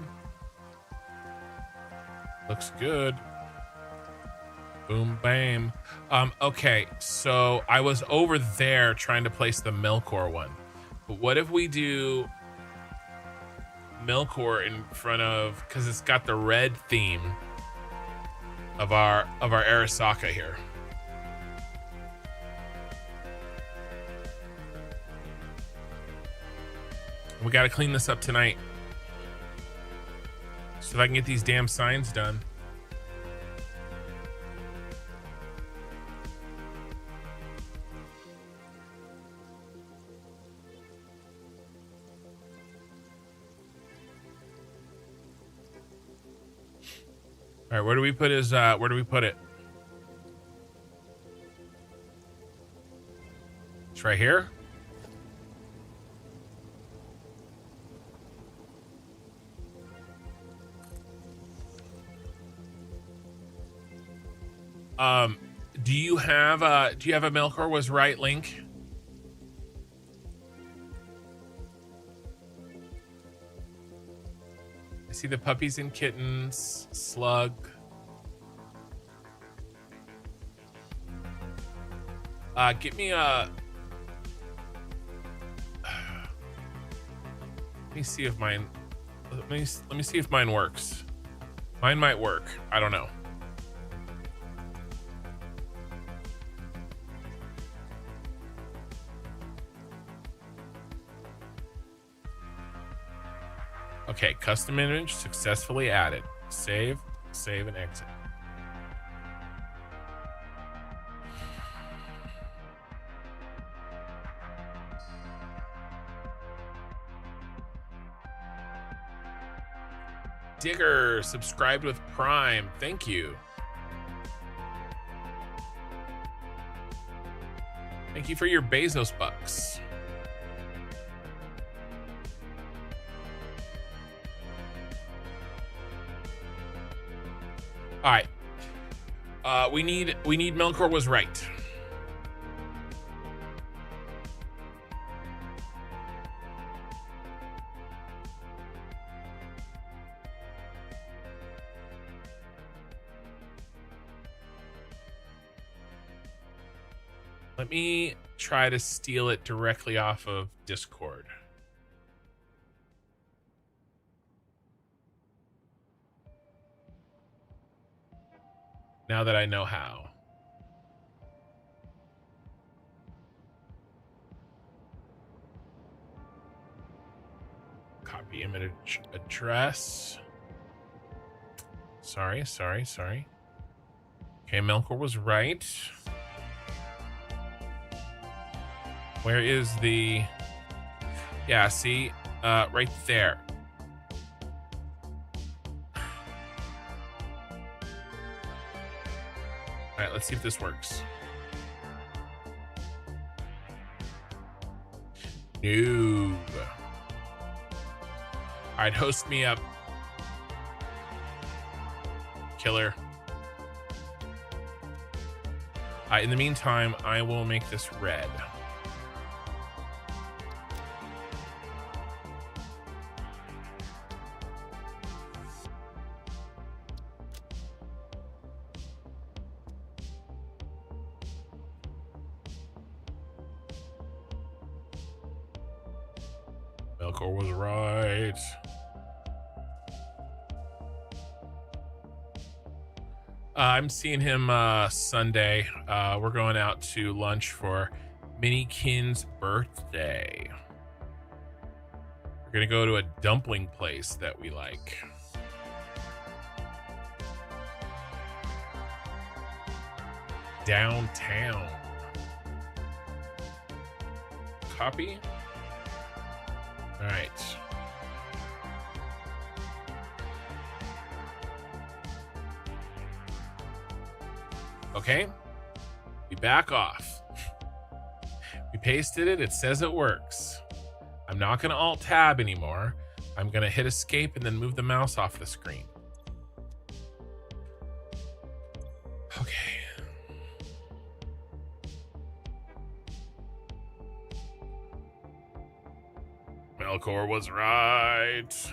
Looks good. Boom, bam. Okay, so I was over there trying to place the Melkor one. But what if we do Melkor in front of, because it's got the red theme of our Arasaka here. We got to clean this up tonight so that I can get these damn signs done. All right, where do we put his, where do we put it? It's right here. Do you have a Melkor was right link? I see the puppies and kittens, slug. Get me a. Let me see if mine. Let me see if mine works. Mine might work. I don't know. Okay, custom image successfully added. Save, and exit. Digger subscribed with Prime. Thank you. Thank you for your Bezos bucks. All right. We need Melkor was right. Let me try to steal it directly off of Discord. Now that I know how. Copy image address. Sorry. Okay, Melkor was right. Where is the... Yeah, see? Right there. All right, let's see if this works. No. All right, host me up. Killer. In the meantime, I will make this red. Melkor was right. I'm seeing him Sunday. We're going out to lunch for Minikin's birthday. We're gonna go to a dumpling place that we like. Downtown. Copy. All right. Okay. We back off. We pasted it. It says it works. I'm not going to alt tab anymore. I'm going to hit escape and then move the mouse off the screen. Okay. Melkor was right.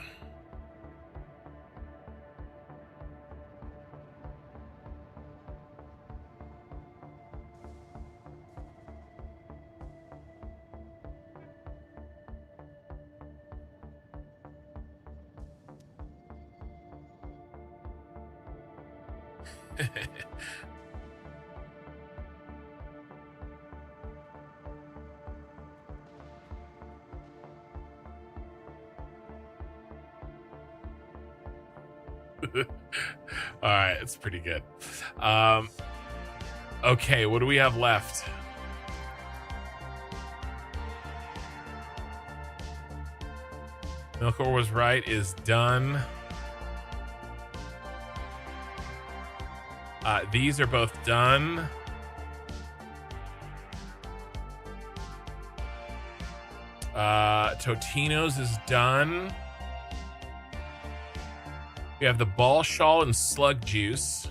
All right, it's pretty good. Okay, what do we have left? Melkor was right is done. These are both done. Totino's is done. We have the ball shawl and slug juice.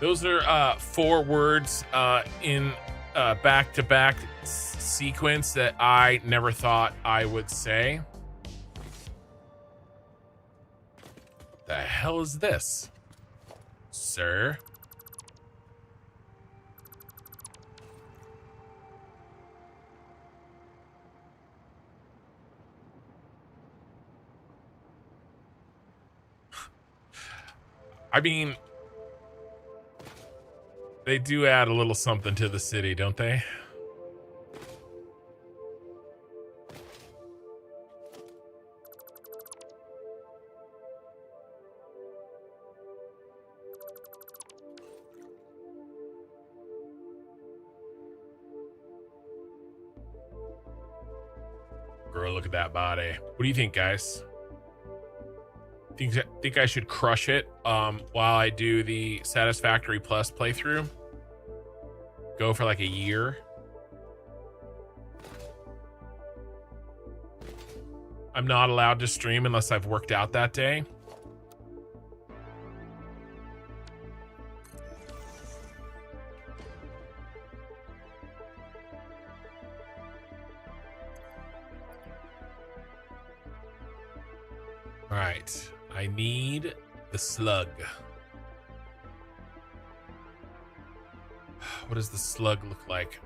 Those are 4 words in back-to-back sequence that I never thought I would say. What the hell is this, sir? I mean, they do add a little something to the city, don't they? Girl, look at that body. What do you think, guys? Think I should crush it while I do the Satisfactory Plus playthrough? Go for like a year? I'm not allowed to stream unless I've worked out that day. All right. I need the slug. What does the slug look like?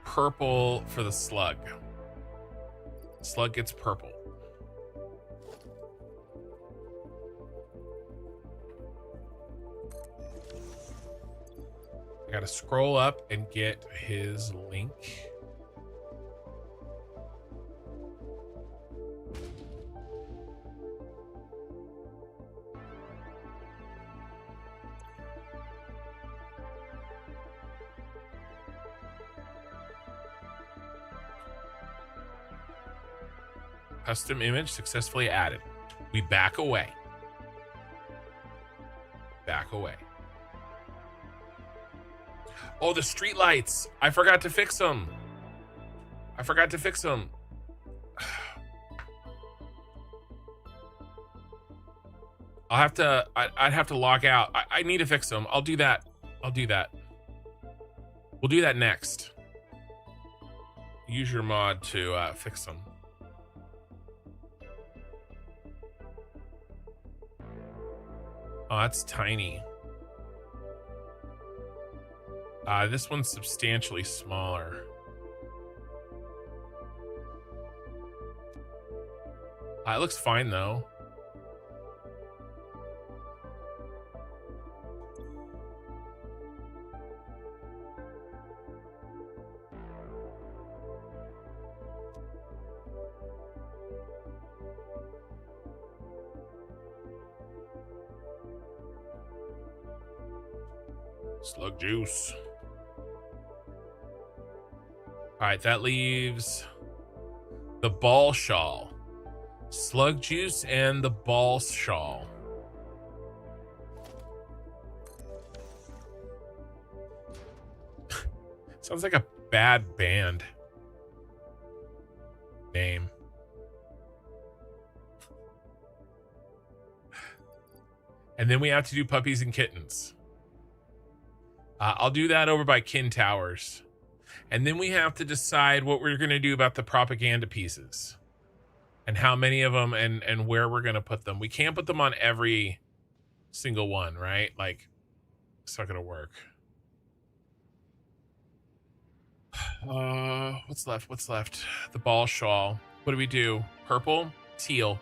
Purple for the slug. Slug gets purple. I gotta scroll up and get his link. Custom image successfully added. We back away. Back away. Oh, the street lights. I forgot to fix them. I'd have to log out. I need to fix them. I'll do that. We'll do that next. Use your mod to fix them. Oh, that's tiny. This one's substantially smaller. It looks fine though. Slug juice. All right, that leaves the ball shawl, slug juice, and the ball shawl. Sounds like a bad band name. And then we have to do puppies and kittens. I'll do that over by Kin Towers. And then we have to decide what we're going to do about the propaganda pieces and how many of them and where we're going to put them. We can't put them on every single one, right? Like, it's not going to work. What's left? The ball shawl. What do we do? Purple? Teal.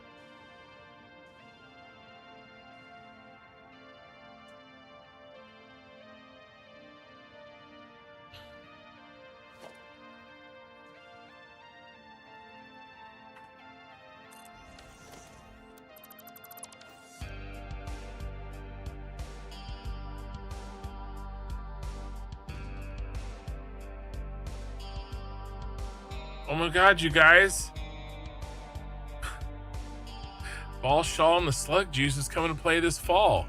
Oh my god, you guys. Ball shawl and the slug juice is coming to play this fall.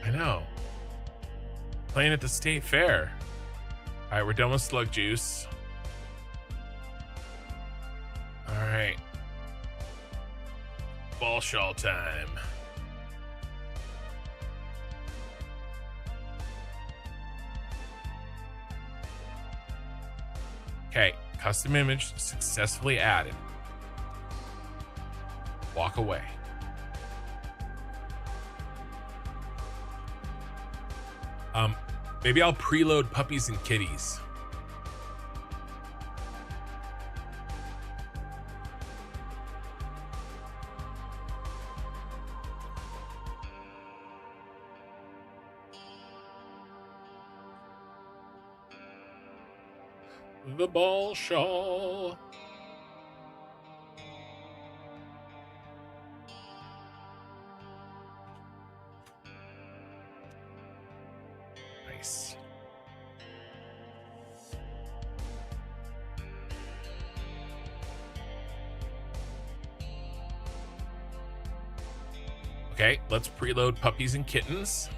I know. Playing at the state fair. All right, we're done with slug juice. All right. Ball shawl time. Okay, custom image successfully added. Walk away. Maybe I'll preload puppies and kitties. The ball shawl. Nice. Okay, let's preload puppies and kittens.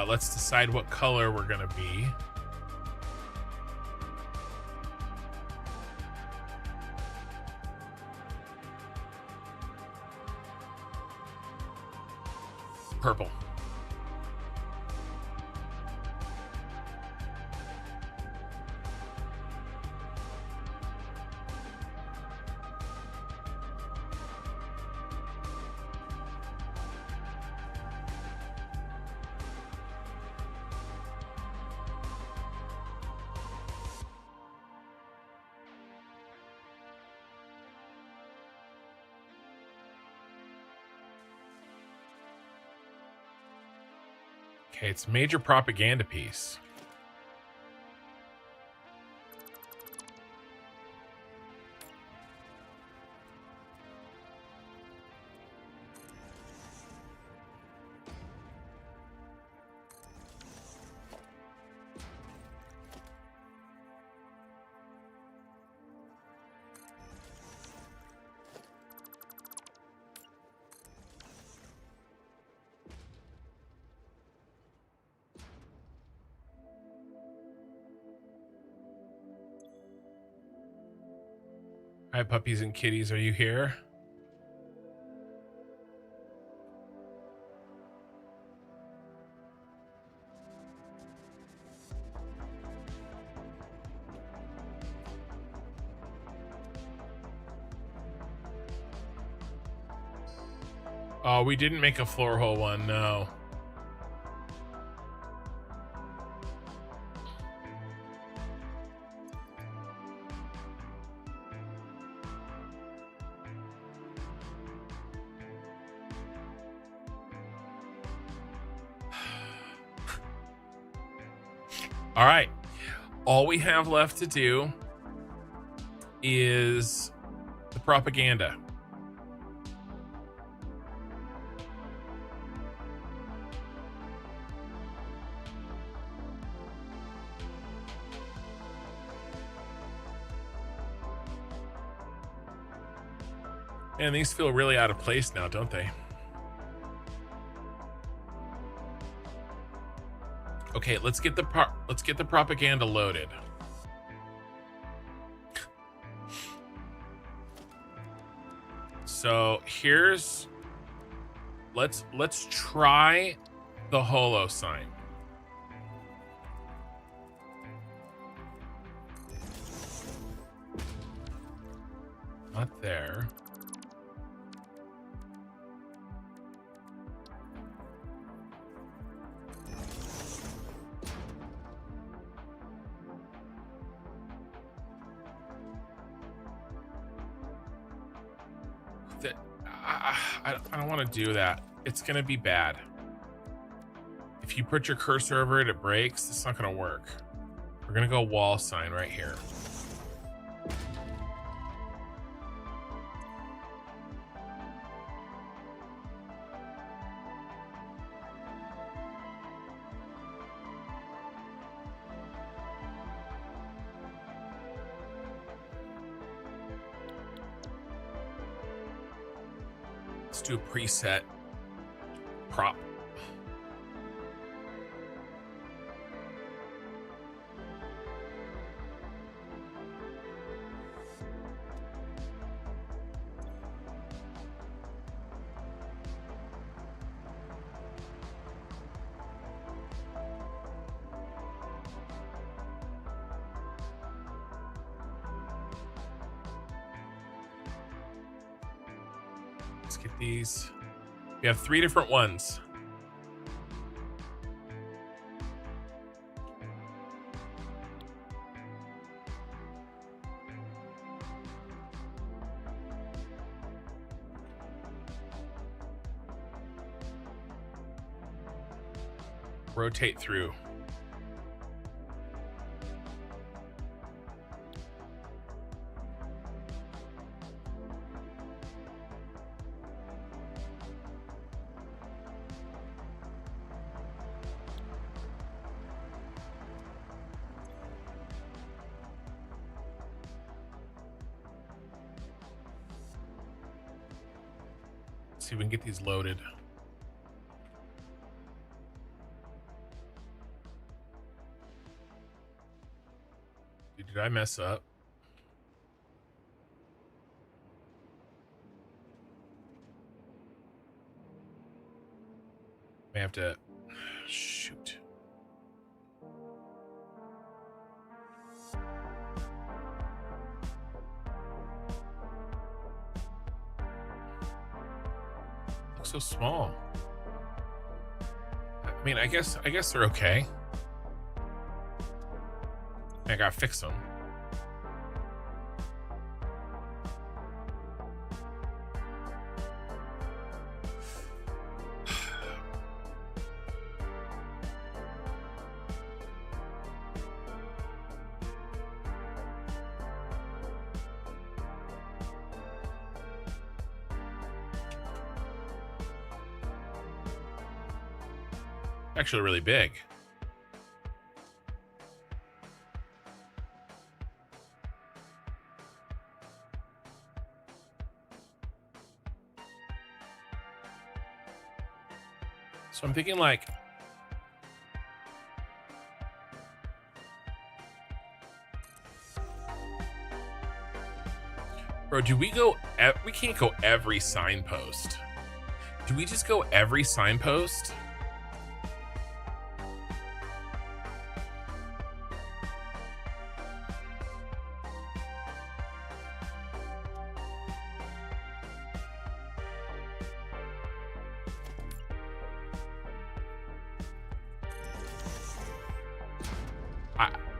Let's decide what color we're gonna be. Purple. Okay, it's major propaganda piece. Hi, puppies and kitties. Are you here? Oh, we didn't make a floor hole one, no. All right. All we have left to do is the propaganda. And these feel really out of place now, don't they? Okay, let's get the propaganda loaded. So here's let's try the holo sign. Not there. I don't want to do that. It's going to be bad. If you put your cursor over it, it breaks. It's not going to work. We're going to go wall sign right here. Let's do a preset prop. Let's get these. We have 3 different ones. Rotate through. See if we can get these loaded. Did I mess up? I have to shoot. Looks so small. I mean, I guess they're okay. I gotta fix them. Actually really big. So I'm thinking like bro, do we go we can't go every signpost. Do we just go every signpost?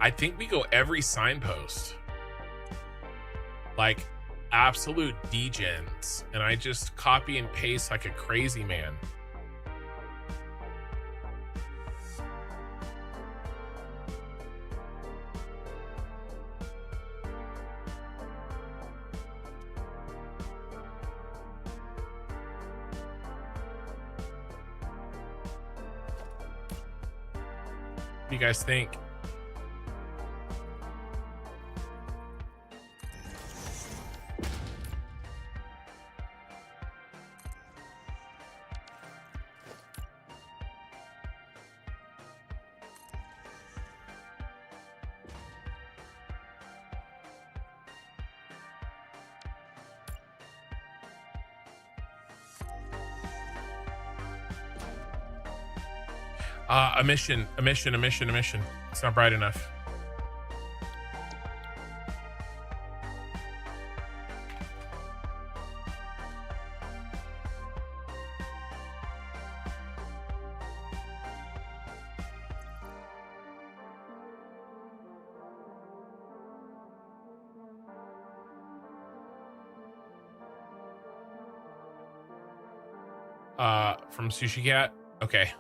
I think we go every signpost. Like absolute degens. And I just copy and paste like a crazy man. What do you guys think? A mission. It's not bright enough. From Sushi Cat? Okay.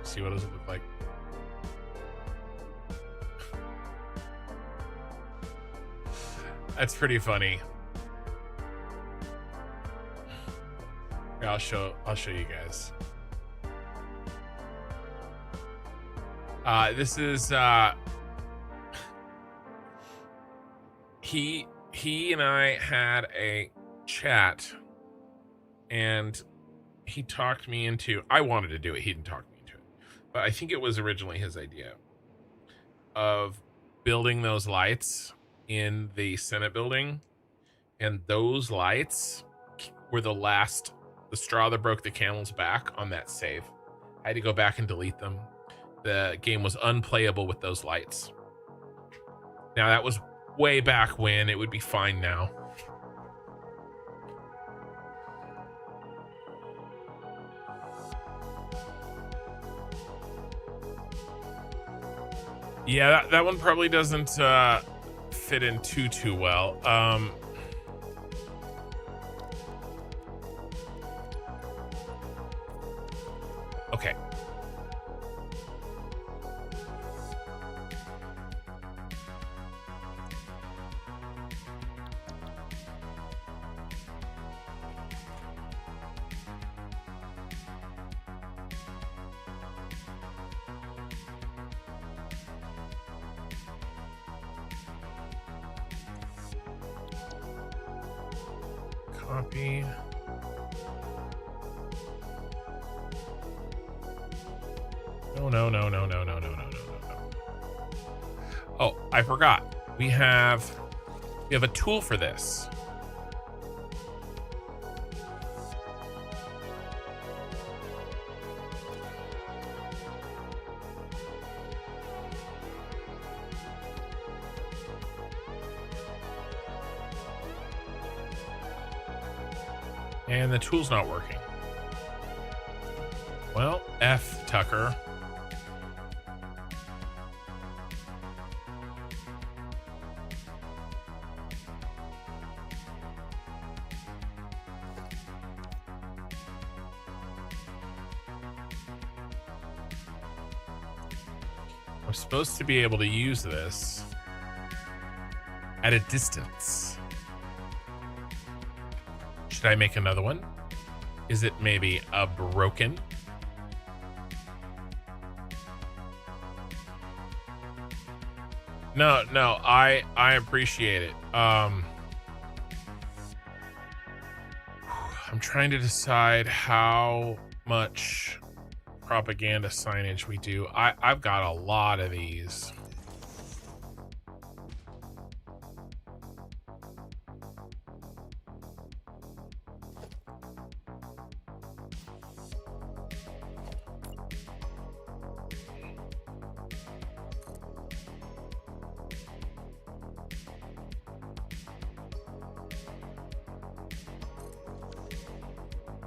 See, what does it look like? That's pretty funny. Yeah, I'll show you guys. This is he and I had a chat, and he talked me into, I wanted to do it, he didn't talk me into it, but I think it was originally his idea of building those lights in the Senate building, and those lights were the straw that broke the camel's back on that save. I had to go back and delete them. The game was unplayable with those lights. Now that was way back when. It would be fine now. Yeah, that one probably doesn't fit in too well. Okay. Copy. No. Oh, I forgot. We have We have a tool for this. And the tool's not working. Well, F, Tucker. I'm supposed to be able to use this at a distance. Should I make another one? Is it maybe a broken? No, I appreciate it. I'm trying to decide how much propaganda signage we do. I've got a lot of these.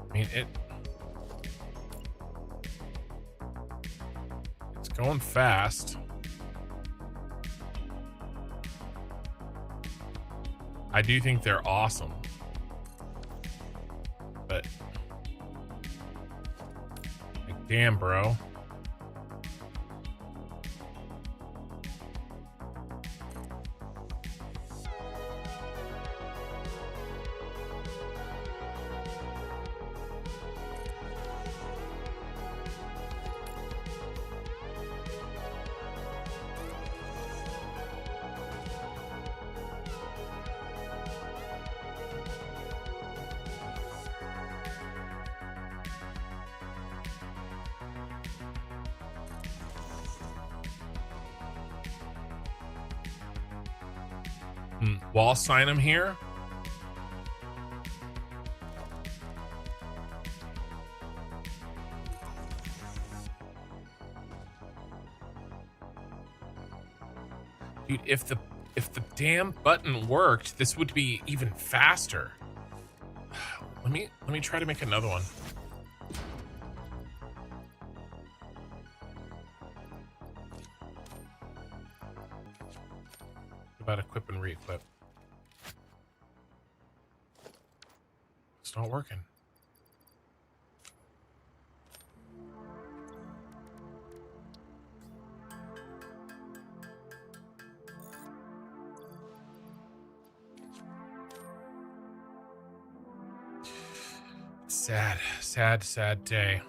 I mean, it's going fast. I do think they're awesome, but like, damn, bro. Wall sign them here. Dude, if the damn button worked, this would be even faster. Let me try to make another one. About equip and re-equip. It's not working. Sad day.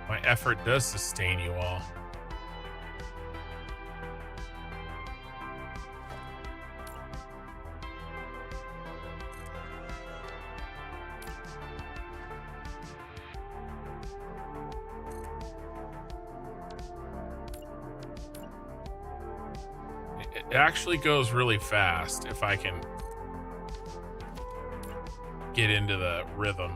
My effort does sustain you all. It actually goes really fast if I can get into the rhythm.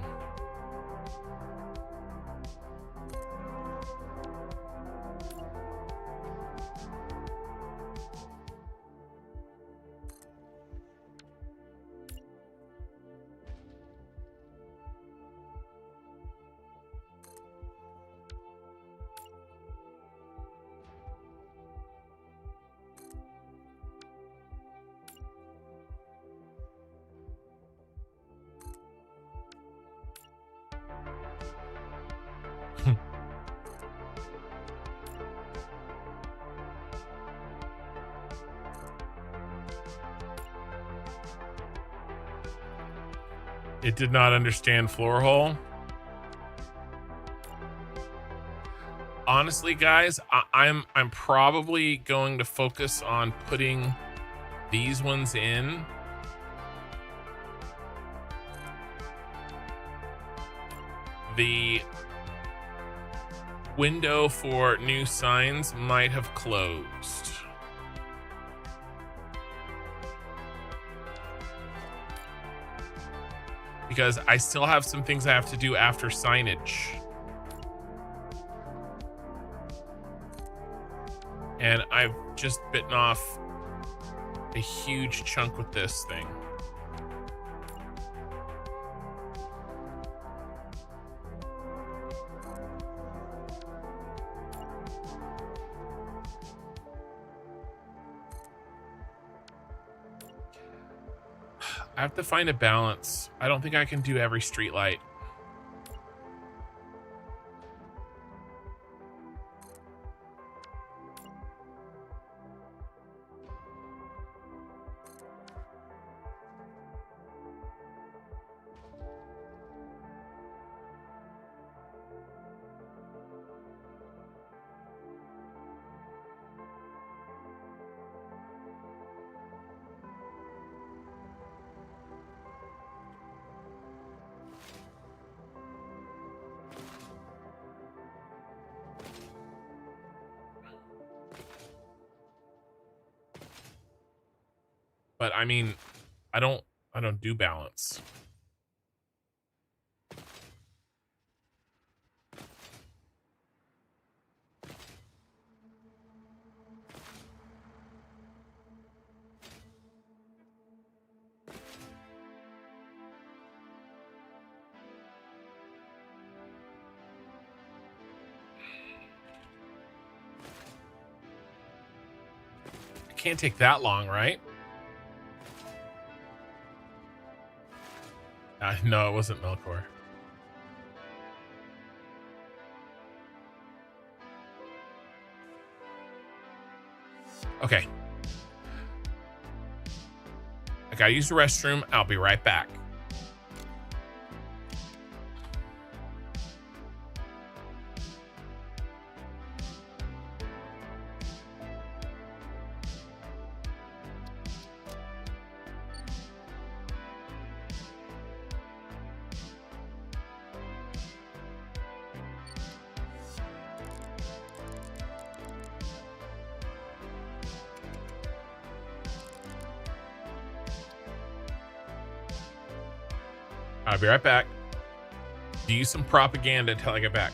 It did not understand floor hole. Honestly, guys, I'm probably going to focus on putting these ones in. The window for new signs might have closed. Because I still have some things I have to do after signage. And I've just bitten off a huge chunk with this thing. I have to find a balance. I don't think I can do every street light. But I mean, I don't do balance. It can't take that long, right? No, it wasn't Melkor. Okay. I gotta use the restroom. I'll be right back. I'll be right back. Do you some propaganda until I get back.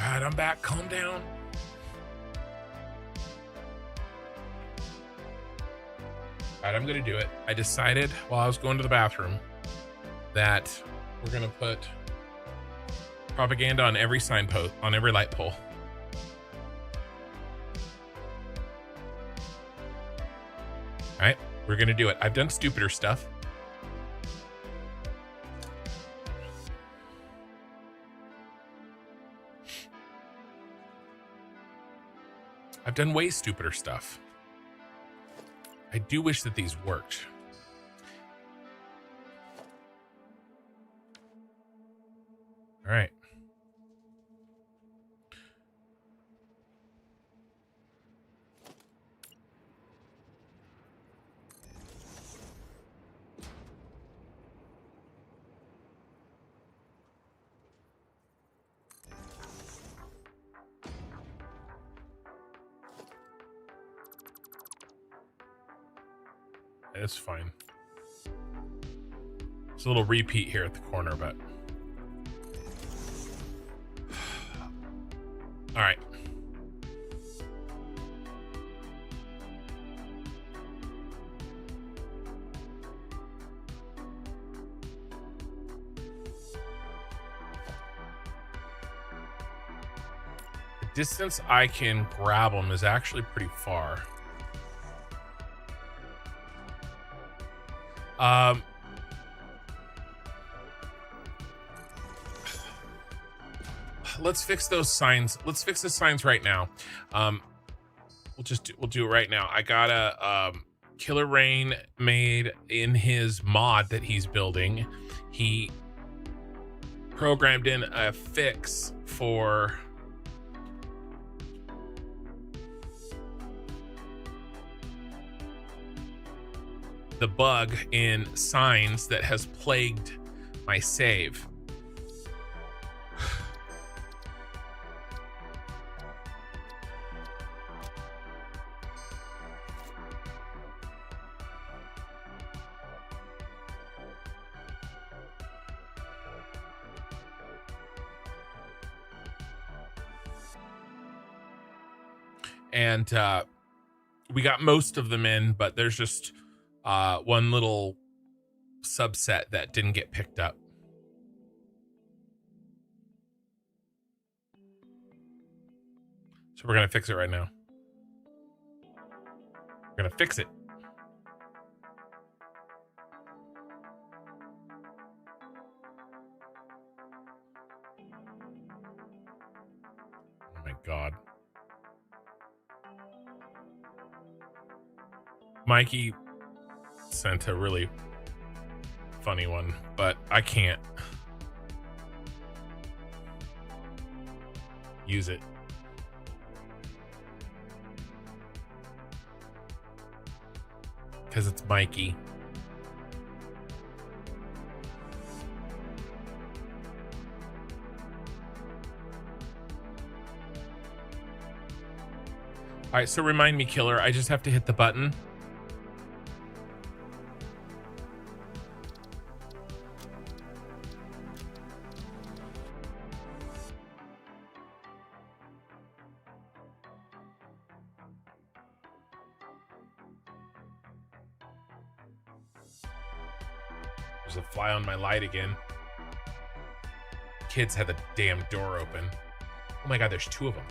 All right, I'm back. Calm down. All right, I'm gonna do it. I decided while I was going to the bathroom that we're gonna put propaganda on every signpost, on every light pole. All right, we're gonna do it. I've done stupider stuff. I've done way stupider stuff. I do wish that these worked. All right. It's fine. It's a little repeat here at the corner, but all right. The distance I can grab them is actually pretty far. Let's fix those signs. Let's fix the signs right now. We'll do it right now. I got a Killer Rain made in his mod that he's building. He programmed in a fix for the bug in signs that has plagued my save. And we got most of them in, but there's just one little subset that didn't get picked up. So we're going to fix it right now. We're going to fix it. Oh my God. Mikey sent a really funny one, but I can't use it. Because it's Mikey. All right, so remind me, Killer, I just have to hit the button. There's a fly on my light again. Kids had the damn door open. Oh my God, there's two of them.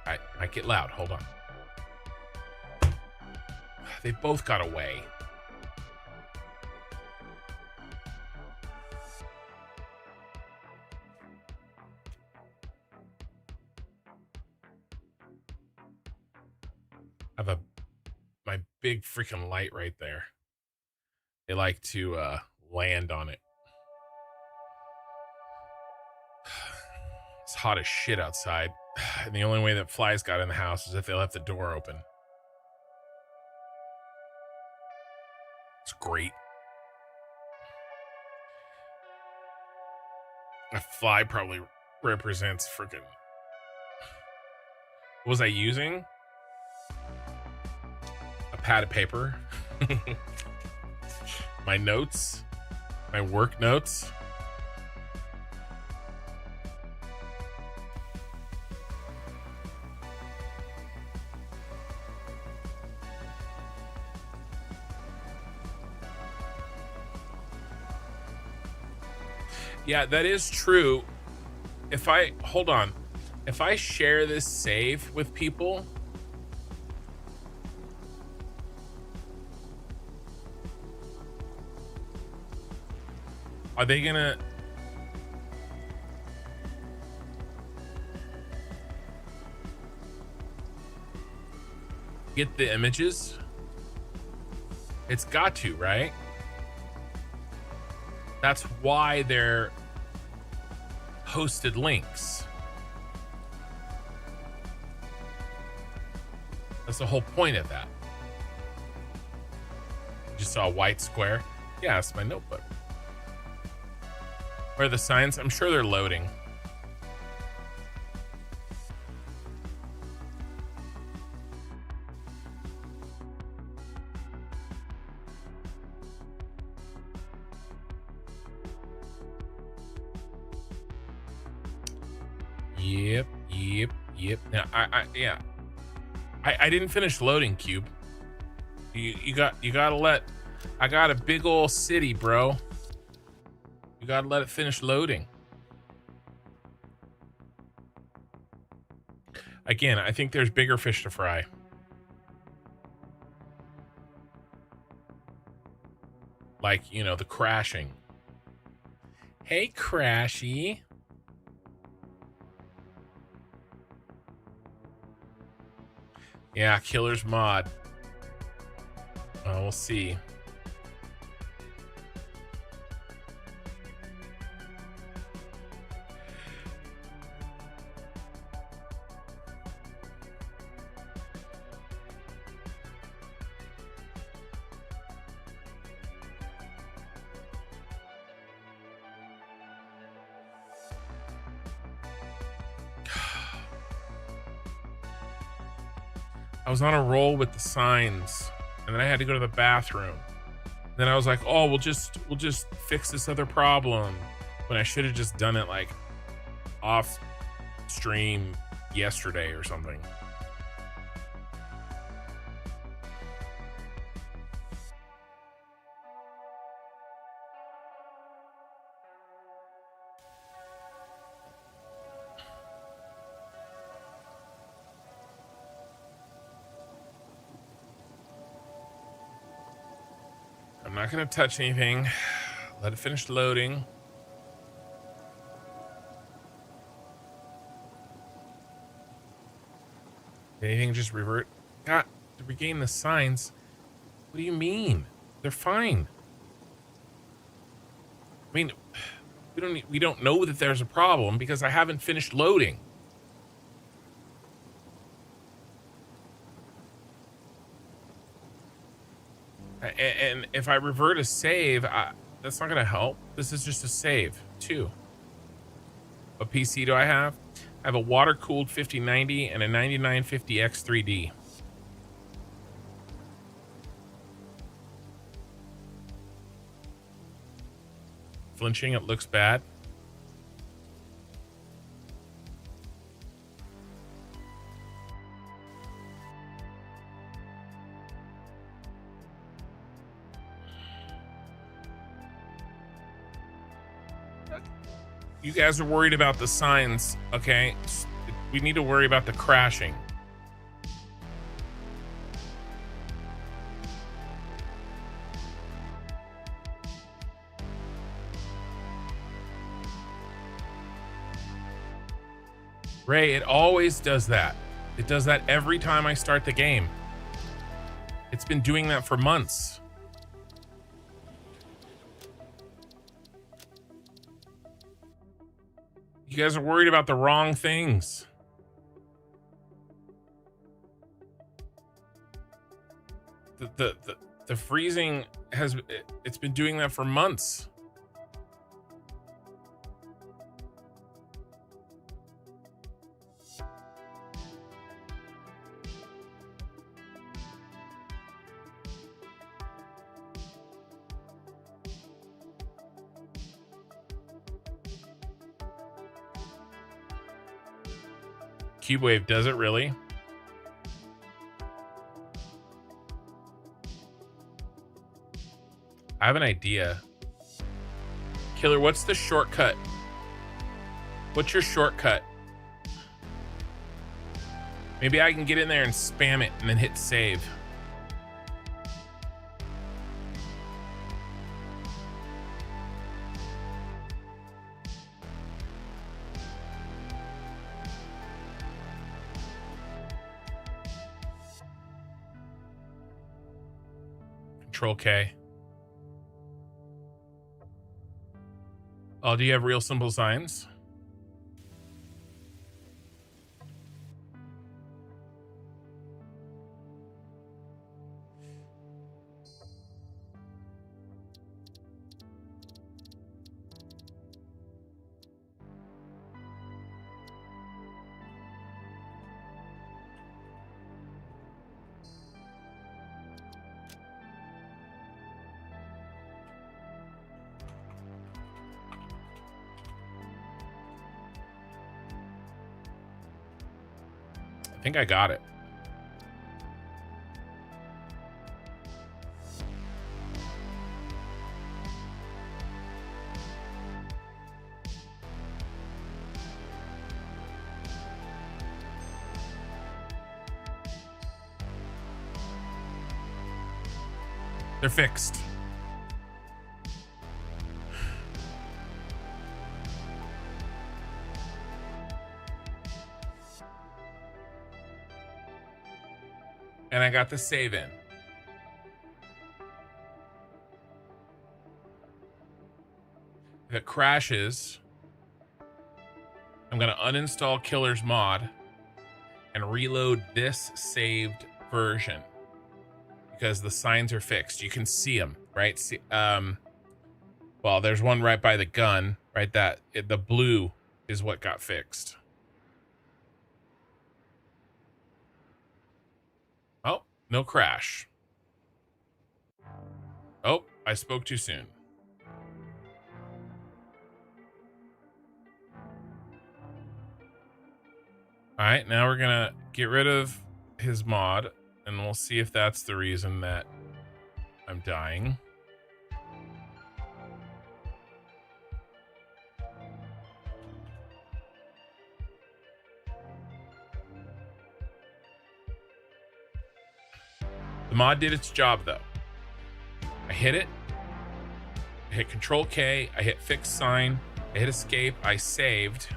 All right, might get loud. Hold on. They both got away. I have my big freaking light right there. They like to land on it. It's hot as shit outside. And the only way that flies got in the house is if they left the door open. It's great. A fly probably represents freaking... What was I using? A pad of paper. My notes, my work notes. Yeah, that is true. If I hold on, if I share this save with people, are they gonna get the images? It's got to, right? That's why they're hosted links. That's the whole point of that. You just saw a white square. Yeah, it's my notebook. Where are the signs? I'm sure they're loading. Yep. Now, I didn't finish loading, Cube. You gotta let. I got a big old city, bro. You gotta let it finish loading. Again, I think there's bigger fish to fry. Like, you know, the crashing. Hey, Crashy. Yeah, Killer's mod. We'll see. I was on a roll with the signs, and then I had to go to the bathroom. Then I was like, "Oh, we'll just fix this other problem," when I should have just done it like off stream yesterday or something. I'm not going to touch anything. Let it finish loading. Anything just revert? God, to regain the signs. What do you mean? They're fine. I mean, we don't know that there's a problem because I haven't finished loading. And if I revert a save, that's not going to help. This is just a save, too. What PC do I have? I have a water-cooled 5090 and a 9950X 3D. Flinching, it looks bad. You guys are worried about the signs, okay? We need to worry about the crashing. Ray, it always does that. It does that every time I start the game. It's been doing that for months. You guys are worried about the wrong things. The freezing it's been doing that for months. CubeWave, does it really? I have an idea. Killer, what's the shortcut? What's your shortcut? Maybe I can get in there and spam it and then hit save. Control K. Oh, do you have real simple signs? I think I got it. They're fixed. And I got the save in. If it crashes, I'm going to uninstall Killer's mod and reload this saved version because the signs are fixed. You can see them, right? See, well, there's one right by the gun, right? The blue is what got fixed. Oh, no crash. Oh, I spoke too soon. All right, now we're gonna get rid of his mod, and we'll see if that's the reason that I'm dying. The mod did its job, though. I hit it. I hit Control K. I hit Fix Sign. I hit Escape. I saved.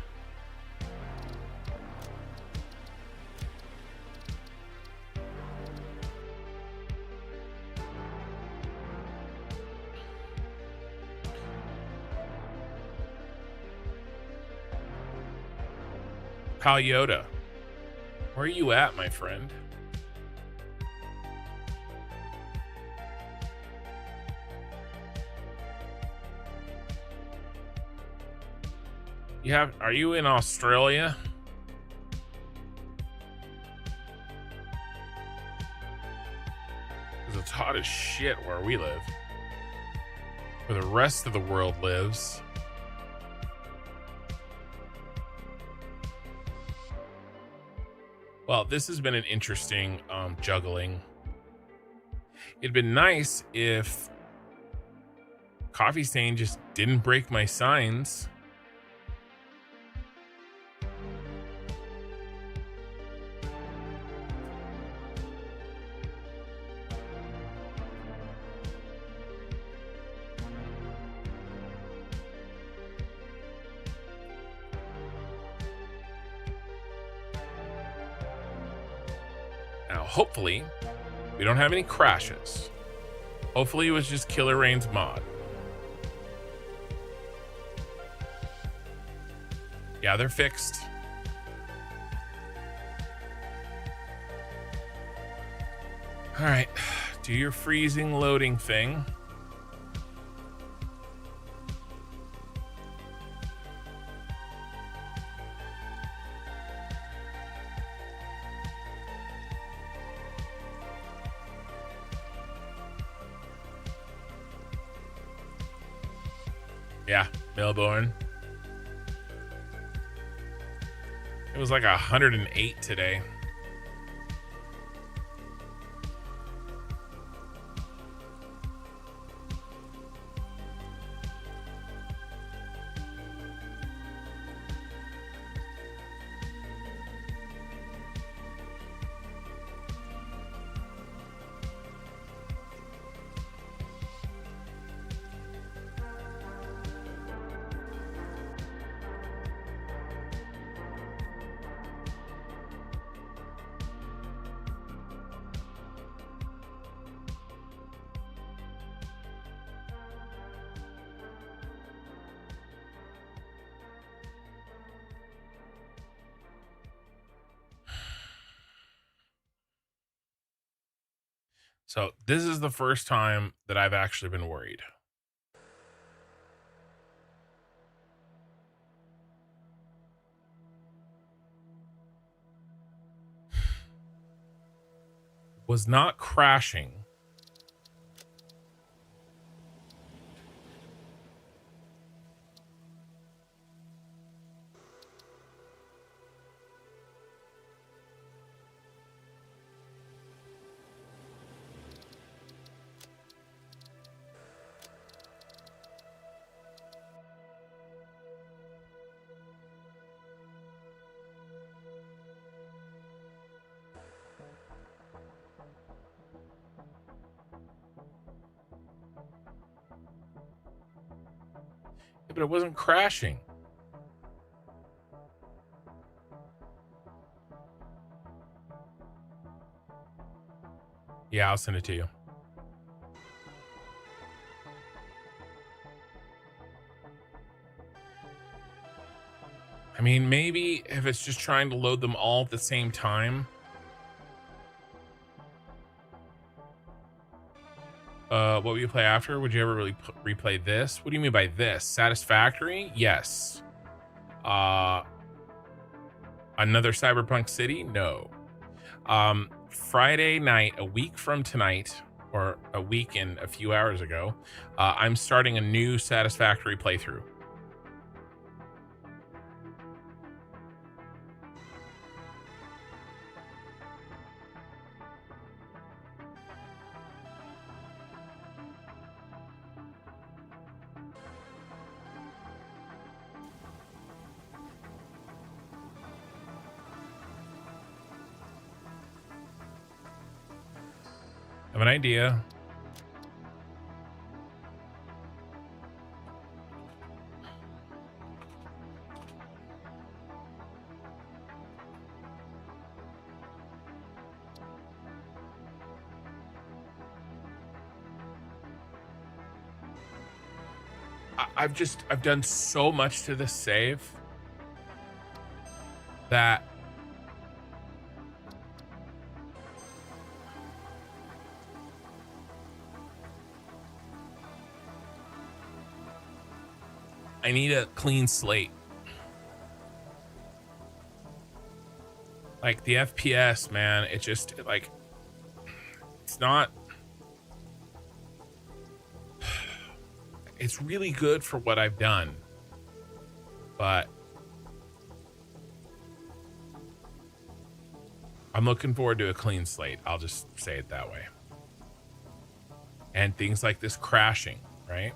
Pal Yoda, where are you at, my friend? Are you in Australia? Because it's hot as shit where we live. Where the rest of the world lives. Well, this has been an interesting juggling. It'd been nice if Coffee Stain just didn't break my signs. Now, hopefully, we don't have any crashes. Hopefully, it was just Killer Rain's mod. Yeah, they're fixed. All right, do your freezing loading thing. Yeah, Melbourne. It was like 108 today. So this is the first time that I've actually been worried. Was not crashing. Yeah, but it wasn't crashing. Yeah, I'll send it to you. I mean, maybe if it's just trying to load them all at the same time. What will you play after? Would you ever really replay this? What do you mean by this? Satisfactory? Yes. Another Cyberpunk City? No. Friday night, a week from tonight, or a week and a few hours ago, I'm starting a new Satisfactory playthrough. Have an idea. I've done so much to this save that I need a clean slate. Like the FPS, man, it just like it's not. It's really good for what I've done, but I'm looking forward to a clean slate. I'll just say it that way. And things like this crashing, right?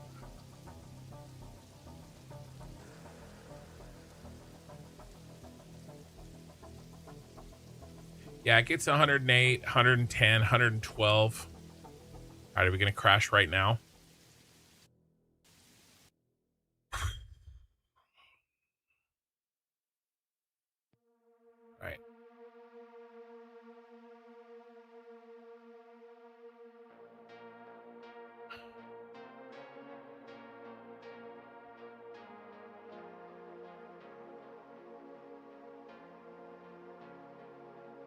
Yeah, it gets 108, 110, 112. All right, are we going to crash right now? All right.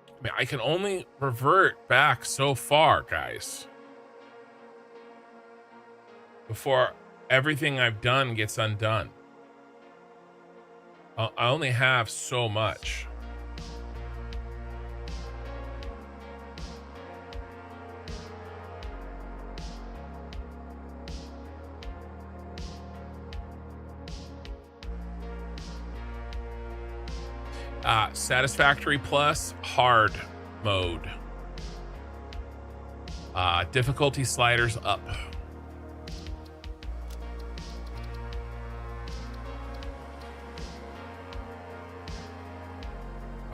I mean, I can only revert back so far, guys, before everything I've done gets undone. I only have so much. Satisfactory Plus hard mode. Difficulty sliders up.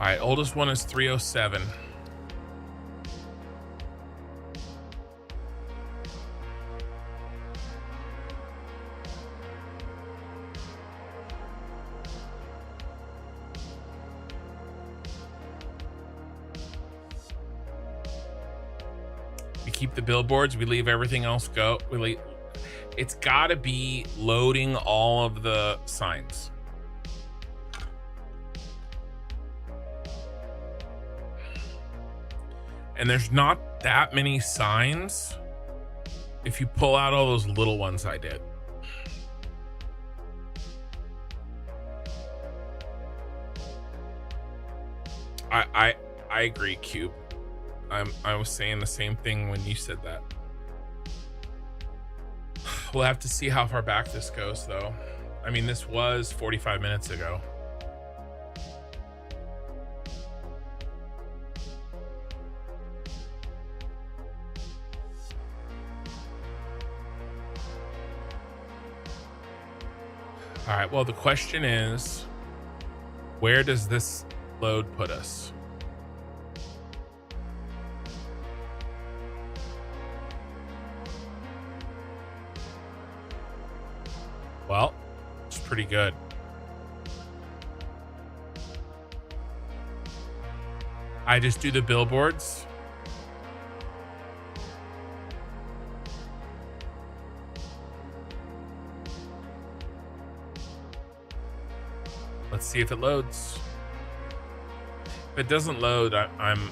All right, oldest one is 307. We keep the billboards, we leave everything else go. It's got to be loading all of the signs. And there's not that many signs if you pull out all those little ones I did. I agree, Cube. I was saying the same thing when you said that. We'll have to see how far back this goes, though. I mean, this was 45 minutes ago. All right, well, the question is, where does this load put us? Well, it's pretty good. I just do the billboards. Let's see if it loads. If it doesn't load, I'm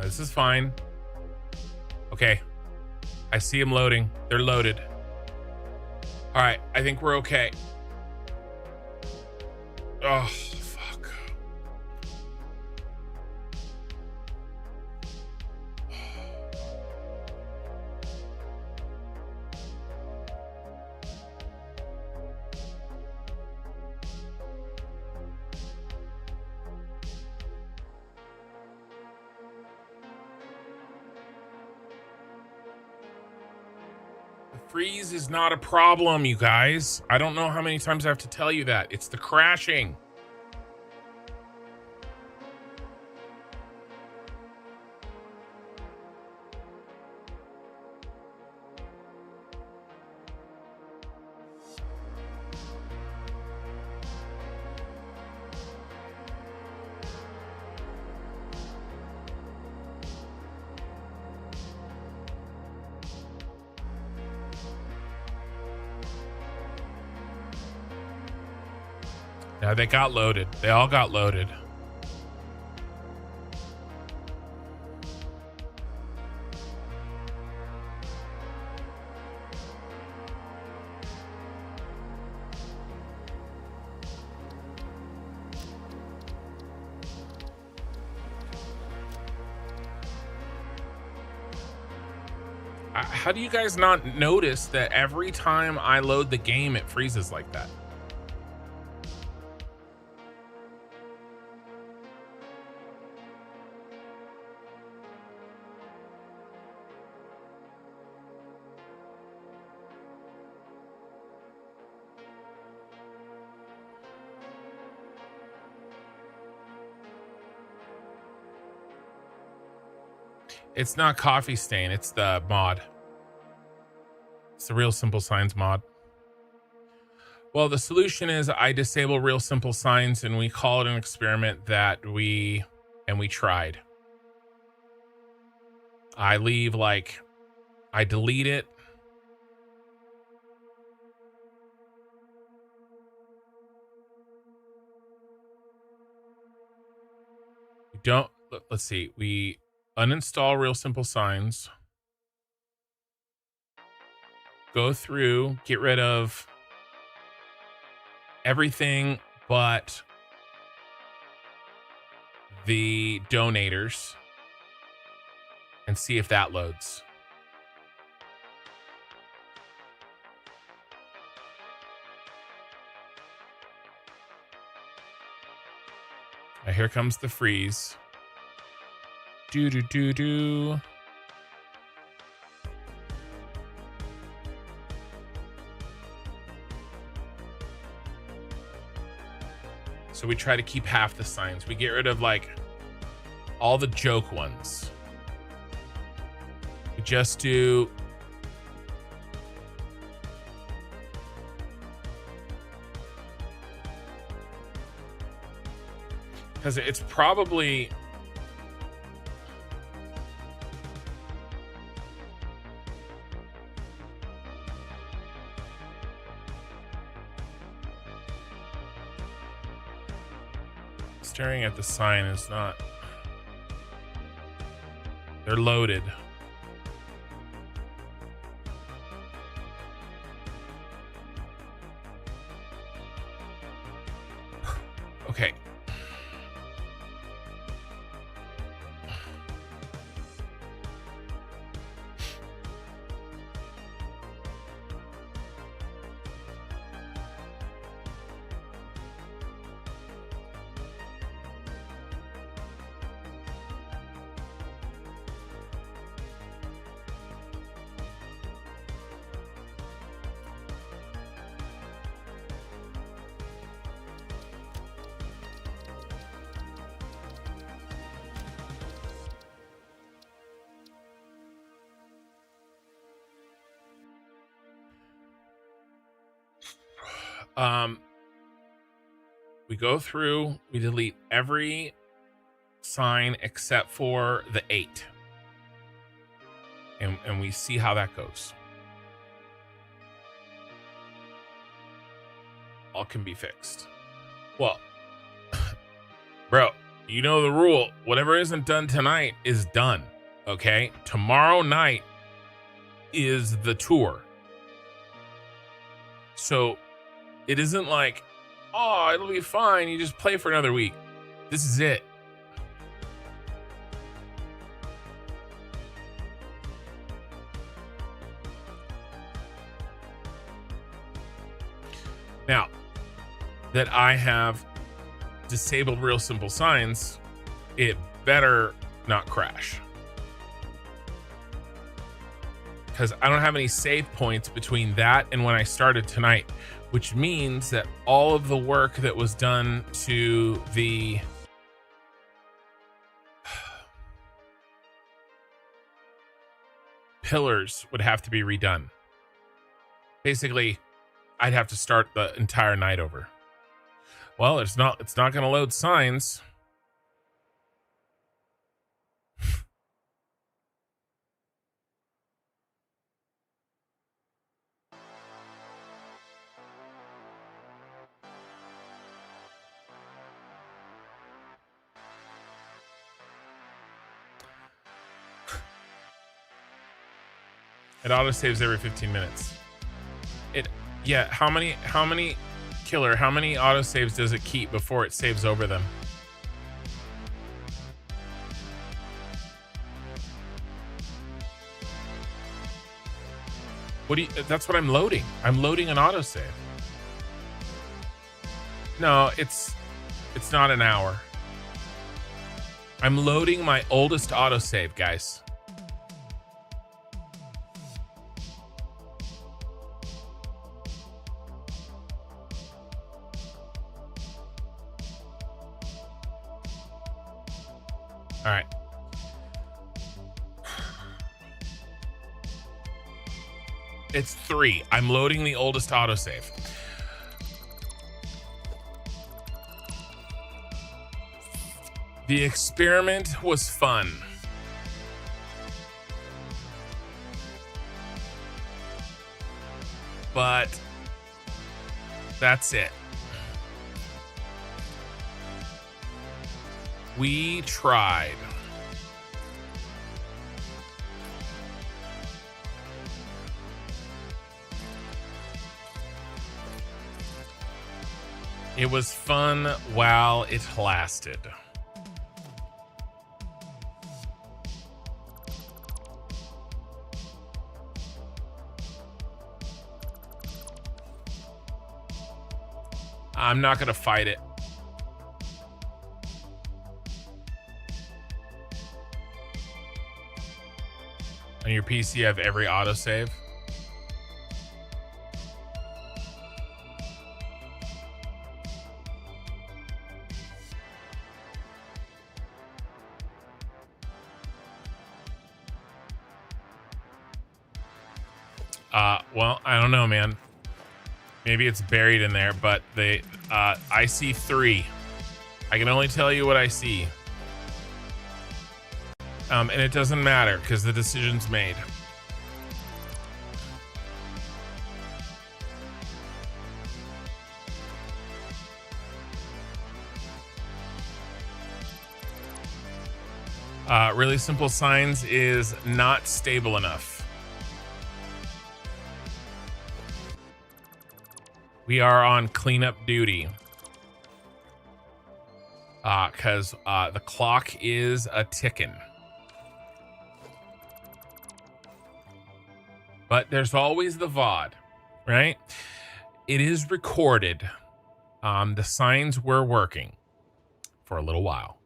this is fine. Okay. I see them loading. They're loaded. All right. I think we're okay. Oh, fuck. Freeze is not a problem, you guys. I don't know how many times I have to tell you that. It's the crashing. Yeah, they got loaded. They all got loaded. How do you guys not notice that every time I load the game, it freezes like that? It's not Coffee Stain, it's the mod. It's the Real Simple Signs mod. Well, the solution is I disable Real Simple Signs and we call it an experiment that we tried. I delete it. Let's see. We uninstall Real Simple Signs. Go through, get rid of everything but the donators and see if that loads. Now here comes the freeze. Do. So we try to keep half the signs. We get rid of like all the joke ones. We just do Because it's probably... Staring at the sign is not... They're loaded. Okay. We go through, we delete every sign except for the 8. And we see how that goes. All can be fixed. Well, bro, you know the rule. Whatever isn't done tonight is done. Okay? Tomorrow night is the tour. So it isn't like, oh, it'll be fine. You just play for another week. This is it. Now that I have disabled real simple signs, it better not crash. Because I don't have any save points between that and when I started tonight, which means that all of the work that was done to the pillars would have to be redone. Basically, I'd have to start the entire night over. Well, it's not going to load signs. It autosaves every 15 minutes. Yeah, how many autosaves does it keep before it saves over them? That's what I'm loading. I'm loading an autosave. No, it's not an hour. I'm loading my oldest autosave, guys. All right. It's 3. I'm loading the oldest autosave. The experiment was fun. But that's it. We tried. It was fun while it lasted. I'm not going to fight it. On your PC, you have every autosave. Well, I don't know, man. Maybe it's buried in there, but I see 3. I can only tell you what I see. And it doesn't matter because the decision's made. Really simple signs is not stable enough. We are on cleanup duty. Because the clock is a ticking. But there's always the VOD, right? It is recorded. The signs were working for a little while.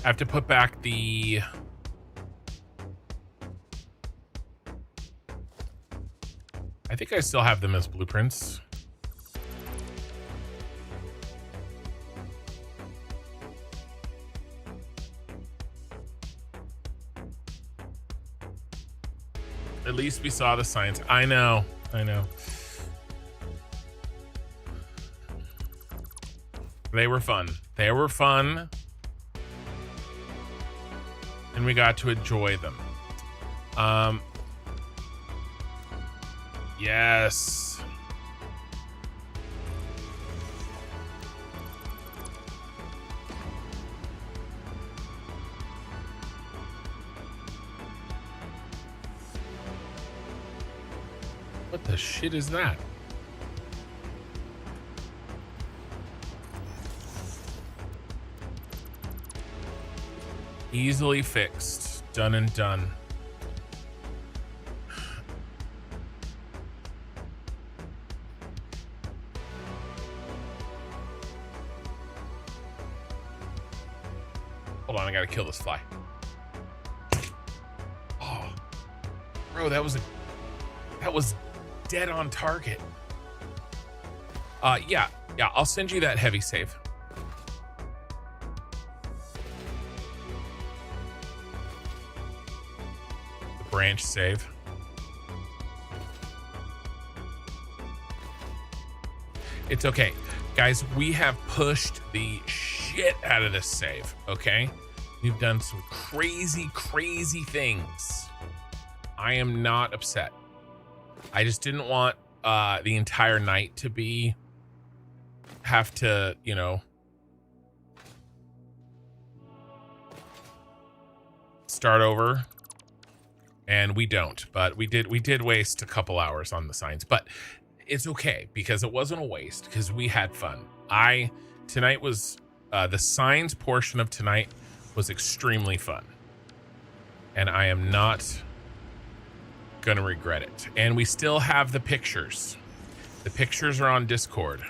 I have to put back the... I think I still have them as blueprints. At least we saw the signs. I know. They were fun. And we got to enjoy them. Yes. What the shit is that? Easily fixed. Done and done. Hold on, I gotta kill this fly. Oh, bro, that was dead on target. Yeah, I'll send you that heavy save. The branch save. It's okay. Guys, we have pushed the shit out of this save, okay? We've done some crazy things. I am not upset. I just didn't want the entire night to have to, you know, start over. And we don't, but we did waste a couple hours on the signs, but it's okay because it wasn't a waste because we had fun. Tonight was the signs portion of tonight was extremely fun, and I am not gonna regret it. And we still have the pictures. The pictures are on Discord.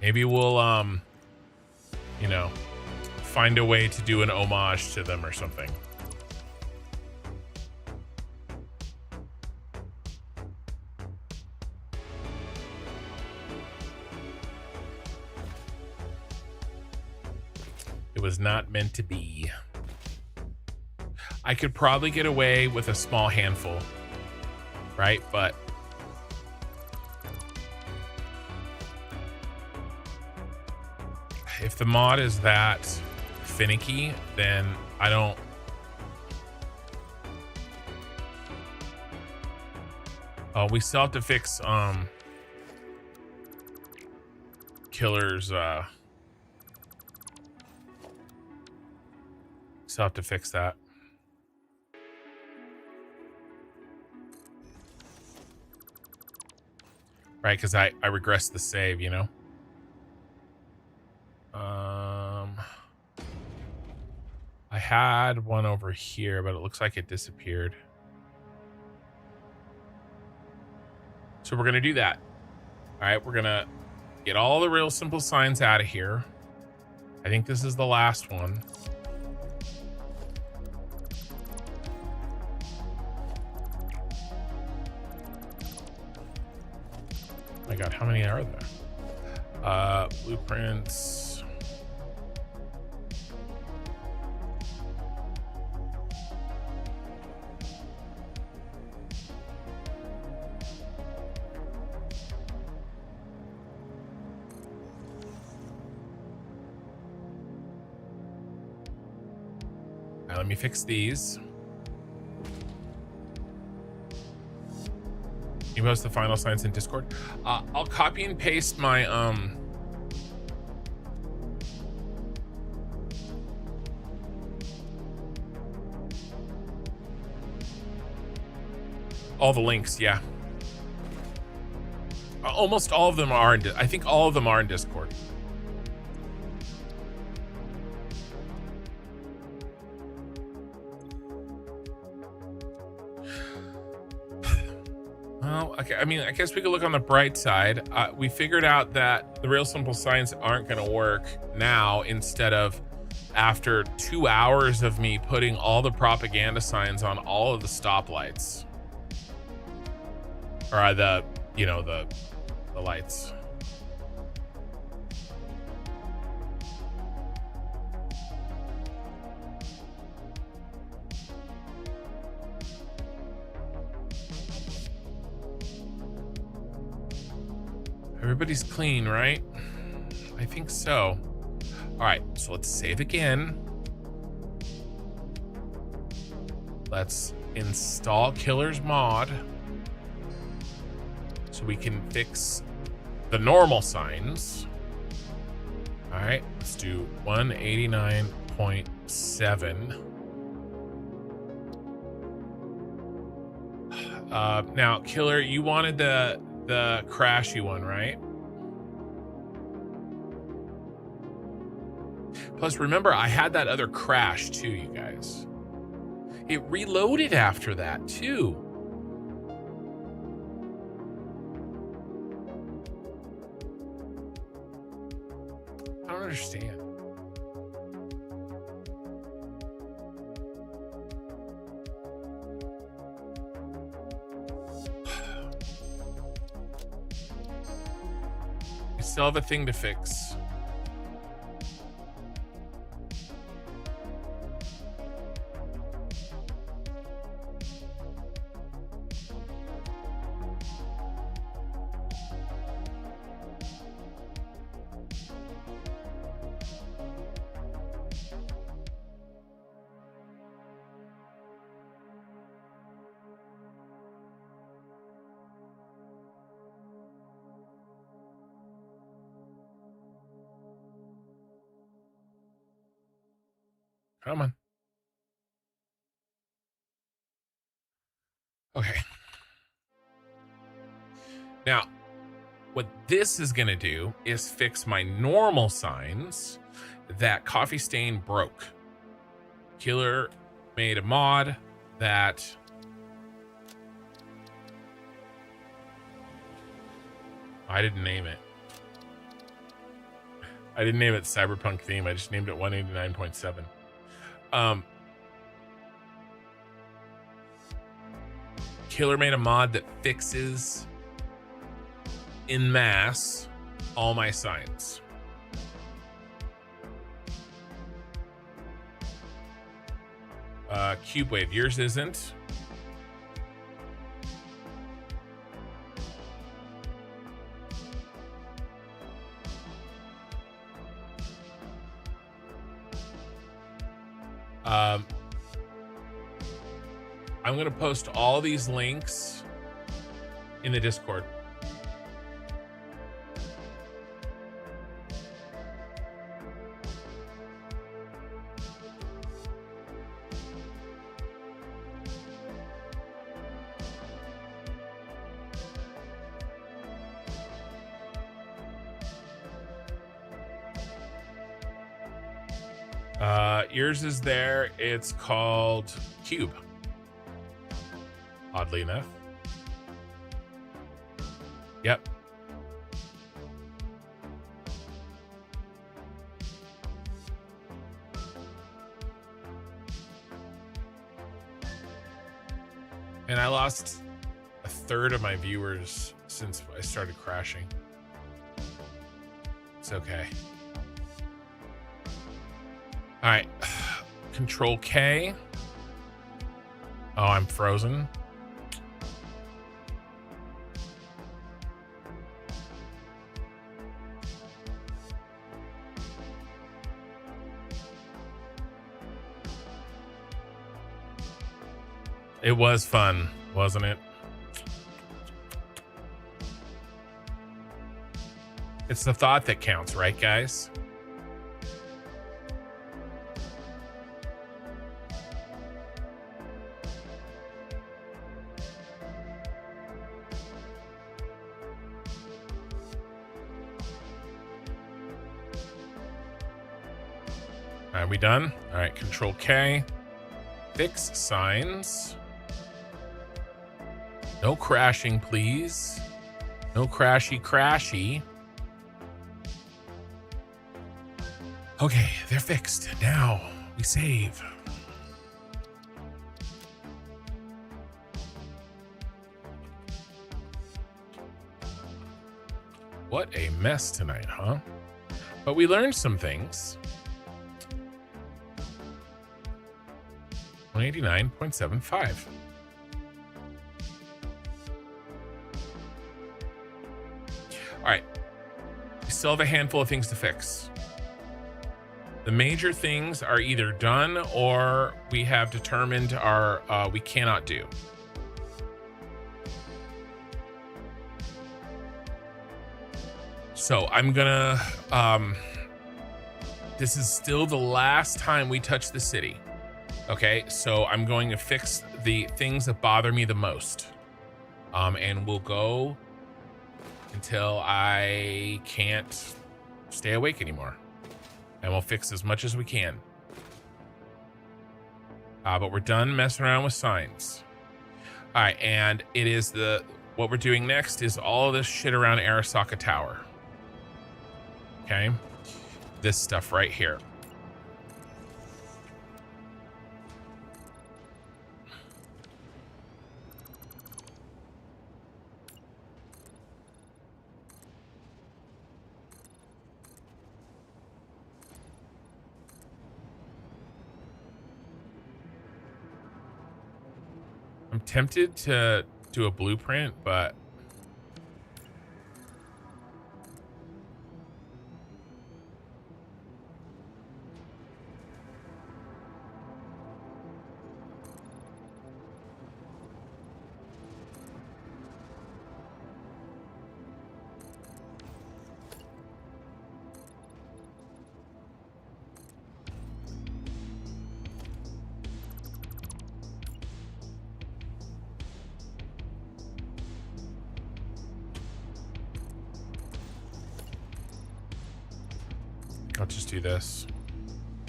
Maybe we'll you know, find a way to do an homage to them or something. It was not meant to be. I could probably get away with a small handful, right? But if the mod is that finicky, then I don't. Oh, we still have to fix Killer's still have to fix that. Right, because I regressed the save, you know? I had one over here, but it looks like it disappeared. So we're going to do that. All right, we're going to get all the real simple signs out of here. I think this is the last one. Oh my God, how many are there? Blueprints. All right, let me fix these. You post the final signs in Discord. I'll copy and paste my all the links. Yeah, almost all of them are in. I think all of them are in Discord. Well, okay. I mean, I guess we could look on the bright side. We figured out that the real simple signs aren't going to work now instead of after 2 hours of me putting all the propaganda signs on all of the stoplights. Or the lights. Everybody's clean, right? I think so. All right, so let's save again. Let's install Killer's mod so we can fix the normal signs. All right, let's do 189.7. Now, Killer, you wanted the crashy one, right? Plus, remember, I had that other crash too, you guys. It reloaded after that too. I don't understand. I still have a thing to fix. Come on. Okay. Now, what this is going to do is fix my normal signs that Coffee Stain broke. Killer made a mod that I didn't name it. I didn't name it Cyberpunk theme. I just named it 189.7. Killer made a mod that fixes en masse all my signs. Cubewave, yours isn't. I'm going to post all these links in the Discord. Yours is there. It's called Cube. Oddly enough. Yep. And I lost a third of my viewers since I started crashing. It's okay. All right. Control K. Oh, I'm frozen. It was fun, wasn't it? It's the thought that counts, right, guys? Are we done? All right, Control K. Fix signs. No crashing, please. No crashy. Okay, they're fixed. Now we save. What a mess tonight, huh? But we learned some things. 189.75. All right. We still have a handful of things to fix. The major things are either done or we have determined are we cannot do. So I'm gonna this is still the last time we touch the city. Okay, so I'm going to fix the things that bother me the most. And we'll go until I can't stay awake anymore. And we'll fix as much as we can. But we're done messing around with signs. All right, and it is what we're doing next is all of this shit around Arasaka Tower. Okay, this stuff right here. I'm tempted to do a blueprint, but I'll just do this.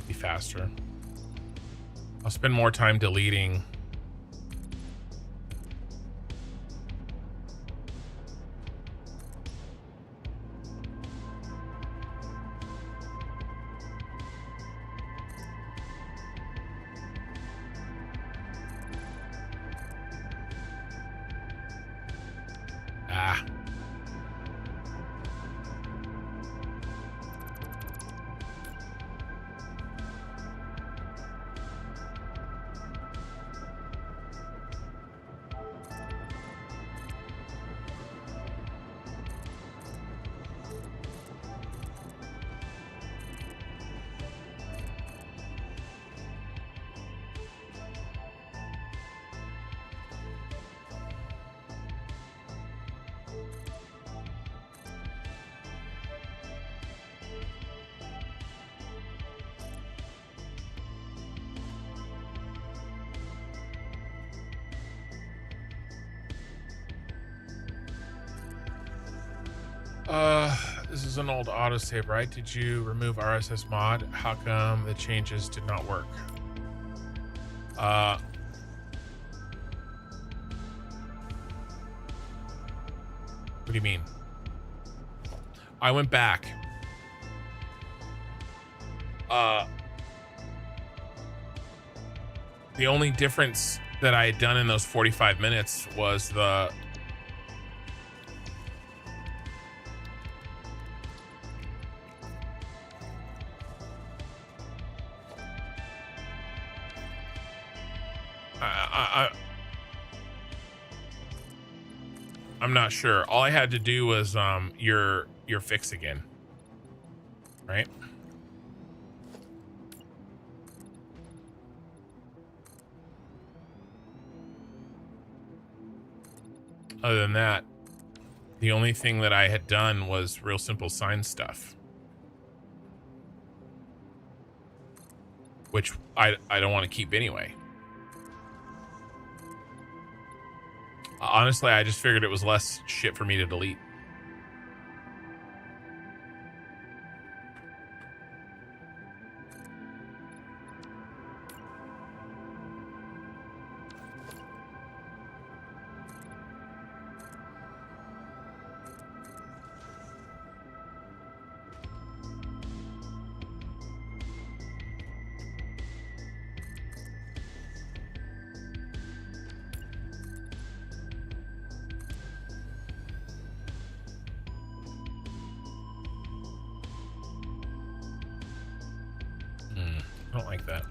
Be faster. I'll spend more time deleting. Ah. This is an old autosave, right? Did you remove RSS mod? How come the changes did not work? What do you mean? I went back. The only difference that I had done in those 45 minutes was the I'm not sure. All I had to do was your fix again, right? Other than that, the only thing that I had done was real simple sign stuff, which I don't want to keep anyway. Honestly, I just figured it was less shit for me to delete. I don't like that.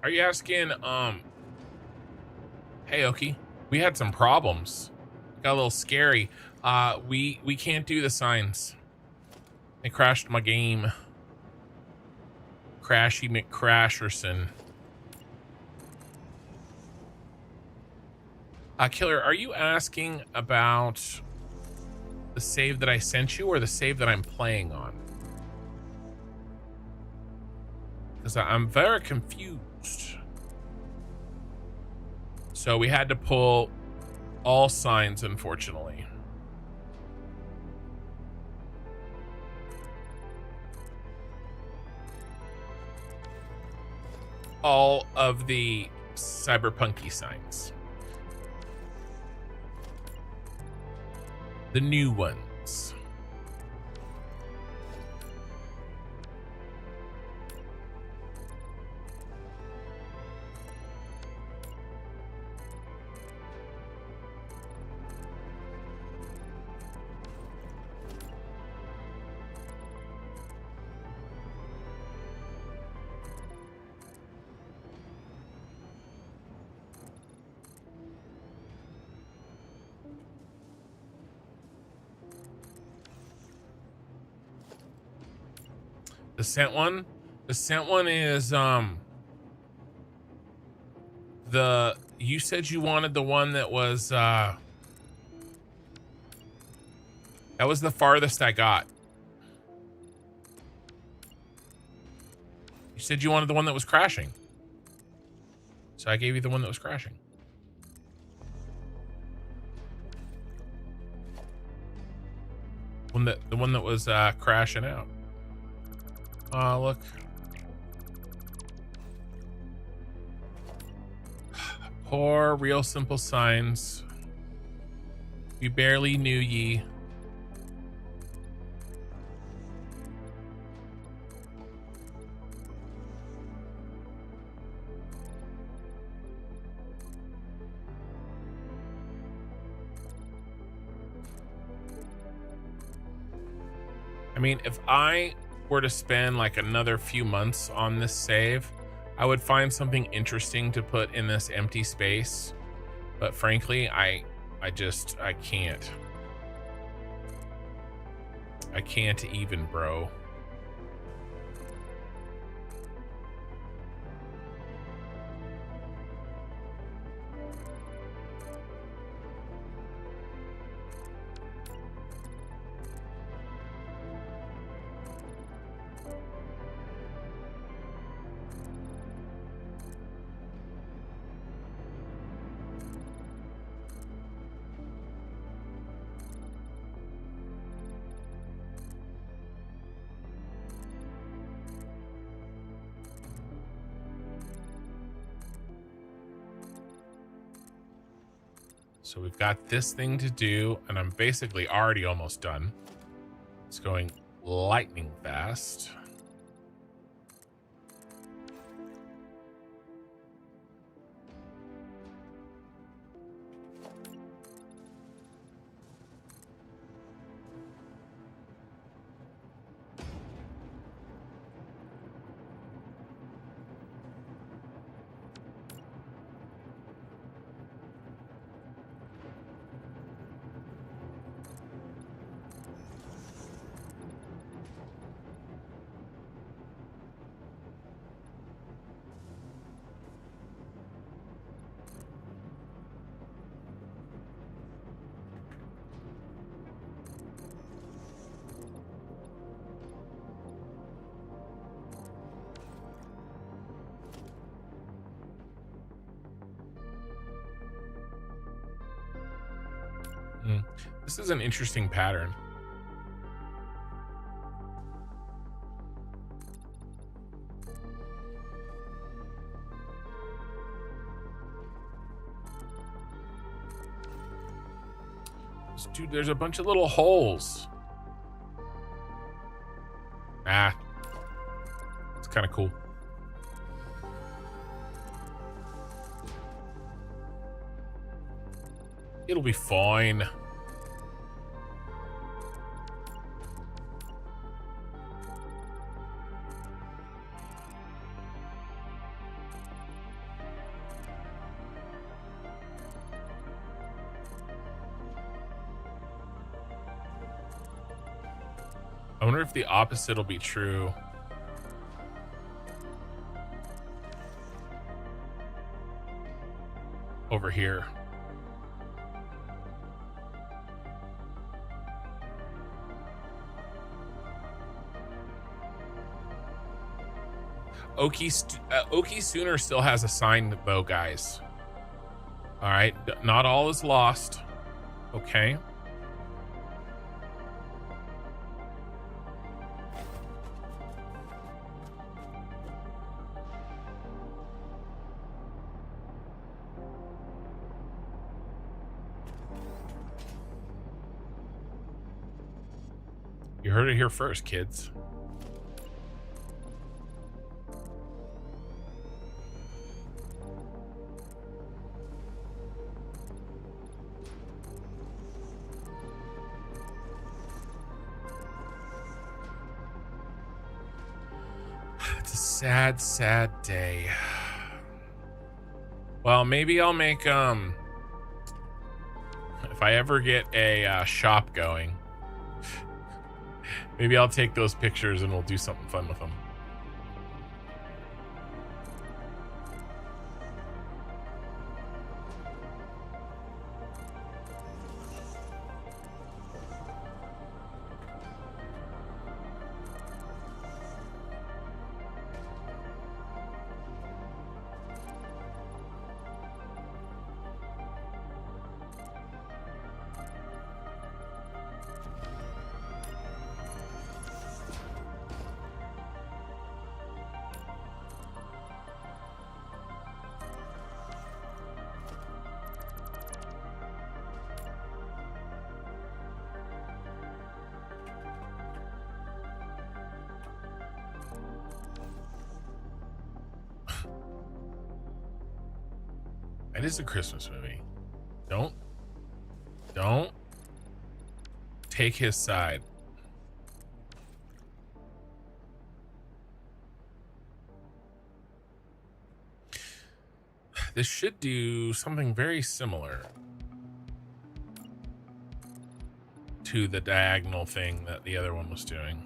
Are you asking, hey, Oki, we had some problems. Got a little scary. We can't do the signs. They crashed my game. Crashy McCrasherson. Killer, are you asking about the save that I sent you or the save that I'm playing on? Because I'm very confused. So we had to pull all signs, unfortunately. All of the cyberpunky signs. The new ones. The sent one? The sent one is you said you wanted the one that was that was the farthest I got. You said you wanted the one that was crashing. So I gave you the one that was crashing. The one that was crashing out. Look. Poor real simple signs. We barely knew ye. I mean, if I were to spend like another few months on this save, I would find something interesting to put in this empty space. But frankly, I can't. I can't even, bro. So we've got this thing to do, and I'm basically already almost done. It's going lightning fast. This is an interesting pattern. Dude, there's a bunch of little holes. Ah, it's kind of cool. It'll be fine. I wonder if the opposite will be true. Over here. Oki Sooner still has a sign though, guys. All right, not all is lost. Okay. You heard it here first, kids. It's a sad, sad day. Well, maybe I'll make, if I ever get a shop going, maybe I'll take those pictures and we'll do something fun with them. It is a Christmas movie. Don't take his side. This should do something very similar to the diagonal thing that the other one was doing.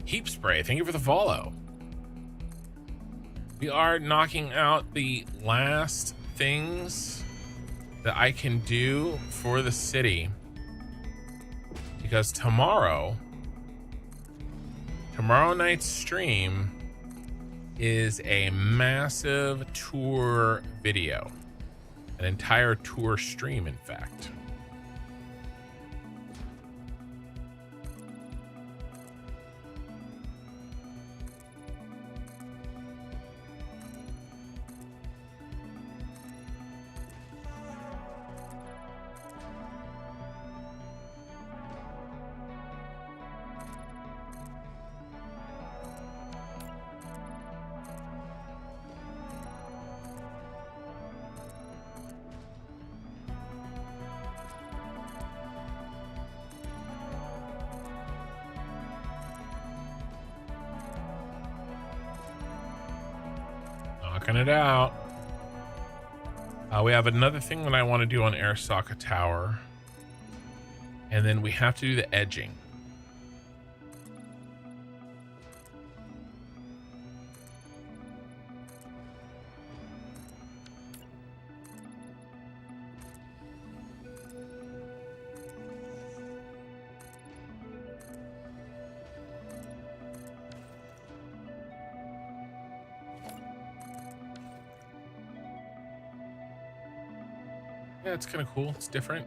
Heap Spray, thank you for the follow. We are knocking out the last things that I can do for the city, because tomorrow night's stream is a massive tour video, an entire tour stream, in fact. Knocking it out. We have another thing that I want to do on Arasaka Tower. And then we have to do the edging. Yeah, it's kind of cool. It's different.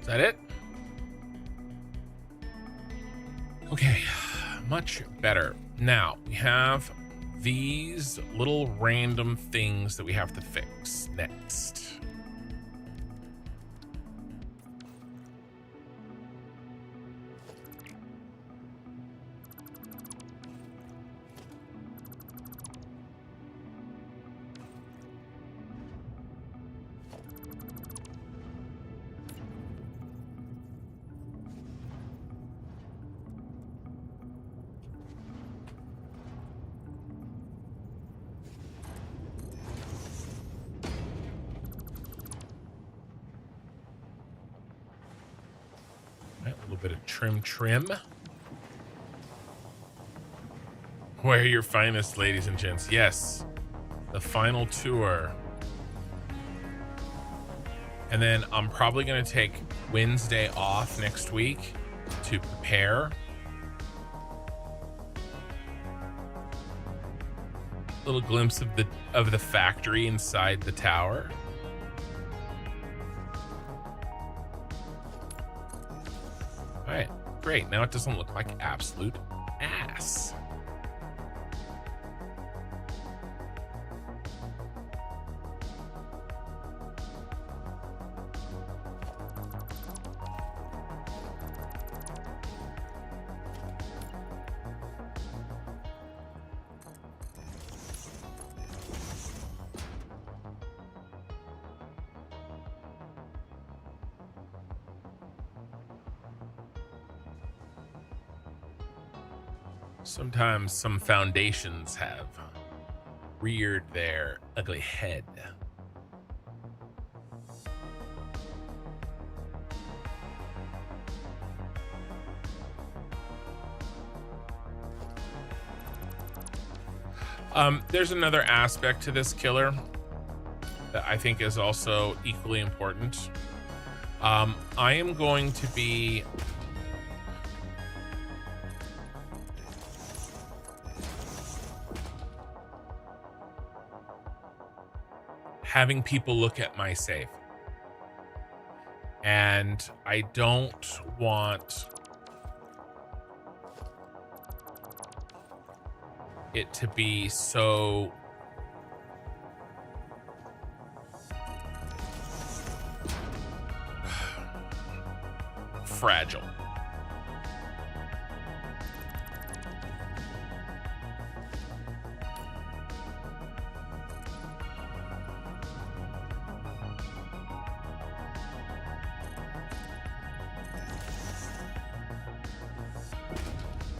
Is that it? Okay, much better. Now we have these little random things that we have to fix next. Right, a little bit of trim. Where are your finest, ladies and gents? Yes, the final tour. And then I'm probably going to take Wednesday off next week to prepare. Little glimpse of the factory inside the tower. All right, great. Now it doesn't look like absolute ass. Sometimes some foundations have reared their ugly head. There's another aspect to this killer that I think is also equally important. I am going to be having people look at my safe. And I don't want it to be so fragile.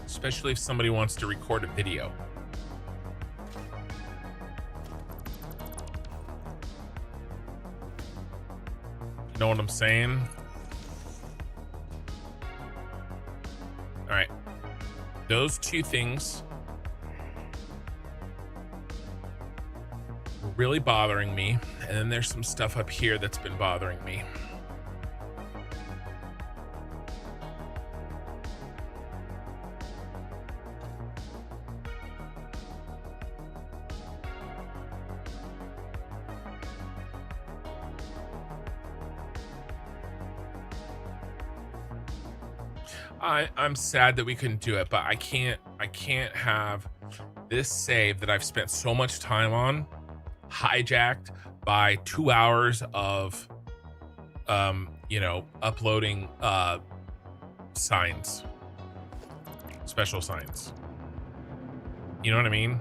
Especially if somebody wants to record a video. You know what I'm saying? All right. Those two things really bothering me. And then there's some stuff up here that's been bothering me. I'm sad that we couldn't do it, but I can't have this save that I've spent so much time on hijacked by 2 hours of uploading signs, special signs. You know what I mean?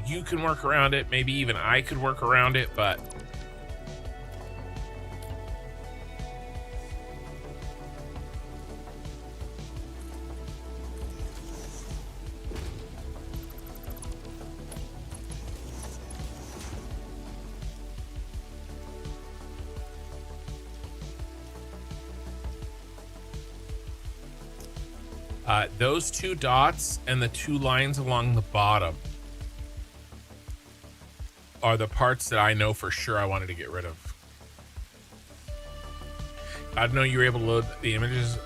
You can work around it. Maybe even I could work around it, but those 2 dots and the 2 lines along the bottom are the parts that I know for sure I wanted to get rid of. I didn't know you were able to load the images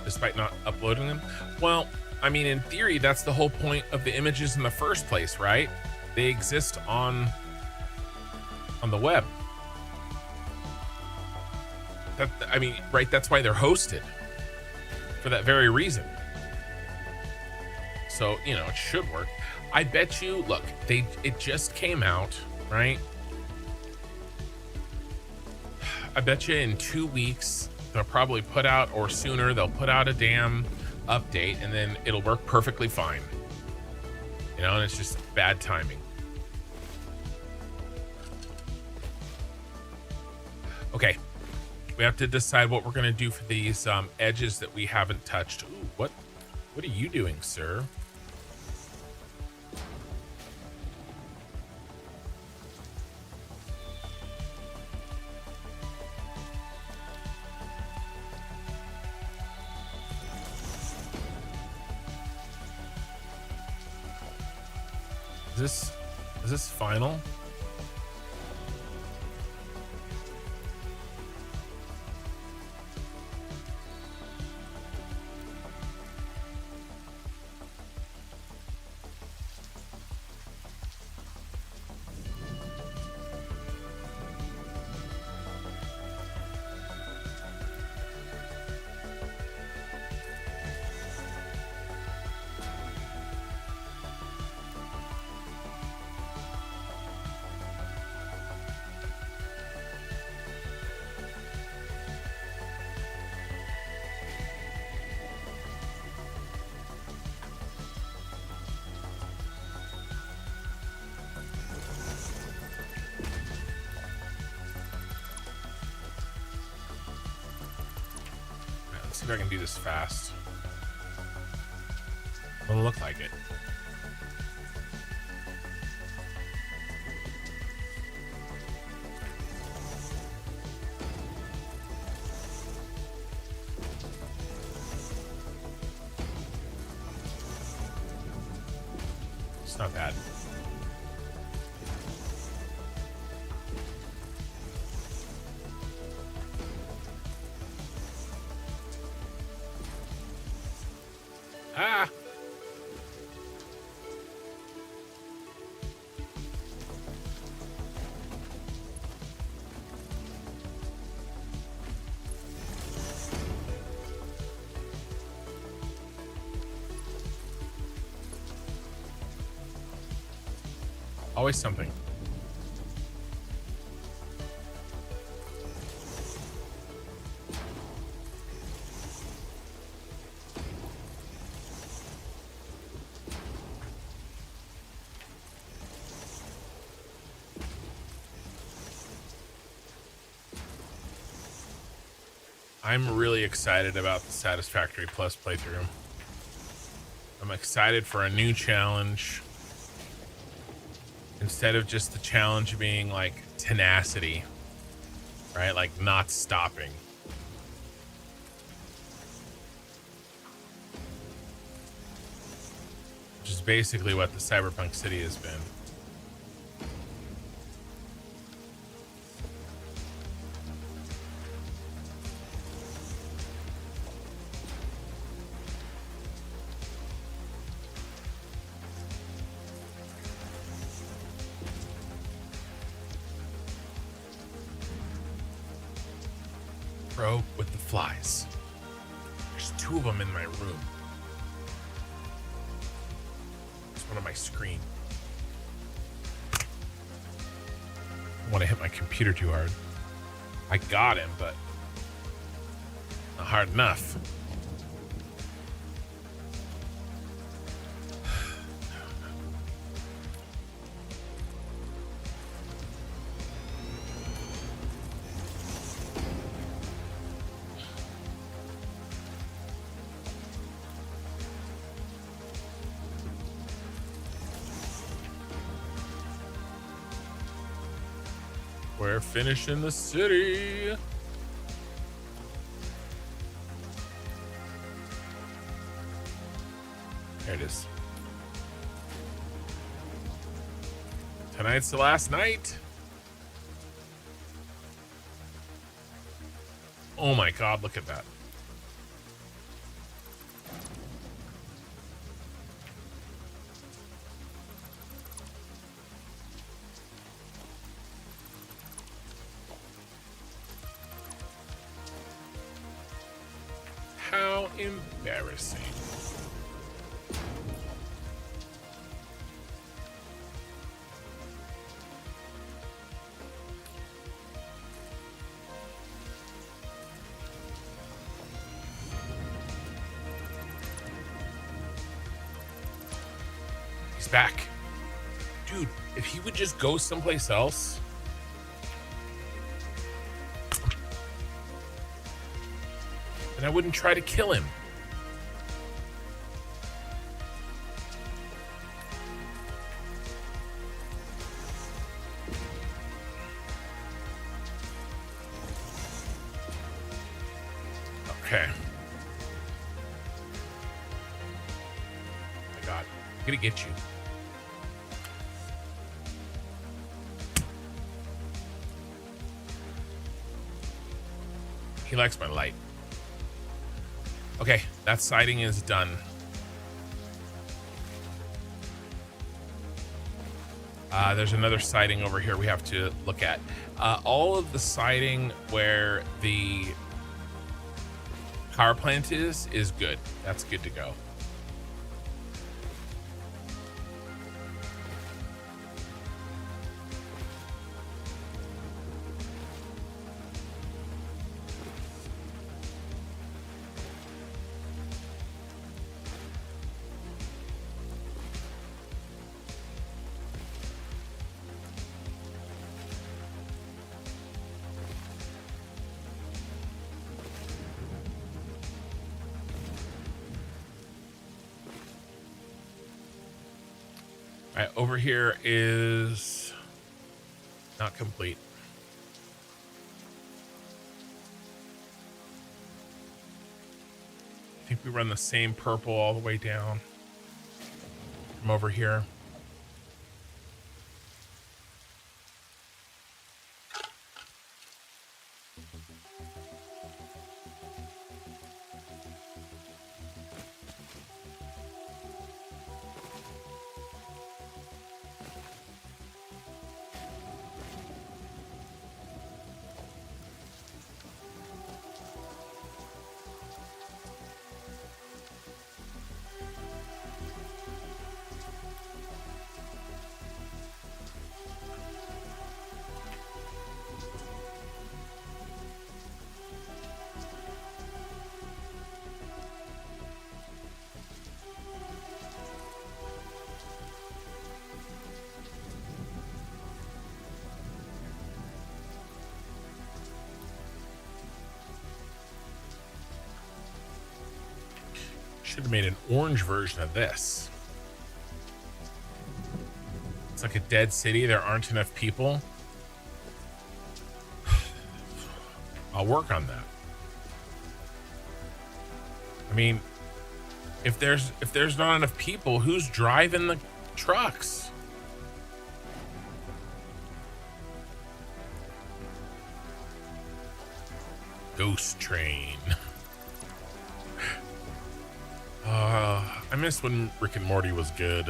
despite not uploading them. Well, I mean, in theory, that's the whole point of the images in the first place, right? They exist on the web. Right? That's why they're hosted, for that very reason. So, it should work. I bet you, look, it just came out, right? I bet you in 2 weeks, they'll probably put out, or sooner, they'll put out a damn update, and then it'll work perfectly fine. And it's just bad timing. Okay. We have to decide what we're going to do for these edges that we haven't touched. Ooh, what are you doing, sir? Is this final? See if I can do this fast. Doesn't look like it. It's not bad. Ah! Always something. I'm really excited about the Satisfactory Plus playthrough. I'm excited for a new challenge. Instead of just the challenge being like tenacity, right? Like not stopping. Which is basically what the Cyberpunk City has been. Bro, with the flies. There's 2 of them in my room. There's one on my screen. I want to hit my computer too hard. I got him, but not hard enough. We're finishing the city. There it is. Tonight's the last night. Oh my God, look at that. How embarrassing. He's back. Dude, if he would just go someplace else. And I wouldn't try to kill him. Okay. Oh my God, I'm gonna get you. He likes my light. Okay, that sighting is done. There's another sighting over here we have to look at. All of the sighting where the power plant is good. That's good to go. All right, over here is not complete. I think we run the same purple all the way down from over here. Should have made an orange version of this. It's like a dead city. There aren't enough people. I'll work on that. I mean, if there's not enough people, who's driving the trucks? Ghost train. I miss when Rick and Morty was good.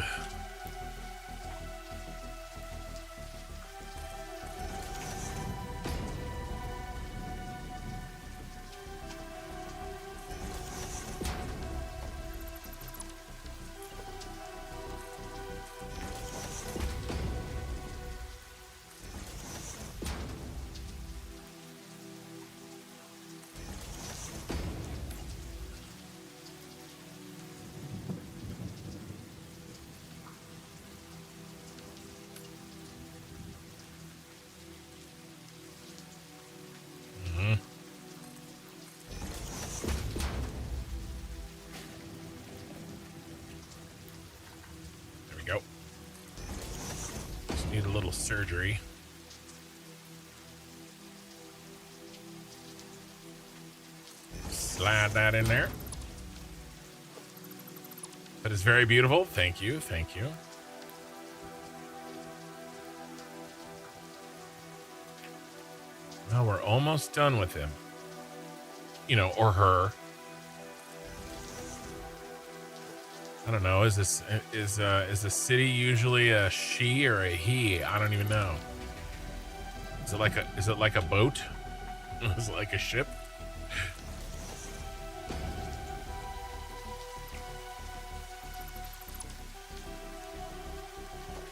Need a little surgery. Slide that in there. That is very beautiful. Thank you. Thank you. Well, we're almost done with him. You know, or her. I don't know. Is the city usually a she or a he? I don't even know. Is it like a boat? Is it like a ship?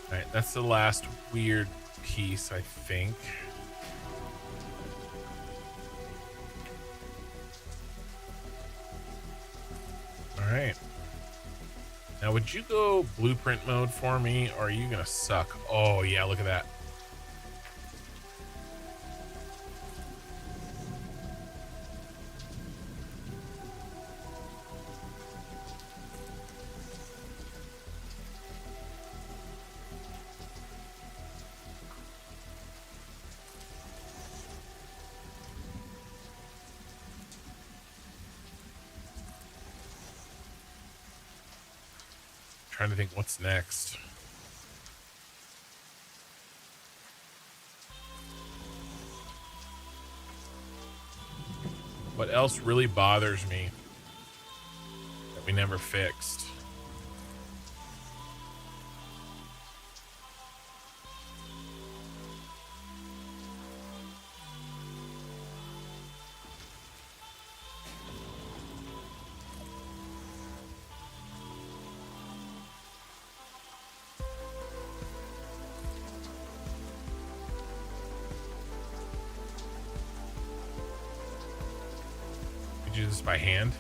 All right, that's the last weird piece, I think. All right. Now, would you go blueprint mode for me, or are you gonna suck? Oh yeah, look at that. Trying to think what's next. What else really bothers me that we never fixed? Do this by hand.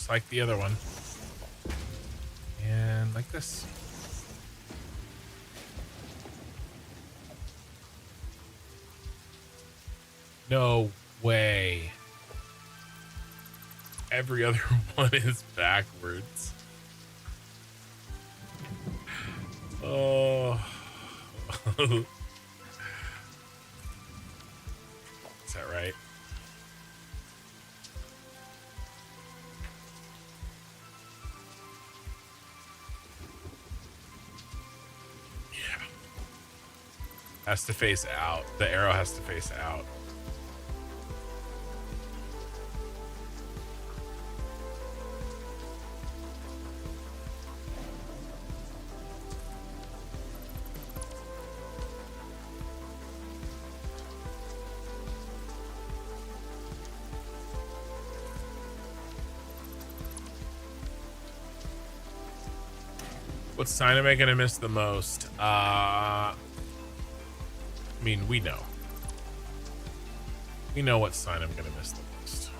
Like the other one, and like this. No way. Every other one is backwards. Oh. Is that right? Has to face out. The arrow has to face out. What sign am I gonna miss the most? I mean, we know. We know what sign I'm gonna miss the most.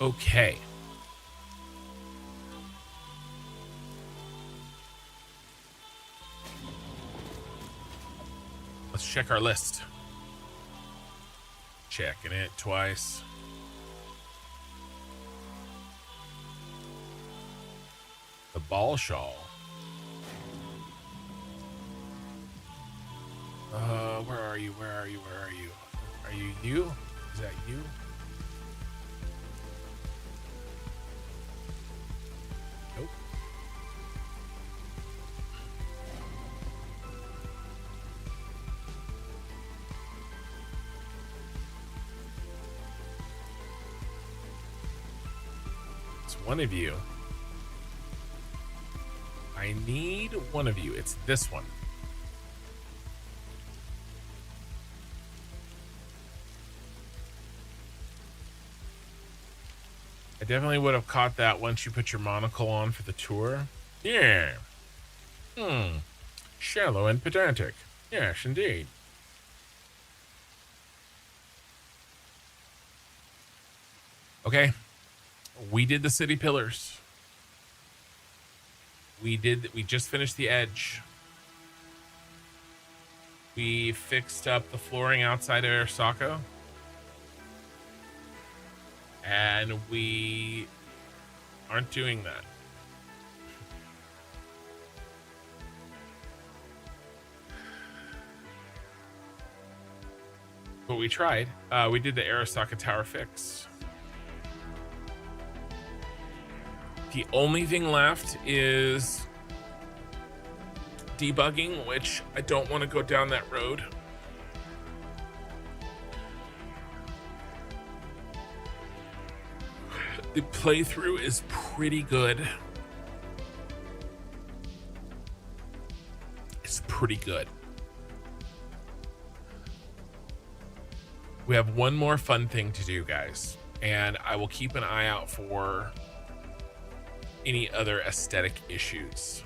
Okay. Let's check our list. Checking it twice. The ball shawl. Where are you? Where are you? Where are you? Are you you? Is that you? Nope. It's one of you. I need one of you. It's this one. I definitely would have caught that once you put your monocle on for the tour. Yeah. Shallow and pedantic. Yes, indeed. Okay. We did the city pillars. We just finished the edge. We fixed up the flooring outside of Arasaka. And we aren't doing that. But we tried. We did the Arasaka Tower fix. The only thing left is debugging, which I don't want to go down that road. The playthrough is pretty good. It's pretty good. We have one more fun thing to do, guys, and I will keep an eye out for any other aesthetic issues.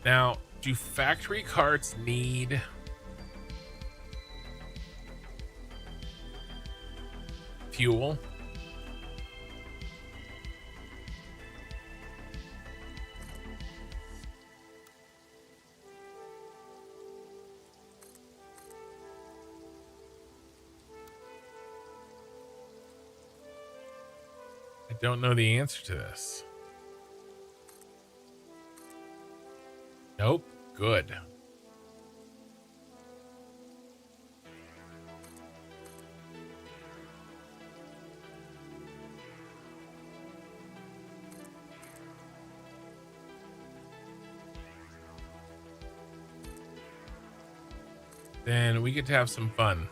Now, do factory carts need fuel? I don't know the answer to this. Nope. Good. Then we get to have some fun.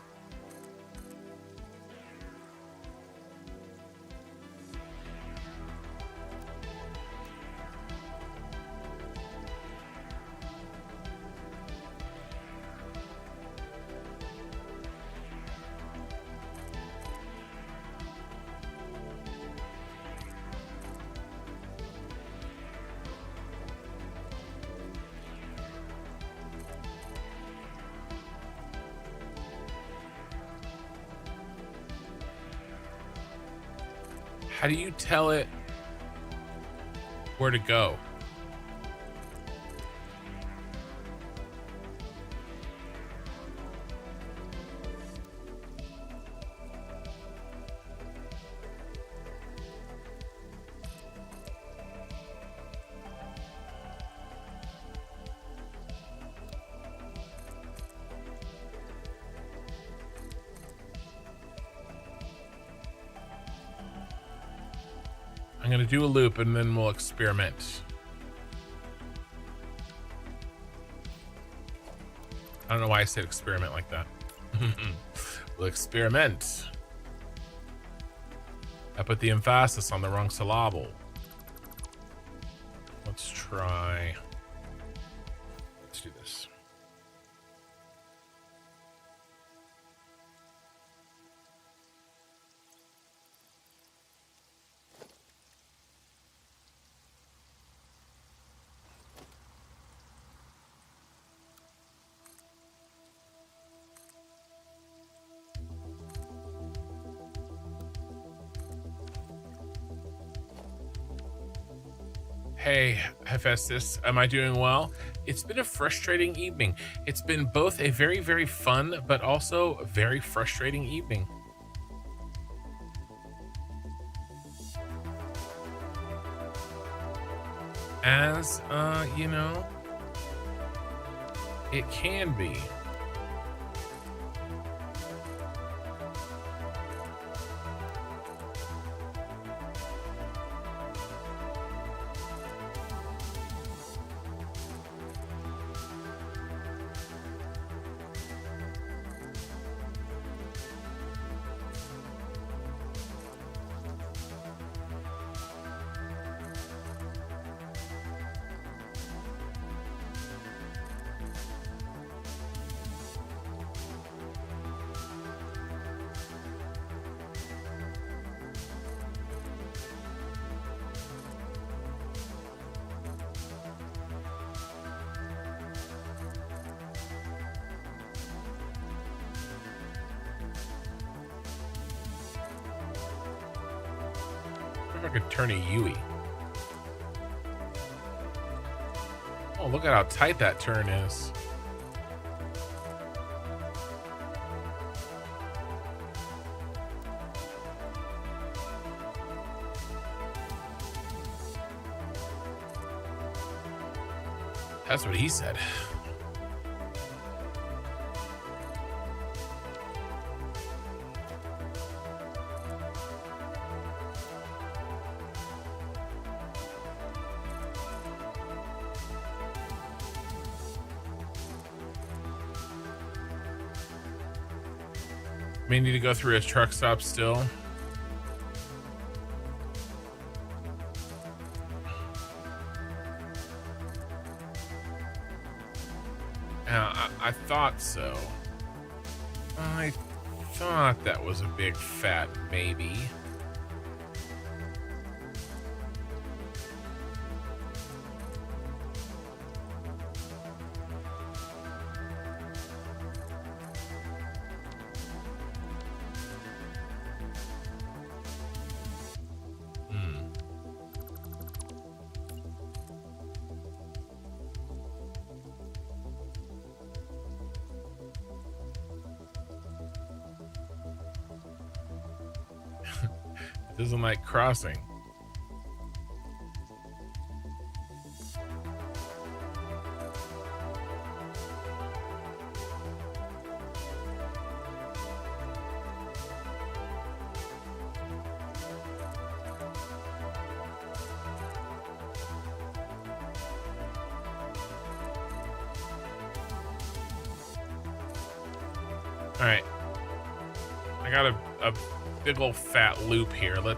How do you tell it where to go? I'm going to do a loop and then we'll experiment. I don't know why I said experiment like that. We'll experiment. I put the emphasis on the wrong syllable. Let's try. Let's do this. Hey, Hephaestus, am I doing well? It's been a frustrating evening. It's been both a very, very fun, but also a very frustrating evening. As, you know, it can be. I could turn a Yui. Oh, look at how tight that turn is. That's what he said. May need to go through a truck stop still. I thought so. I thought that was a big fat maybe. Doesn't like crossing. All right, I got a big old fat loop here. I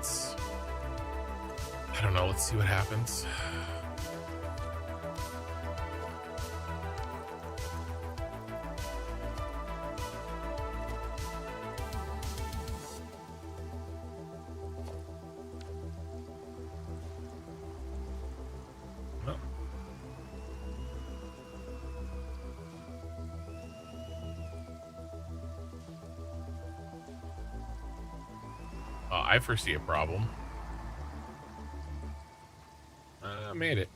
don't know, let's see what happens. Well. I foresee a problem. made it.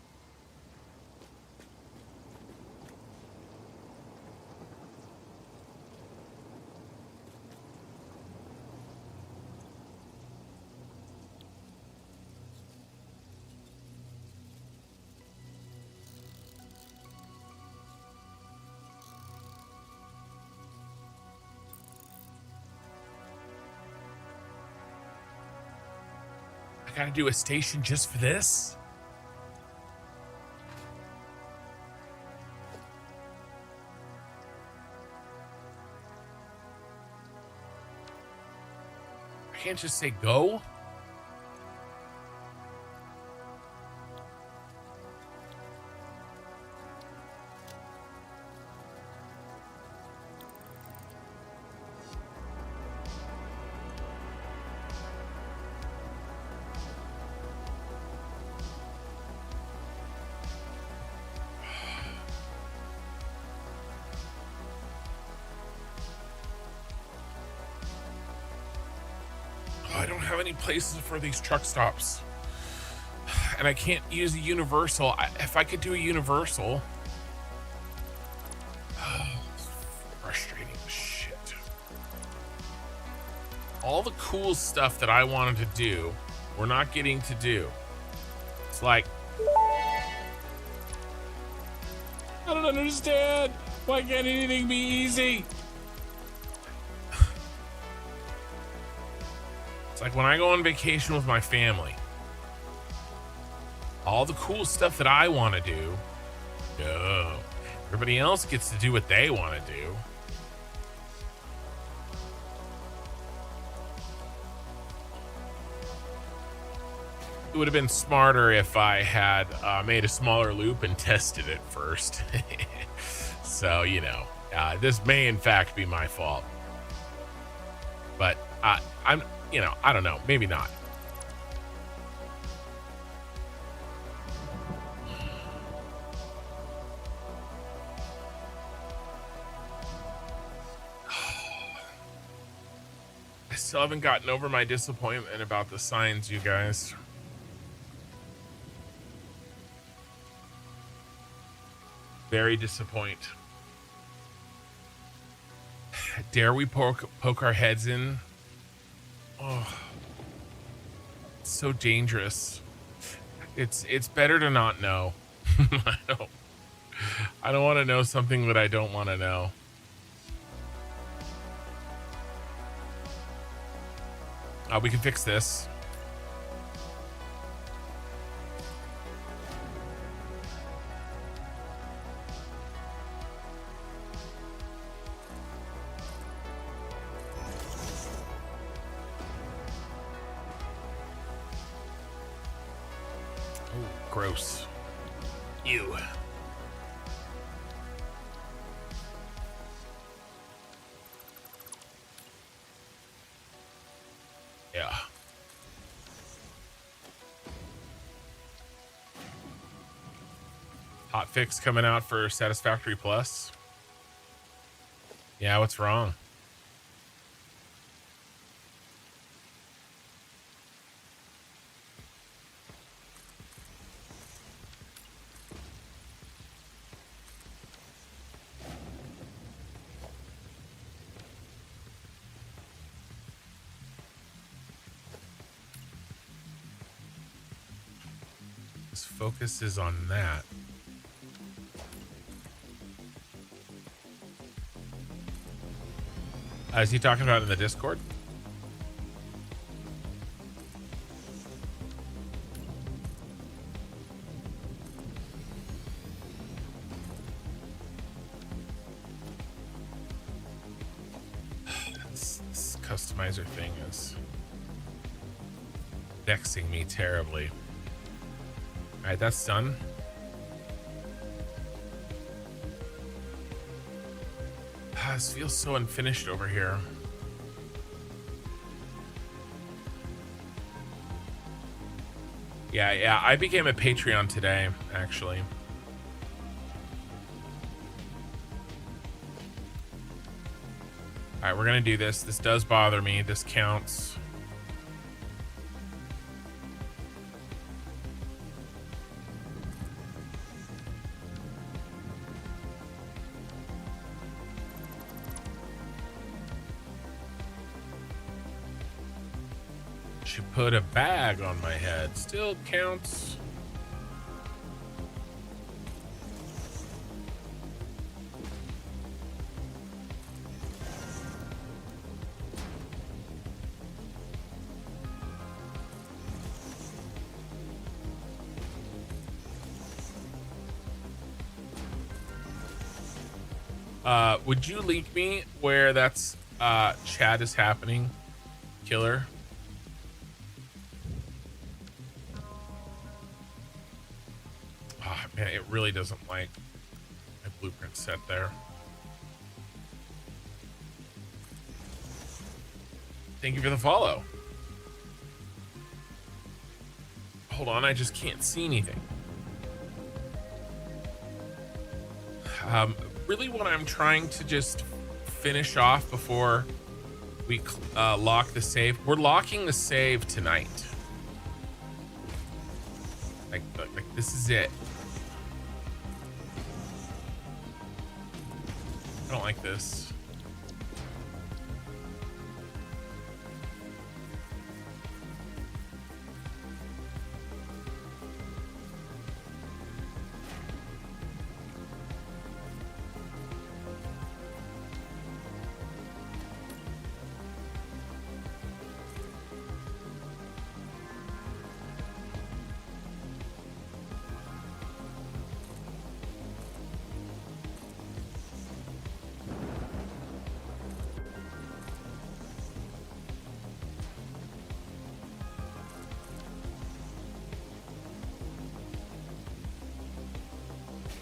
I gotta do a station just for this? I can't just say go? I don't have any places for these truck stops. And I can't use a universal. If I could do a universal. Frustrating as shit. All the cool stuff that I wanted to do, we're not getting to do. It's like, I don't understand. Why can't anything be easy? It's like when I go on vacation with my family, all the cool stuff that I want to do, no. Everybody else gets to do what they want to do. It would have been smarter if I had made a smaller loop and tested it first. So, you know, this may in fact be my fault. But I'm, you know, I don't know, maybe not. I still haven't gotten over my disappointment about the signs, you guys. Very disappointed. Dare we poke our heads in? Oh, it's so dangerous. It's better to not know. I don't want to know something that I don't want to know. We can fix this. Gross. Ew. Yeah. Hot fix coming out for Satisfactory Plus. Yeah, what's wrong? Focus is on that. Is he talking about it in the Discord? This customizer thing is vexing me terribly. All right, that's done. This feels so unfinished over here. Yeah, I became a Patreon today, actually. All right, we're gonna do this. This does bother me. This counts. She put a bag on my head. Still counts. Would you link me where that's chat is happening, killer? Oh man, it really doesn't like my blueprint set there. Thank you for the follow. Hold on, I just can't see anything. Really what I'm trying to just finish off before we lock the save. We're locking the save tonight. Like this is it. I don't like this.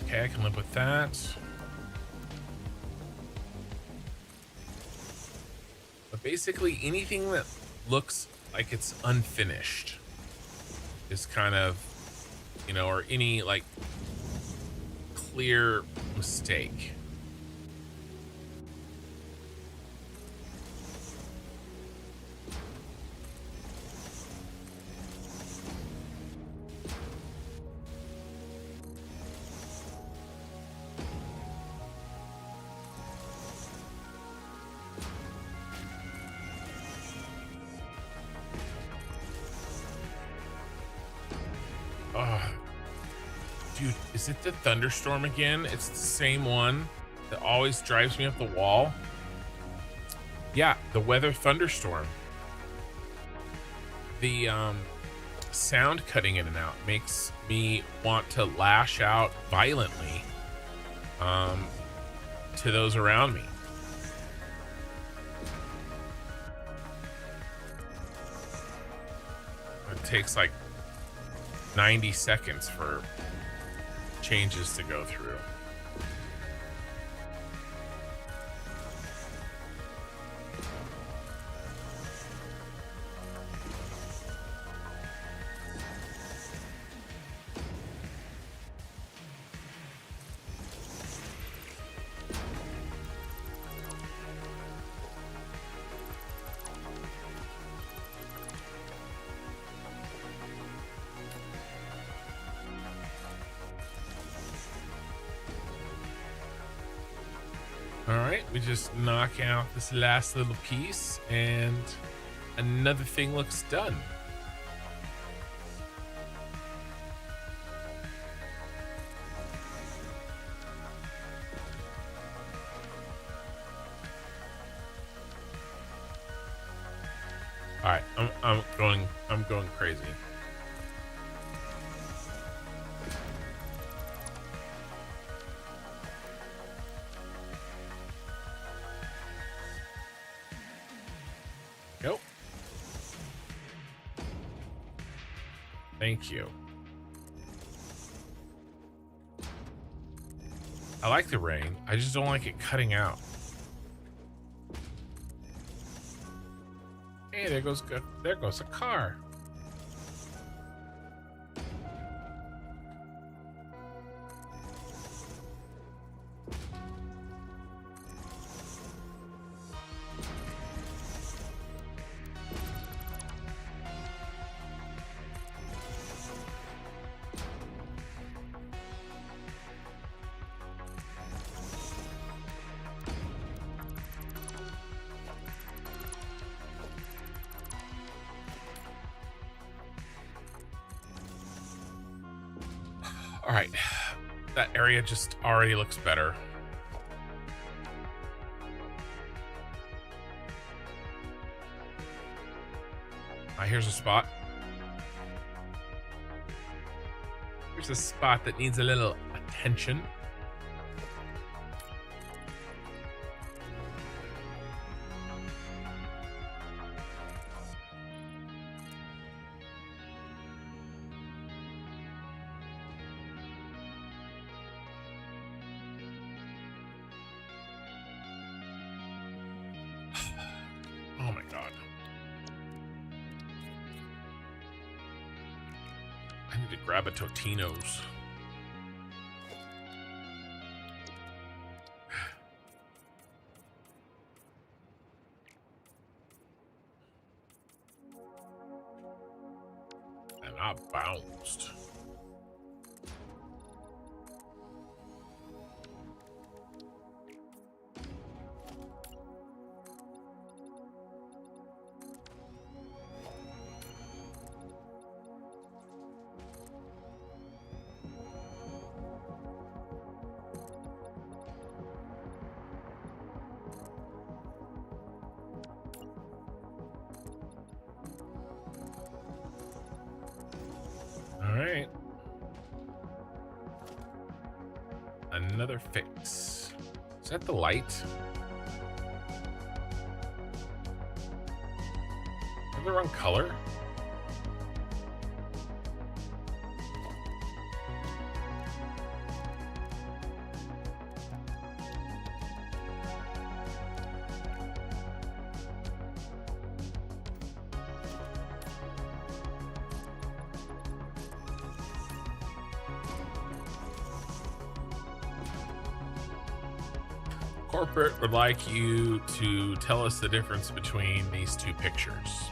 Okay, I can live with that. But basically anything that looks like it's unfinished is kind of, you know, or any like clear mistake. Dude, is it the thunderstorm again? It's the same one that always drives me up the wall. Yeah, the weather thunderstorm. The sound cutting in and out makes me want to lash out violently to those around me. It takes like 90 seconds for changes to go through. All right, we just knock out this last little piece and another thing looks done. All right, I'm going crazy. Nope. Thank you. I like the rain. I just don't like it cutting out. Hey, there goes a car. All right. That area just already looks better. Here's a spot. Here's a spot that needs a little attention. Oh my God. I need to grab a Totino's. And I bounced. All right. Another fix. Is that the light? Have the wrong color? Corporate would like you to tell us the difference between these two pictures.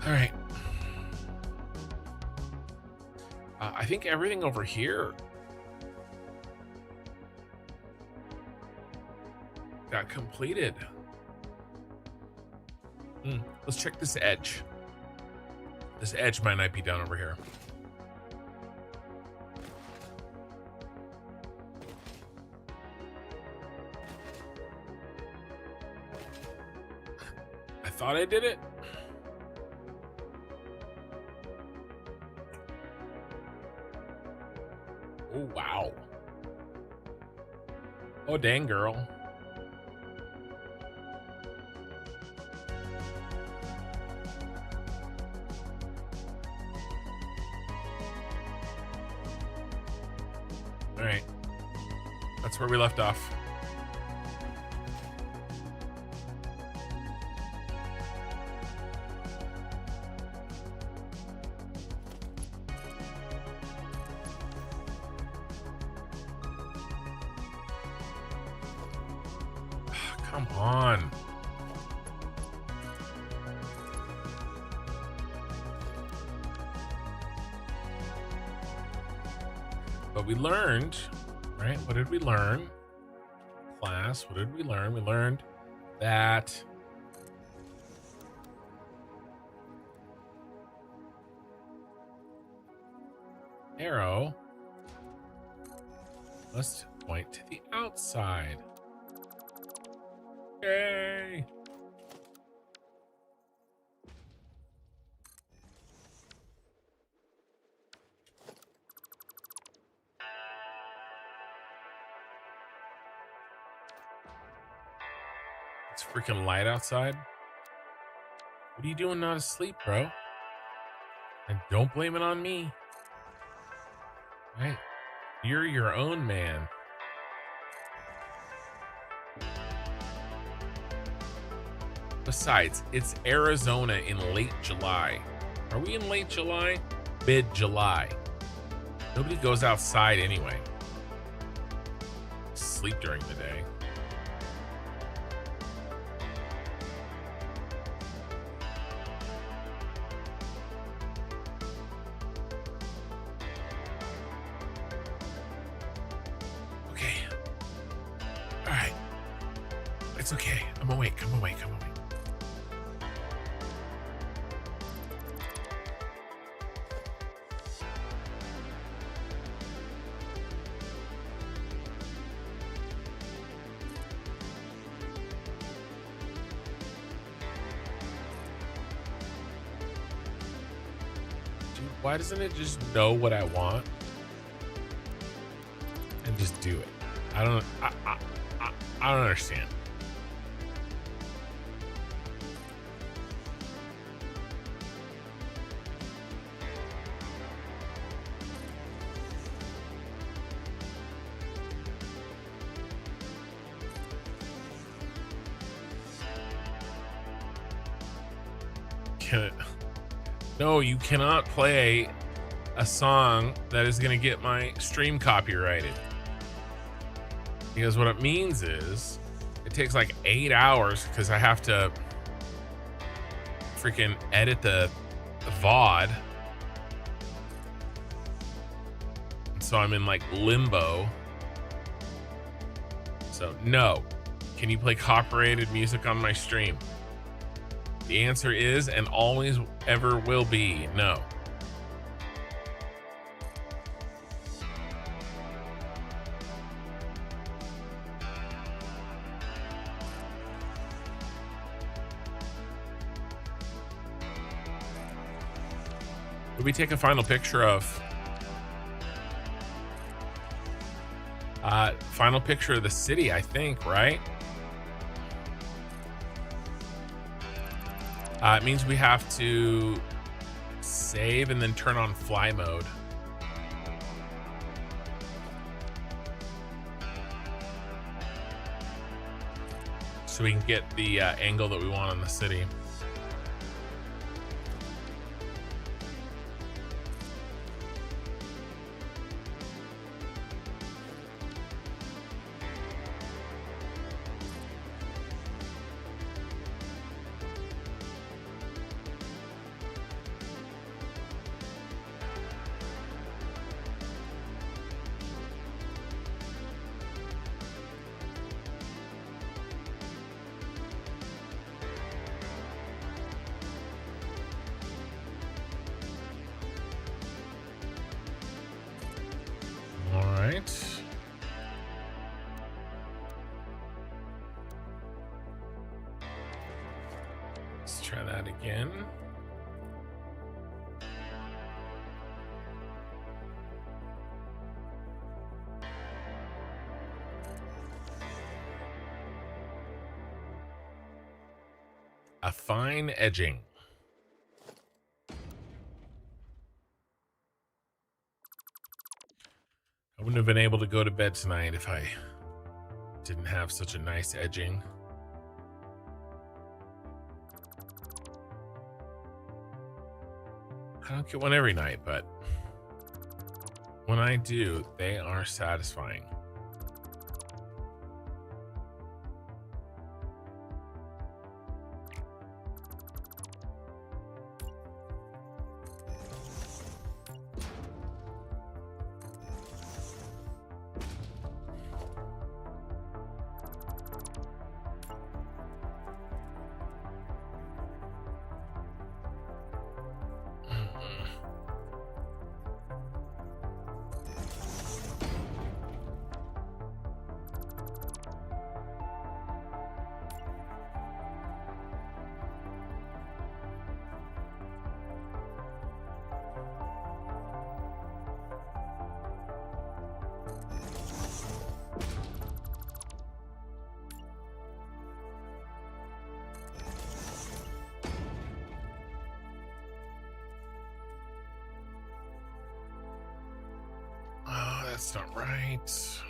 All right. I think everything over here got completed. Let's check this edge. This edge might not be done over here. I thought I did it. Oh, wow. Oh, dang, girl. All right. That's where we left off. Come on. But we learned, right? What did we learn? Class, what did we learn? We learned that arrow must point to the outside. Yay! It's freaking light outside. What are you doing not asleep, bro? And don't blame it on me. Right? You're your own man. Besides, it's Arizona in late July. Are we in late July? Mid-July. Nobody goes outside anyway. Sleep during the day. Okay. All right. It's okay. I'm awake. I'm awake. I'm awake. Why doesn't it just know what I want and just do it? I don't understand. No, you cannot play a song that is going to get my stream copyrighted. Because what it means is it takes like 8 hours because I have to freaking edit the VOD. And so I'm in like limbo. So no. Can you play copyrighted music on my stream? The answer is, and always ever will be, no. Did we take a final picture of? Final picture of the city, I think, right? It means we have to save and then turn on fly mode. So we can get the angle that we want on the city. Let's try that again. A fine edging. I wouldn't have been able to go to bed tonight if I didn't have such a nice edging. I don't get one every night, but when I do, they are satisfying. That's not right.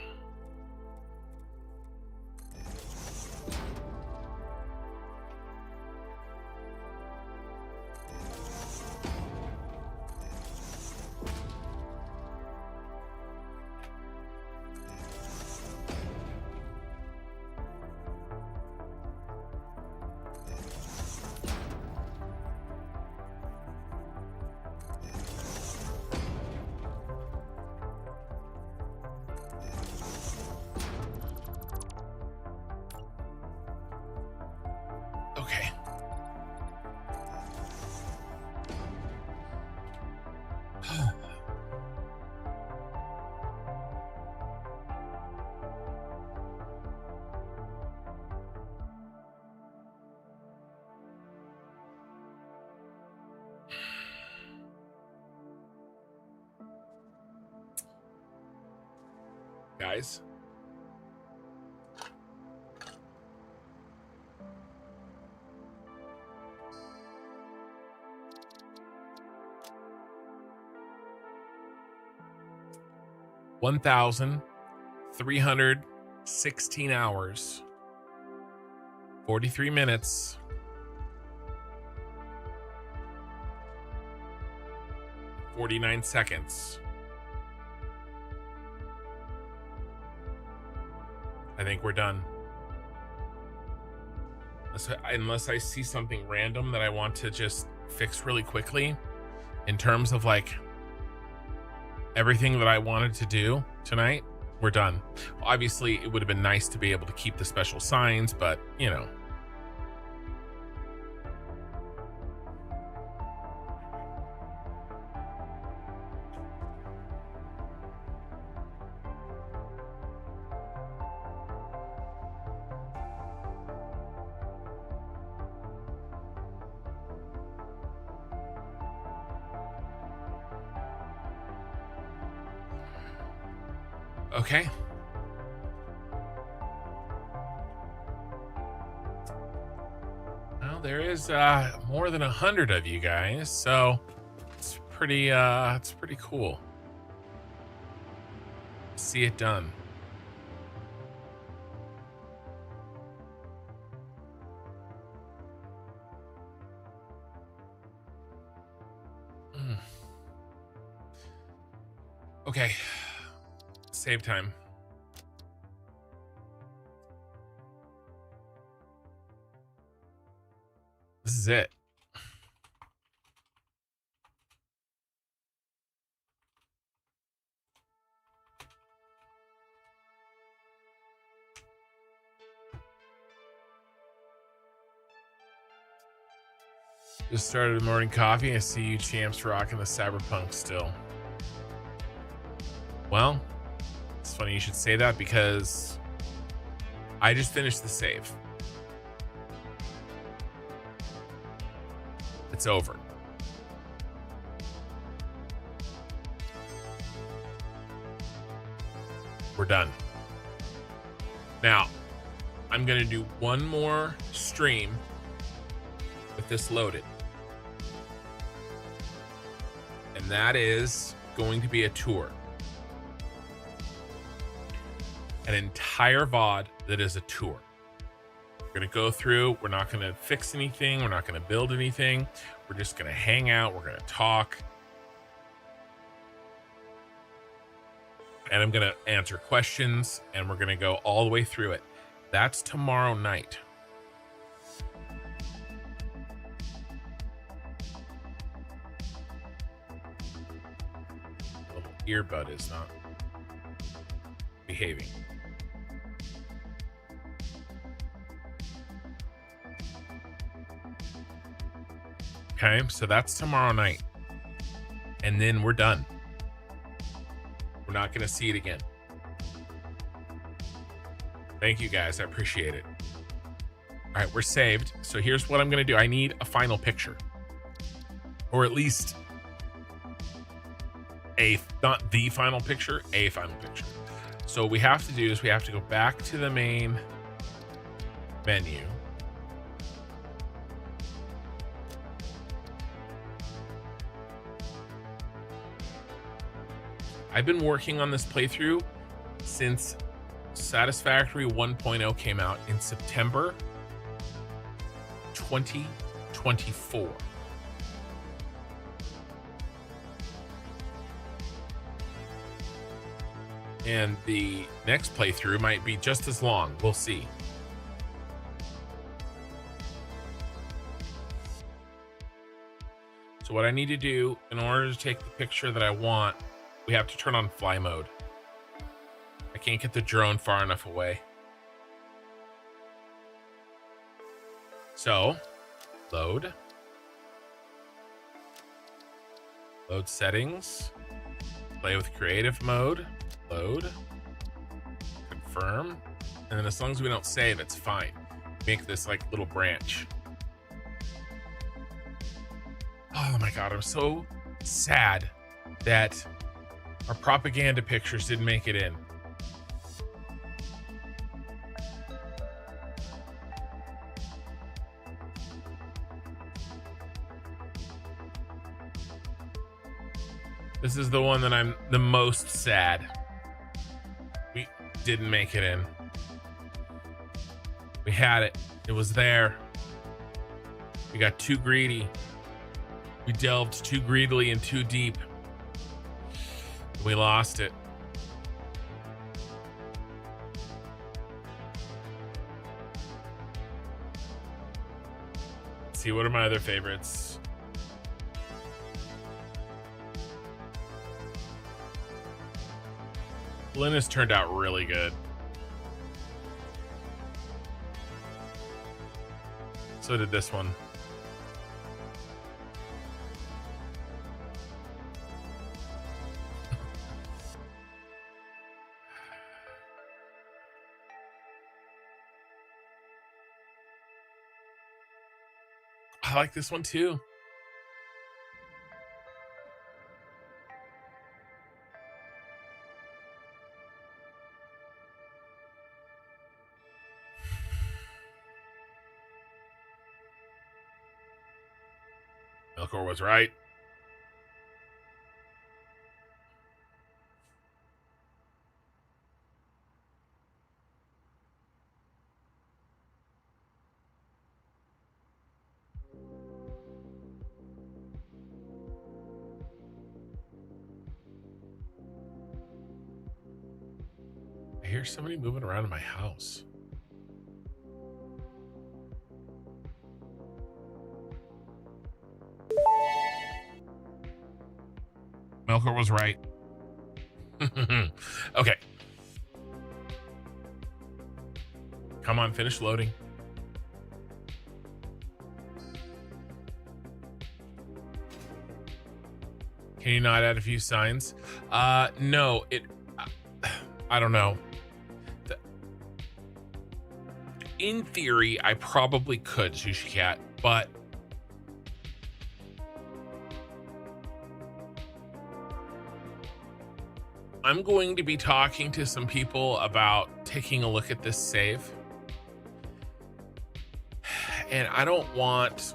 Okay. guys. $1,316 hours, 43 minutes, 49 seconds. I think we're done. Unless I see something random that I want to just fix really quickly in terms of like everything that I wanted to do tonight, we're done. Obviously, it would have been nice to be able to keep the special signs, but you know. Okay. Well, there is more than 100 of you guys, so it's pretty cool. See it done. Okay. Save time. This is it. Just started the morning coffee. I see you champs rocking the Cyberpunk still. Well, it's funny you should say that because I just finished the save. It's over. We're done. Now, I'm going to do one more stream with this loaded. And that is going to be a tour. An entire VOD that is a tour. We're going to go through. We're not going to fix anything. We're not going to build anything. We're just going to hang out. We're going to talk. And I'm going to answer questions. And we're going to go all the way through it. That's tomorrow night. The little earbud is not behaving. Okay, so that's tomorrow night. And then we're done. We're not going to see it again. Thank you guys. I appreciate it. All right, we're saved. So here's what I'm going to do. I need a final picture. Or at least not the final picture, a final picture. So what we have to do is we have to go back to the main menu. I've been working on this playthrough since Satisfactory 1.0 came out in September 2024. And the next playthrough might be just as long. We'll see. So what I need to do in order to take the picture that I want, we have to turn on fly mode. I can't get the drone far enough away. So, load. Load settings. Play with creative mode. Load. Confirm. And then as long as we don't save, it's fine. Make this like little branch. Oh my God, I'm so sad that our propaganda pictures didn't make it in. This is the one that I'm the most sad. We didn't make it in. We had it. It was there. We got too greedy. We delved too greedily and too deep. We lost it. Let's see, what are my other favorites? Linus turned out really good. So did this one. I like this one too. Melkor was right. I hear somebody moving around in my house. Melkor was right. Okay. Come on, finish loading. Can you not add a few signs? No, I don't know. In theory, I probably could, Sushi Cat, but I'm going to be talking to some people about taking a look at this save. And I don't want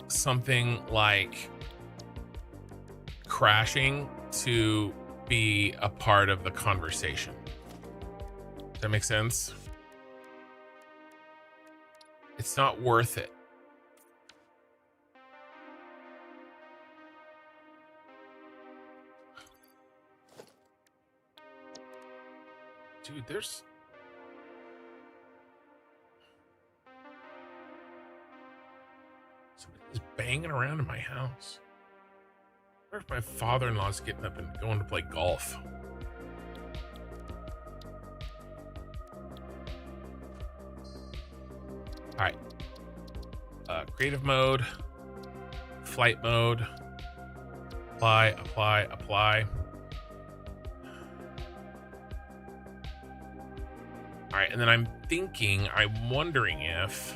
something like crashing to be a part of the conversation. Does that make sense? It's not worth it. Dude, there's somebody's banging around in my house. I wonder if my father-in-law's getting up and going to play golf. All right. Creative mode, flight mode, apply, apply, apply. All right, and then I'm wondering if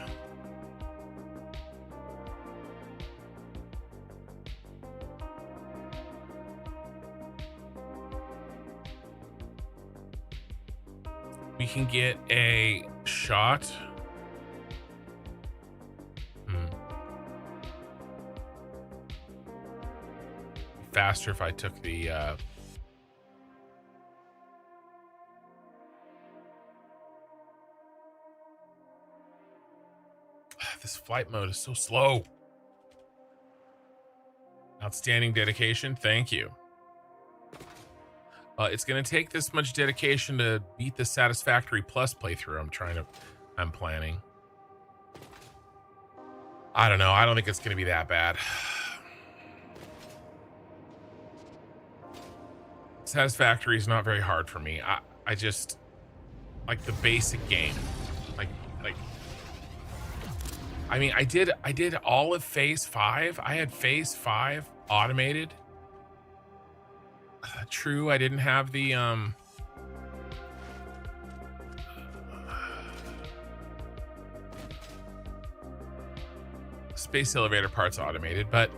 we can get a shot. Faster if I took the this flight mode is so slow. Outstanding dedication. Thank you. It's going to take this much dedication to beat the Satisfactory Plus playthrough I'm planning. I don't know. I don't think it's going to be that bad. Satisfactory is not very hard for me. I just like the basic game. Like I mean, I did all of phase 5. I had phase 5 automated. True, I didn't have the space elevator parts automated, but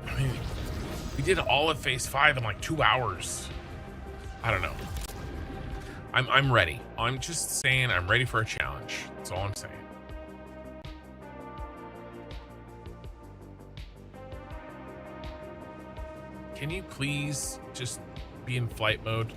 I mean, we did all of phase 5 in like 2 hours. I don't know. I'm ready. I'm just saying I'm ready for a challenge. That's all I'm saying. Can you please just be in flight mode?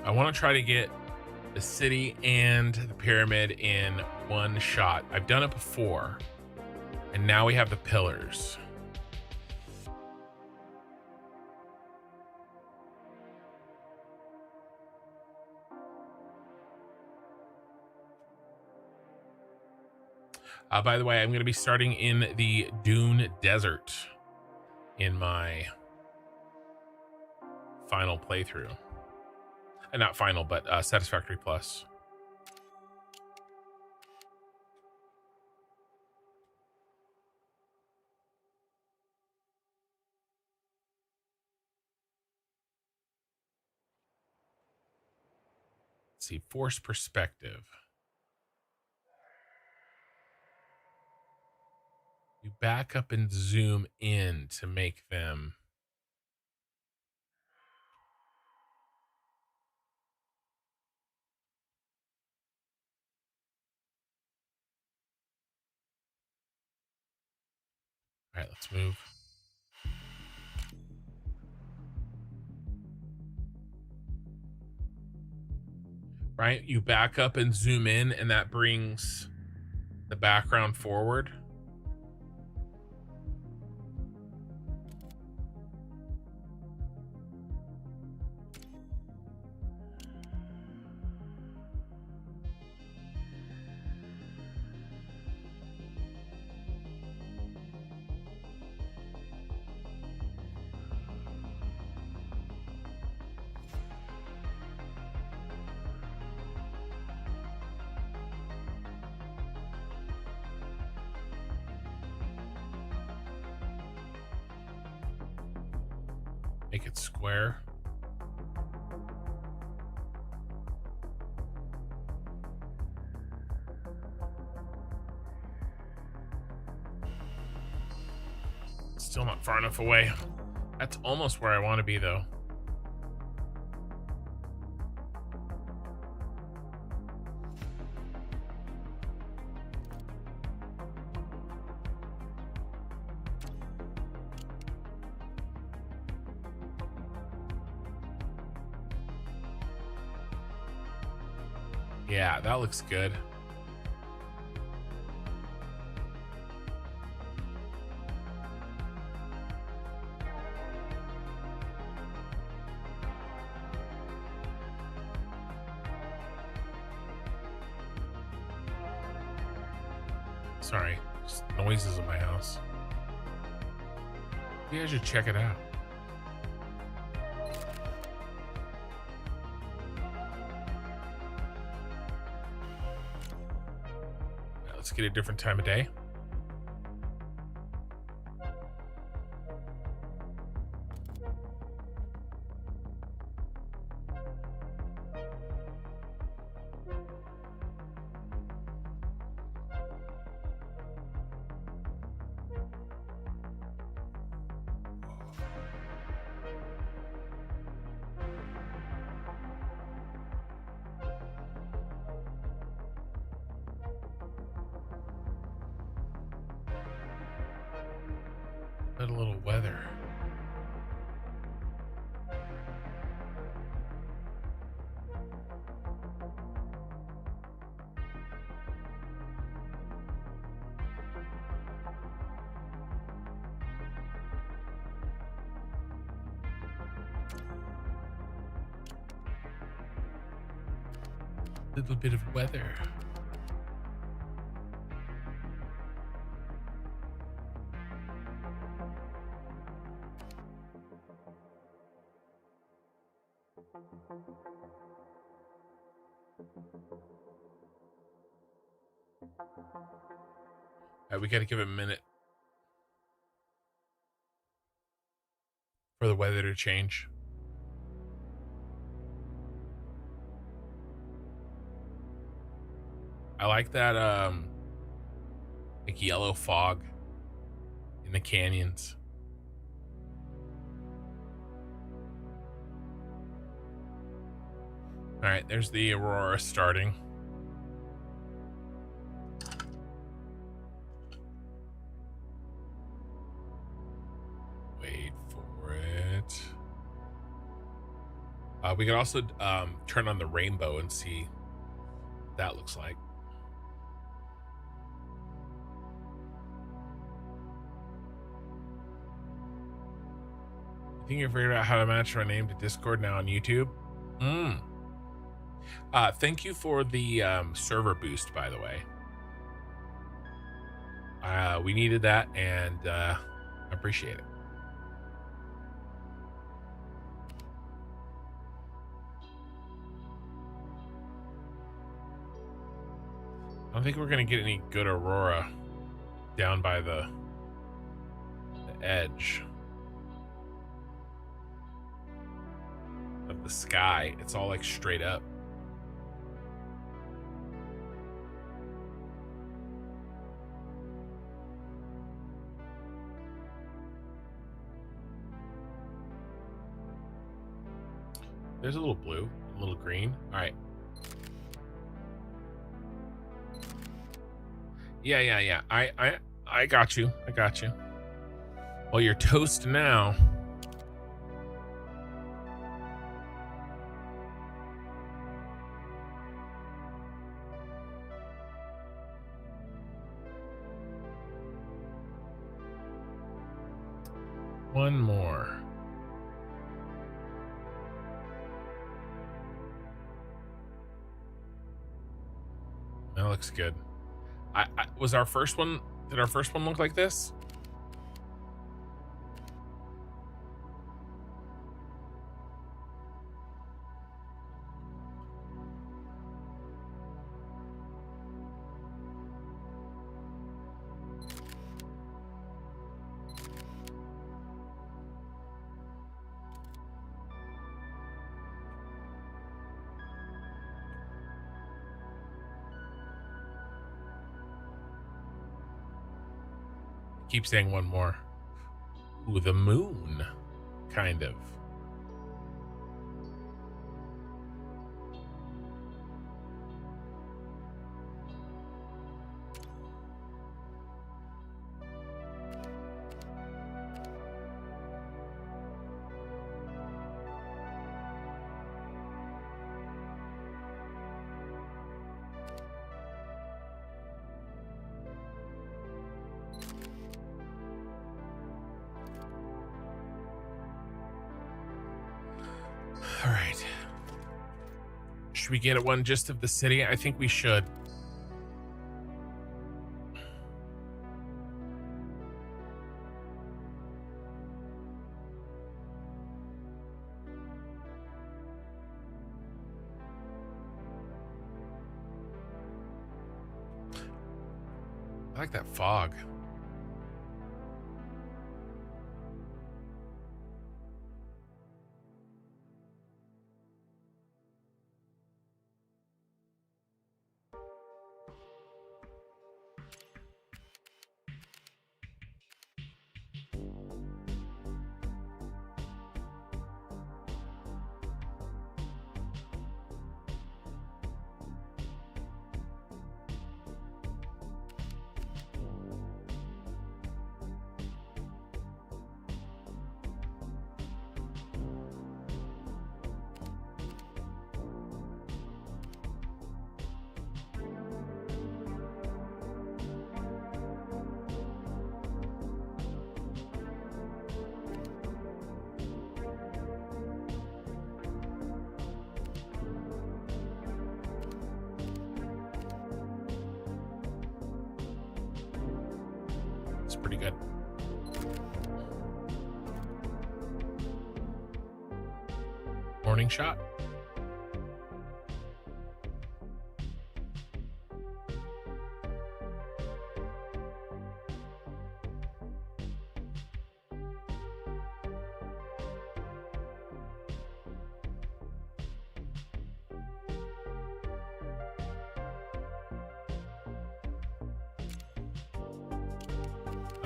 I want to try to get the city and the pyramid in one shot. I've done it before, and now we have the pillars. By the way, I'm going to be starting in the Dune Desert in my final playthrough. Not final, but Satisfactory Plus. Let's see, force perspective. You back up and zoom in to make them. All right, let's move. Right, you back up and zoom in, and that brings the background forward. Make it square. Still not far enough away. That's almost where I want to be, though. Yeah, that looks good. Sorry, just noises in my house. Maybe I should check it out. Let's get a different time of day. A little weather. Little bit of weather. We got to give it a minute for the weather to change. I like that like yellow fog in the canyons. All right, there's the aurora starting. Wait for it. We can also turn on the rainbow and see what that looks like. You think you figured out how to match my name to Discord now on YouTube? Thank you for the server boost, by the way. We needed that, and I appreciate it. I don't think we're gonna get any good aurora down by the edge of the sky. It's all like straight up. There's a little blue, a little green. All right. Yeah. I got you. I got you. Well, you're toast now. One more. That looks good. Was our first one, did our first one look like this? Keep saying one more. Ooh, the moon, kind of. All right. Should we get at one gist of the city? I think we should. I like that fog. It's pretty good. Morning shot.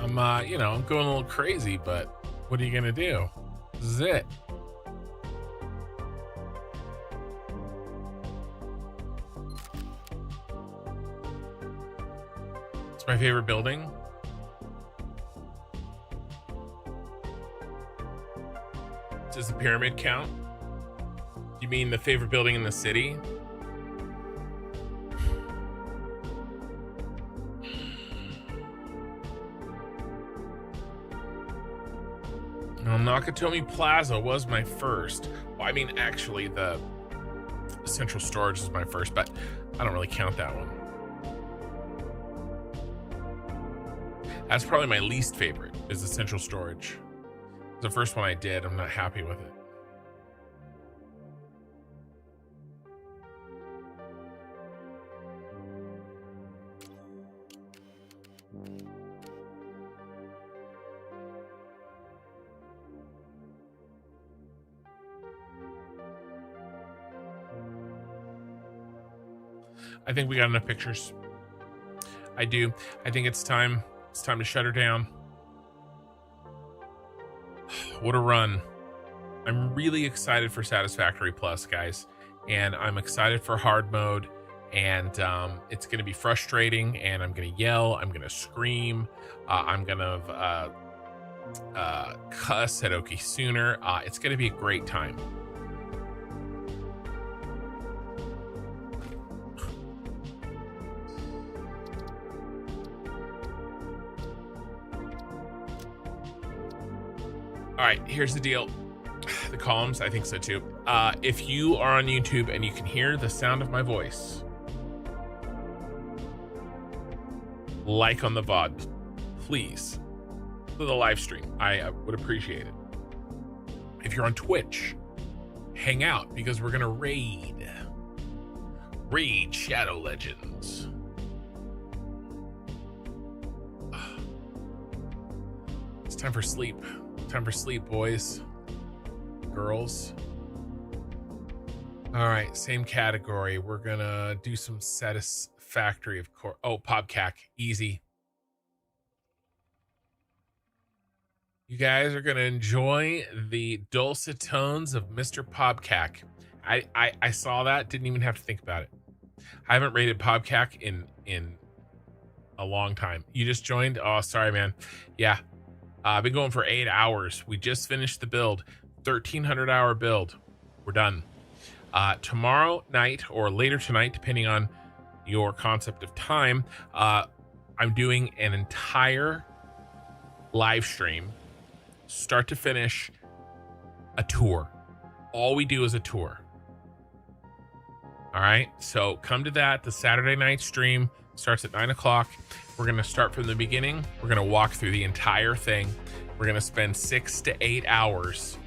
I'm I'm going a little crazy, but what are you gonna do? This is it. It's my favorite building. Does the pyramid count? You mean the favorite building in the city? Well, Nakatomi Plaza was my first. Well, I mean, actually, the Central Storage is my first, but I don't really count that one. That's probably my least favorite, is the Central Storage. The first one I did, I'm not happy with it. I think we got enough pictures. I do. I think it's time. It's time to shut her down. What a run. I'm really excited for Satisfactory Plus, guys. And I'm excited for hard mode. And it's going to be frustrating. And I'm going to yell. I'm going to scream. I'm going to cuss at Oki Sooner. It's going to be a great time. All right, here's the deal. The columns, I think so too. If you are on YouTube and you can hear the sound of my voice, like on the VOD, please, for the live stream. I would appreciate it. If you're on Twitch, hang out because we're gonna raid Shadow Legends. It's time for sleep. Time for sleep, boys, girls. All right, same category. We're gonna do some Satisfactory, of course. Oh, Pobcac, easy. You guys are gonna enjoy the dulcet tones of Mr. Pobcac. I saw that, didn't even have to think about it. I haven't rated Pobcac in a long time. You just joined? Oh, sorry, man. Yeah. I've been going for 8 hours. We just finished the build, 1,300 hour build. We're done. Tomorrow night or later tonight, depending on your concept of time, I'm doing an entire live stream, start to finish, a tour. All we do is a tour. All right. So come to that. The Saturday night stream starts at 9 o'clock. We're going to start from the beginning. We're going to walk through the entire thing. We're going to spend 6 to 8 hours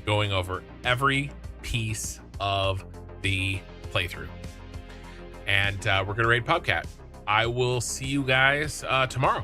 going over every piece of the playthrough. And we're going to raid Pobcat. I will see you guys tomorrow.